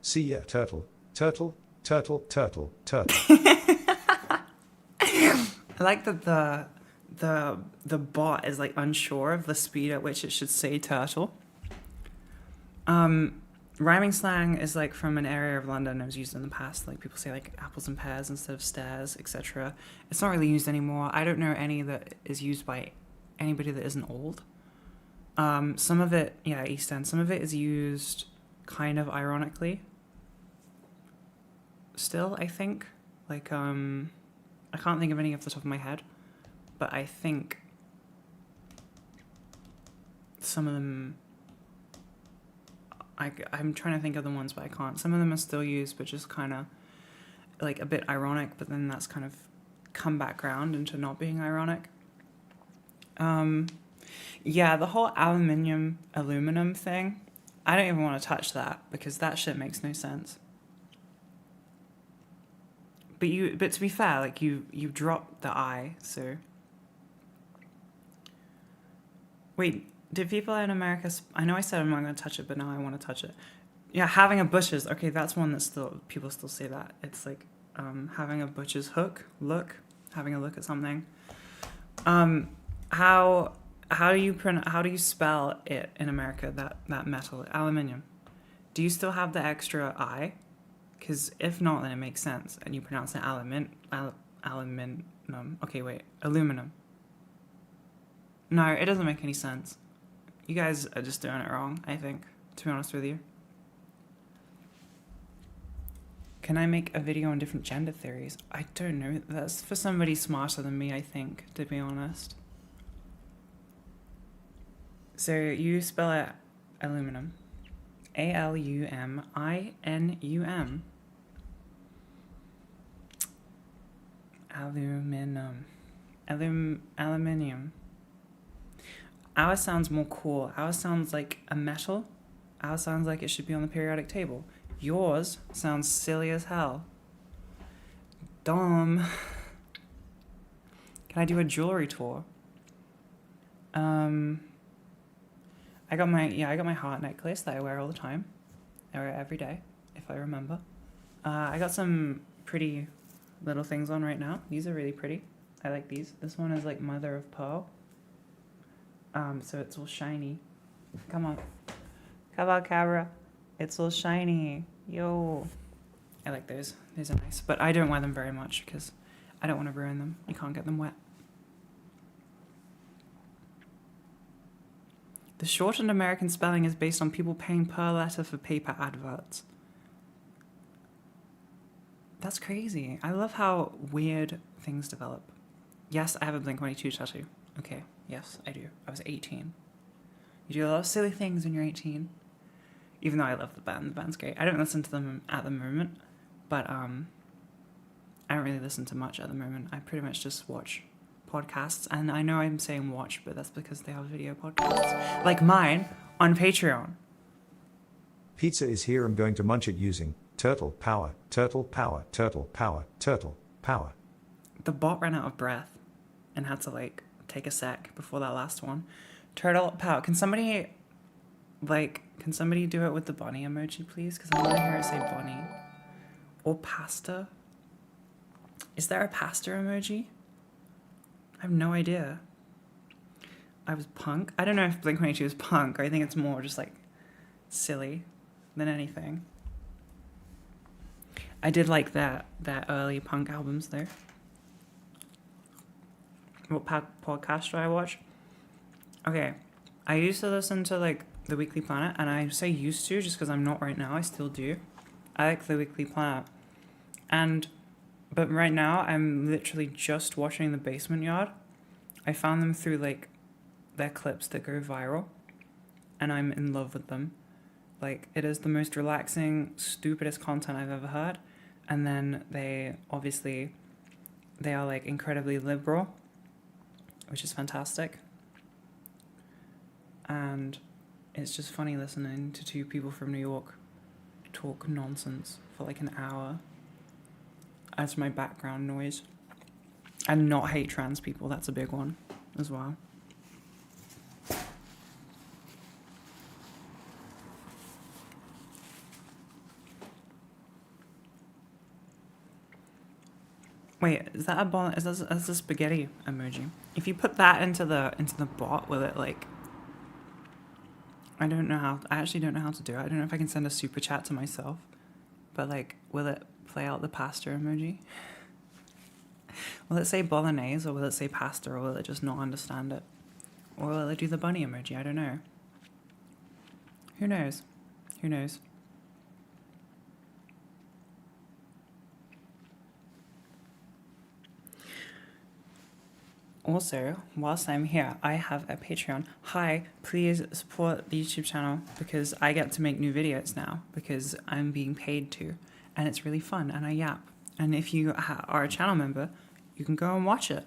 See ya, turtle, turtle, turtle, turtle, turtle. I like that the bot is like unsure of the speed at which it should say turtle. Rhyming slang is like from an area of London. It was used in the past. Like people say like apples and pears instead of stairs, etc. It's not really used anymore. I don't know any that is used by anybody that isn't old. Some of it, yeah, East End. Some of it is used kind of ironically. Still, I think. Like, I can't think of any off the top of my head, but I think some of them. I'm trying to think of the ones, but I can't. Some of them are still used, but just kind of like a bit ironic, but then that's kind of come back round into not being ironic. Yeah, the whole aluminum thing, I don't even want to touch that because that shit makes no sense. But to be fair, like you dropped the I, so. Wait, did people in America? I know I said I'm not going to touch it, but now I want to touch it. Yeah, having a butcher's. Okay, that's one that still people still say that. It's like having a butcher's having a look at something. How do you spell it in America? That metal, aluminium. Do you still have the extra I? Because if not, then it makes sense, and you pronounce it aluminum. Okay, wait, aluminum. No, it doesn't make any sense. You guys are just doing it wrong, I think, to be honest with you. Can I make a video on different gender theories? I don't know. That's for somebody smarter than me, I think, to be honest. So you spell it aluminum. Aluminum. Aluminium. Ours sounds more cool. Ours sounds like a metal. Ours sounds like it should be on the periodic table. Yours sounds silly as hell. Dumb. Can I do a jewelry tour? I got my heart necklace that I wear all the time. I wear it every day, if I remember. I got some pretty little things on right now. These are really pretty. I like these. This one is like mother of pearl. So it's all shiny. Come on, camera. It's all shiny. Yo. I like those. These are nice. But I don't wear them very much because I don't want to ruin them. You can't get them wet. The shortened American spelling is based on people paying per letter for paper adverts. That's crazy. I love how weird things develop. Yes, I have a Blink-182 tattoo. Okay, yes, I do. I was 18. You do a lot of silly things when you're 18. Even though I love the band. The band's great. I don't listen to them at the moment, but I don't really listen to much at the moment. I pretty much just watch podcasts, and I know I'm saying watch, but that's because they have video podcasts like mine on Patreon. Pizza is here. I'm going to munch it using turtle power, turtle power, turtle power, turtle power. The bot ran out of breath and had to like take a sec before that last one. Turtle power. Can somebody do it with the bunny emoji, please? Because I want to hear it say bunny. Or pasta. Is there a pasta emoji? I have no idea. I was punk. I don't know if Blink-182 is punk, or I think it's more just like silly than anything. I did like their early punk albums though. What podcast do I watch? Okay, I used to listen to like the Weekly Planet, and I say used to just because I'm not right now. I still do. I like the Weekly Planet, but right now I'm literally just watching The Basement Yard. I found them through like their clips that go viral, and I'm in love with them. Like, it is the most relaxing, stupidest content I've ever heard. And then they are like incredibly liberal, which is fantastic. And it's just funny listening to two people from New York talk nonsense for like an hour as my background noise. And not hate trans people, that's a big one as well. Wait, is that a ball? Is this a spaghetti emoji? If you put that into the bot, will it like? I actually don't know how to do it. I don't know if I can send a super chat to myself, but like, will it play out the pasta emoji? Will it say bolognese, or will it say pasta, or will it just not understand it, or will it do the bunny emoji? I don't know. Who knows? Who knows? Also, whilst I'm here, I have a Patreon. Hi, please support the YouTube channel because I get to make new videos now because I'm being paid to, and it's really fun, and I yap. And if you are a channel member, you can go and watch it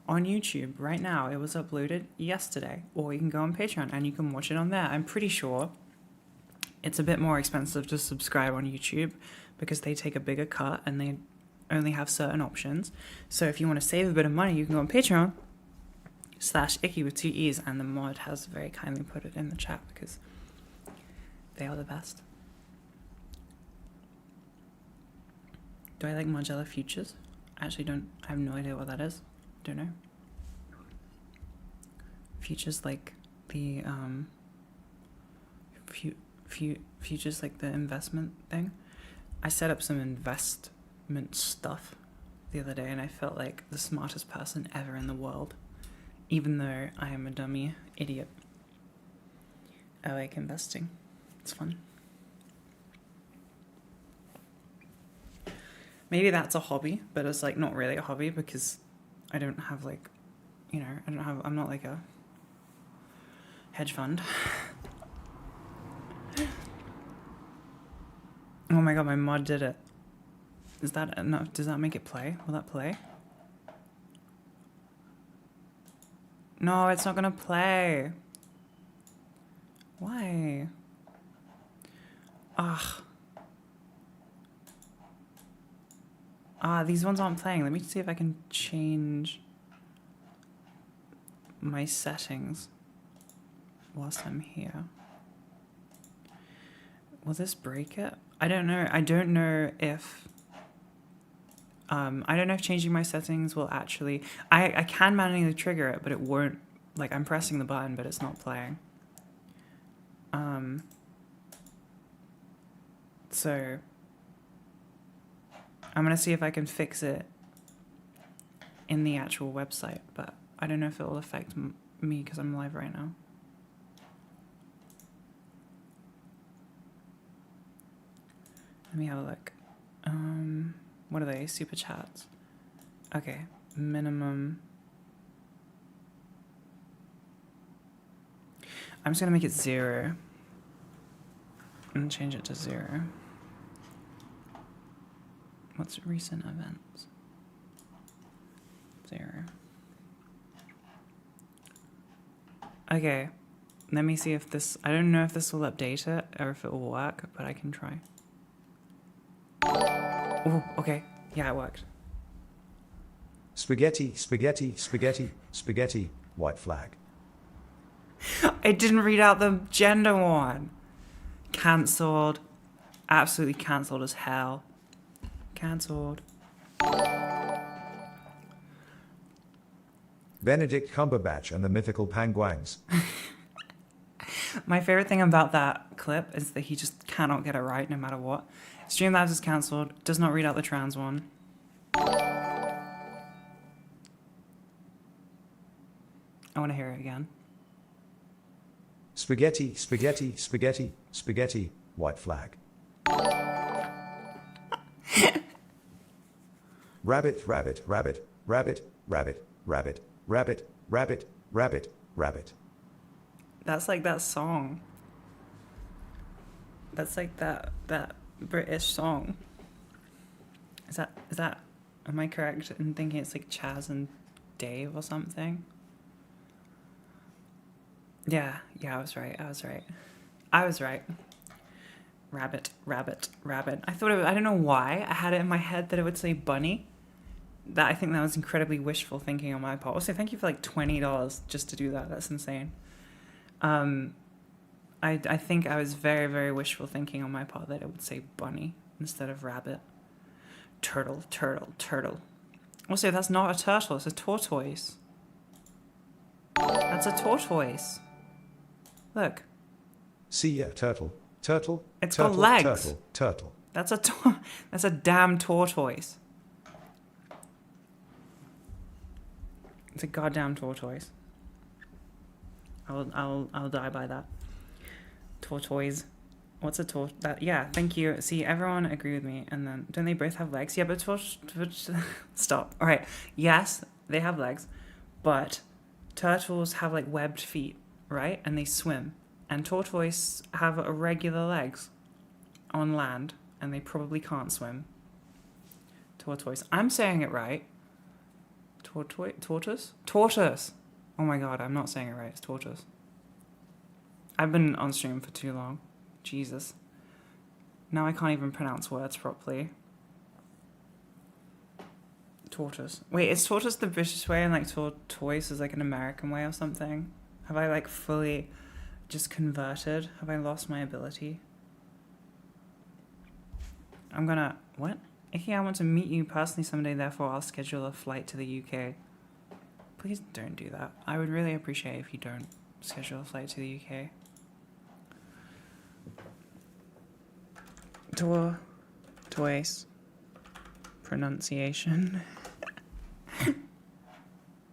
on YouTube right now. It was uploaded yesterday, or you can go on Patreon and you can watch it on there. I'm pretty sure it's a bit more expensive to subscribe on YouTube because they take a bigger cut and they only have certain options. So if you want to save a bit of money, you can go on Patreon /Icky with 2 E's, and the mod has very kindly put it in the chat because they are the best. Do I like Margiela Futures? I have no idea what that is. Don't know. Futures like the futures like the investment thing. I set up some investment stuff the other day and I felt like the smartest person ever in the world, even though I am a dummy idiot. I like investing. It's fun. Maybe that's a hobby, but it's like not really a hobby because I don't have like, I'm not like a hedge fund. Oh my god, my mod did it. Is that enough? Does that make it play? Will that play? No, it's not gonna play. Why? Ugh. These ones aren't playing. Let me see if I can change my settings whilst I'm here. Will this break it? I don't know. I don't know if changing my settings will actually... I can manually trigger it, but it won't... Like, I'm pressing the button, but it's not playing. So... I'm going to see if I can fix it in the actual website, but I don't know if it will affect me because I'm live right now. Let me have a look. What are they? Super chats. Okay, minimum. I'm just gonna make it 0 and change it to 0. What's recent events? 0. Okay, let me see if this, I don't know if this will update it or if it will work, but I can try. Oh, okay. Yeah, it worked. Spaghetti, spaghetti, spaghetti, spaghetti, white flag. I didn't read out the gender one. Cancelled. Absolutely cancelled as hell. Cancelled. Benedict Cumberbatch and the mythical penguins. My favorite thing about that clip is that he just cannot get it right no matter what. Streamlabs is cancelled. Does not read out the trans one. I want to hear it again. Spaghetti, spaghetti, spaghetti, spaghetti, white flag. Rabbit, rabbit, rabbit, rabbit, rabbit, rabbit, rabbit, rabbit, rabbit, rabbit. That's like that song. That's like that British song. Is that am I correct in thinking it's like Chaz and Dave or something? Yeah, I was right. Rabbit, rabbit, rabbit. I thought I don't know why I had it in my head that it would say bunny. I think that was incredibly wishful thinking on my part. Also, thank you for like $20 just to do that. That's insane. I think I was very, very wishful thinking on my part that it would say bunny instead of rabbit. Turtle, turtle, turtle. Also, that's not a turtle. It's a tortoise. That's a tortoise. Look. See ya, turtle, turtle. It's turtle, got legs. Turtle, turtle. That's a damn tortoise. It's a goddamn tortoise. I'll die by that. Tortoise. What's a tort? That yeah. Thank you. See, everyone agree with me. And then don't they both have legs? Yeah, but stop. All right. Yes, they have legs, but turtles have like webbed feet, right? And they swim. And tortoise have irregular legs on land, and they probably can't swim. Tortoise. I'm saying it right. Tortoise? Tortoise. Oh my god, I'm not saying it right. It's tortoise. I've been on stream for too long. Jesus. Now I can't even pronounce words properly. Tortoise. Wait, is tortoise the British way and like tortoise is like an American way or something? Have I like fully just converted? Have I lost my ability? I'm gonna... What? Icky, I want to meet you personally someday, therefore I'll schedule a flight to the UK. Please don't do that. I would really appreciate if you don't schedule a flight to the UK. Toys. Pronunciation.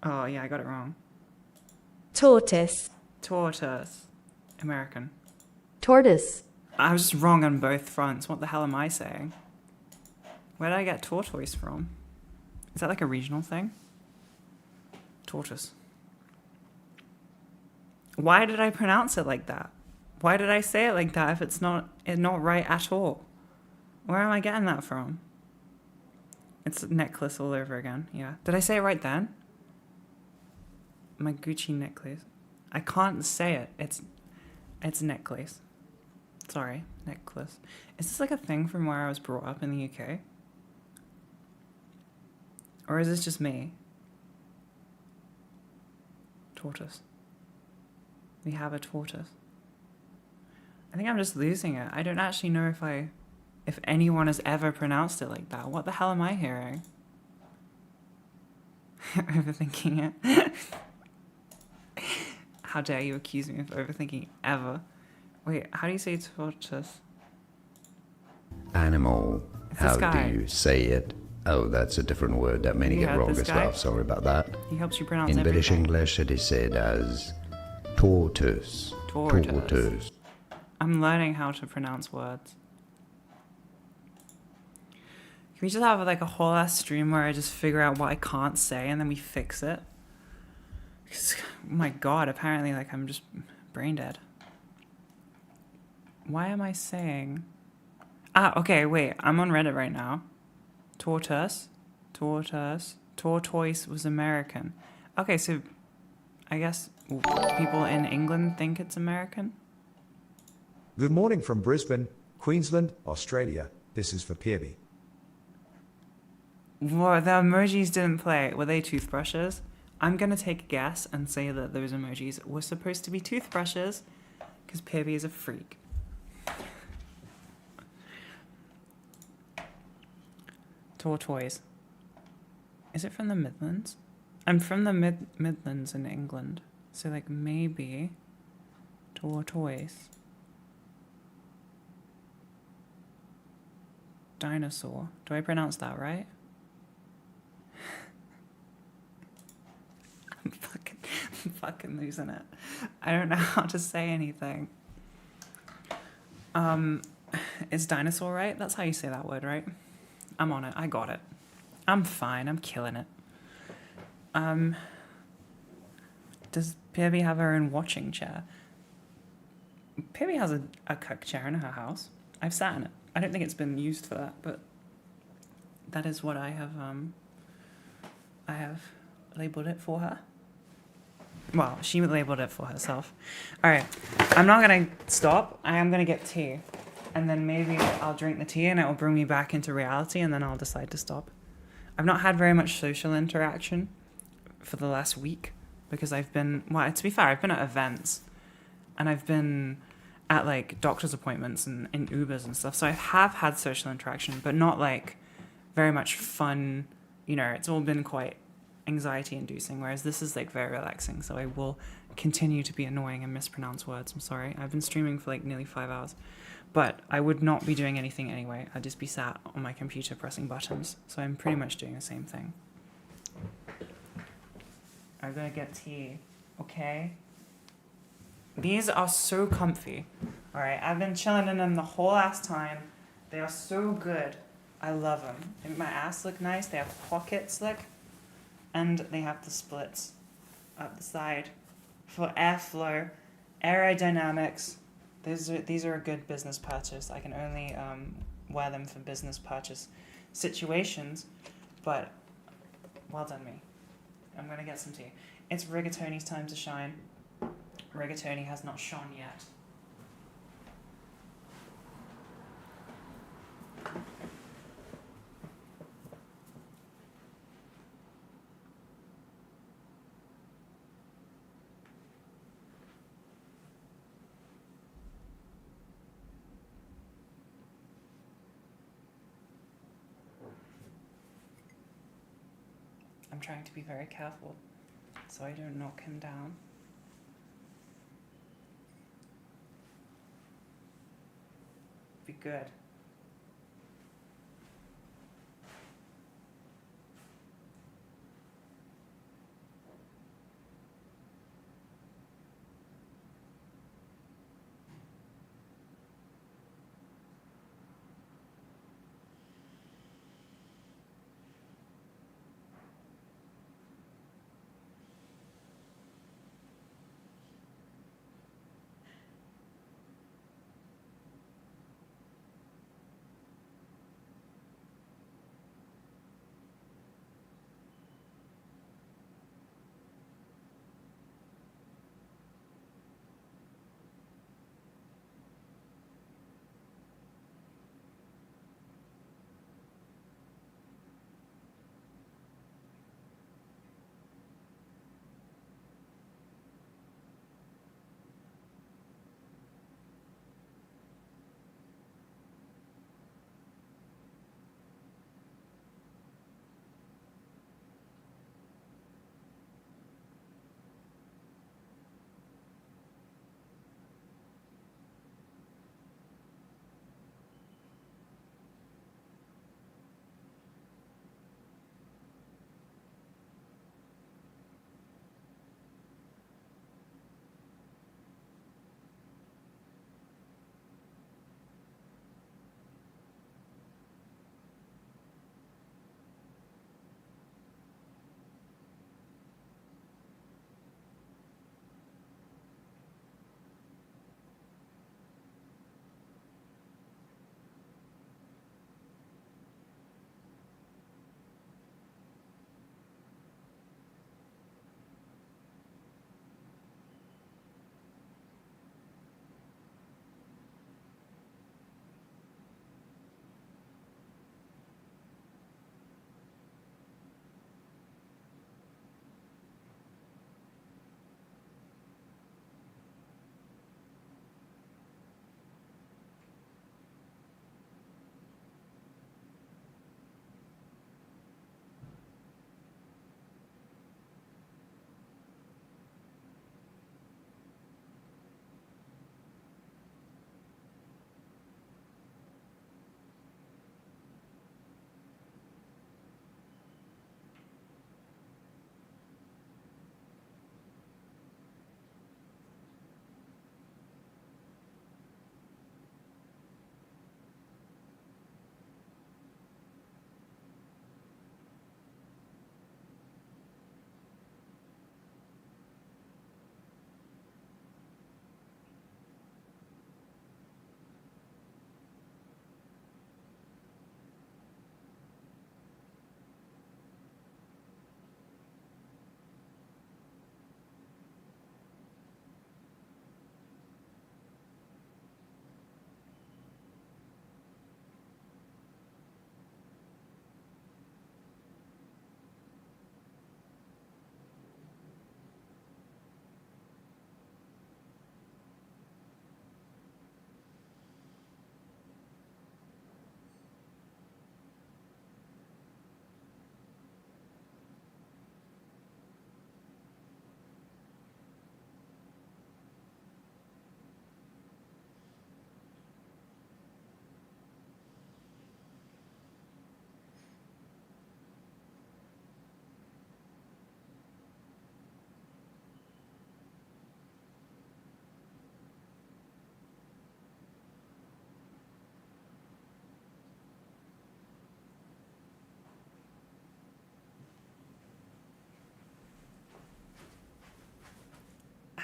Oh, yeah, I got it wrong. Tortoise. Tortoise. American. Tortoise. I was just wrong on both fronts. What the hell am I saying? Where did I get tortoise from? Is that like a regional thing? Tortoise. Why did I pronounce it like that? Why did I say it like that if it's not right at all? Where am I getting that from? It's necklace all over again. Yeah. Did I say it right then? My Gucci necklace. I can't say it. It's necklace. Sorry, necklace. Is this like a thing from where I was brought up in the UK? Or is this just me? Tortoise. We have a tortoise. I think I'm just losing it. I don't actually know if anyone has ever pronounced it like that. What the hell am I hearing? Overthinking it. How dare you accuse me of overthinking ever? Wait, how do you say tortoise? Animal. It's How this guy. do you say it? Oh, that's a different word. That many You get heard wrong this as guy? well. Sorry about that. He helps you pronounce In everything. British English, it is said as tortoise. Tortoise. I'm learning how to pronounce words. Can we just have like a whole ass stream where I just figure out what I can't say and then we fix it? 'Cause, oh my god, apparently like I'm just brain dead. Why am I saying... okay, wait, I'm on Reddit right now. Tortoise was American. Okay, so I guess people in England think it's American? Good morning from Brisbane, Queensland, Australia. This is for Pearby. Whoa, the emojis didn't play. Were they toothbrushes? I'm going to take a guess and say that those emojis were supposed to be toothbrushes because Pearby is a freak. Tortoise. Is it from the Midlands? I'm from the Midlands in England. So, like, maybe tortoise. dinosaur. Do I pronounce that right? I'm fucking losing it. I don't know how to say anything. Is dinosaur right? That's how you say that word, right? I'm on it. I got it. I'm fine. I'm killing it. Does Pibby have her own watching chair? Pibby has a cook chair in her house. I've sat in it. I don't think it's been used for that, but that is what I have labeled it for her. Well, she labeled it for herself. All right. I'm not going to stop. I am going to get tea. And then maybe I'll drink the tea and it will bring me back into reality and then I'll decide to stop. I've not had very much social interaction for the last week because I've been, well, to be fair, I've been at events and I've been at like doctor's appointments and in Ubers and stuff. So I have had social interaction, but not like very much fun. You know, it's all been quite anxiety inducing, whereas this is like very relaxing. So I will continue to be annoying and mispronounce words. I'm sorry. I've been streaming for like nearly 5 hours, but I would not be doing anything anyway. I'd just be sat on my computer pressing buttons. So I'm pretty much doing the same thing. I'm gonna get tea, okay? These are so comfy. All right, I've been chilling in them the whole last time. They are so good. I love them. They make my ass look nice. They have pockets, look. And they have the splits up the side for airflow, aerodynamics. These are a good business purchase. I can only wear them for business purchase situations, but well done me. I'm going to get some tea. It's Rigatoni's time to shine. Rigatoni has not shone yet. I'm trying to be very careful so I don't knock him down. Be good.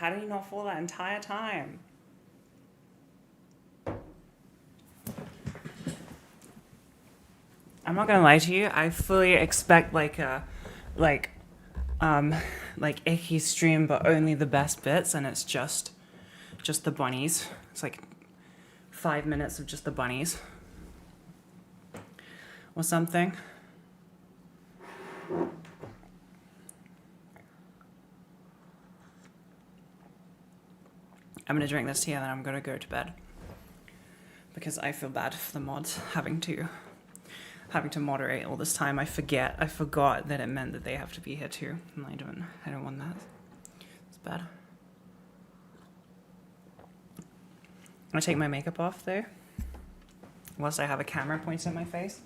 how did he not fall that entire time? I'm not gonna lie to you. I fully expect like icky stream, but only the best bits, and it's just the bunnies. It's like 5 minutes of just the bunnies or something. I'm gonna drink this tea and then I'm gonna go to bed because I feel bad for the mods having to moderate all this time. I forgot that it meant that they have to be here too, and I don't want that. It's bad. I'm gonna take my makeup off there whilst I have a camera pointed at my face.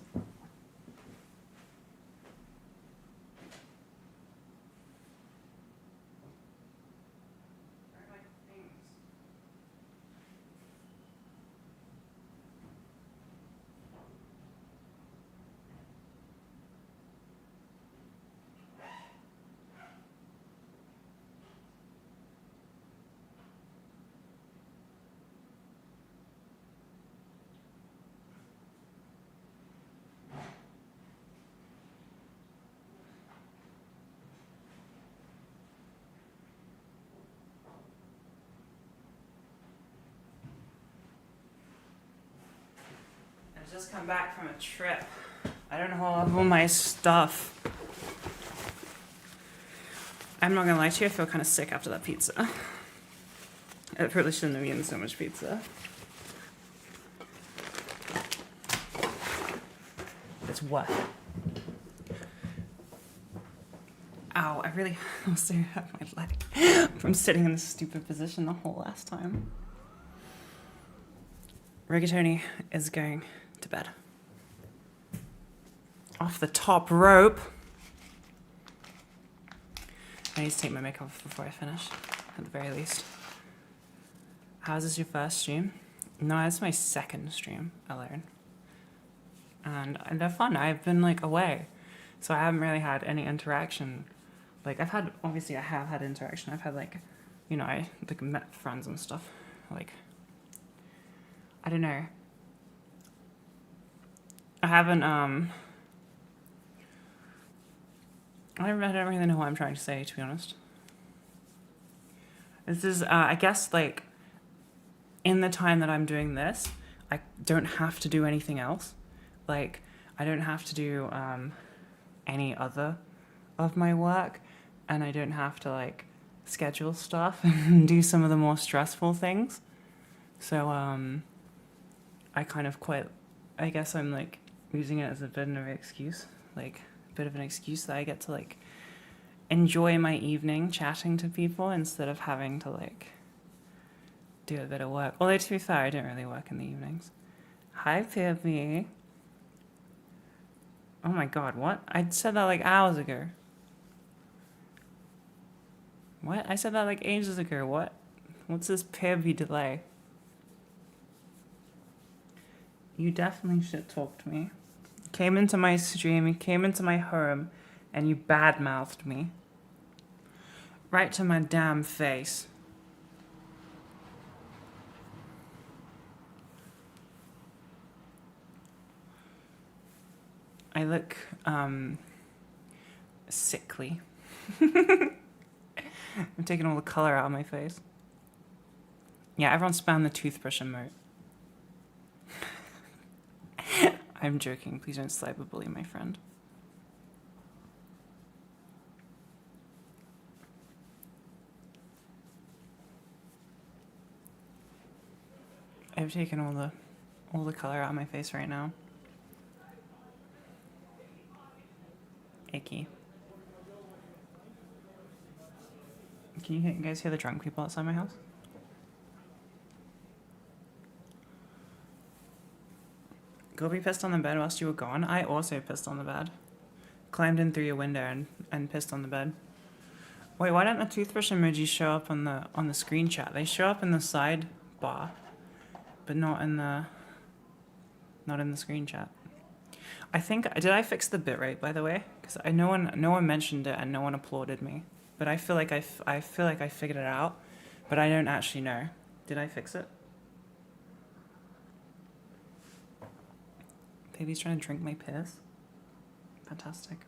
Just come back from a trip. I don't have all my stuff. I'm not gonna lie to you, I feel kind of sick after that pizza. It probably shouldn't have eaten so much pizza. It's what? Ow, I really also hurt my leg from sitting in this stupid position the whole last time. Rigatoni is going to bed. Off the top rope. I need to take my makeup off before I finish, at the very least. How's this your first stream? No, it's my second stream alone. And they're fun. I've been like away, so I haven't really had any interaction. Like I have had interaction. I've had like, you know, I like met friends and stuff. Like, I don't know. I haven't, I don't really know what I'm trying to say, to be honest. This is, I guess, like, in the time that I'm doing this, I don't have to do anything else. Like, I don't have to do any other of my work, and I don't have to, like, schedule stuff and do some of the more stressful things. So, I kind of quite, I guess I'm, like, using it as a bit of an excuse, like a bit of an excuse that I get to like enjoy my evening chatting to people instead of having to like do a bit of work. Although to be fair, I don't really work in the evenings. Hi, Pippi. Oh my god, what? I said that like hours ago. What? I said that like ages ago. What? What's this Pippi delay? You definitely shit-talked me. Came into my stream, you came into my home, and you bad-mouthed me. Right to my damn face. I look, sickly. I'm taking all the color out of my face. Yeah, everyone spam the toothbrush emote. I'm joking. Please don't cyberbully my friend. I've taken all the color out of my face right now. Icky. Can you guys hear the drunk people outside my house? Gobi pissed on the bed whilst you were gone. I also pissed on the bed. Climbed in through your window and pissed on the bed. Wait, why don't the toothbrush emojis show up on the screen chat? They show up in the sidebar, but not in the screen chat. I think, did I fix the bitrate, by the way? Because no one mentioned it and no one applauded me. But I feel like I figured it out. But I don't actually know. Did I fix it? Baby's trying to drink my piss. Fantastic.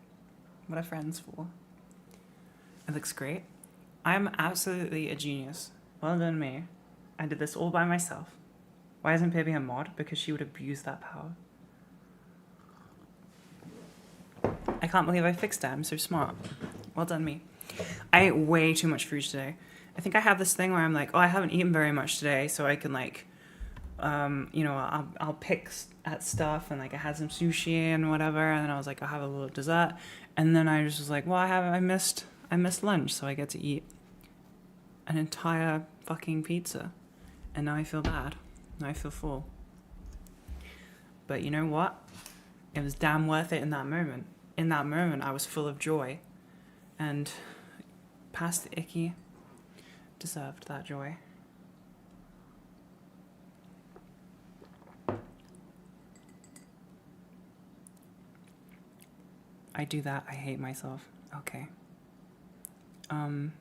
What are friends for? It looks great. I'm absolutely a genius. Well done me. I did this all by myself. Why isn't Pibby a mod? Because she would abuse that power. I can't believe I fixed that. I'm so smart. Well done me. I ate way too much food today. I think I have this thing where I'm like, oh, I haven't eaten very much today, so I can like, you know, I'll pick at stuff, and like I had some sushi and whatever, and then I was like, I'll have a little dessert, and then I just was like, well, I missed lunch, so I get to eat an entire fucking pizza, and now I feel bad. Now I feel full. But you know what? It was damn worth it in that moment. In that moment, I was full of joy, and past the icky deserved that joy. I do that. I hate myself. Okay. Damn.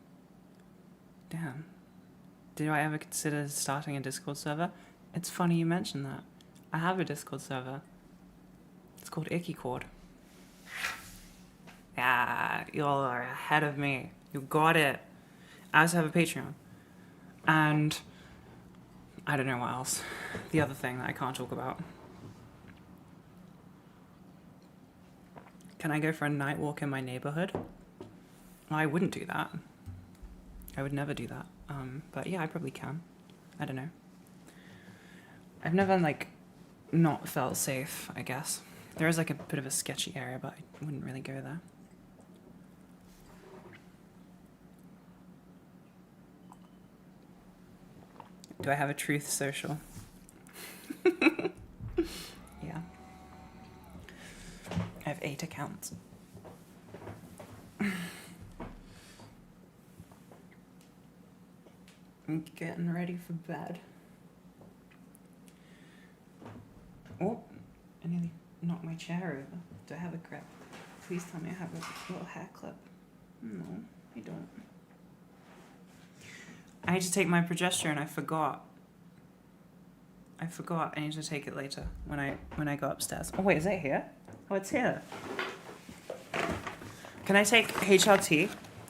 Did I ever consider starting a Discord server? It's funny you mentioned that. I have a Discord server. It's called IckyCord. Yeah, y'all are ahead of me. You got it. I also have a Patreon. And I don't know what else. The other thing that I can't talk about. Can I go for a night walk in my neighborhood? Well, I wouldn't do that. I would never do that. But yeah, I probably can. I don't know. I've never, like, not felt safe, I guess. There is, like, a bit of a sketchy area, but I wouldn't really go there. Do I have a truth social? Yeah. I have 8 accounts. I'm getting ready for bed. Oh, I nearly knocked my chair over. Do I have a grip? Please tell me I have a little hair clip. No, I don't. I need to take my progesterone. I forgot. I need to take it later when I go upstairs. Oh wait, is it here? Oh, it's here. Can I take HRT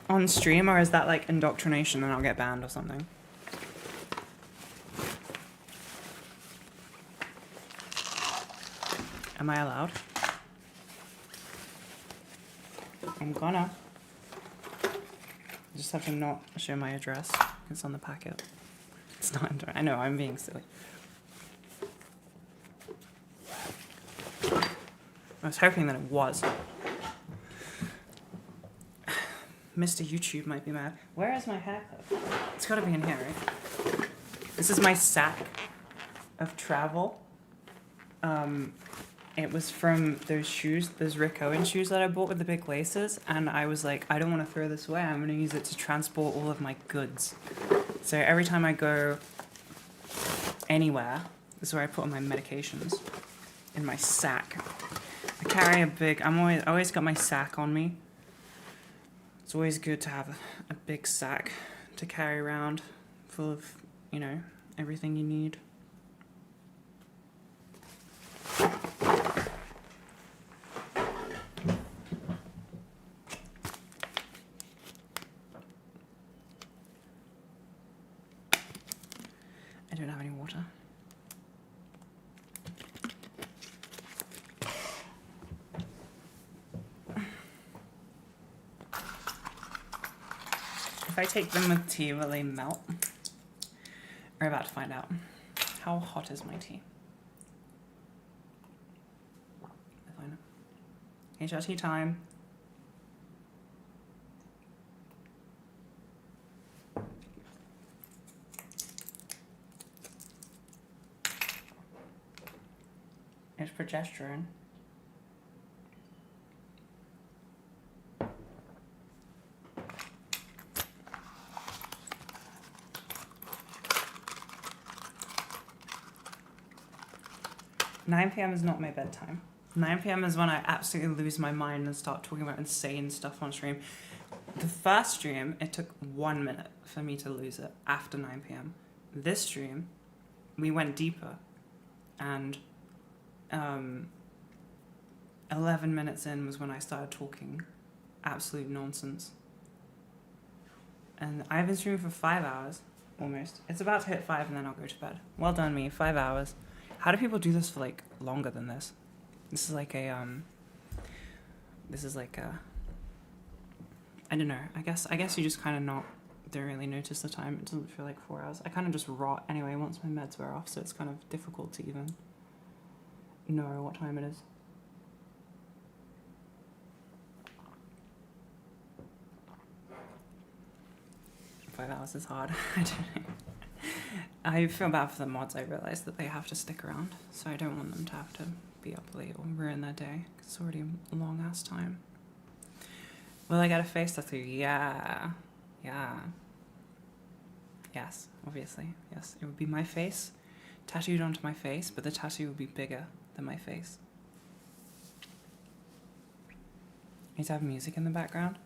on stream, or is that like indoctrination and I'll get banned or something? Am I allowed? I'm gonna. I just have to not show my address. It's on the packet. It's not. I know, I'm being silly. I was hoping that it was. Mr. YouTube might be mad. Where is my haircut? It's gotta be in here, right? This is my sack of travel. It was from those shoes, those Rick Owens shoes that I bought with the big laces, and I was like, I don't want to throw this away. I'm going to use it to transport all of my goods. So every time I go anywhere, this is where I put all my medications, in my sack. I carry a big, I always got my sack on me. It's always good to have a big sack to carry around full of, you know, everything you need. I don't have any water. If I take them with tea, will they melt? We're about to find out. How hot is my tea? I find it. HRT time. It's progesterone. Nine PM is not my bedtime. 9 PM is when I absolutely lose my mind and start talking about insane stuff on stream. The first stream, it took 1 minute for me to lose it after 9 p.m. This stream, we went deeper, and 11 minutes in was when I started talking absolute nonsense. And I've been streaming for 5 hours, almost. It's about to hit 5 and then I'll go to bed. Well done, me. 5 hours. How do people do this for, like, longer than this? This is like a, I don't know. I guess you just kind of don't really notice the time. It doesn't feel like 4 hours. I kind of just rot anyway once my meds wear off, so it's kind of difficult to even know what time it is. $5 is hard. I don't know. I feel bad for the mods. I realise that they have to stick around, so I don't want them to have to be up late or ruin their day. It's already a long ass time. Will I get a face tattoo? Yeah. Yes, obviously. Yes, it would be my face tattooed onto my face, but the tattoo would be bigger than my face. Need to have music in the background.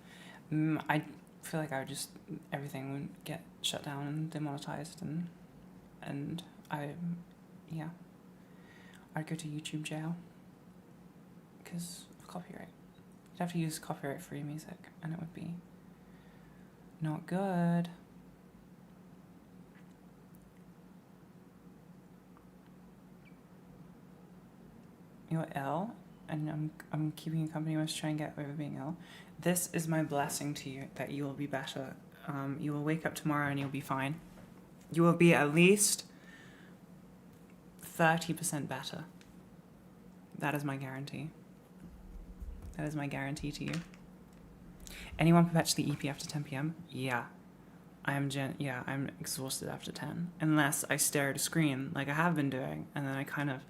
I feel like everything would get shut down and demonetized, and I'd go to YouTube jail because of copyright. You'd have to use copyright-free music, and it would be not good. You're ill, and I'm keeping you company. I must try and get over being ill. This is my blessing to you, that you will be better. You will wake up tomorrow and you'll be fine. You will be at least 30% better. That is my guarantee. That is my guarantee to you. Anyone perpetually EP after 10 p.m? Yeah. I'm exhausted after 10. Unless I stare at a screen like I have been doing, and then I kind of,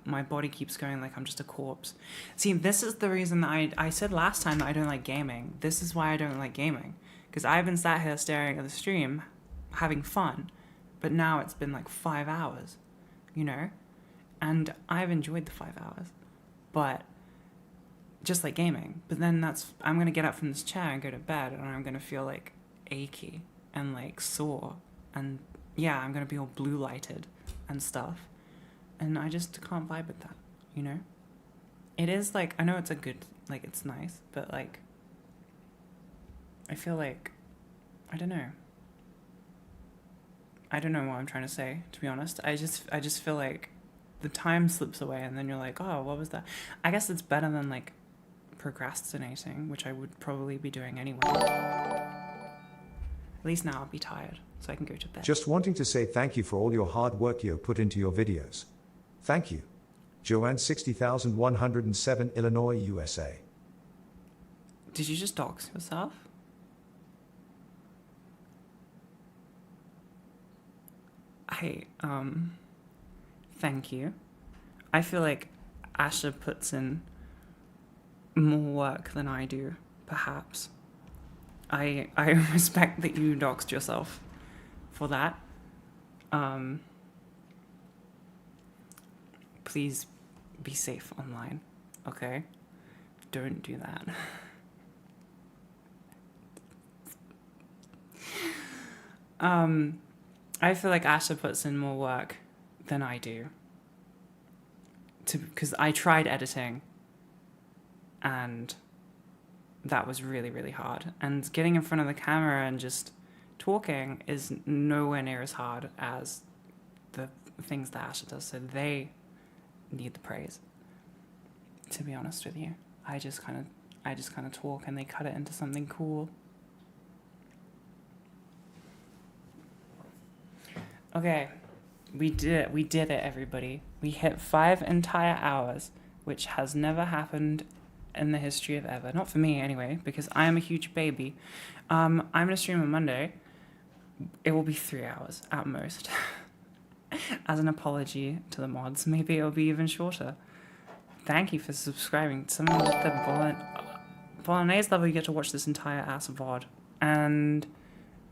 my body keeps going like I'm just a corpse. See, this is the reason that I said last time that I don't like gaming. This is why I don't like gaming. Because I've been sat here staring at the stream, having fun, but now it's been like 5 hours, you know? And I've enjoyed the 5 hours, but just like gaming. But then I'm going to get up from this chair and go to bed, and I'm going to feel like achy and like sore. And yeah, I'm going to be all blue lighted and stuff. And I just can't vibe with that, you know? It is like, I know it's a good, like, it's nice, but like, I feel like, I don't know what I'm trying to say, to be honest. I just feel like the time slips away, and then you're like, oh, what was that? I guess it's better than like procrastinating, which I would probably be doing anyway. At least now I'll be tired, so I can go to bed. Just wanting to say thank you for all your hard work you put into your videos. Thank you. Joanne 60,107, Illinois, USA. Did you just dox yourself? Thank you. I feel like Asha puts in more work than I do, perhaps. I respect that you doxed yourself for that. Please be safe online, okay? Don't do that. I feel like Asha puts in more work than I do. Because I tried editing, and that was really, really hard. And getting in front of the camera and just talking is nowhere near as hard as the things that Asha does. So they need the praise, to be honest with you. I just kind of talk, and they cut it into something cool. Okay, we did it, everybody. We hit 5 entire hours, which has never happened in the history of ever. Not for me, anyway, because I am a huge baby. I'm going to stream on Monday. It will be 3 hours at most. As an apology to the mods, maybe it'll be even shorter. Thank you for subscribing. Someone with the Bolognese level, you get to watch this entire ass VOD. And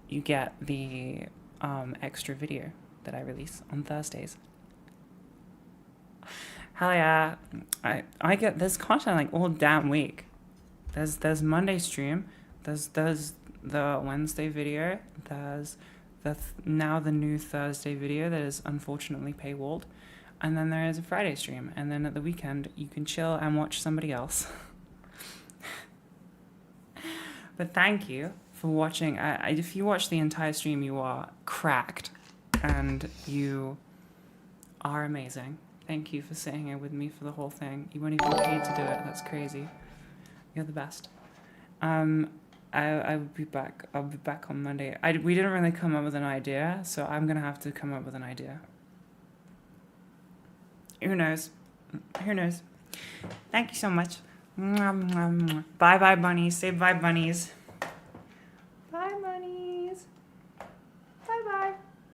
you get the extra video that I release on Thursdays. Hell yeah. I get this content like all damn week. There's Monday stream, There's the Wednesday video. There's now the new Thursday video that is unfortunately paywalled. And then there is a Friday stream. And then at the weekend, you can chill and watch somebody else. But thank you for watching. If you watch the entire stream, you are cracked. And you are amazing. Thank you for sitting here with me for the whole thing. You weren't even paid to do it. That's crazy. You're the best. I will be back. I'll be back on Monday. We didn't really come up with an idea, so I'm gonna have to come up with an idea. Who knows? Who knows? Thank you so much. Bye bye bunnies. Say bye bunnies.